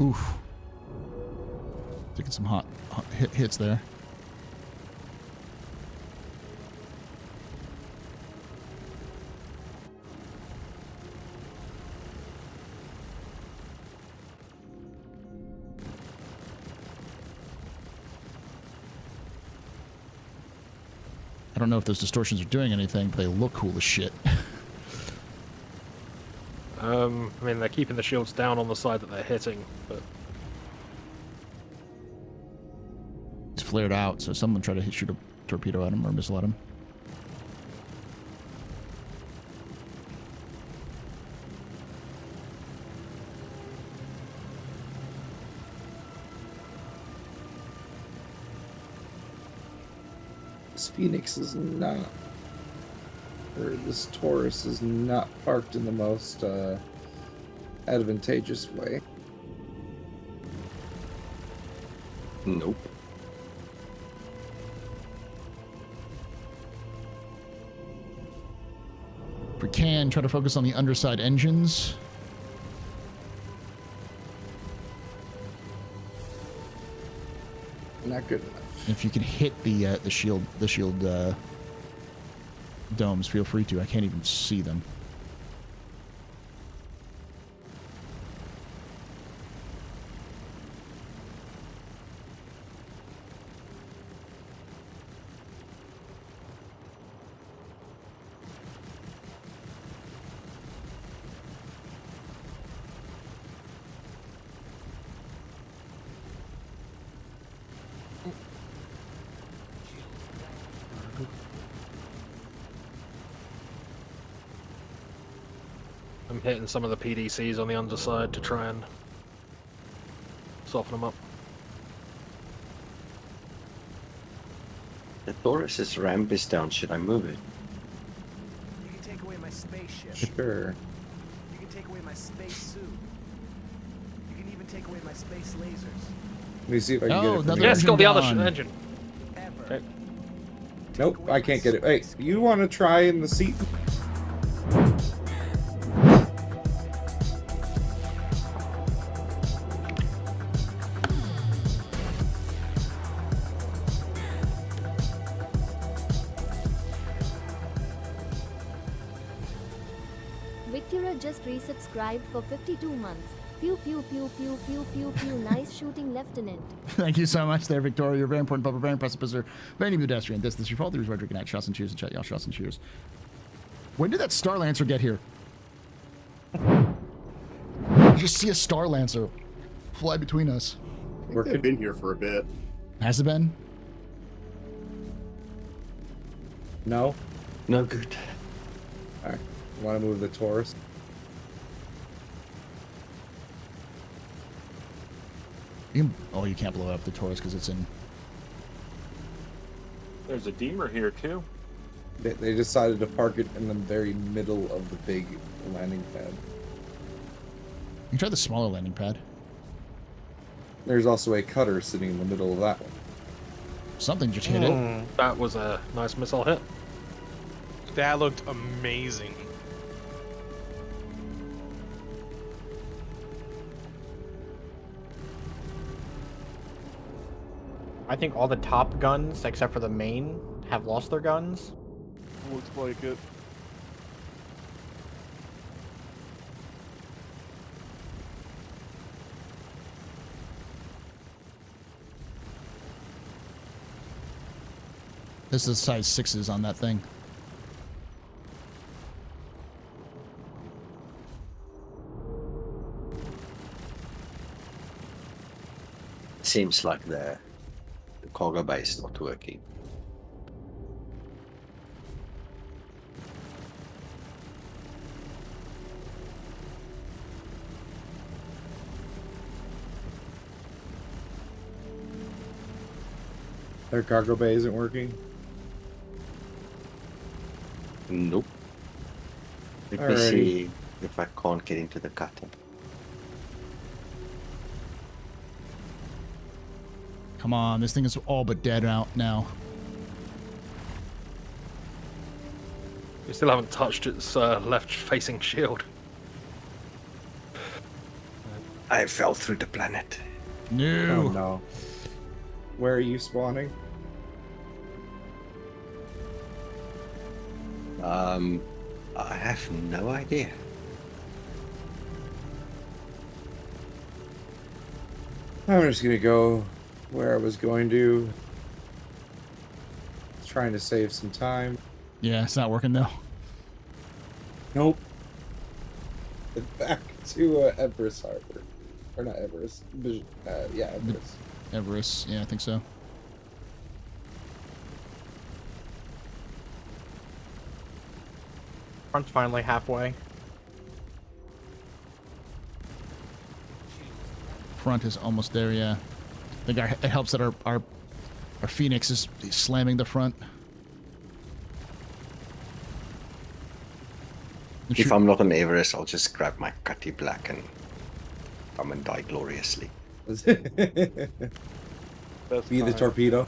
Oof. Taking some hot hits there. I don't know if those distortions are doing anything, but they look cool as shit. I mean, they're keeping the shields down on the side that they're hitting, but... It's flared out, so someone try to shoot a torpedo at him or missile at him. This Phoenix is not. This Taurus is not parked in the most advantageous way. Nope. If we can, try to focus on the underside engines. Not good enough. If you can hit the shield domes, feel free to. I can't even see them. I'm hitting some of the PDCs on the underside to try and soften them up. The Taurus's ramp is down. Should I move it? You can take away my spaceship. Sure. You can take away my space suit. You can even take away my space lasers. Let me see if I can get it. From Yeah, it's got the other gone. engine. Ever. Okay. Nope, I can't get it. Hey, you want to try in the seat? Victura just resubscribed for 52 months. Pew pew pew pew pew pew pew. Nice shooting, Lieutenant. Thank you so much there, Victoria. You're very important, Papa, very impressive, Professor. Very pedestrian. This is your fault. There's Roger. Good night. Shots and cheers and chat. Y'all shots and cheers. When did that Star Lancer get here? You just see a Star Lancer fly between us. They've been here for a bit. Has it been? No. No good. All right. Want to move the Taurus? Oh, you can't blow up the Taurus because it's in. There's a Deemer here too. They decided to park it in the very middle of the big landing pad. You can try the smaller landing pad. There's also a cutter sitting in the middle of that one. Something just hit it. That was a nice missile hit. That looked amazing. I think all the top guns, except for the main, have lost their guns. Looks like it. This is size 6s on that thing. Seems like the cargo bay is not working. Their cargo bay isn't working? Nope. Let me Alrighty. see if I can't get into the cutter. Come on, this thing is all but dead out now. We still haven't touched its left-facing shield. I fell through the planet. No. Oh no. Where are you spawning? I have no idea. I'm just gonna go where I was going to. Trying to save some time. Yeah, it's not working though. Nope. Back to Everest Harbor. Or not Everest. Yeah, Everest. Everest, yeah, I think so. Front's finally halfway. Front is almost there, yeah. I think it helps that our Phoenix is slamming the front. If I'm not on Everest, I'll just grab my cutty black and come and die gloriously. Be the torpedo.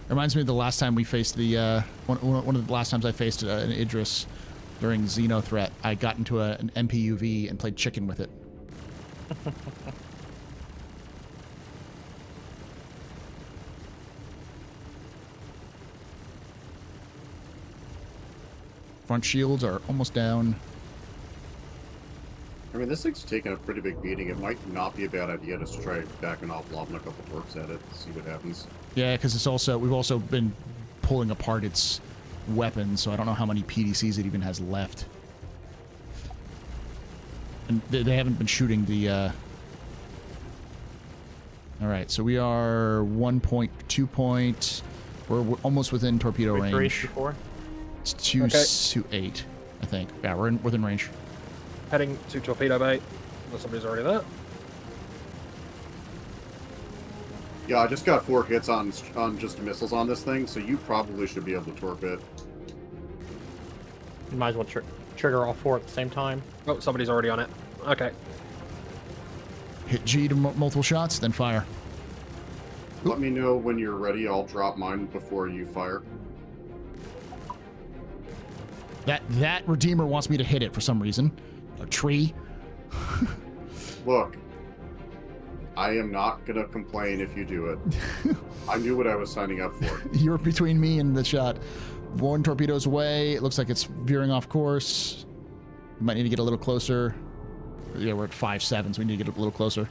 Reminds me of the last time we faced the one of the last times I faced an Idris during Xeno Threat. I got into an MPUV and played chicken with it. Front shields are almost down. I mean, this thing's taking a pretty big beating. It might not be a bad idea just to try backing off, lobbing a couple torques at it, see what happens. Yeah, because it's also we've also been pulling apart its weapons, so I don't know how many PDCs it even has left. And they haven't been shooting the. All right, so we are 1.2 point. We're almost within torpedo range. 3, 4. It's 2.8, I think. Yeah, we're within range. Heading to torpedo bay. Unless somebody's already there. Yeah, I just got 4 hits on just missiles on this thing, so you probably should be able to torque it. You might as well trigger all 4 at the same time. Oh, somebody's already on it. Okay. Hit G to multiple shots, then fire. Let me know when you're ready. I'll drop mine before you fire. That Redeemer wants me to hit it for some reason. A tree. Look, I am not gonna complain if you do it. I knew what I was signing up for. You're between me and the shot. 1 torpedo's away. It looks like it's veering off course. We might need to get a little closer. Yeah, we're at 5.7, so we need to get a little closer.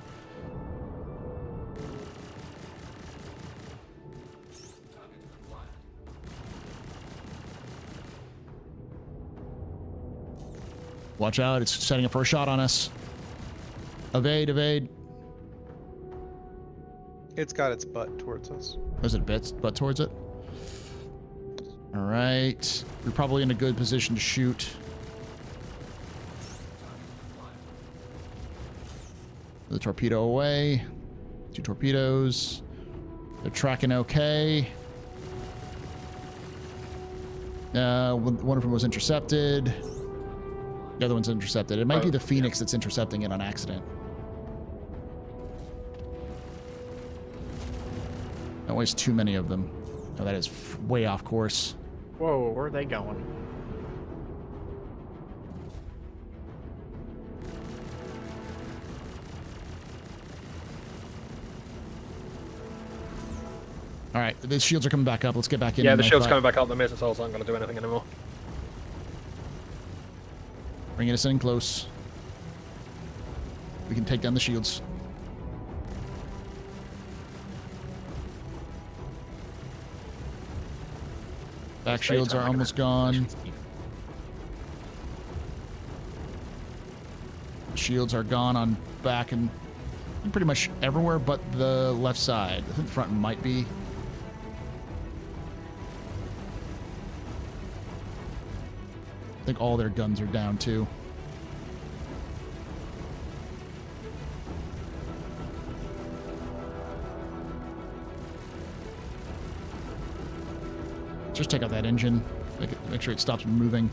Watch out, it's setting up for a shot on us. Evade, evade. It's got its butt towards us. Is it butt towards it? Alright. We're probably in a good position to shoot. The torpedo away. 2 torpedoes. They're tracking okay. One of them was intercepted. The other one's intercepted. It might be the Phoenix that's intercepting it on accident. Don't waste too many of them. Oh, that is way off course. Whoa, where are they going? All right, the shields are coming back up. Let's get back in. Yeah, the shield's coming back up. The missiles aren't going to do anything anymore. Bringing us in close. We can take down the shields. Back shields are almost gone. Shields are gone on back and pretty much everywhere but the left side. I think the front might be. I think all their guns are down too. Just take out that engine. Make sure it stops moving.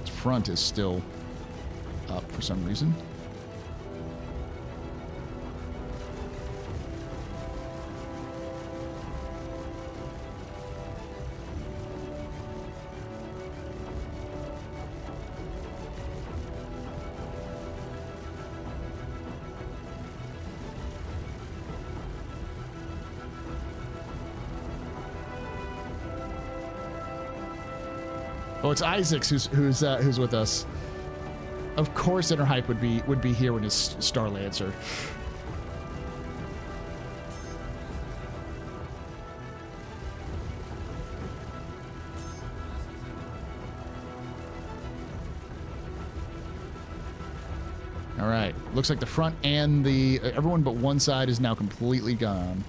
Its front is still up for some reason. Oh, it's Isaacs who's with us. Of course, Inner Hype would be here with his Star Lancer. All right, looks like the front and the everyone but one side is now completely gone.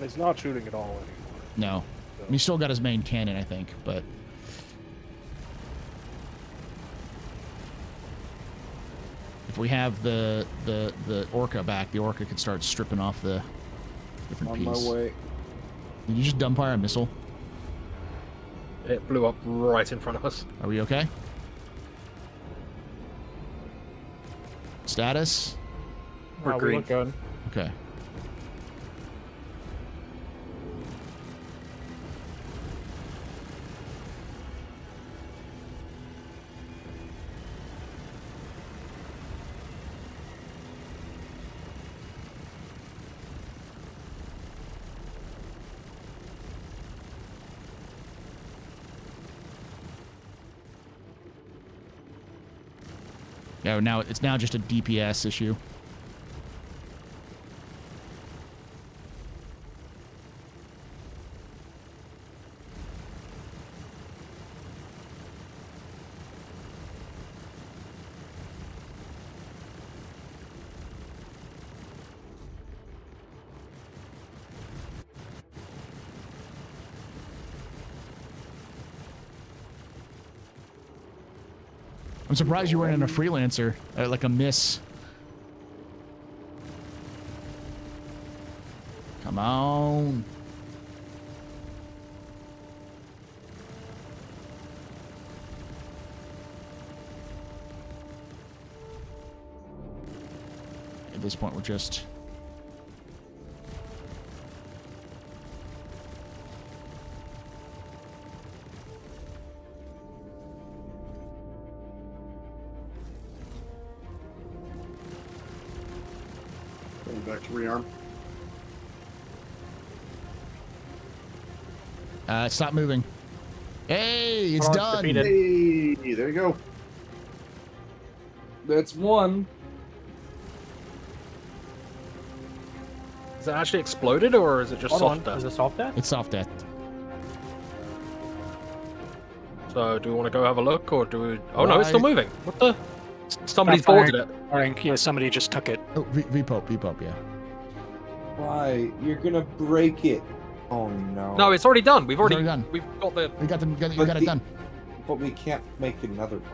And he's not shooting at all anymore. No. So. He still got his main cannon, I think, but... If we have the Orca back, the Orca could start stripping off the different piece. On my way. Did you just dumbfire a missile? It blew up right in front of us. Are we okay? Status? We're green. We look good. Okay. Yeah, now it's now just a DPS issue. I'm surprised you weren't in a freelancer, like a miss. Come on. At this point, we're just... Back to rearm. Stop moving. Hey, it's done. Hey, there you go. That's one. Is it actually exploded, or is it just soft death? Is it soft death? It's soft death. So, do we want to go have a look, or do we... Oh, no, it's still moving. What the... Somebody's boarded it. Yeah, somebody just took it. Oh, V-Pope, yeah. Why? You're gonna break it. Oh no. No, it's already done. We've already done. We've got the... We got it done. But we can't make another one.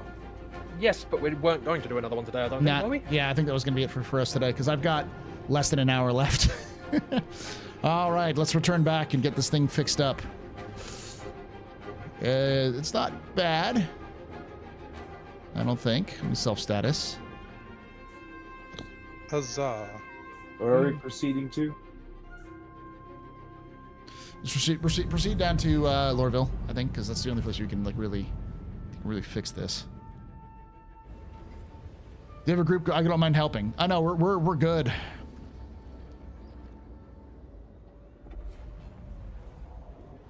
Yes, but we weren't going to do another one today, I don't think, were we? Yeah, I think that was going to be it for us today, because I've got less than an hour left. All right, let's return back and get this thing fixed up. It's not bad. I don't think. Let me self-status. Huzzah. Where are we proceeding to? Just proceed down to Lorville, I think, because that's the only place you can like really fix this. Do you have a group? I don't mind helping. I know we're good.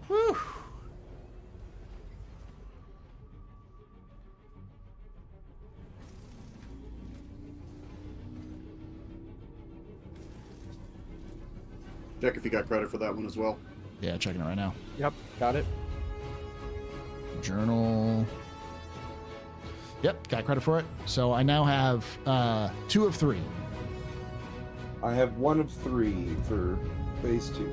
Whew. Check if you got credit for that one as well. Yeah, checking it right now. Yep, got it. Journal. Yep, got credit for it. So I now have 2 of 3. I have 1 of 3 for phase 3.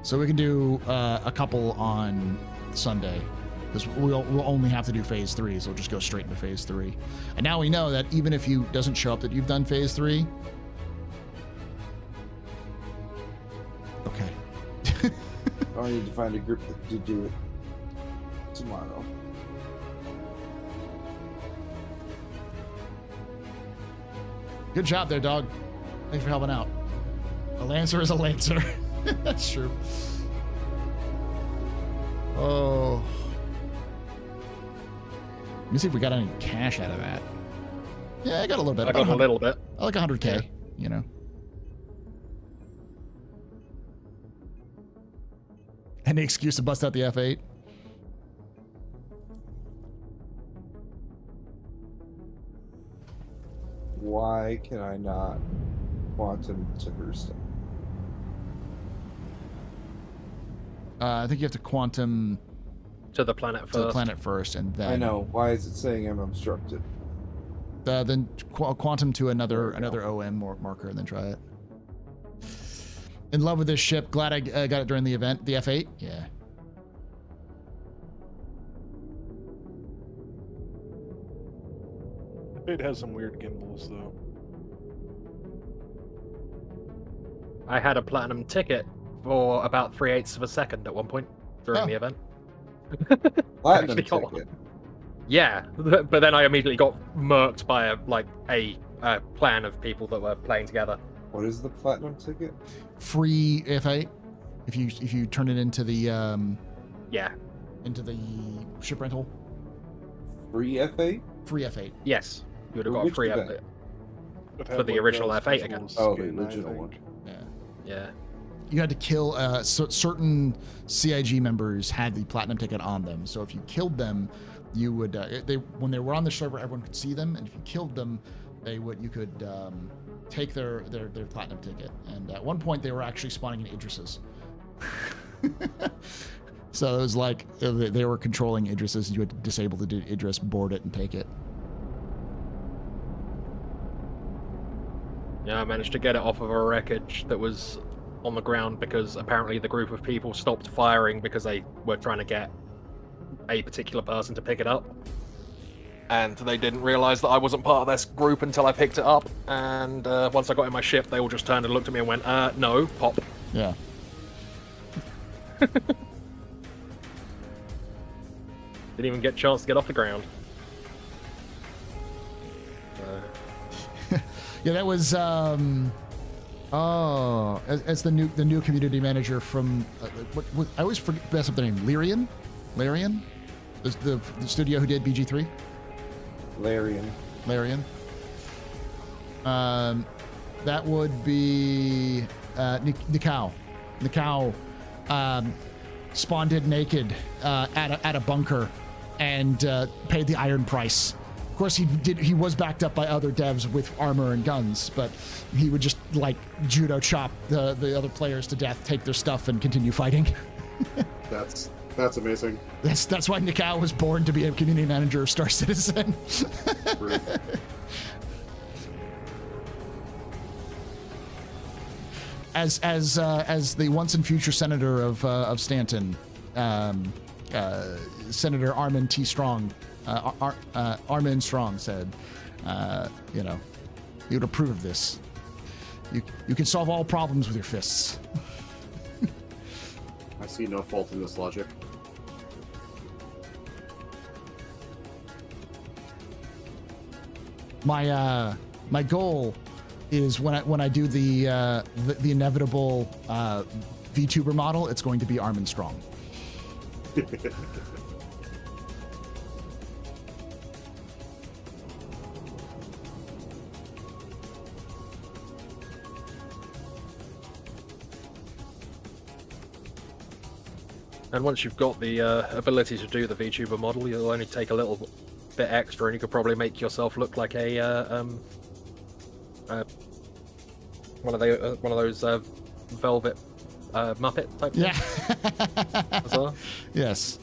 So we can do a couple on Sunday, because we'll only have to do phase 3, so we'll just go straight into phase 3. And now we know that even if you doesn't show up that you've done phase 3. Okay. I need to find a group to do it tomorrow. Good job there, dog. Thanks for helping out. A Lancer is a Lancer. That's true. Oh. Let me see if we got any cash out of that. Yeah, I got a little bit. I got a little bit. I like 100K, yeah. You know. Any excuse to bust out the F8? Why can I not quantum to her stuff? I think you have to quantum to the planet first. To the planet first, and then I know. Why is it saying I'm obstructed? Then quantum to another OM marker, and then try it. In love with this ship. Glad I got it during the event. The F8? Yeah. It has some weird gimbals, though. I had a platinum ticket for about 3/8 of a second at one point during the event. Platinum Actually got ticket. one. Yeah, but then I immediately got murked by a plan of people that were playing together. What is the platinum ticket? Free F8 if you turn it into the yeah, into the ship rental. Free F8? Free F8. Yes, you would have got a Which free event? F8 for the original F8 again. Oh, the original one. Yeah. Yeah. You had to kill certain CIG members had the platinum ticket on them. So if you killed them, you would when they were on the server, everyone could see them, and if you killed them, you could take their platinum ticket. And at one point, they were actually spawning in Idris's. So it was like they were controlling Idris's, and you had to disable the Idris, board it, and take it. Yeah, I managed to get it off of a wreckage that was on the ground because apparently the group of people stopped firing because they were trying to get a particular person to pick it up. And they didn't realize that I wasn't part of this group until I picked it up. And once I got in my ship, they all just turned and looked at me and went, no, pop. Yeah. Didn't even get a chance to get off the ground. Yeah, that was as the new community manager from what I always mess up the name. Larian, the studio who did BG3. Larian. That would be Nikau. Nikau spawned it naked at a bunker and paid the iron price. Of course, he was backed up by other devs with armor and guns, but he would just like judo chop the other players to death, take their stuff, and continue fighting. That's amazing. That's why Nikau was born to be a community manager of Star Citizen. As the once and future senator of Stanton, Senator Armin T. Strong. Armin Strong said, he would approve of this. You can solve all problems with your fists. I see no fault in this logic. My goal is when I do the inevitable VTuber model, it's going to be Armin Strong. And once you've got the ability to do the VTuber model, you'll only take a little bit extra, and you could probably make yourself look like a one of those velvet Muppet type. Yeah. As well. Yes.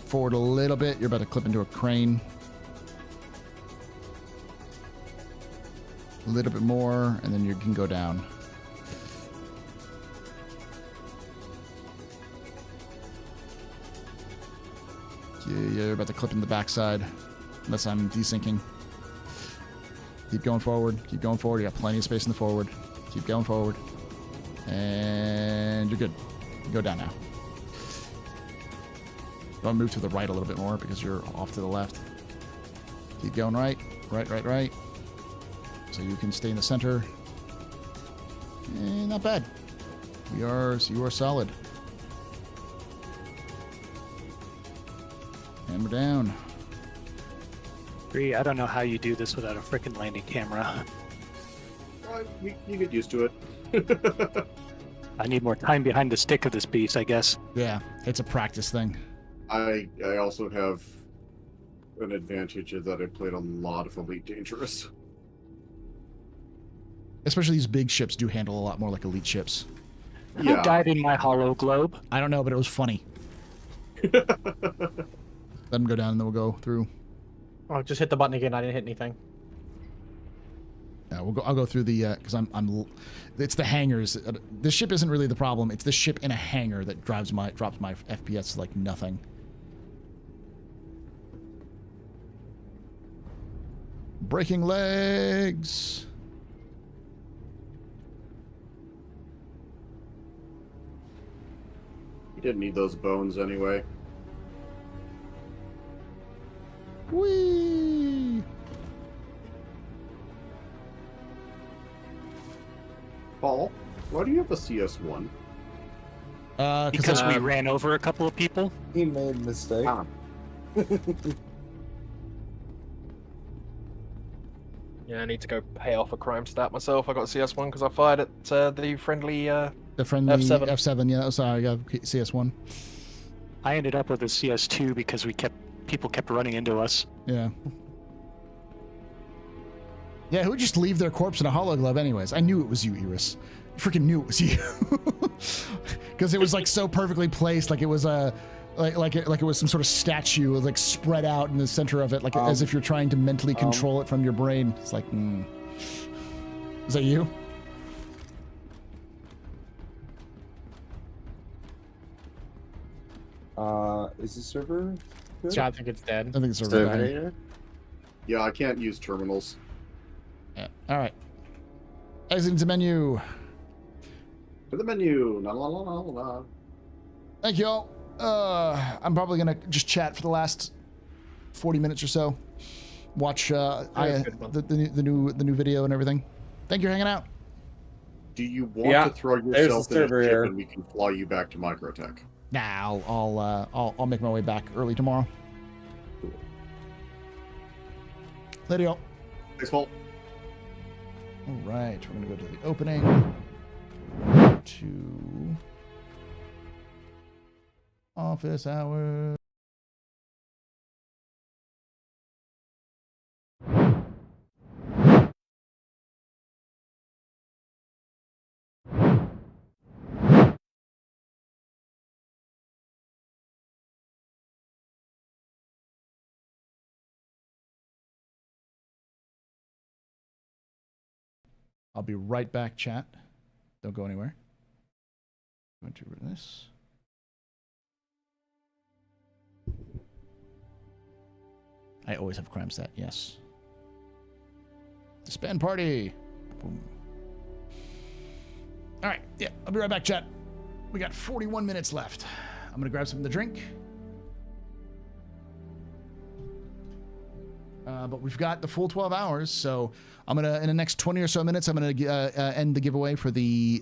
Forward a little bit. You're about to clip into a crane. A little bit more, and then you can go down. Yeah, you're about to clip in the backside, unless I'm desyncing. Keep going forward. Keep going forward. You got plenty of space in the forward. Keep going forward. And you're good. You go down now. Don't move to the right a little bit more because you're off to the left. Keep going right. Right. So you can stay in the center. Not bad. You are solid. Hammer down. I don't know how you do this without a frickin' landing camera. You get used to it. I need more time behind the stick of this piece, I guess. Yeah, it's a practice thing. I also have an advantage in that I played a lot of Elite Dangerous. Especially these big ships do handle a lot more like elite ships. Who died in my hollow globe? I don't know, but it was funny. Let them go down and then we'll go through. Oh, just hit the button again. I didn't hit anything. I'll go through the because it's the hangars. This ship isn't really the problem. It's the ship in a hangar that drops my FPS to like nothing. Breaking legs. You didn't need those bones anyway. Whee! Paul, why do you have a CS1? Because we ran over a couple of people. He made a mistake. Yeah, I need to go pay off a crime stat myself. I got a CS1 because I fired at the friendly F7. F7, yeah. Sorry, I got CS1. I ended up with a CS2 because people kept running into us. Yeah. Yeah, who would just leave their corpse in a hollow glove anyways? I knew it was you, Idris. I freaking knew it was you. Because it was like so perfectly placed, like it was a like it was some sort of statue like spread out in the center of it, like as if you're trying to mentally control it from your brain. It's like, Is that you? Is the server good? So I think it's dead. I think it's server died. Yeah, I can't use terminals. Yeah. All right. Exiting the menu. To the menu. La la la la la. Thank you all. I'm probably gonna just chat for the last 40 minutes or so. Watch the new video and everything. Thank you for hanging out. Do you want to throw yourself in a ship and we can fly you back to Microtech? Nah, I'll make my way back early tomorrow. Cool. Later, y'all. Thanks, Paul. All right, we're gonna go to the opening. To office hours. I'll be right back, chat. Don't go anywhere. Going to this. I always have crime stat, yes. Disband party. Boom. All right, yeah, I'll be right back, chat. We got 41 minutes left. I'm gonna grab something to drink. But we've got the full 12 hours, so I'm gonna, in the next 20 or so minutes, I'm gonna end the giveaway for the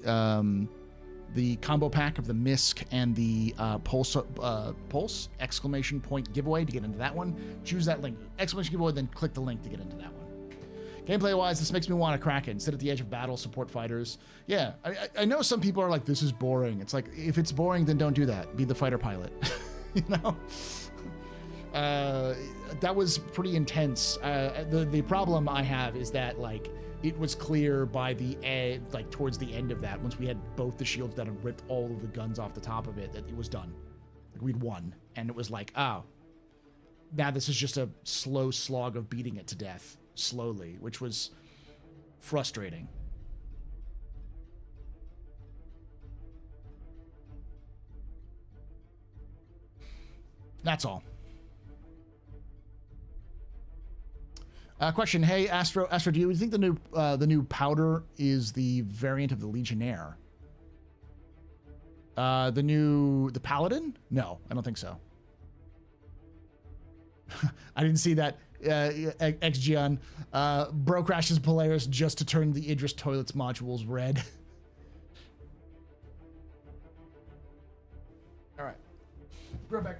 combo pack of the MISC and the Pulse exclamation point giveaway to get into that one. Choose that link, exclamation giveaway, then click the link to get into that one. Gameplay wise, this makes me want to crack it. Sit at the edge of battle, support fighters. Yeah, I know some people are like, this is boring. It's like, if it's boring, then don't do that. Be the fighter pilot, you know? That was pretty intense. The problem I have is that like it was clear by the end, like towards the end of that, once we had both the shields done and ripped all of the guns off the top of it, that it was done. Like we'd won, and it was like, oh, now this is just a slow slog of beating it to death slowly, which was frustrating. That's all. Question: Hey, Astro, do you think the new powder is the variant of the Legionnaire? The Paladin? No, I don't think so. I didn't see that. XGN, bro crashes Polaris just to turn the Idris toilets modules red. All right, go back.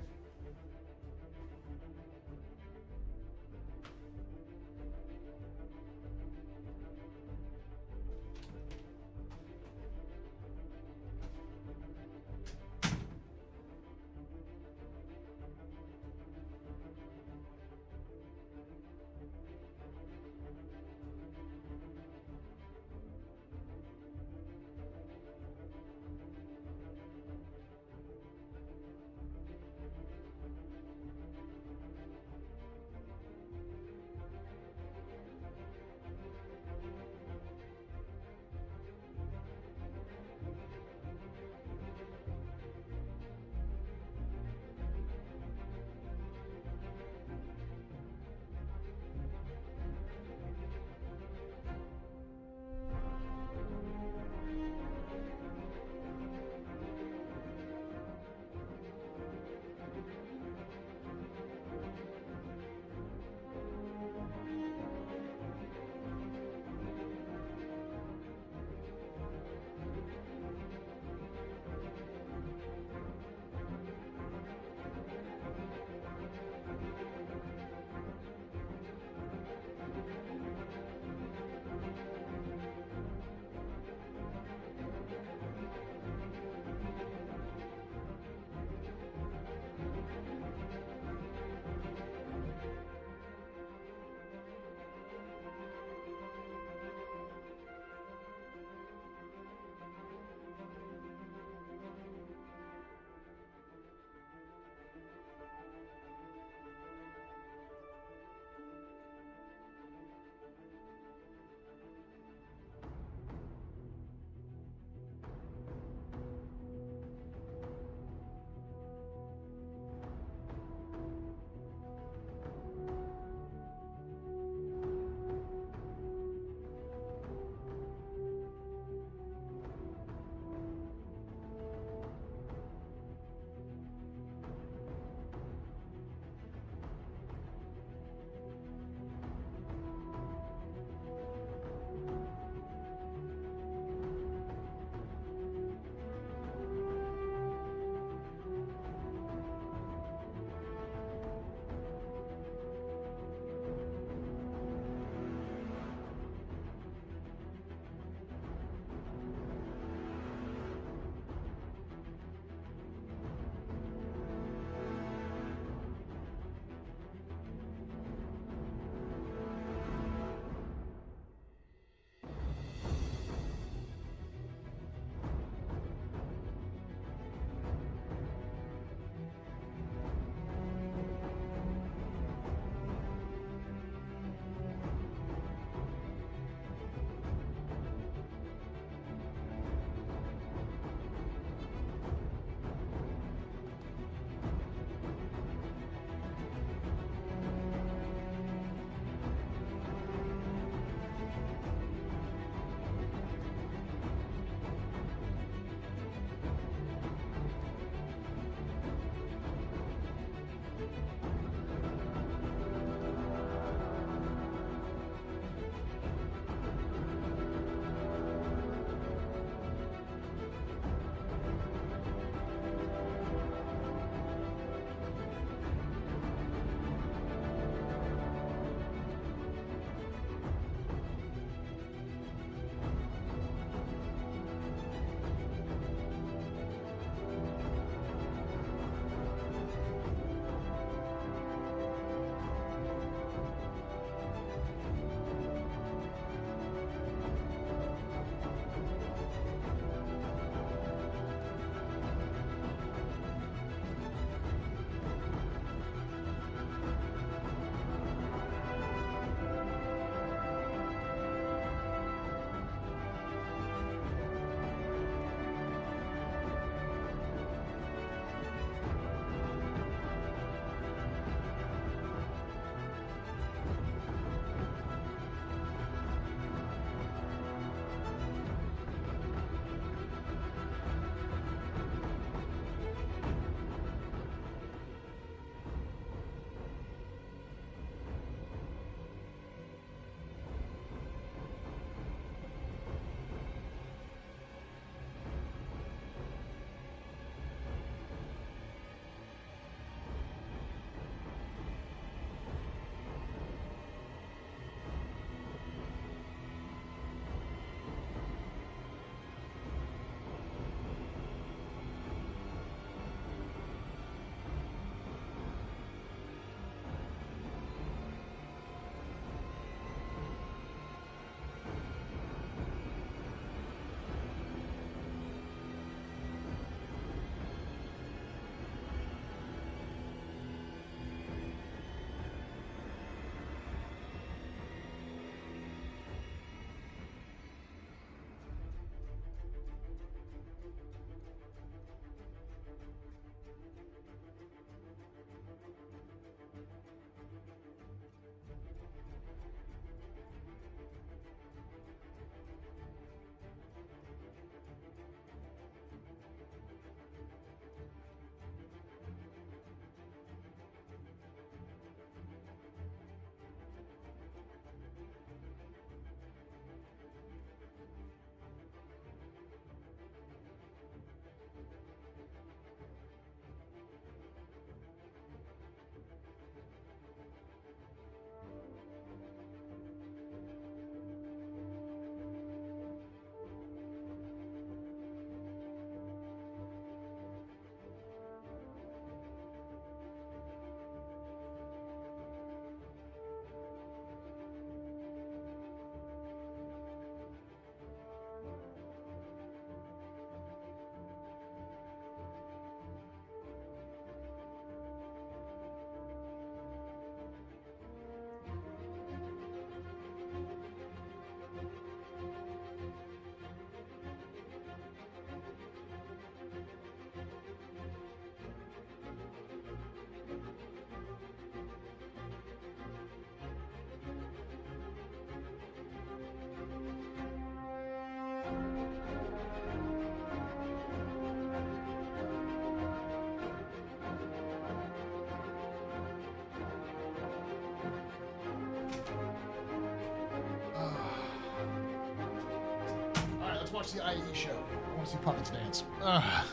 watch the IE show. I want to see puppets dance. Ugh.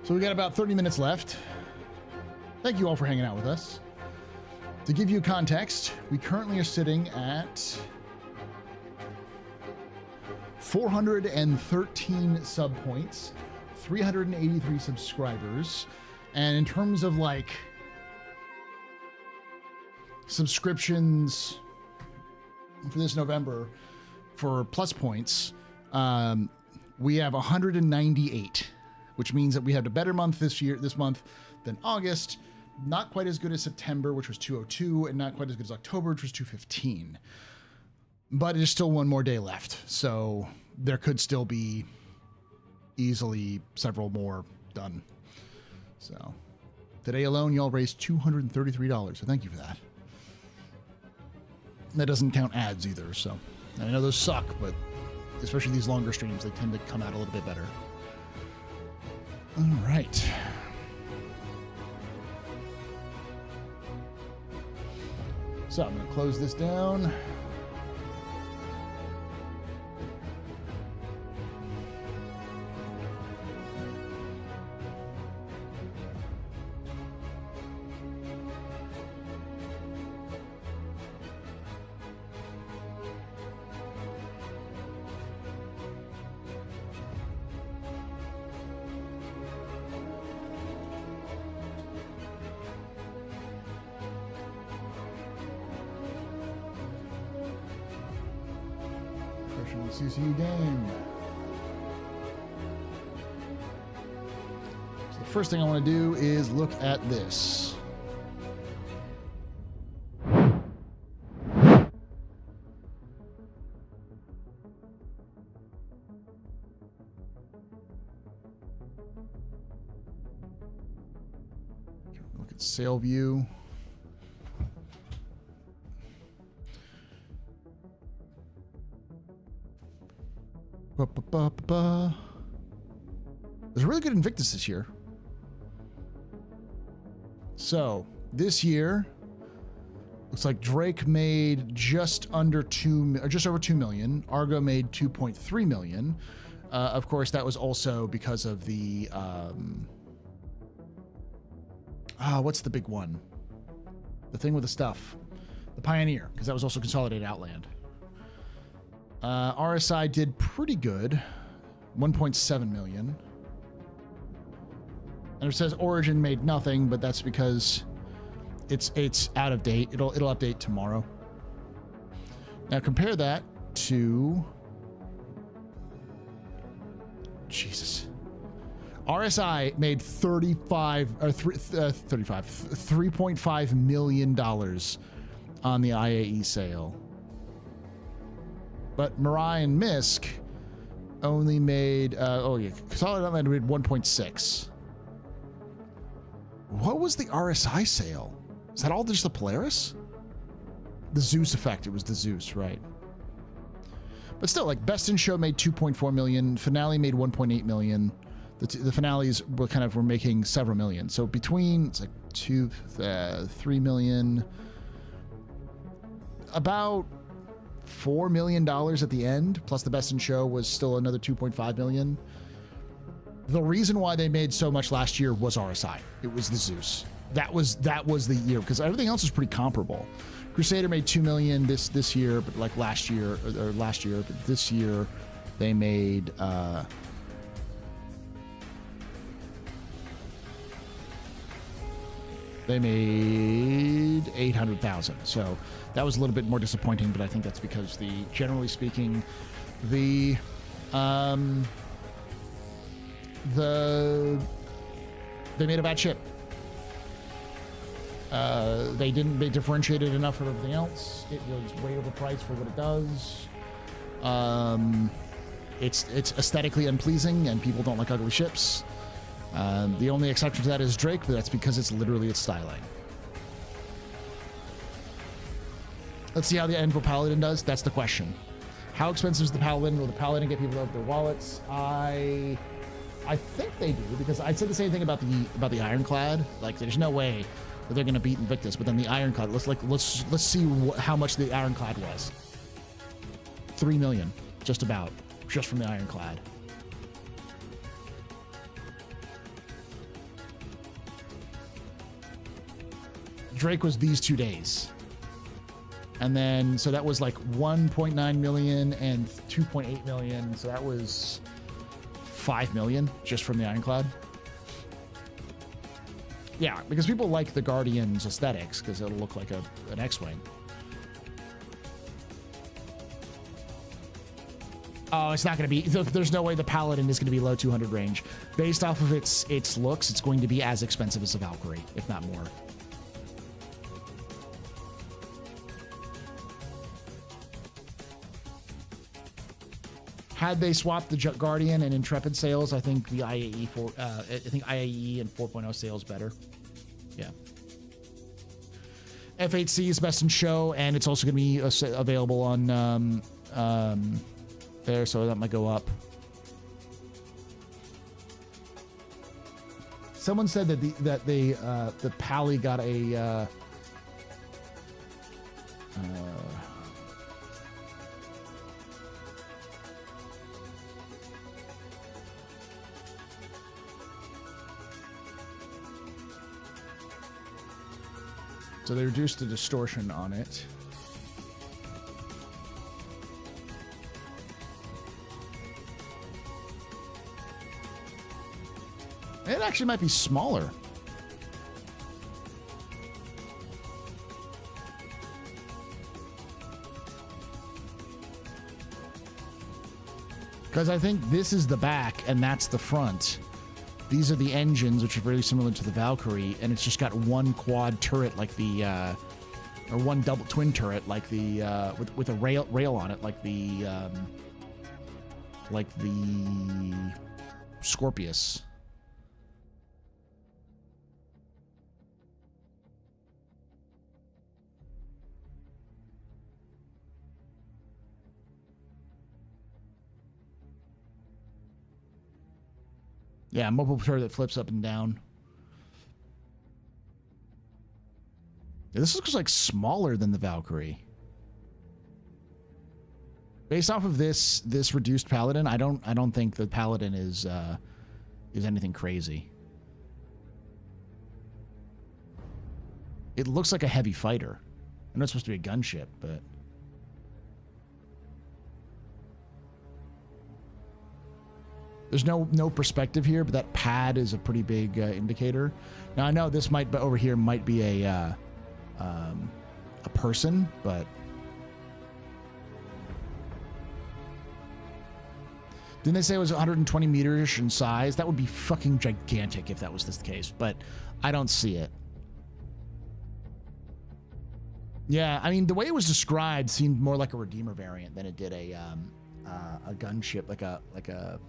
So we got about 30 minutes left. Thank you all for hanging out with us. To give you context, we currently are sitting at 413 sub points, 383 subscribers, and in terms of like subscriptions for this November for plus points, we have 198, which means that we had a better month this month than August. Not quite as good as September, which was 202, and not quite as good as October, which was 215. But there's still one more day left, so there could still be easily several more done. So today alone, y'all raised $233, so thank you for that. That doesn't count ads either, so I know those suck, but especially these longer streams, they tend to come out a little bit better. All right. So I'm going to close this down. CCU game. So the first thing I want to do is look at this. Look at sale view. There's a really good Invictus this year. So this year, looks like Drake made just over 2 million. Argo made 2.3 million. Of course, that was also because of the what's the big one? The thing with the stuff, the Pioneer, because that was also Consolidated Outland. RSI did pretty good, 1.7 million. And it says Origin made nothing, but that's because it's out of date. It'll update tomorrow. Now compare that to Jesus. RSI made $3.5 million on the IAE sale. But Mirai and Misk only made, Consolidated Outland made 1.6. What was the RSI sale? Is that all just the Polaris? The Zeus effect. It was the Zeus, right? But still, like, Best in Show made 2.4 million. Finale made 1.8 million. The finales were making several million. So between, it's like 3 million, about $4 million at the end, plus the Best in Show was still another 2.5 million. The reason why they made so much last year was RSI. It was the Zeus. That was the year, because everything else was pretty comparable. Crusader made 2 million this year, but like last year, but this year they made $800,000. So that was a little bit more disappointing, but I think that's because generally speaking, they made a bad ship. They differentiated enough from everything else. It was way overpriced for what it does. It's aesthetically unpleasing, and people don't like ugly ships. The only exception to that is Drake, but that's because it's literally its styling. Let's see how the Envo Paladin does. That's the question. How expensive is the Paladin? Will the Paladin get people out of their wallets? I think they do, because I'd say the same thing about the Ironclad. Like, there's no way that they're going to beat Invictus. But then the Ironclad, let's see how much the Ironclad was. 3 million, just about, just from the Ironclad. Drake was these 2 days. And then, so that was like 1.9 million and 2.8 million. So that was 5 million just from the Ironclad. Yeah, because people like the Guardian's aesthetics because it'll look like an X-Wing. Oh, it's not going to be, there's no way the Paladin is going to be low 200 range. Based off of its looks, it's going to be as expensive as the Valkyrie, if not more. Had they swapped the Guardian and Intrepid sales, I think the IAE and 4.0 sales better. Yeah. F8C is best in show, and it's also going to be available on there, so that might go up. Someone said that the Pally got a so they reduced the distortion on it. It actually might be smaller. Because I think this is the back and that's the front. These are the engines, which are very similar to the Valkyrie, and it's just got one quad turret like the, or one double twin turret like the, with a rail on it like the Scorpius. Yeah, mobile turret that flips up and down. Yeah, this looks like smaller than the Valkyrie. Based off of this reduced Paladin, I don't think the Paladin is anything crazy. It looks like a heavy fighter. I know it's supposed to be a gunship, but there's no perspective here, but that pad is a pretty big indicator. Now I know this might, but over here might be a person, but didn't they say it was 120 meters in size? That would be fucking gigantic if that was the case, but I don't see it. Yeah, I mean the way it was described seemed more like a Redeemer variant than it did a gunship, like a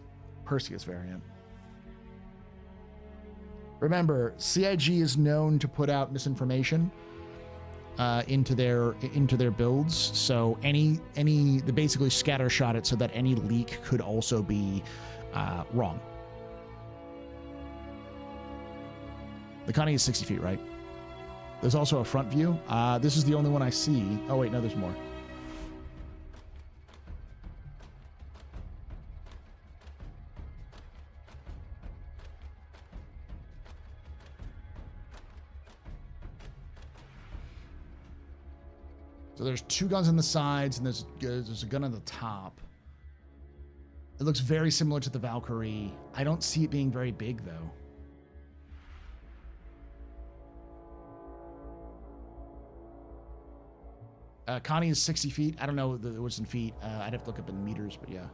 Perseus variant. Remember, CIG is known to put out misinformation into their builds, so they basically scattershot it so that any leak could also be wrong. The Connie is 60 feet, right? There's also a front view. This is the only one I see. Oh wait, no, there's more. So there's two guns on the sides, and there's a gun on the top. It looks very similar to the Valkyrie. I don't see it being very big, though. Connie is 60 feet. I don't know what's in feet. I'd have to look up in meters, but yeah.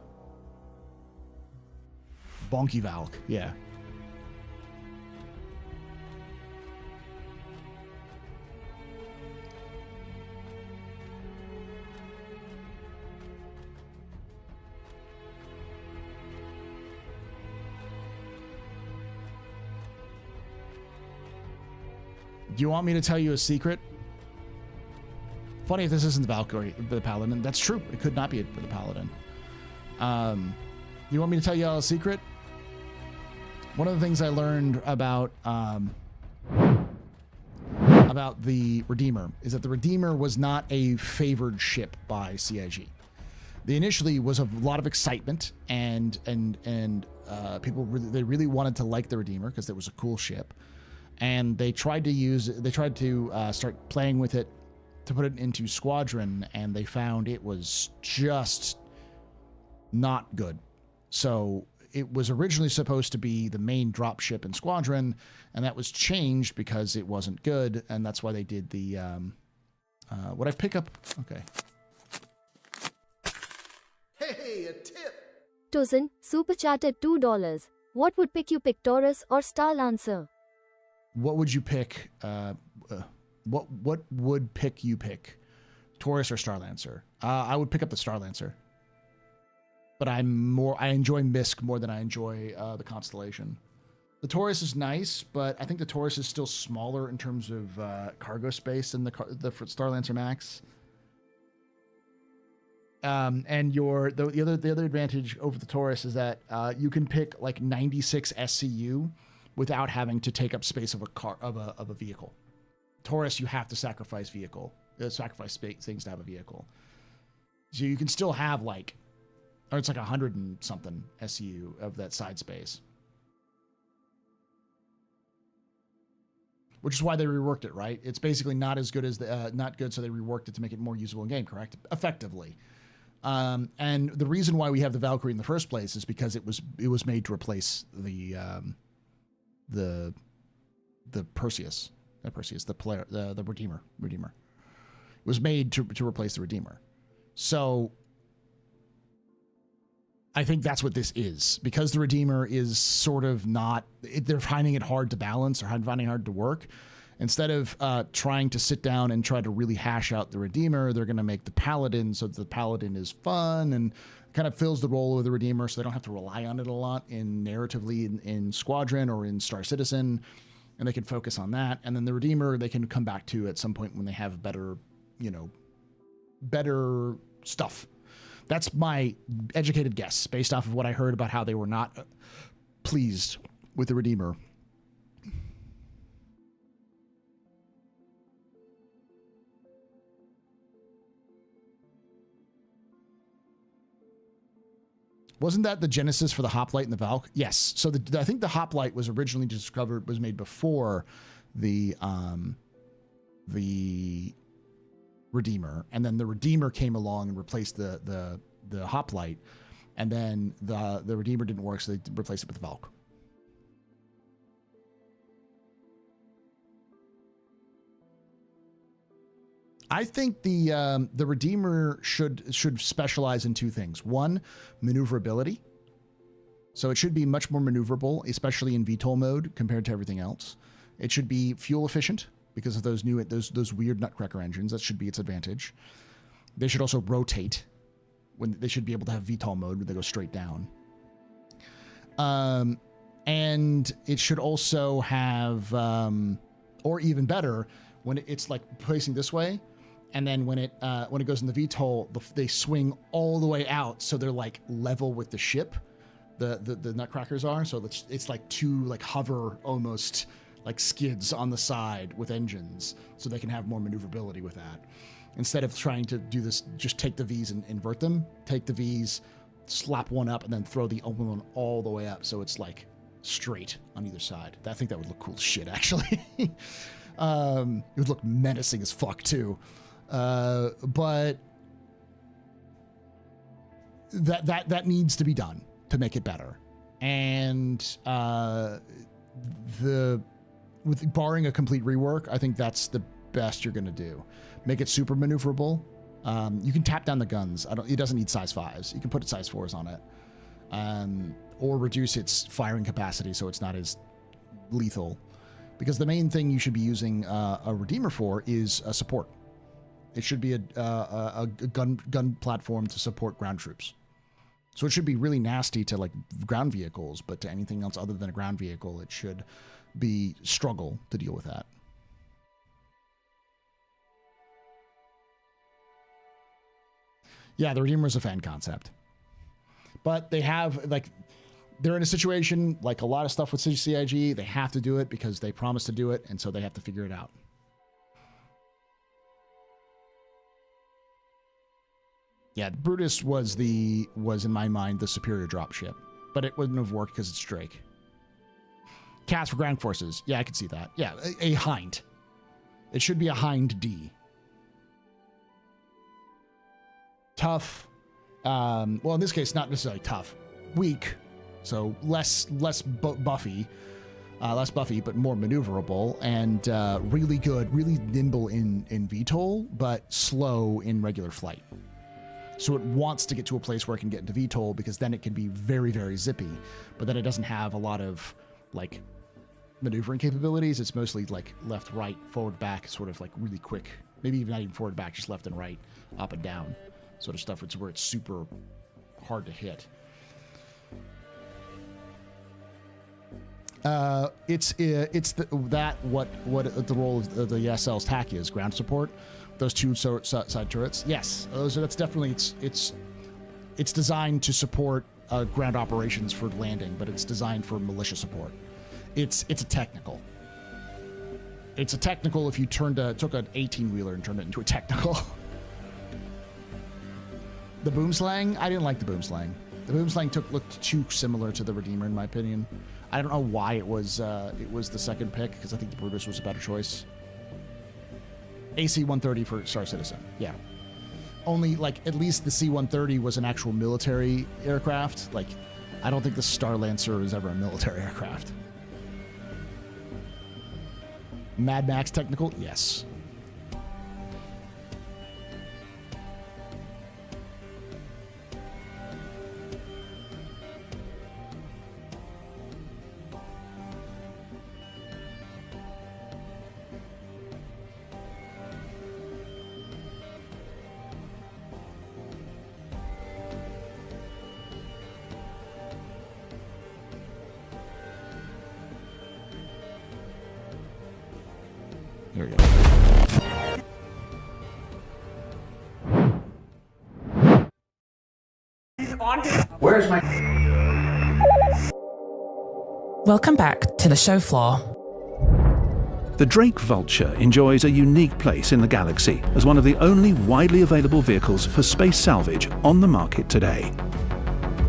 Bonky Valk, yeah. Do you want me to tell you a secret? Funny if this isn't the Valkyrie, the Paladin. That's true. It could not be for the Paladin. You want me to tell you all a secret? One of the things I learned about about the Redeemer is that the Redeemer was not a favored ship by CIG. They initially was a lot of excitement and people really wanted to like the Redeemer because it was a cool ship, and they tried to start playing with it to put it into Squadron, and they found it was just not good. So it was originally supposed to be the main drop ship in Squadron, and that was changed because it wasn't good, and that's why they did the what I pick up. Okay. Hey, a tip. Tozen, super chatted $2. What would pick you pick Taurus or Star Lancer? What would you pick? What would pick you pick? Taurus or Star Lancer? I would pick up the Star Lancer. But I enjoy MISC more than I enjoy the Constellation. The Taurus is nice, but I think the Taurus is still smaller in terms of cargo space than the Star Lancer Max. And the other advantage over the Taurus is that you can pick like 96 SCU without having to take up space of a vehicle. Taurus, you have to sacrifice things to have a vehicle. So you can still have or it's like 100 and something SCU of that side space. Which is why they reworked it, right? It's basically not as good as not good, so they reworked it to make it more usable in game, correct? Effectively. And the reason why we have the Valkyrie in the first place is because it was made to replace the Perseus. Not Perseus, the Redeemer. It was made to replace the Redeemer. So I think that's what this is. Because the Redeemer is sort of they're finding it hard to balance or finding it hard to work. Instead of trying to sit down and try to really hash out the Redeemer, they're going to make the Paladin so that the Paladin is fun and kind of fills the role of the Redeemer so they don't have to rely on it a lot narratively in Squadron or in Star Citizen, and they can focus on that. And then the Redeemer they can come back to at some point when they have better stuff. That's my educated guess based off of what I heard about how they were not pleased with the Redeemer. Wasn't that the genesis for the hoplite and the Valk? Yes. So I think the hoplite was originally was made before the Redeemer, and then the Redeemer came along and replaced the hoplite, and then the Redeemer didn't work, so they replaced it with the Valk. I think the Redeemer should specialize in two things. One, maneuverability. So it should be much more maneuverable, especially in VTOL mode compared to everything else. It should be fuel efficient because of those weird nutcracker engines. That should be its advantage. They should also rotate. When they should be able to have VTOL mode where they go straight down. And it should also have, or even better, when it's like placing this way, and then when it goes in the VTOL, they swing all the way out, so they're like level with the ship. The nutcrackers are, so it's like two like hover almost like skids on the side with engines, so they can have more maneuverability with that. Instead of trying to do this, just take the V's and invert them. Take the V's, slap one up, and then throw the open one all the way up, so it's like straight on either side. I think that would look cool as shit, actually. It would look menacing as fuck too. But that needs to be done to make it better. And with barring a complete rework, I think that's the best you're going to do. Make it super maneuverable. You can tap down the guns. It doesn't need size 5s. You can put size 4s on it, or reduce its firing capacity so it's not as lethal. Because the main thing you should be using a Redeemer for is a support. It should be a gun platform to support ground troops. So it should be really nasty to like ground vehicles, but to anything else other than a ground vehicle, it should be struggle to deal with that. Yeah, the Redeemer is a fan concept. But they have, like, they're in a situation, like a lot of stuff with CIG, they have to do it because they promised to do it, and so they have to figure it out. Yeah, Brutus was in my mind the superior dropship, but it wouldn't have worked because it's Drake. Cast for ground forces. Yeah, I could see that. Yeah, a Hind. It should be a Hind D. Tough. Well, in this case, not necessarily tough. Weak. So less buffy, but more maneuverable, and really good, really nimble in VTOL, but slow in regular flight. So it wants to get to a place where it can get into VTOL because then it can be very, very zippy, but then it doesn't have a lot of like maneuvering capabilities. It's mostly like left, right, forward, back, sort of like really quick. Maybe even not even forward, back, just left and right, up and down, sort of stuff. It's where it's super hard to hit. It's what the role of the SL's TAC is, ground support. Those two side turrets. Yes, that's definitely it's designed to support ground operations for landing, but it's designed for militia support. It's a technical. It's a technical if you took an 18-wheeler and turned it into a technical. The boomslang, I didn't like the boomslang. The boomslang looked too similar to the Redeemer in my opinion. I don't know why it was the second pick, because I think the Brutus was a better choice. AC-130 for Star Citizen, yeah. Only, like, at least the C-130 was an actual military aircraft. Like, I don't think the Star Lancer is ever a military aircraft. Mad Max technical? Yes. There we go. Where's my... Welcome back to the show floor. The Drake Vulture enjoys a unique place in the galaxy as one of the only widely available vehicles for space salvage on the market today.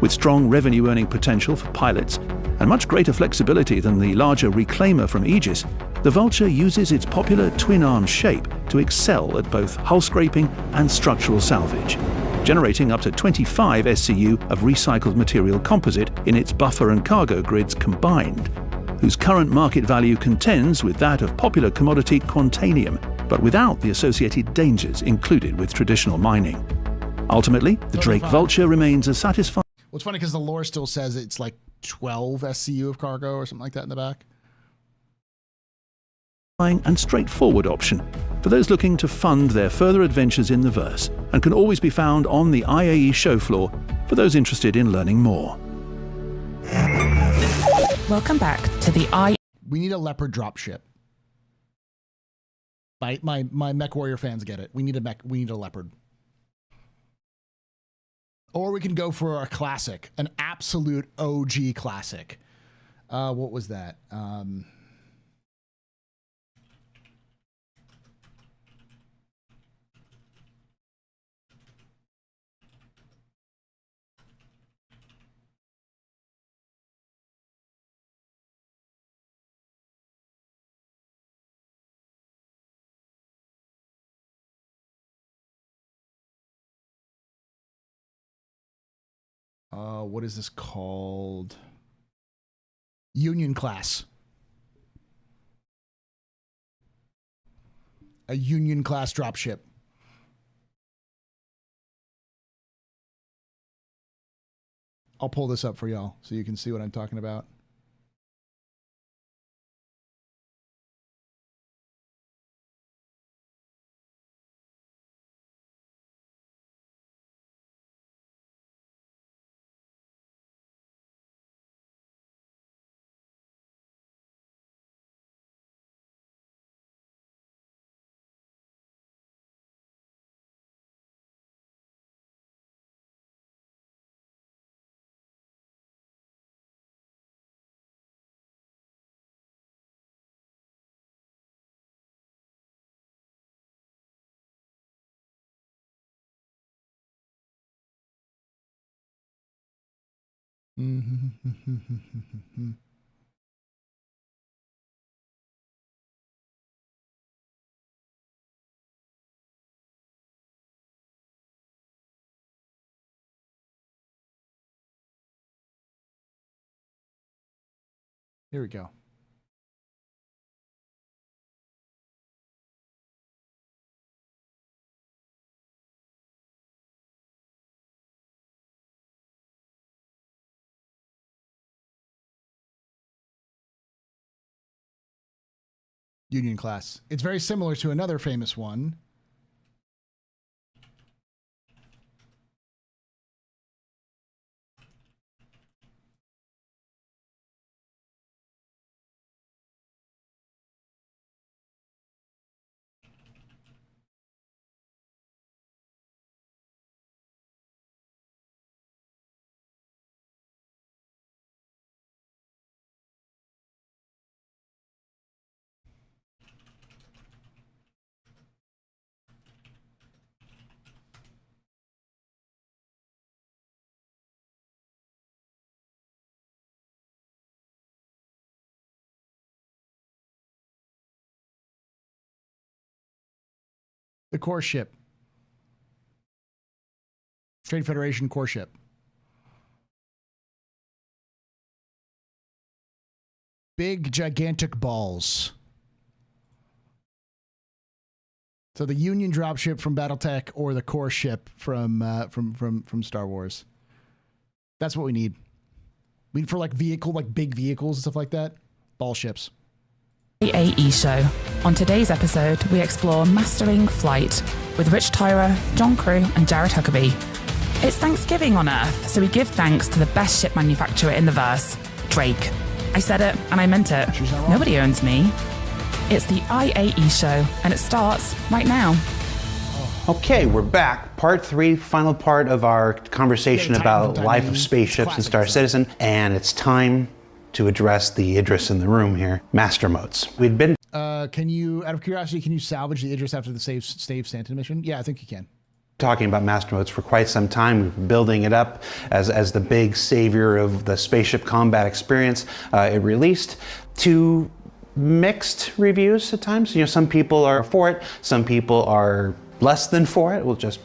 With strong revenue-earning potential for pilots and much greater flexibility than the larger Reclaimer from Aegis, the Vulture uses its popular twin-arm shape to excel at both hull scraping and structural salvage, generating up to 25 SCU of recycled material composite in its buffer and cargo grids combined, whose current market value contends with that of popular commodity Quantanium, but without the associated dangers included with traditional mining. Ultimately, the Drake Vulture remains a satisfying... Well, it's funny because the lore still says it's like 12 SCU of cargo or something like that in the back. And straightforward option for those looking to fund their further adventures in the verse, and can always be found on the IAE show floor for those interested in learning more. Welcome back to the I. We need a Leopard dropship. My Mech Warrior fans get it. We need a Leopard. Or we can go for a classic, an absolute OG classic. What was that? What is this called? Union class. A Union class dropship. I'll pull this up for y'all so you can see what I'm talking about. Here we go. Union class. It's very similar to another famous one. The core ship. Trade Federation core ship. Big, gigantic balls. So the Union dropship from BattleTech or the core ship from Star Wars. That's what we need. We need for like big vehicles and stuff like that. Ball ships. The AE Show. On today's episode, we explore Mastering Flight with Rich Tyra, John Crew, and Jared Huckabee. It's Thanksgiving on Earth, so we give thanks to the best ship manufacturer in the verse, Drake. I said it, and I meant it. Nobody owns me. It's the IAE Show, and it starts right now. Okay, we're back. Part 3, final part of our conversation about life of spaceships and Star Citizen, and it's time to address the Idris in the room here. Master modes. We'd been... Can you, out of curiosity, can you salvage the Idris after the save Santa mission? Yeah, I think you can. Talking about master modes for quite some time. We've been building it up as the big savior of the spaceship combat experience. It released to mixed reviews at times. You know, some people are for it, some people are less than for it. We'll just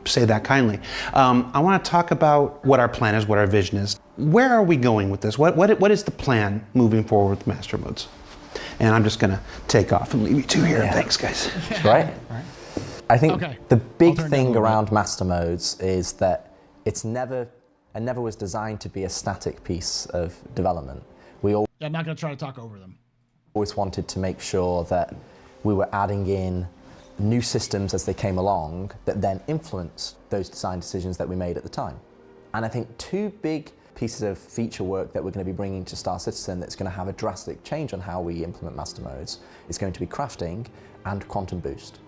say that kindly. I want to talk about what our plan is, what our vision is. Where are we going with this? What is the plan moving forward with master modes? And I'm just going to take off and leave you two here. Yeah. Thanks, guys. Right? I think the big thing around master modes is that it never was designed to be a static piece of development. Yeah, I'm not going to try to talk over them. Always wanted to make sure that we were adding in new systems as they came along that then influenced those design decisions that we made at the time. And I think two big pieces of feature work that we're going to be bringing to Star Citizen that's going to have a drastic change on how we implement master modes is going to be crafting and quantum boost.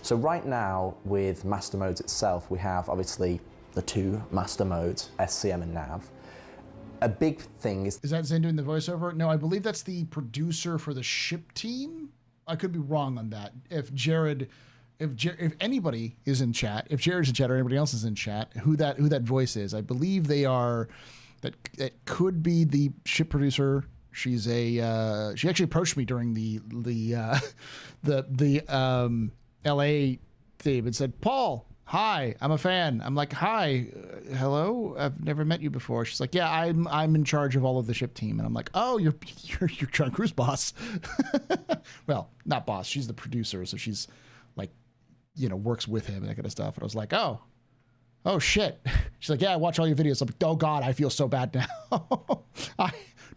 So right now with master modes itself, we have obviously the two master modes, SCM and NAV. A big thing is... Is that Zen doing the voiceover? No, I believe that's the producer for the ship team. I could be wrong on that. If anybody is in chat, if Jared's in chat or anybody else is in chat, who that voice is, I believe they are... That could be the ship producer. She's a she actually approached me during the LA theme and said, "Paul, hi, I'm a fan." I'm like, "Hi, hello, I've never met you before." She's like, "Yeah, I'm in charge of all of the ship team." And I'm like, "Oh, you're John Crew's boss." Well, not boss. She's the producer, so she's like, works with him and that kind of stuff. And I was like, "Oh shit." She's like, "Yeah, I watch all your videos." I'm like, "Oh God, I feel so bad now."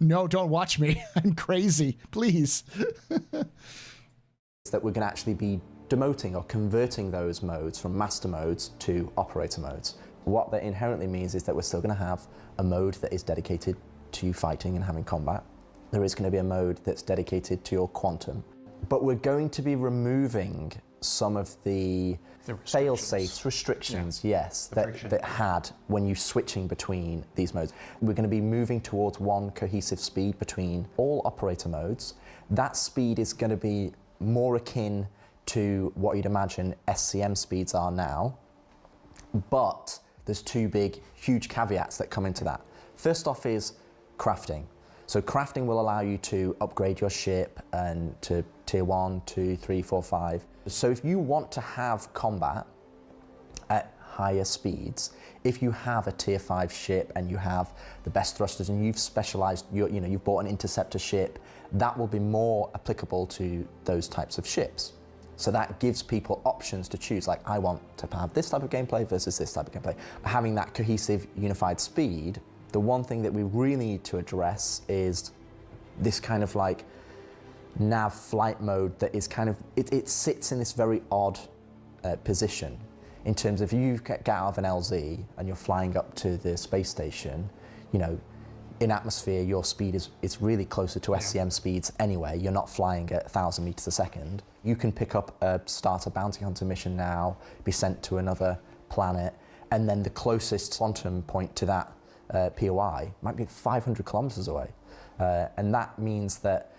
No, don't watch me. I'm crazy. Please. That we're going to actually be demoting or converting those modes from master modes to operator modes. What that inherently means is that we're still going to have a mode that is dedicated to fighting and having combat. There is going to be a mode that's dedicated to your quantum. But we're going to be removing some of the fail-safe restrictions, yes, that had when you switching between these modes. We're going to be moving towards one cohesive speed between all operator modes. That speed is going to be more akin to what you'd imagine SCM speeds are now, but there's two big, huge caveats that come into that. First off is crafting. So crafting will allow you to upgrade your ship and to tier 1, 2, 3, 4, 5. So if you want to have combat at higher speeds, if you have a tier 5 ship and you have the best thrusters and you've specialized, you've bought an interceptor ship, that will be more applicable to those types of ships. So that gives people options to choose, like, I want to have this type of gameplay versus this type of gameplay. Having that cohesive, unified speed, the one thing that we really need to address is this kind of like nav flight mode that is kind of, it sits in this very odd position in terms of you get out of an LZ and you're flying up to the space station, in atmosphere your speed is really closer to SCM speeds anyway. You're not flying at 1,000 meters a second. You can pick up start a bounty hunter mission now, be sent to another planet, and then the closest quantum point to that POI might be 500 kilometers away. And that means that,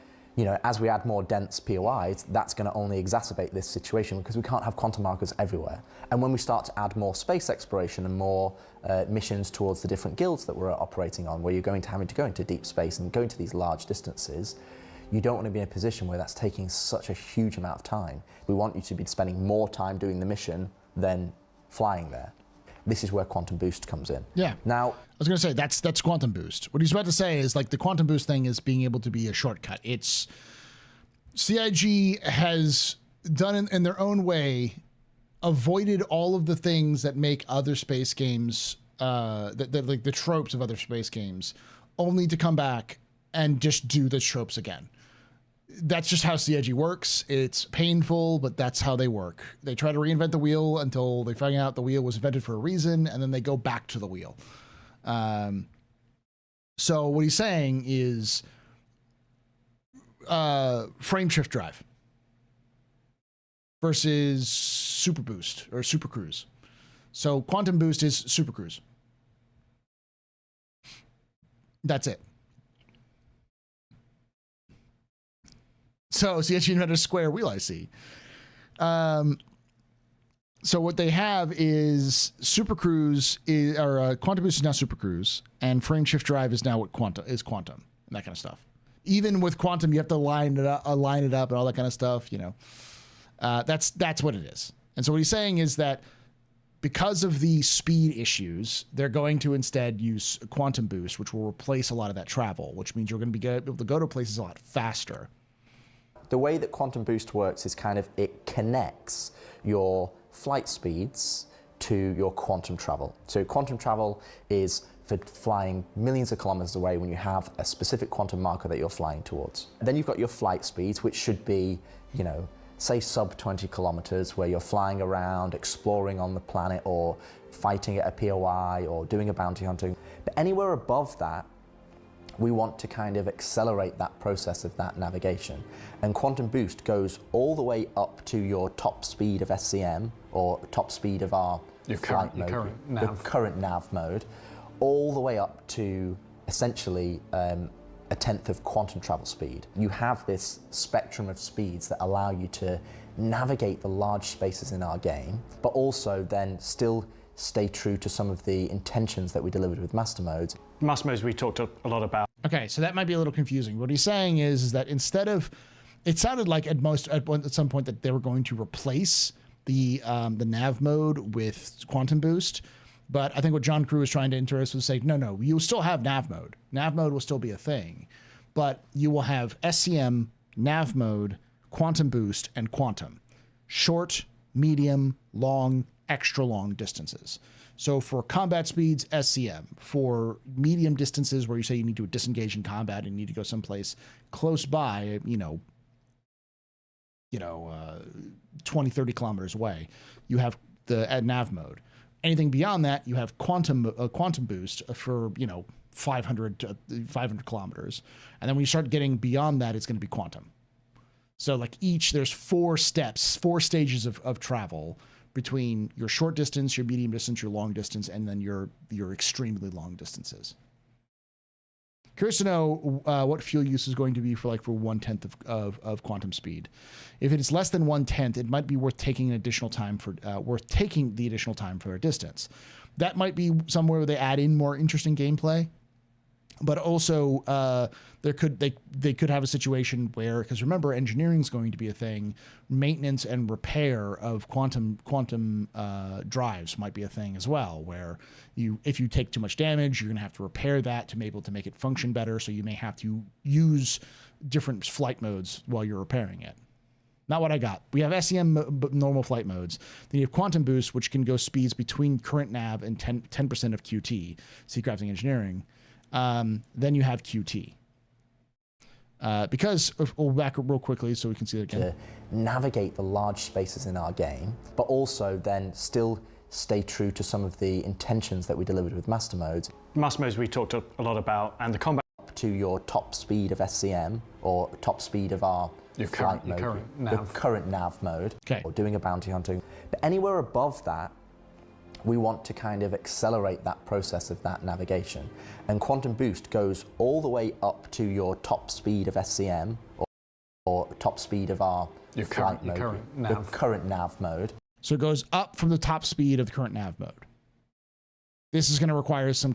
as we add more dense POIs, that's going to only exacerbate this situation because we can't have quantum markers everywhere. And when we start to add more space exploration and more missions towards the different guilds that we're operating on, where you're having to go into deep space and go into these large distances, you don't want to be in a position where that's taking such a huge amount of time. We want you to be spending more time doing the mission than flying there. This is where Quantum Boost comes in. Yeah. Now, I was going to say that's Quantum Boost. What he's about to say is like the Quantum Boost thing is being able to be a shortcut. It's CIG has done in their own way, avoided all of the things that make other space games, that like the tropes of other space games, only to come back and just do the tropes again. That's just how CIG works. It's painful, but that's how they work. They try to reinvent the wheel until they find out the wheel was invented for a reason, and then they go back to the wheel. So what he's saying is frame shift drive versus super boost or super cruise. So quantum boost is super cruise. That's it. So CIG invented a square wheel, I see. So what they have is Super Cruise, Quantum Boost is now Super Cruise, and Frame Shift Drive is now what Quantum, and that kind of stuff. Even with Quantum, you have to line it up and all that kind of stuff, That's what it is. And so what he's saying is that because of the speed issues, they're going to instead use Quantum Boost, which will replace a lot of that travel, which means you're going to be able to go to places a lot faster. The way that Quantum Boost works is it connects your flight speeds to your quantum travel. So quantum travel is for flying millions of kilometers away when you have a specific quantum marker that you're flying towards. Then you've got your flight speeds, which should be, say sub 20 kilometers, where you're flying around, exploring on the planet, or fighting at a POI, or doing a bounty hunting. But anywhere above that, we want to kind of accelerate that process of that navigation. And Quantum Boost goes all the way up to your top speed of SCM, or top speed of our current nav mode, all the way up to essentially a tenth of quantum travel speed. You have this spectrum of speeds that allow you to navigate the large spaces in our game, but also then still stay true to some of the intentions that we delivered with master modes. Master modes we talked a lot about. Okay, so that might be a little confusing. What he's saying is that instead of, it sounded like at some point that they were going to replace the nav mode with Quantum Boost, but I think what John Crew was trying to interest was say, no, you'll still have nav mode. Nav mode will still be a thing, but you will have SCM, nav mode, Quantum Boost, and Quantum. Short, medium, long, extra long distances. So for combat speeds, SCM. For medium distances where you say you need to disengage in combat and you need to go someplace close by, 20, 30 kilometers away, you have the nav mode. Anything beyond that, you have quantum boost for 500 kilometers, and then when you start getting beyond that, it's going to be quantum. So like there's 4 stages of travel between your short distance, your medium distance, your long distance, and then your extremely long distances. Curious to know what fuel use is going to be for 1/10 of quantum speed. If it is less than 1/10, it might be worth taking the additional time for a distance. That might be somewhere where they add in more interesting gameplay. But also, they could have a situation where, because remember, engineering is going to be a thing. Maintenance and repair of quantum drives might be a thing as well. Where if you take too much damage, you're going to have to repair that to be able to make it function better. So you may have to use different flight modes while you're repairing it. Not what I got. We have SEM normal flight modes. Then you have quantum boost, which can go speeds between current nav and 10% of QT. Sea crafting engineering. Then you have QT. Because, we'll back up real quickly so we can see that again. To navigate the large spaces in our game, but also then still stay true to some of the intentions that we delivered with master modes. Master modes we talked a lot about, and the combat. Up to your top speed of SCM, or top speed of our flight mode, your current nav mode, or doing a bounty hunting. But anywhere above that, we want to kind of accelerate that process of that navigation. And Quantum Boost goes all the way up to your top speed of SCM or top speed of our flight mode, your current nav mode. So it goes up from the top speed of the current nav mode. This is going to require some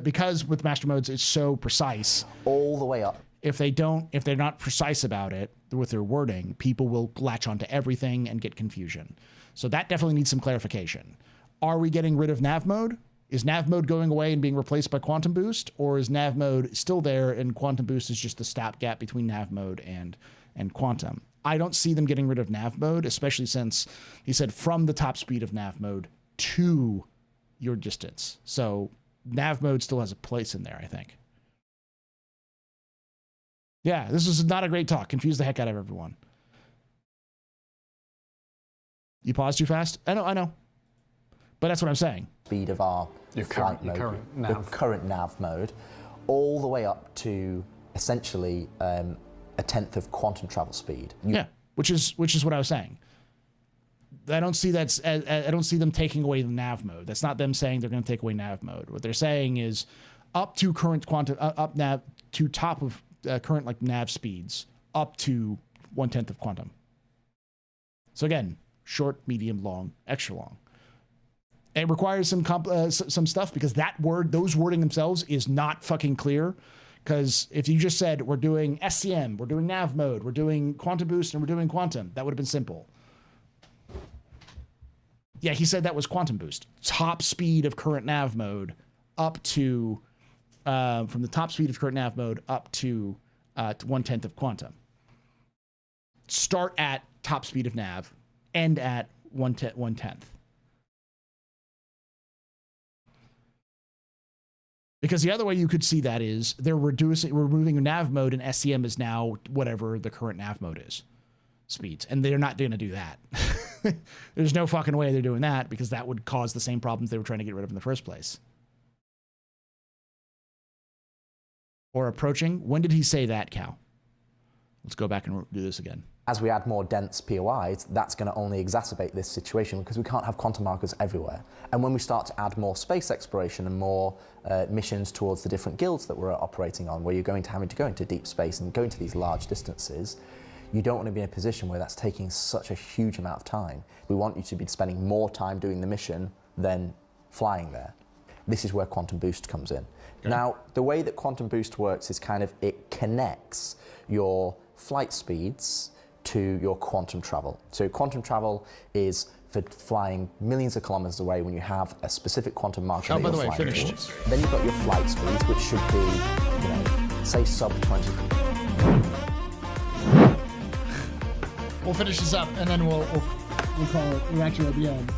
because with master modes it's so precise. All the way up. If they're not precise about it with their wording, people will latch onto everything and get confusion. So that definitely needs some clarification. Are we getting rid of nav mode? Is nav mode going away and being replaced by quantum boost? Or is nav mode still there and quantum boost is just the stopgap between nav mode and quantum? I don't see them getting rid of nav mode, especially since he said from the top speed of nav mode to your distance. So nav mode still has a place in there, I think. Yeah, this is not a great talk. Confused the heck out of everyone. You paused too fast? I know. But that's what I'm saying. Speed of our flight mode, your current nav mode, all the way up to essentially a 10th of quantum travel speed. Yeah, which is what I was saying. I don't see I don't see them taking away the nav mode. That's not them saying they're going to take away nav mode. What they're saying is up to current quantum, up nav to top of current like nav speeds, up to 1/10 of quantum. So again, short, medium, long, extra long. It requires some stuff because those wording themselves is not fucking clear. Because if you just said we're doing SCM, we're doing nav mode, we're doing quantum boost, and we're doing quantum, that would have been simple. Yeah, he said that was quantum boost. Top speed of current nav mode up to, from the top speed of current nav mode up to 1/10 of quantum. Start at top speed of nav, end at 1/10. Because the other way you could see that is they're removing nav mode, and SCM is now whatever the current nav mode is, speeds. And they're not going to do that. There's no fucking way they're doing that because that would cause the same problems they were trying to get rid of in the first place. Or approaching. When did he say that, Cal? Let's go back and do this again. As we add more dense POIs, that's going to only exacerbate this situation because we can't have quantum markers everywhere. And when we start to add more space exploration and more missions towards the different guilds that we're operating on, where you're going to having to go into deep space and go into these large distances, you don't want to be in a position where that's taking such a huge amount of time. We want you to be spending more time doing the mission than flying there. This is where Quantum Boost comes in. Okay. Now, the way that Quantum Boost works is kind of, it connects your flight speeds to your quantum travel. So quantum travel is for flying millions of kilometers away when you have a specific quantum marker. Oh, by the way, finished. Towards. Then you've got your flight speeds, which should be, say sub 20. We'll finish this up and then we'll call it. We'll actually at the end.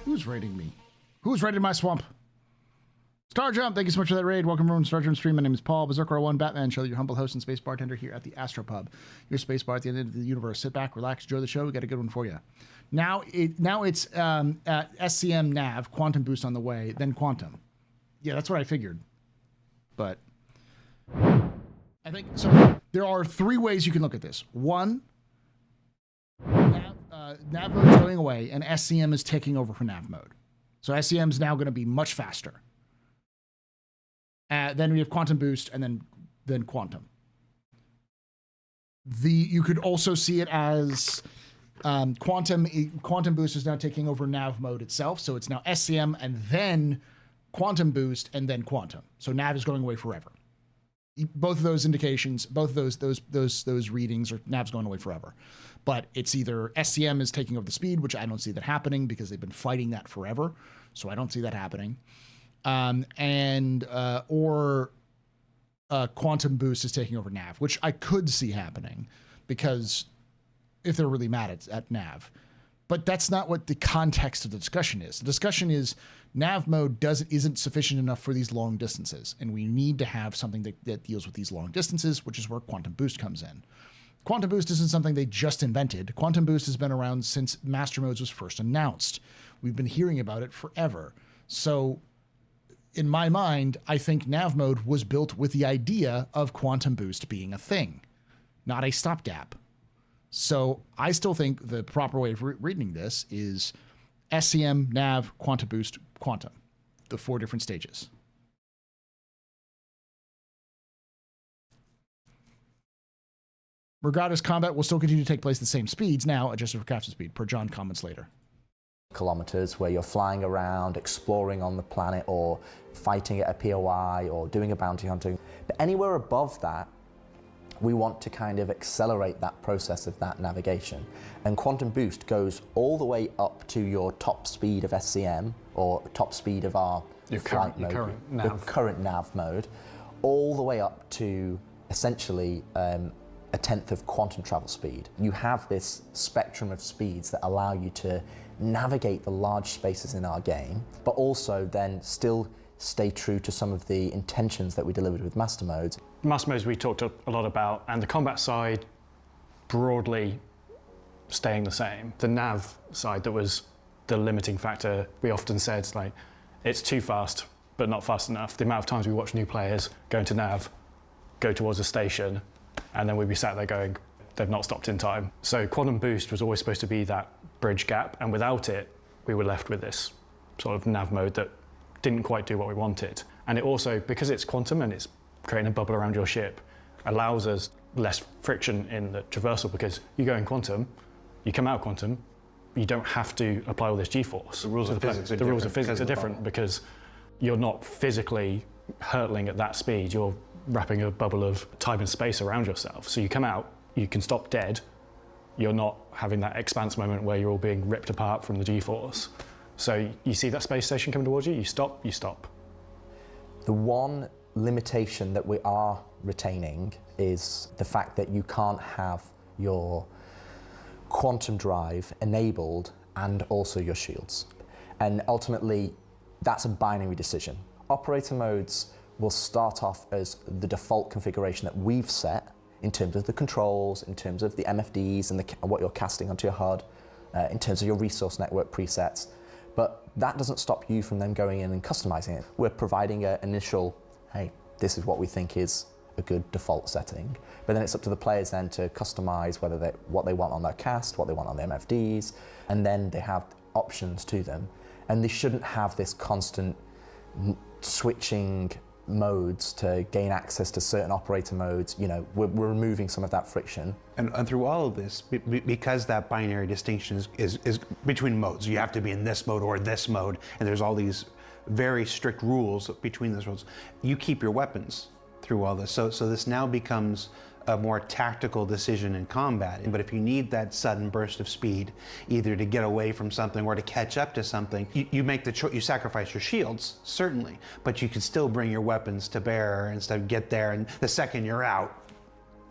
Who's raiding me? Who's raiding my swamp? Star Jump, thank you so much for that raid. Welcome everyone to Star Jump Stream. My name is Paul, Berserker01 Batman Show, your humble host and space bartender here at the AstroPub. Your space bar at the end of the universe. Sit back, relax, enjoy the show. We got a good one for you. Now it's SCM nav, quantum boost on the way, then quantum. Yeah, that's what I figured. But I think so. There are three ways you can look at this. One, nav mode is going away, and SCM is taking over for nav mode. So SCM is now going to be much faster. Then we have quantum boost, and then quantum. You could also see it as quantum boost is now taking over nav mode itself. So it's now SCM and then quantum boost and then quantum. So nav is going away forever. Both of those indications, both of those readings are nav's going away forever. But it's either SCM is taking over the speed, which I don't see that happening because they've been fighting that forever. So I don't see that happening. Or quantum boost is taking over nav, which I could see happening because if they're really mad at nav. But that's not what the context of the discussion is. The discussion is nav mode isn't sufficient enough for these long distances, and we need to have something that deals with these long distances, which is where quantum boost comes in. Quantum boost isn't something they just invented. Quantum boost has been around since Master Modes was first announced. We've been hearing about it forever. So in my mind, I think nav mode was built with the idea of quantum boost being a thing, not a stopgap. So I still think the proper way of reading this is SCM, nav, quantum boost, quantum, the 4 different stages. Regardless, combat will still continue to take place at the same speeds now, adjusted for capsule speed, per John comments later. Kilometers where you're flying around, exploring on the planet, or fighting at a POI, or doing a bounty hunting. But anywhere above that, we want to kind of accelerate that process of that navigation. And quantum boost goes all the way up to your top speed of SCM, or top speed of our current nav mode, all the way up to essentially a tenth of quantum travel speed. You have this spectrum of speeds that allow you to navigate the large spaces in our game, but also then still stay true to some of the intentions that we delivered with Master Modes. Master Modes we talked a lot about, and the combat side broadly staying the same. The nav side that was the limiting factor, we often said, like, it's too fast, but not fast enough. The amount of times we watch new players go into nav, go towards a station, and then we'd be sat there going, they've not stopped in time. So quantum boost was always supposed to be that bridge gap, and without it, we were left with this sort of nav mode that didn't quite do what we wanted. And it also, because it's quantum and it's creating a bubble around your ship, allows us less friction in the traversal, because you go in quantum, you come out quantum, you don't have to apply all this G-force. The rules of physics are different because you're not physically hurtling at that speed, you're wrapping a bubble of time and space around yourself. So you come out, you can stop dead, you're not having that expanse moment where you're all being ripped apart from the G-force. So you see that space station coming towards you, you stop, you stop. The one limitation that we are retaining is the fact that you can't have your quantum drive enabled and also your shields. And ultimately, that's a binary decision. Operator modes will start off as the default configuration that we've set in terms of the controls, in terms of the MFDs and what you're casting onto your HUD, in terms of your resource network presets. But that doesn't stop you from then going in and customizing it. We're providing an initial, hey, this is what we think is a good default setting. But then it's up to the players then to customize what they want on their cast, what they want on the MFDs, and then they have options to them. And they shouldn't have this constant switching modes to gain access to certain operator modes. You know, we're removing some of that friction. And through all of this, because that binary distinction is between modes, you have to be in this mode or this mode, and there's all these very strict rules between those modes, you keep your weapons through all this. So this now becomes a more tactical decision in combat. But if you need that sudden burst of speed, either to get away from something or to catch up to something, you make the choice. You sacrifice your shields, certainly, but you can still bring your weapons to bear and stuff, get there, and the second you're out.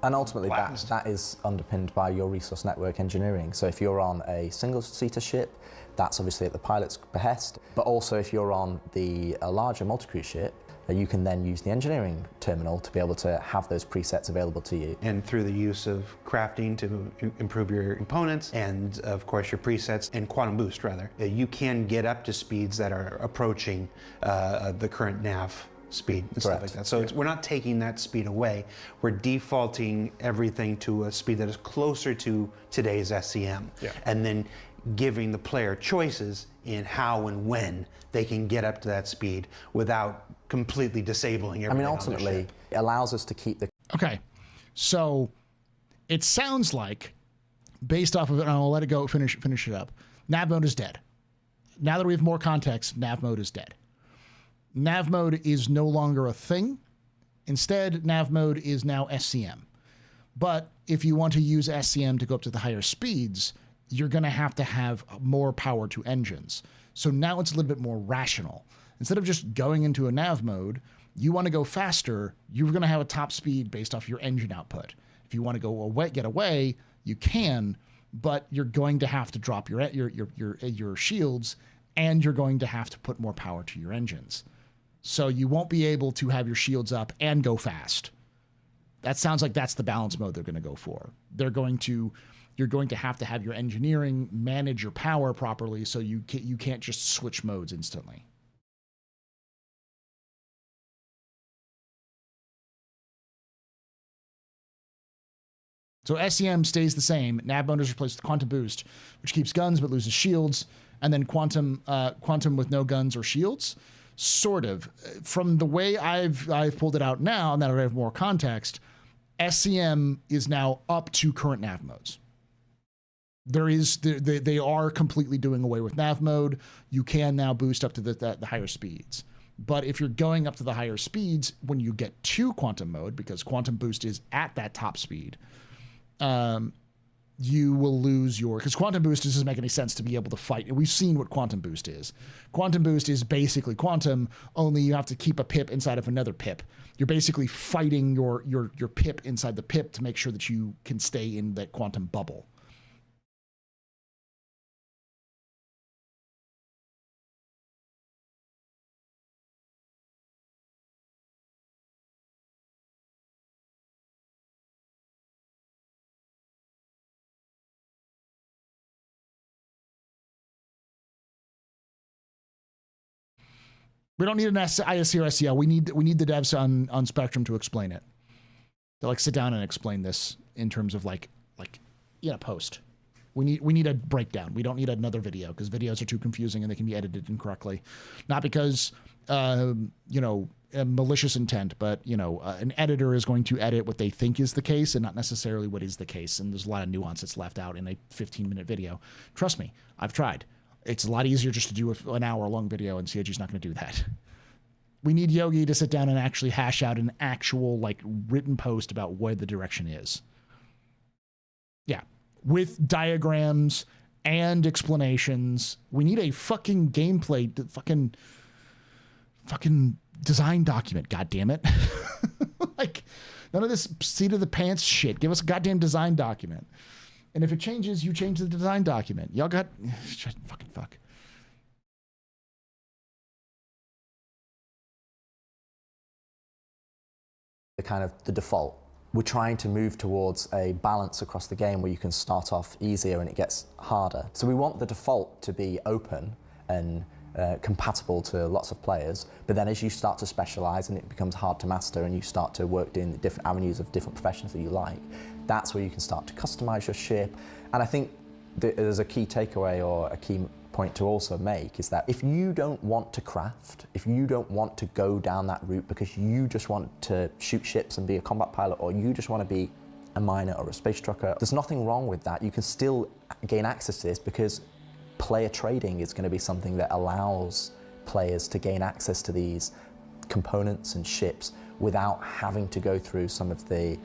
And ultimately, that is underpinned by your resource network engineering. So if you're on a single-seater ship, that's obviously at the pilot's behest. But also if you're on a larger multi-crew ship, you can then use the engineering terminal to be able to have those presets available to you. And through the use of crafting to improve your components, and of course your presets, and quantum boost rather, you can get up to speeds that are approaching the current nav speed and stuff like that. So we're not taking that speed away. We're defaulting everything to a speed that is closer to today's SCM. And then giving the player choices in how and when they can get up to that speed without completely disabling everything. I mean, ultimately, it allows us to keep the... Okay, so it sounds like, based off of it, and I'll let it go, finish it up, nav mode is dead. Now that we have more context, nav mode is dead. Nav mode is no longer a thing. Instead, nav mode is now SCM. But if you want to use SCM to go up to the higher speeds, you're going to have more power to engines. So now it's a little bit more rational. Instead of just going into a nav mode, you want to go faster, you're going to have a top speed based off your engine output. If you want to go away, get away, you can, but you're going to have to drop your shields, and you're going to have to put more power to your engines. So you won't be able to have your shields up and go fast. That sounds like that's the balance mode they're going to go for. You're going to have your engineering manage your power properly, so you can't just switch modes instantly. So SCM stays the same. Nav mode is replaced with Quantum Boost, which keeps guns but loses shields, and then Quantum with no guns or shields. Sort of. From the way I've pulled it out now, now that I have more context, SCM is now up to current nav modes. They are completely doing away with nav mode. You can now boost up to the higher speeds. But if you're going up to the higher speeds, when you get to quantum mode, because quantum boost is at that top speed, you will lose because quantum boost doesn't make any sense to be able to fight. And we've seen what quantum boost is. Quantum boost is basically quantum, only you have to keep a pip inside of another pip. You're basically fighting your pip inside the pip to make sure that you can stay in that quantum bubble. We don't need an ISC or SCL. We need the devs on Spectrum to explain it. To sit down and explain this in terms of post. We need a breakdown. We don't need another video because videos are too confusing and they can be edited incorrectly. Not because a malicious intent, but an editor is going to edit what they think is the case and not necessarily what is the case. And there's a lot of nuance that's left out in a 15-minute video. Trust me, I've tried. It's a lot easier just to do an hour-long video, and CIG's not going to do that. We need Yogi to sit down and actually hash out an actual, written post about where the direction is. Yeah. With diagrams and explanations. We need a fucking gameplay, fucking design document, goddammit. None of this seat-of-the-pants shit. Give us a goddamn design document. And if it changes, you change the design document. Y'all got... fucking fuck. The default. We're trying to move towards a balance across the game where you can start off easier and it gets harder. So we want the default to be open and compatible to lots of players, but then as you start to specialize and it becomes hard to master and you start to work in the different avenues of different professions that you like, that's where you can start to customize your ship. And I think there's a key takeaway or a key point to also make is that if you don't want to craft, if you don't want to go down that route because you just want to shoot ships and be a combat pilot, or you just want to be a miner or a space trucker, there's nothing wrong with that. You can still gain access to this because player trading is going to be something that allows players to gain access to these components and ships without having to go through some of the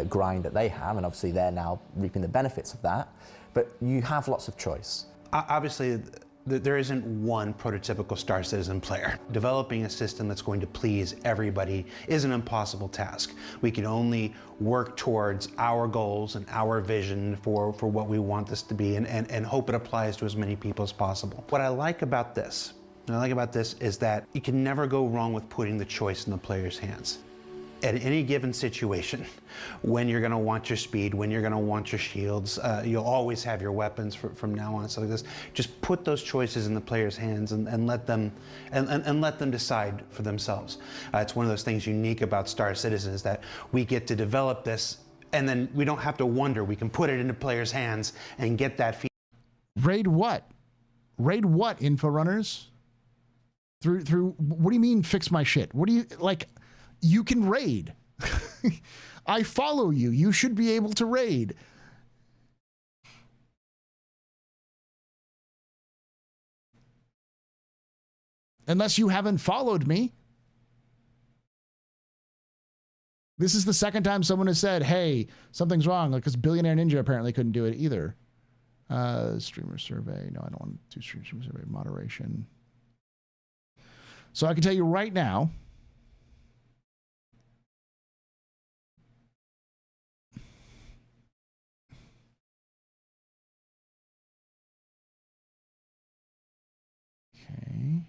grind that they have, and obviously they're now reaping the benefits of that, but you have lots of choice. Obviously, there isn't one prototypical Star Citizen player. Developing a system that's going to please everybody is an impossible task. We can only work towards our goals and our vision for what we want this to be and hope it applies to as many people as possible. What I like about this is that you can never go wrong with putting the choice in the player's hands. At any given situation, when you're going to want your speed, when you're going to want your shields, you'll always have your weapons from now on. So like this, just put those choices in the player's hands and let them decide for themselves. It's one of those things unique about Star Citizen is that we get to develop this, and then we don't have to wonder. We can put it into players' hands and get that feedback. Raid what? Raid what, info runners? Through what do you mean fix my shit? What do you like? You can raid. I follow you. You should be able to raid. Unless you haven't followed me. This is the second time someone has said, hey, something's wrong. Like, because Billionaire Ninja apparently couldn't do it either. Streamer survey. No, I don't want to streamer survey. Moderation. So I can tell you right now. Okay.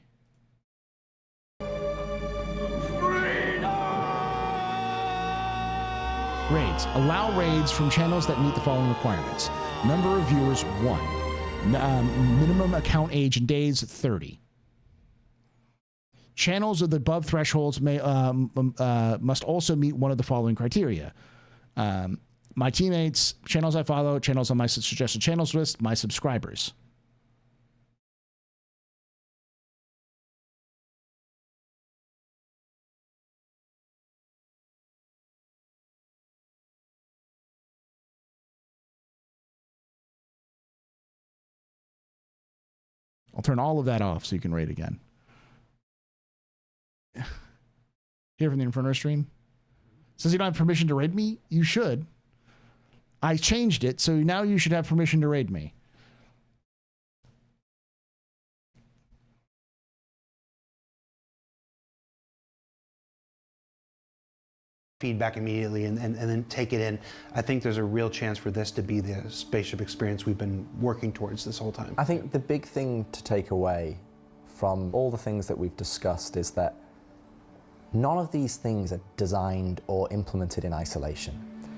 Raids. Allow raids from channels that meet the following requirements. Number of viewers, 1. Minimum account age in days, 30. Channels of the above thresholds may must also meet one of the following criteria. My teammates, channels I follow, channels on my suggested channels list, my subscribers. I'll turn all of that off so you can raid again. Here from the Inferno stream. Says you don't have permission to raid me? You should. I changed it, so now you should have permission to raid me. Feedback immediately and then take it in. I think there's a real chance for this to be the spaceship experience we've been working towards this whole time. I think the big thing to take away from all the things that we've discussed is that none of these things are designed or implemented in isolation.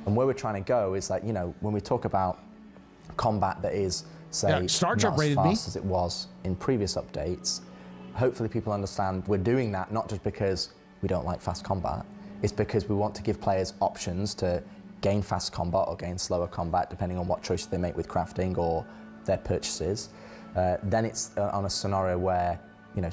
And where we're trying to go is like, you know, when we talk about combat that is, say, not as fast as it was in previous updates, hopefully people understand we're doing that not just because we don't like fast combat, it's because we want to give players options to gain fast combat or gain slower combat, depending on what choices they make with crafting or their purchases. Then it's on a scenario where, you know,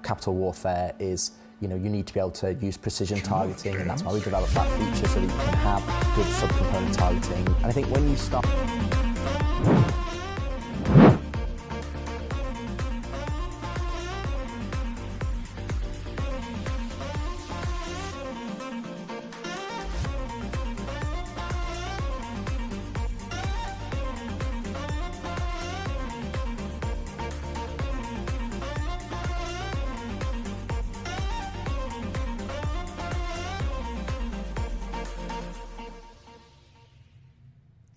capital warfare is, you know, you need to be able to use precision targeting, and that's why we developed that feature so that you can have good subcomponent targeting. And I think when you start...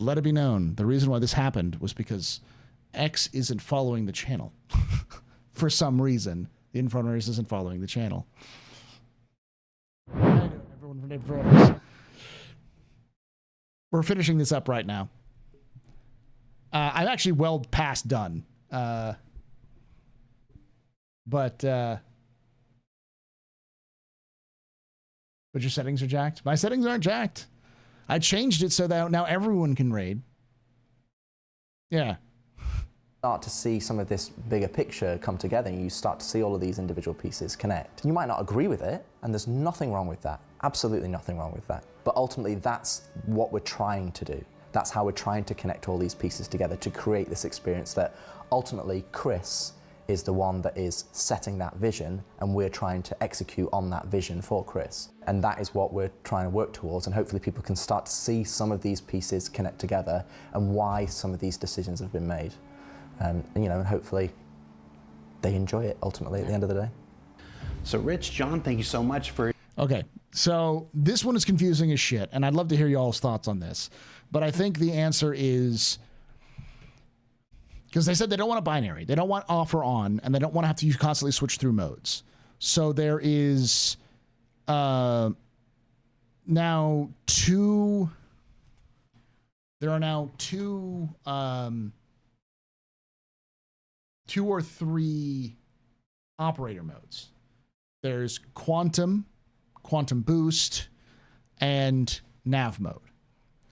Let it be known, the reason why this happened was because X isn't following the channel. For some reason, the Inferners isn't following the channel. How you doing, everyone from Inferners? We're finishing this up right now. I'm actually well past done. But your settings are jacked? My settings aren't jacked. I changed it so that now everyone can raid. Yeah. Start to see some of this bigger picture come together, and you start to see all of these individual pieces connect. You might not agree with it, and there's nothing wrong with that. Absolutely nothing wrong with that. But ultimately, that's what we're trying to do. That's how we're trying to connect all these pieces together to create this experience that ultimately Chris is the one that is setting that vision, and we're trying to execute on that vision for Chris. And that is what we're trying to work towards, and hopefully people can start to see some of these pieces connect together and why some of these decisions have been made. And you know, and hopefully they enjoy it ultimately at the end of the day. So Rich, John, thank you so much for... Okay, so this one is confusing as shit, and I'd love to hear y'all's thoughts on this. But I think the answer is... because they said they don't want a binary. They don't want off or on, and they don't want to have to constantly switch through modes. So there is now two... there are now two or three operator modes. There's Quantum, Quantum Boost, and Nav mode.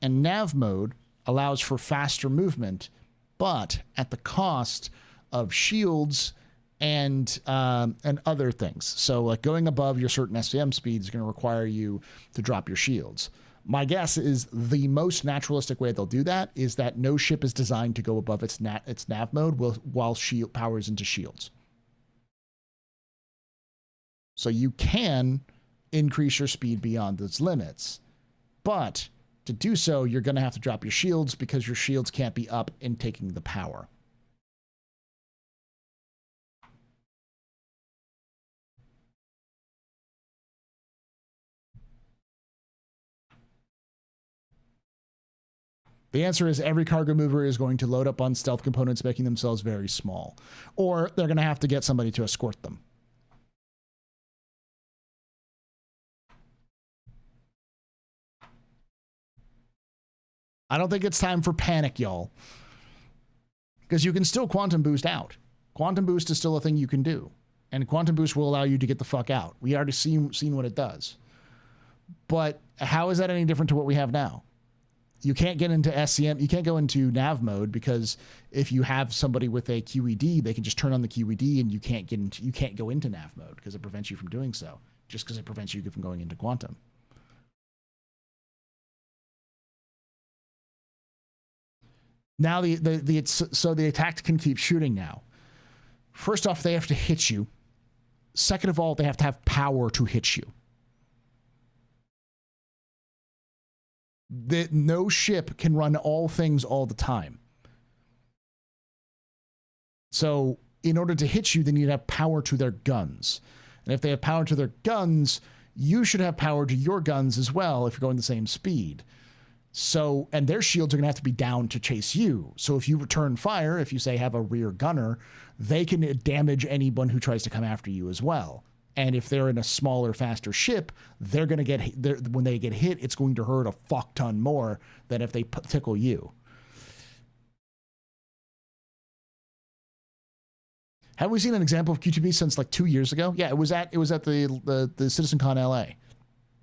And Nav mode allows for faster movement, but at the cost of shields and other things. So like going above your certain SVM speed is going to require you to drop your shields. My guess is the most naturalistic way they'll do that is that no ship is designed to go above its nav mode while shield powers into shields. So you can increase your speed beyond those limits, but to do so, you're going to have to drop your shields because your shields can't be up in taking the power. The answer is every cargo mover is going to load up on stealth components, making themselves very small. Or they're going to have to get somebody to escort them. I don't think it's time for panic, y'all. Because you can still quantum boost out. Quantum boost is still a thing you can do. And quantum boost will allow you to get the fuck out. We already seen what it does. But how is that any different to what we have now? You can't get into SCM, you can't go into nav mode because if you have somebody with a QED, they can just turn on the QED and you can't go into nav mode because it prevents you from doing so, just because it prevents you from going into quantum. Now so the attack can keep shooting now. First off, they have to hit you. Second of all, they have to have power to hit you. That no ship can run all things all the time. So in order to hit you, they need to have power to their guns. And if they have power to their guns, you should have power to your guns as well if you're going the same speed. So, and their shields are going to have to be down to chase you. So if you return fire, if you say have a rear gunner, they can damage anyone who tries to come after you as well. And if they're in a smaller, faster ship, they're going to get when they get hit, it's going to hurt a fuck ton more than if they tickle you. Have we seen an example of QTB since like 2 years ago? Yeah, it was at the CitizenCon LA.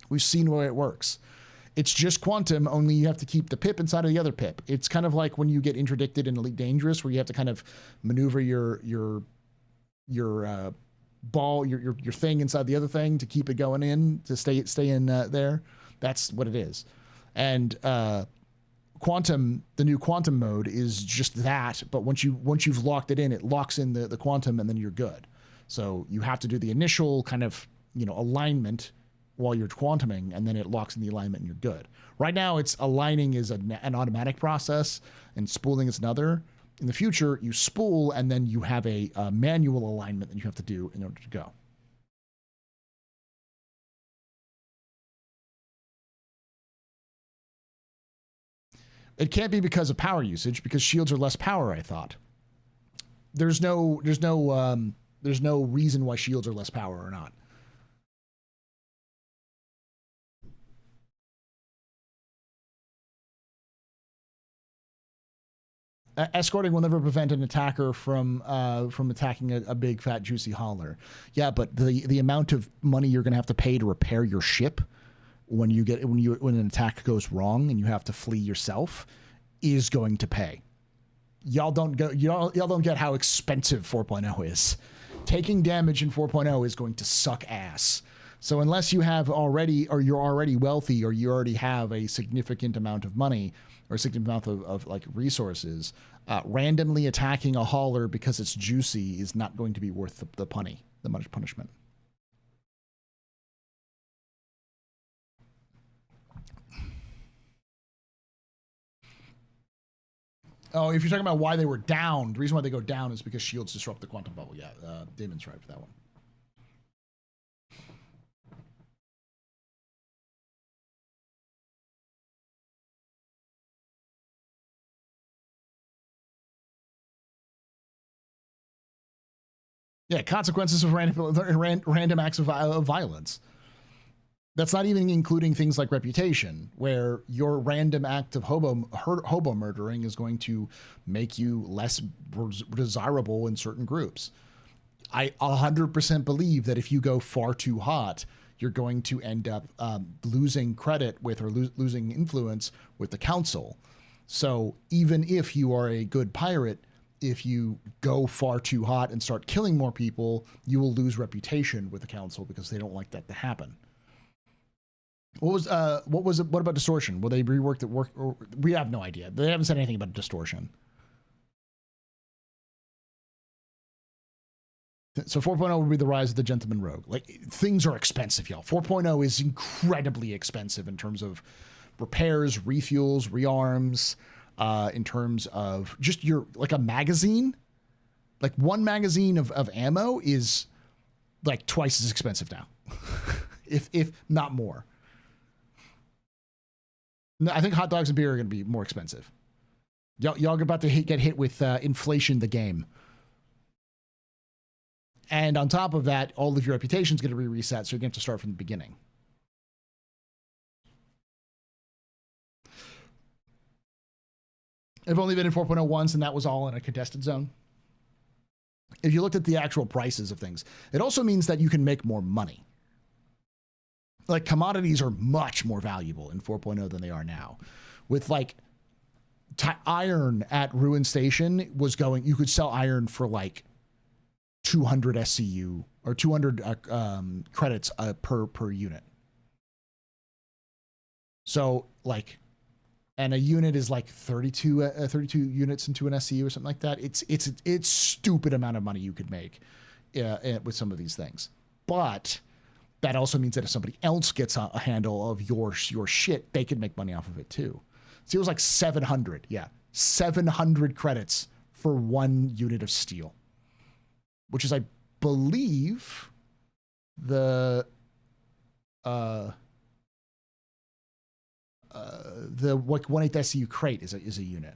We've seen where it works. It's just quantum, only you have to keep the pip inside of the other pip. It's kind of like when you get interdicted in Elite Dangerous, where you have to kind of maneuver your ball, your thing inside the other thing to keep it going in, to stay in there. That's what it is. And quantum, the new quantum mode is just that, but once you've locked it in, it locks in the quantum and then you're good. So you have to do the initial kind of, alignment while you're quantuming, and then it locks in the alignment and you're good. Right now, it's aligning is an automatic process and spooling is another. In the future, you spool and then you have a manual alignment that you have to do in order to go. It can't be because of power usage, because shields are less power, I thought. There's no reason why shields are less power or not. Escorting will never prevent an attacker from attacking a big fat juicy hauler. Yeah, but the amount of money you're going to have to pay to repair your ship when an attack goes wrong and you have to flee yourself is going to pay. Y'all don't get how expensive 4.0 is. Taking damage in 4.0 is going to suck ass. So unless you have already, or you're already wealthy, or you already have a significant amount of money or a significant amount of like resources, randomly attacking a hauler because it's juicy is not going to be worth the punishment. Oh, if you're talking about why they were down, the reason why they go down is because shields disrupt the quantum bubble. Yeah, Damon's right for that one. Yeah, consequences of random acts of violence. That's not even including things like reputation, where your random act of hobo murdering is going to make you less desirable in certain groups. I 100% believe that if you go far too hot, you're going to end up losing credit with or losing influence with the council. So even if you are a good pirate, if you go far too hot and start killing more people, you will lose reputation with the council because they don't like that to happen. What about distortion? Will they rework that work? Or, we have no idea. They haven't said anything about distortion. So 4.0 would be the rise of the gentleman rogue. Like, things are expensive, y'all. 4.0 is incredibly expensive in terms of repairs, refuels, rearms, in terms of just like a magazine. Like, one magazine of ammo is like twice as expensive now, if not more. No, I think hot dogs and beer are going to be more expensive. Y'all are about to get hit with inflation, the game. And on top of that, all of your reputation is going to be reset, so you're going to have to start from the beginning. I've only been in 4.0 once, and that was all in a contested zone. If you looked at the actual prices of things, it also means that you can make more money. Like, commodities are much more valuable in 4.0 than they are now. With, like, iron at Ruin Station was going, you could sell iron for, like, 200 SCU or 200 credits per unit. So, like, and a unit is like 32 units into an SCU or something like that. It's stupid amount of money you could make with some of these things. But that also means that if somebody else gets a handle of your shit, they can make money off of it too. So it was like 700. Yeah, 700 credits for one unit of steel, which is, I believe, the 1/8 SCU crate is a unit.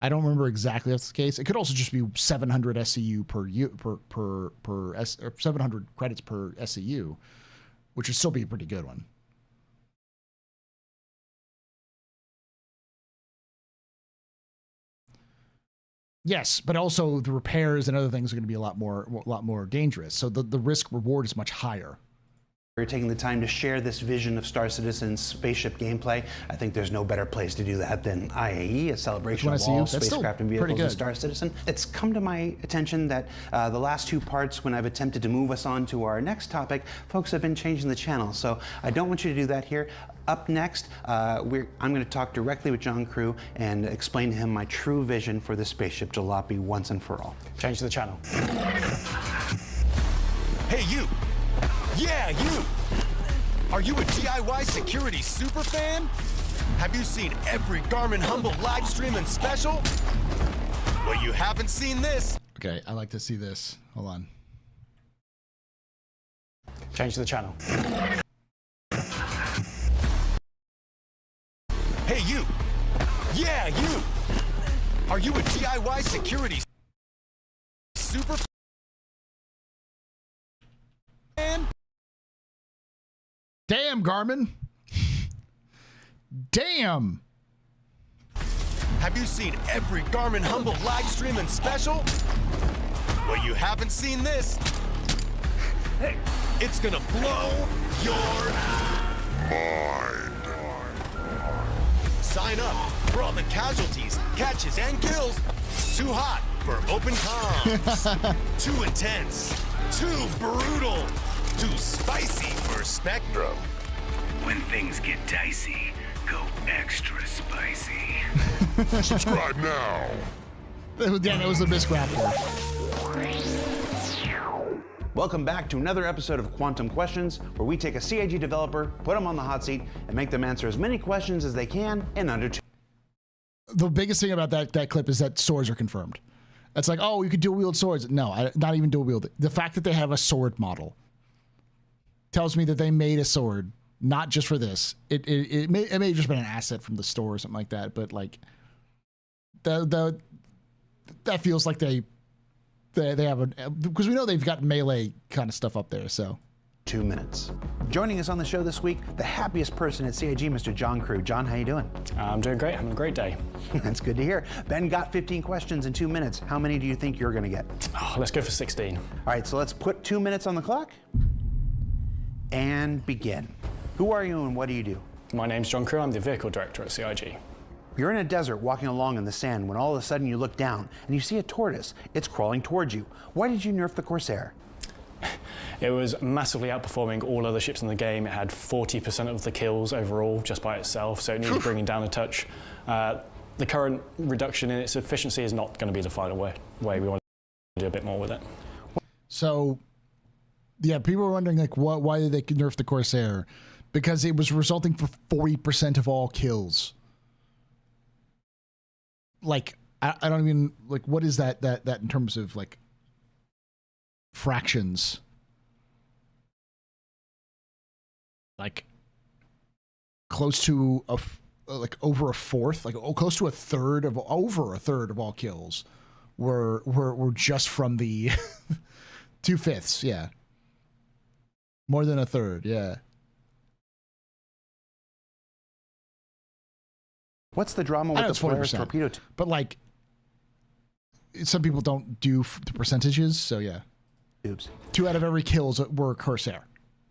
I don't remember exactly if that's the case. It could also just be 700 SCU or 700 credits per SCU, which would still be a pretty good one. Yes, but also the repairs and other things are going to be a lot more dangerous. So the risk reward is much higher. We're taking the time to share this vision of Star Citizen's spaceship gameplay. I think there's no better place to do that than IAE, a celebration of all spacecraft and vehicles in Star Citizen. It's come to my attention that the last two parts, when I've attempted to move us on to our next topic, folks have been changing the channel. So I don't want you to do that here. Up next, I'm going to talk directly with John Crew and explain to him my true vision for the spaceship Jalopy once and for all. Change the channel. Hey, you! Yeah, you! Are you a DIY security superfan? Have you seen every Garmin Humble live stream and special? Well, you haven't seen this. Okay, I like to see this. Hold on. Change the channel. Hey, you! Yeah, you! Are you a DIY security superfan? Damn, Garmin. Damn. Have you seen every Garmin Humble live stream and special? Well, you haven't seen this. It's gonna blow your mind. Sign up for all the casualties, catches, and kills. Too hot for open comms. Too intense. Too brutal. Too spicy for Spectrum. When things get dicey, go extra spicy. Subscribe now. That was a misraptor. Welcome back to another episode of Quantum Questions, where we take a CIG developer, put them on the hot seat, and make them answer as many questions as they can in under 2. The biggest thing about that clip is that swords are confirmed. It's like, oh, you could dual wield swords. No, not even dual wield. The fact that they have a sword model tells me that they made a sword not just for this. It may have just been an asset from the store or something like that, but like that feels like they have a, because we know they've got melee kind of stuff up there. So 2 minutes. Joining us on the show this week, the happiest person at CIG, Mr. John Crew. John, how you doing? I'm doing great. Having a great day. That's good to hear. Ben got 15 questions in 2 minutes. How many do you think you're going to get? Oh, let's go for 16. All right, so let's put 2 minutes on the clock and begin. Who are you and what do you do? My name's John Crew. I'm the vehicle director at CIG. You're in a desert walking along in the sand when all of a sudden you look down and you see a tortoise. It's crawling towards you. Why did you nerf the Corsair? It was massively outperforming all other ships in the game. It had 40% of the kills overall just by itself, so it needed bringing down a touch. The current reduction in its efficiency is not going to be the final way. We want to do a bit more with it. So, yeah, people were wondering, like, why did they nerf the Corsair? Because it was resulting for 40% of all kills. Like, I don't even, like, what is that in terms of, like, fractions? Like, close to over a fourth, like close to over a third of all kills were just from the 2/5, yeah. More than a third, yeah. What's the drama with the Polaris torpedo? But like, some people don't do the percentages, so yeah. Oops. 2 out of every kills were Corsair.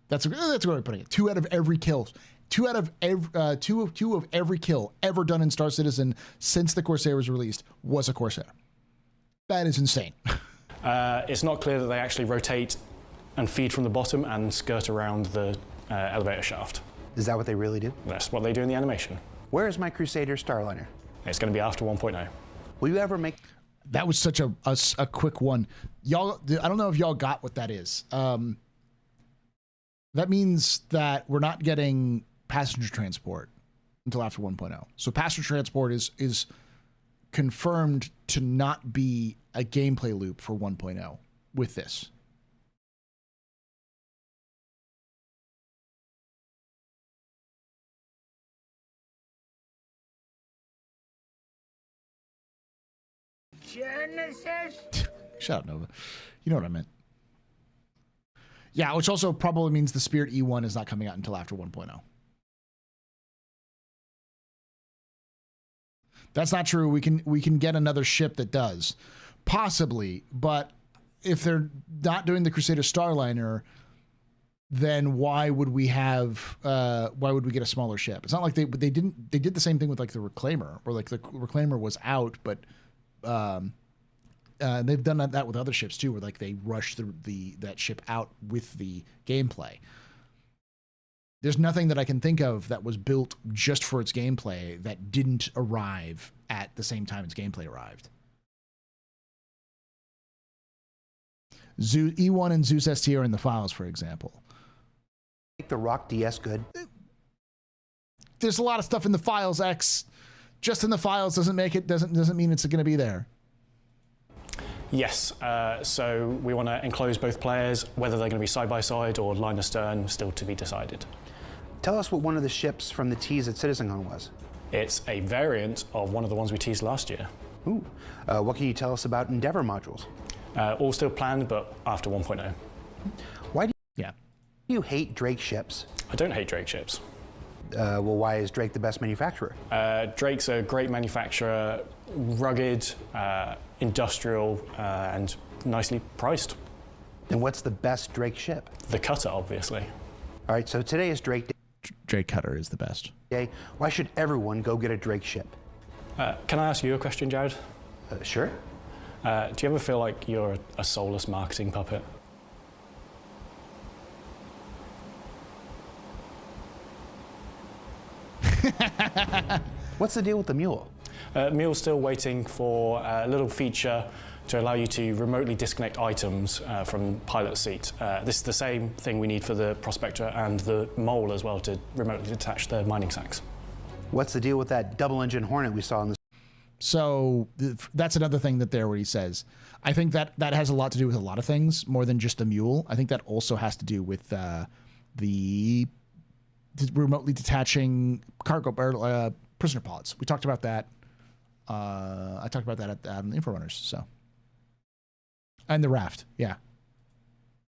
That's a good way of putting it. 2 out of every kill. 2 out of every kill ever done in Star Citizen since the Corsair was released was a Corsair. That is insane. It's not clear that they actually rotate and feed from the bottom and skirt around the elevator shaft. Is that what they really do? That's what they do in the animation. Where is my Crusader Starliner? It's going to be after 1.0. Will you ever make... That was such a quick one. Y'all, I don't know if y'all got what that is. That means that we're not getting passenger transport until after 1.0. So passenger transport is confirmed to not be a gameplay loop for 1.0 with this. Genesis? Shut up, Nova. You know what I meant. Yeah, which also probably means the Spirit E1 is not coming out until after 1.0. That's not true. We can get another ship that does. Possibly, but if they're not doing the Crusader Starliner, then why would we get a smaller ship? It's not like they did the same thing with like the Reclaimer, where like the Reclaimer was out, but they've done that with other ships too, where like they rush that ship out with the gameplay. There's nothing that I can think of that was built just for its gameplay that didn't arrive at the same time its gameplay arrived. E1 and Zeus ST are in the files, for example. Make the Rock DS good. There's a lot of stuff in the files, X. Just in the files doesn't mean it's going to be there. Yes, so we want to enclose both players, whether they're going to be side by side or line astern, still to be decided. Tell us what one of the ships from the tease at CitizenCon was. It's a variant of one of the ones we teased last year. Ooh. What can you tell us about Endeavor modules? All still planned, but after 1.0. Why do you hate Drake ships? I don't hate Drake ships. Well, why is Drake the best manufacturer? Drake's a great manufacturer, rugged, industrial, and nicely priced. And what's the best Drake ship? The Cutter, obviously. All right, so today is Drake Day. Drake Cutter is the best. Why should everyone go get a Drake ship? Can I ask you a question, Jared? Sure. Do you ever feel like you're a soulless marketing puppet? What's the deal with the mule? Mule's still waiting for a little feature to allow you to remotely disconnect items from pilot seat. This is the same thing we need for the Prospector and the Mole as well, to remotely detach the mining sacks. What's the deal with that double-engine Hornet we saw in the... So that's another thing that what he says. I think that has a lot to do with a lot of things, more than just the Mule. I think that also has to do with the remotely detaching cargo prisoner pods. We talked about that. I talked about that at Inforunners. So, and the raft, yeah.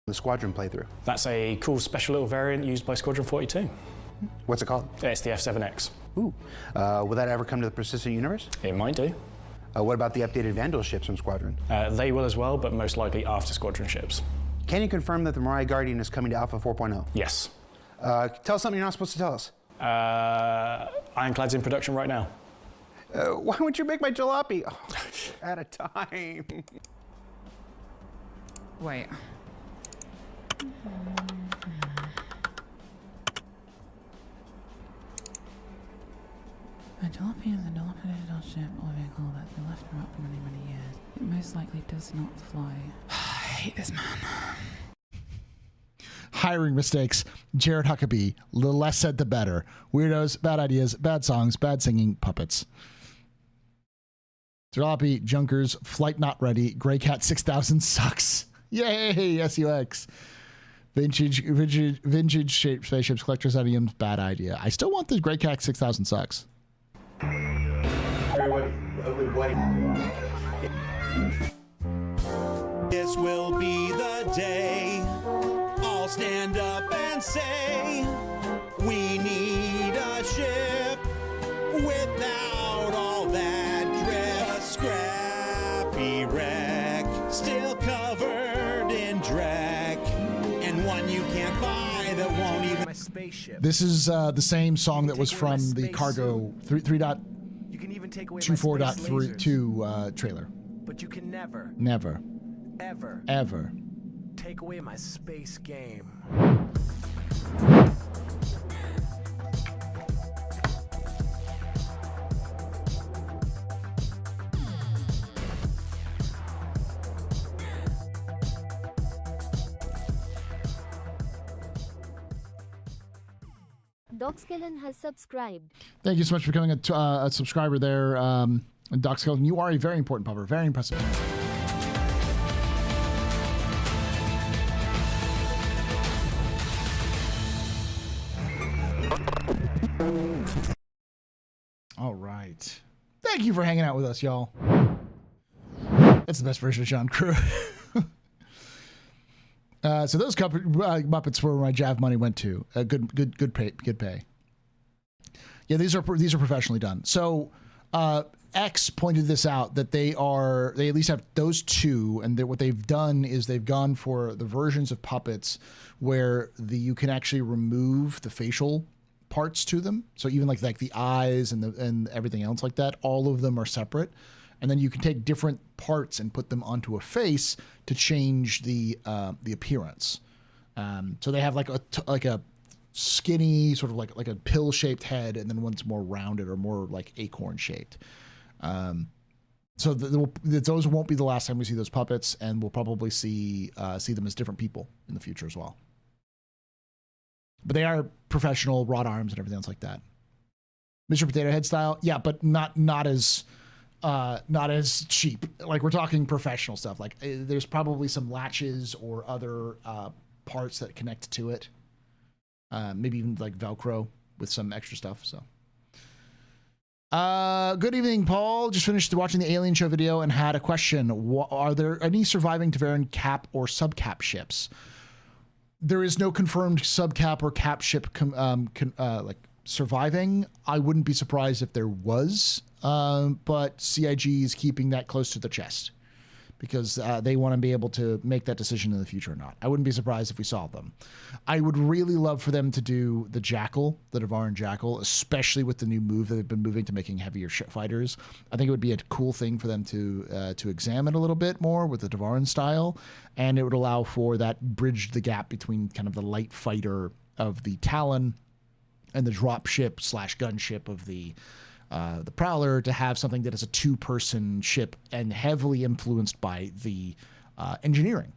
The Squadron playthrough. That's a cool special little variant used by Squadron 42. What's it called? It's the F7X. Ooh. Will that ever come to the Persistent Universe? It might do. What about the updated Vandal ships from Squadron? They will as well, but most likely after Squadron ships. Can you confirm that the Mirai Guardian is coming to Alpha 4.0? Yes. Tell us something you're not supposed to tell us. Ironclad's in production right now. Why would you make my jalopy at a time? Wait. A jalopy is a dilapidated ship or vehicle that's been left around for many, many years. It most likely does not fly. I hate this man. Hiring mistakes. Jared Huckabee. The less said, the better. Weirdos, bad ideas, bad songs, bad singing, puppets. Jalopy, Junkers, Flight Not Ready, Grey Cat 6000 sucks. Yay, SUX. Vintage shaped spaceships, collector's items, bad idea. I still want the Grey Cat 6000 sucks. This will be the day. I'll stand up and say, we need a ship without all that dread. A scrappy wreck, still covered in dreck, and one you can't buy that won't even. My spaceship. This is the same song that was from the Cargo 3.24.3 trailer. But you can never, ever take away my space game. Doxkellen has subscribed. Thank you so much for becoming a subscriber there, Doc Skeleton. You are a very important pupper. Very impressive. All right. Thank you for hanging out with us, y'all. It's the best version of John Crew. So those Muppets were where my Jav money went to. Good pay. Yeah, these are professionally done. So X pointed this out that they at least have those two, and what they've done is they've gone for the versions of puppets where you can actually remove the facial parts to them. So even like the eyes and everything else like that, all of them are separate. And then you can take different parts and put them onto a face to change the appearance. So they have like a skinny sort of like a pill-shaped head, and then one's more rounded or more like acorn-shaped. So those won't be the last time we see those puppets, and we'll probably see them as different people in the future as well. But they are professional wrought arms and everything else like that. Mr. Potato Head style, yeah, but not as cheap. Like, we're talking professional stuff. Like, there's probably some latches or other parts that connect to it. Maybe even like Velcro with some extra stuff. So, good evening, Paul. Just finished watching the Alien Show video and had a question. Are there any surviving Tavaran cap or subcap ships? There is no confirmed subcap or cap ship like surviving. I wouldn't be surprised if there was. But CIG is keeping that close to the chest because they want to be able to make that decision in the future or not. I wouldn't be surprised if we saw them. I would really love for them to do the Jackal, the Tavaran Jackal, especially with the new move that they've been moving to making heavier ship fighters. I think it would be a cool thing for them to examine a little bit more with the Tavaran style, and it would allow for that bridge the gap between kind of the light fighter of the Talon and the drop ship / gunship of the Prowler, to have something that is a two-person ship and heavily influenced by the engineering.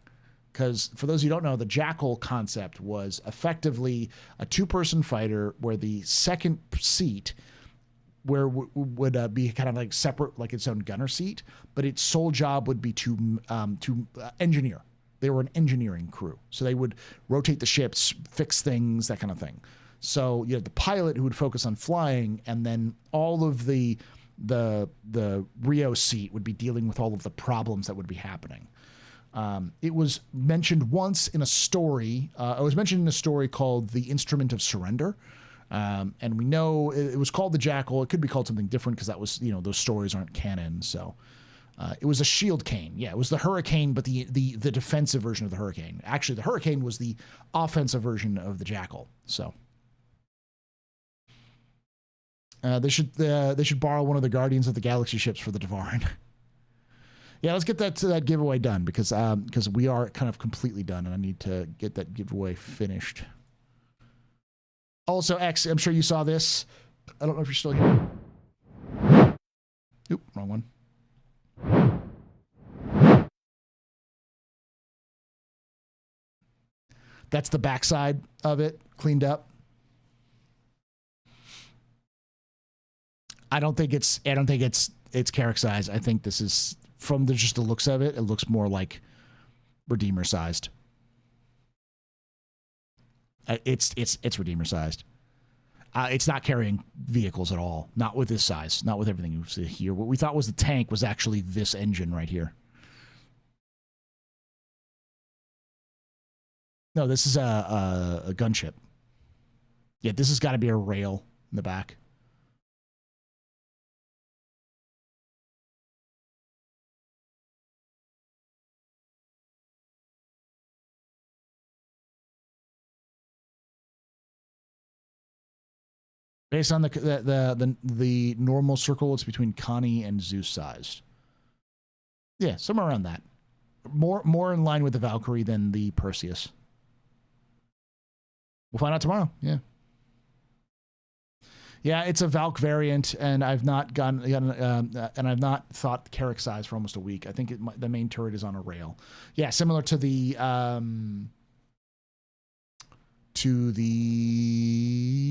Because for those who don't know, the Jackal concept was effectively a two-person fighter where the second seat would be kind of like separate, like its own gunner seat, but its sole job would be to engineer. They were an engineering crew, so they would rotate the ships, fix things, that kind of thing. So you had the pilot who would focus on flying, and then all of the Rio seat would be dealing with all of the problems that would be happening. It was mentioned once in a story. It was mentioned in a story called The Instrument of Surrender. And we know it was called the Jackal. It could be called something different because that was, those stories aren't canon. So it was a shield cane. Yeah, it was the Hurricane, but the defensive version of the Hurricane. Actually, the Hurricane was the offensive version of the Jackal. So. They should borrow one of the Guardians of the Galaxy ships for the Devarin. Yeah, let's get that giveaway done because we are kind of completely done, and I need to get that giveaway finished. Also, X, I'm sure you saw this. I don't know if you're still here. Oop, wrong one. That's the backside of it, cleaned up. I don't think it's Carrick size. I think this is from just the looks of it. It looks more like Redeemer sized. It's Redeemer sized. It's not carrying vehicles at all. Not with this size. Not with everything you see here. What we thought was the tank was actually this engine right here. No, this is a gunship. Yeah, this has got to be a rail in the back. Based on the normal circle, it's between Connie and Zeus sized. Yeah, somewhere around that. More in line with the Valkyrie than the Perseus. We'll find out tomorrow. Yeah. Yeah, it's a Valk variant, and I've not I've not thought Carrick size for almost a week. I think the main turret is on a rail. Yeah, similar to the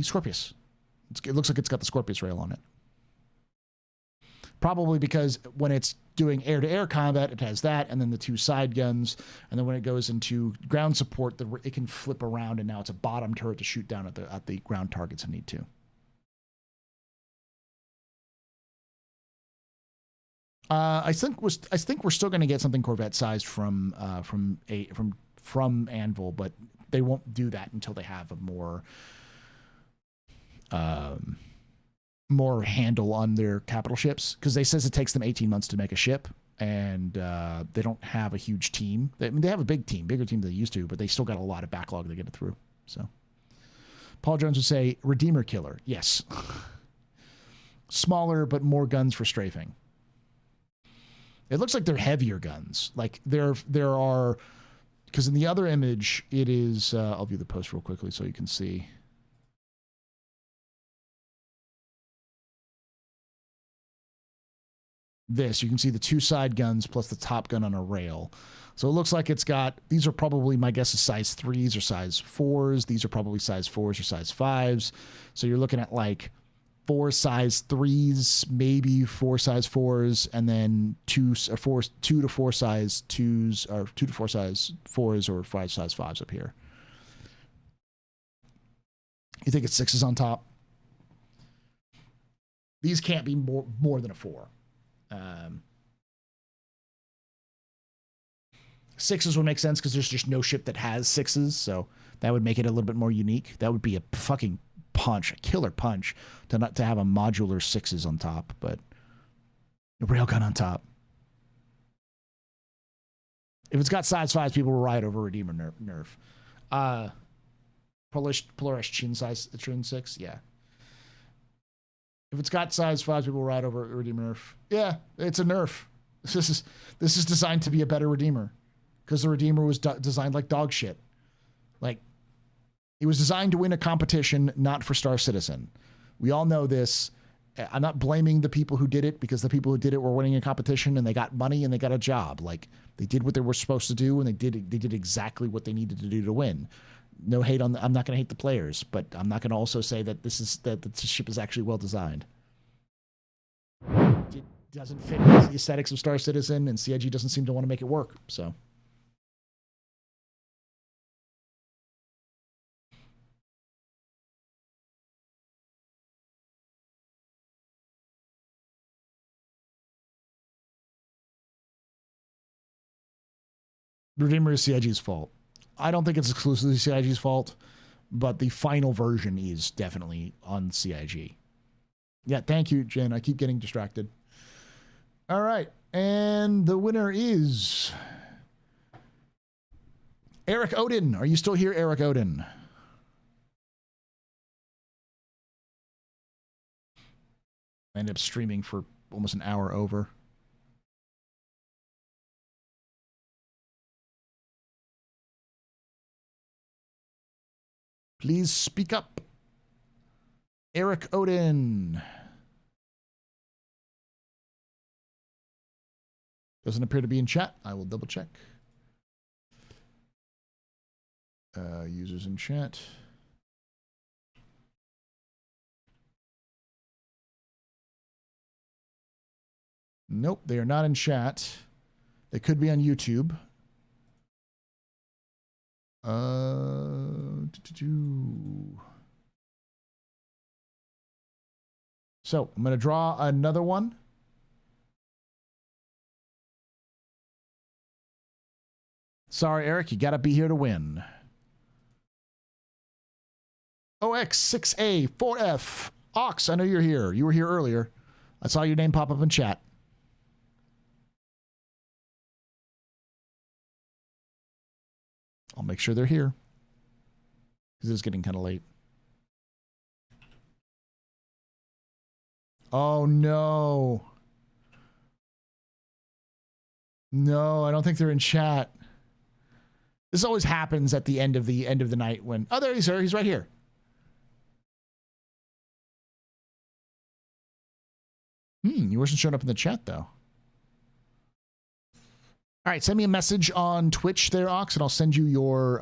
Scorpius. It looks like it's got the Scorpius rail on it. Probably because when it's doing air-to-air combat, it has that, and then the two side guns, and then when it goes into ground support, it can flip around, and now it's a bottom turret to shoot down at the ground targets if need to. I think we're still going to get something Corvette sized from Anvil, but they won't do that until they have a more handle on their capital ships, because they says it takes them 18 months to make a ship, and they don't have a huge team. They have a big team, bigger team than they used to, but they still got a lot of backlog to get it through. So Paul Jones would say Redeemer killer. Yes. Smaller, but more guns for strafing. It looks like they're heavier guns. Like there are, because in the other image, it is, I'll view the post real quickly so you can see. This, you can see the two side guns plus the top gun on a rail. So it looks like it's got, these are probably, my guess is size 3s or size 4s. These are probably size 4s or size 5s. So you're looking at like 4 size 3s, maybe 4 size 4s, and then 2 to 4 size 2s, or 2 to 4 size 4s, or 5 size 5s up here. You think it's 6s on top? These can't be more than a 4. 6s would make sense because there's just no ship that has 6s, so that would make it a little bit more unique. That would be a fucking punch, a killer punch, to have a modular 6s on top, but a railgun on top. If it's got size 5s, people will riot over Redeemer nerf. Polaris chin 6, yeah. If it's got size 5s, people will ride over Redeemer nerf. Yeah, it's a nerf. This is designed to be a better Redeemer, because the Redeemer was designed like dog shit. Like, it was designed to win a competition, not for Star Citizen. We all know this. I'm not blaming the people who did it, because the people who did it were winning a competition and they got money and they got a job. Like, they did what they were supposed to do, and they did exactly what they needed to do to win. No hate on I'm not going to hate the players, but I'm not going to also say that that the ship is actually well designed. It doesn't fit in the aesthetics of Star Citizen, and CIG doesn't seem to want to make it work. So Redeemer is CIG's fault. I don't think it's exclusively CIG's fault, but the final version is definitely on CIG. Yeah, thank you, Jen. I keep getting distracted. All right, and the winner is Eric Odin. Are you still here, Eric Odin? I ended up streaming for almost an hour over. Please speak up. Eric Odin. Doesn't appear to be in chat. I will double check. Users in chat. Nope, they are not in chat. They could be on YouTube. So I'm going to draw another one. Sorry, Eric, you got to be here to win. OX6A4F. Ox, I know you're here. You were here earlier. I saw your name pop up in chat. I'll make sure they're here. Because it's getting kind of late. Oh, no. No, I don't think they're in chat. This always happens at the end of the night when... Oh, there he is, sir. He's right here. You wasn't showing up in the chat, though. All right, send me a message on Twitch there, Ox, and I'll send you your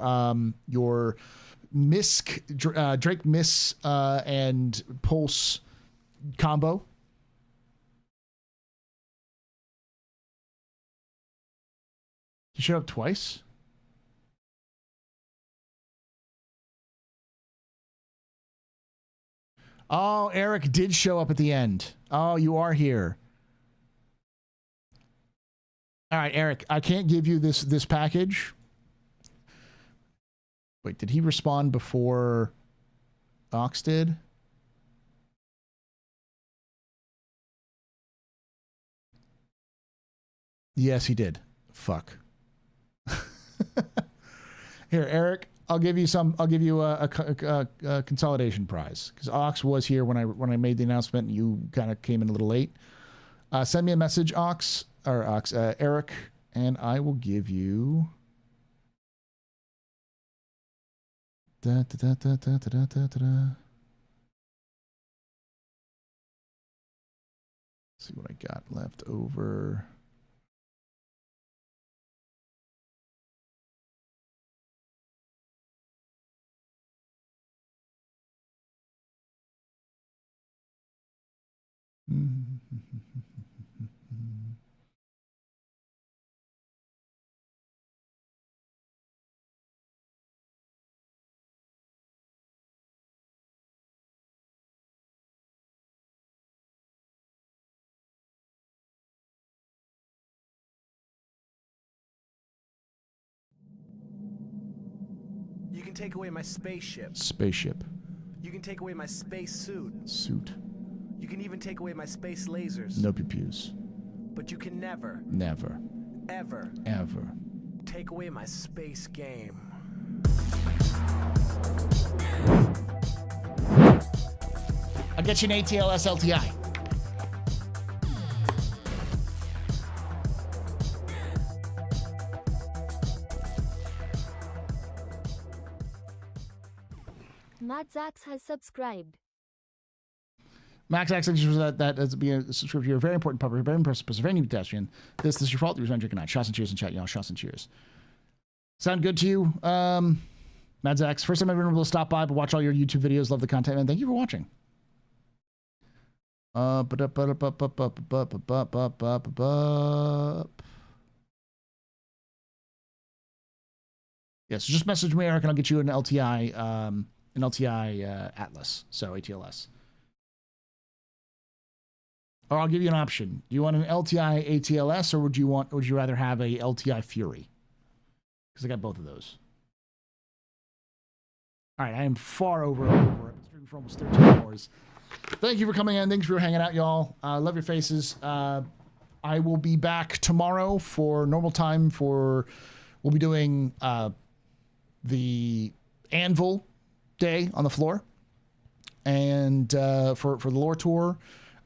Misk, Drake Miss and Pulse combo. You showed up twice? Oh, Eric did show up at the end. Oh, you are here. All right, Eric, I can't give you this package. Wait, did he respond before Ox did? Yes, he did. Fuck. Here, Eric, I'll give you a consolidation prize because Ox was here when I made the announcement. And you kind of came in a little late. Send me a message, Eric, and I will give you. See what I got left over. You can take away my spaceship. Spaceship. You can take away my space suit. Suit. You can even take away my space lasers. No pew-pews. But you can never. Never. Ever. Ever. Take away my space game. I'll get you an ATLS LTI. Matzax has subscribed. Max X was that as being a subscription. You're a very important public, very impressive person, very new pedestrian. This is your fault. You're not drinking night. Shots and cheers in chat, y'all. Shots and cheers. Sound good to you, Madzax? First time I've been able to stop by, but watch all your YouTube videos. Love the content, man. Thank you for watching. Yeah, so just message me, Eric, and I'll get you an LTI Atlas, so ATLS. Or I'll give you an option. Do you want an LTI ATLS, or would you rather have a LTI Fury? Because I got both of those. All right, I am far over. I've been streaming for almost 13 hours. Thank you for coming in. Thanks for hanging out, y'all. Love your faces. I will be back tomorrow for normal time. We'll be doing the Anvil Day on the floor, and for the lore tour.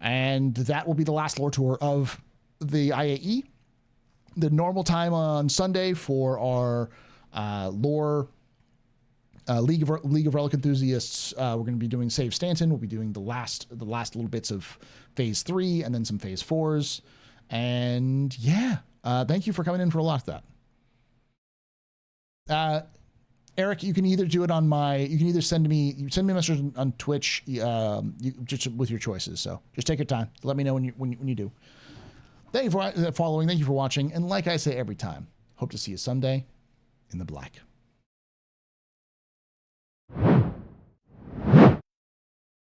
And that will be the last lore tour of the IAE. The normal time on Sunday for our lore League of Relic Enthusiasts, we're going to be doing Save Stanton. We'll be doing the last little bits of Phase 3 and then some Phase 4s. And yeah, thank you for coming in for a lot of that. Eric, you can either do it on you can either send me a message on Twitch, just with your choices. So just take your time. Let me know when you do. Thank you for following. Thank you for watching. And like I say every time, hope to see you someday in the black.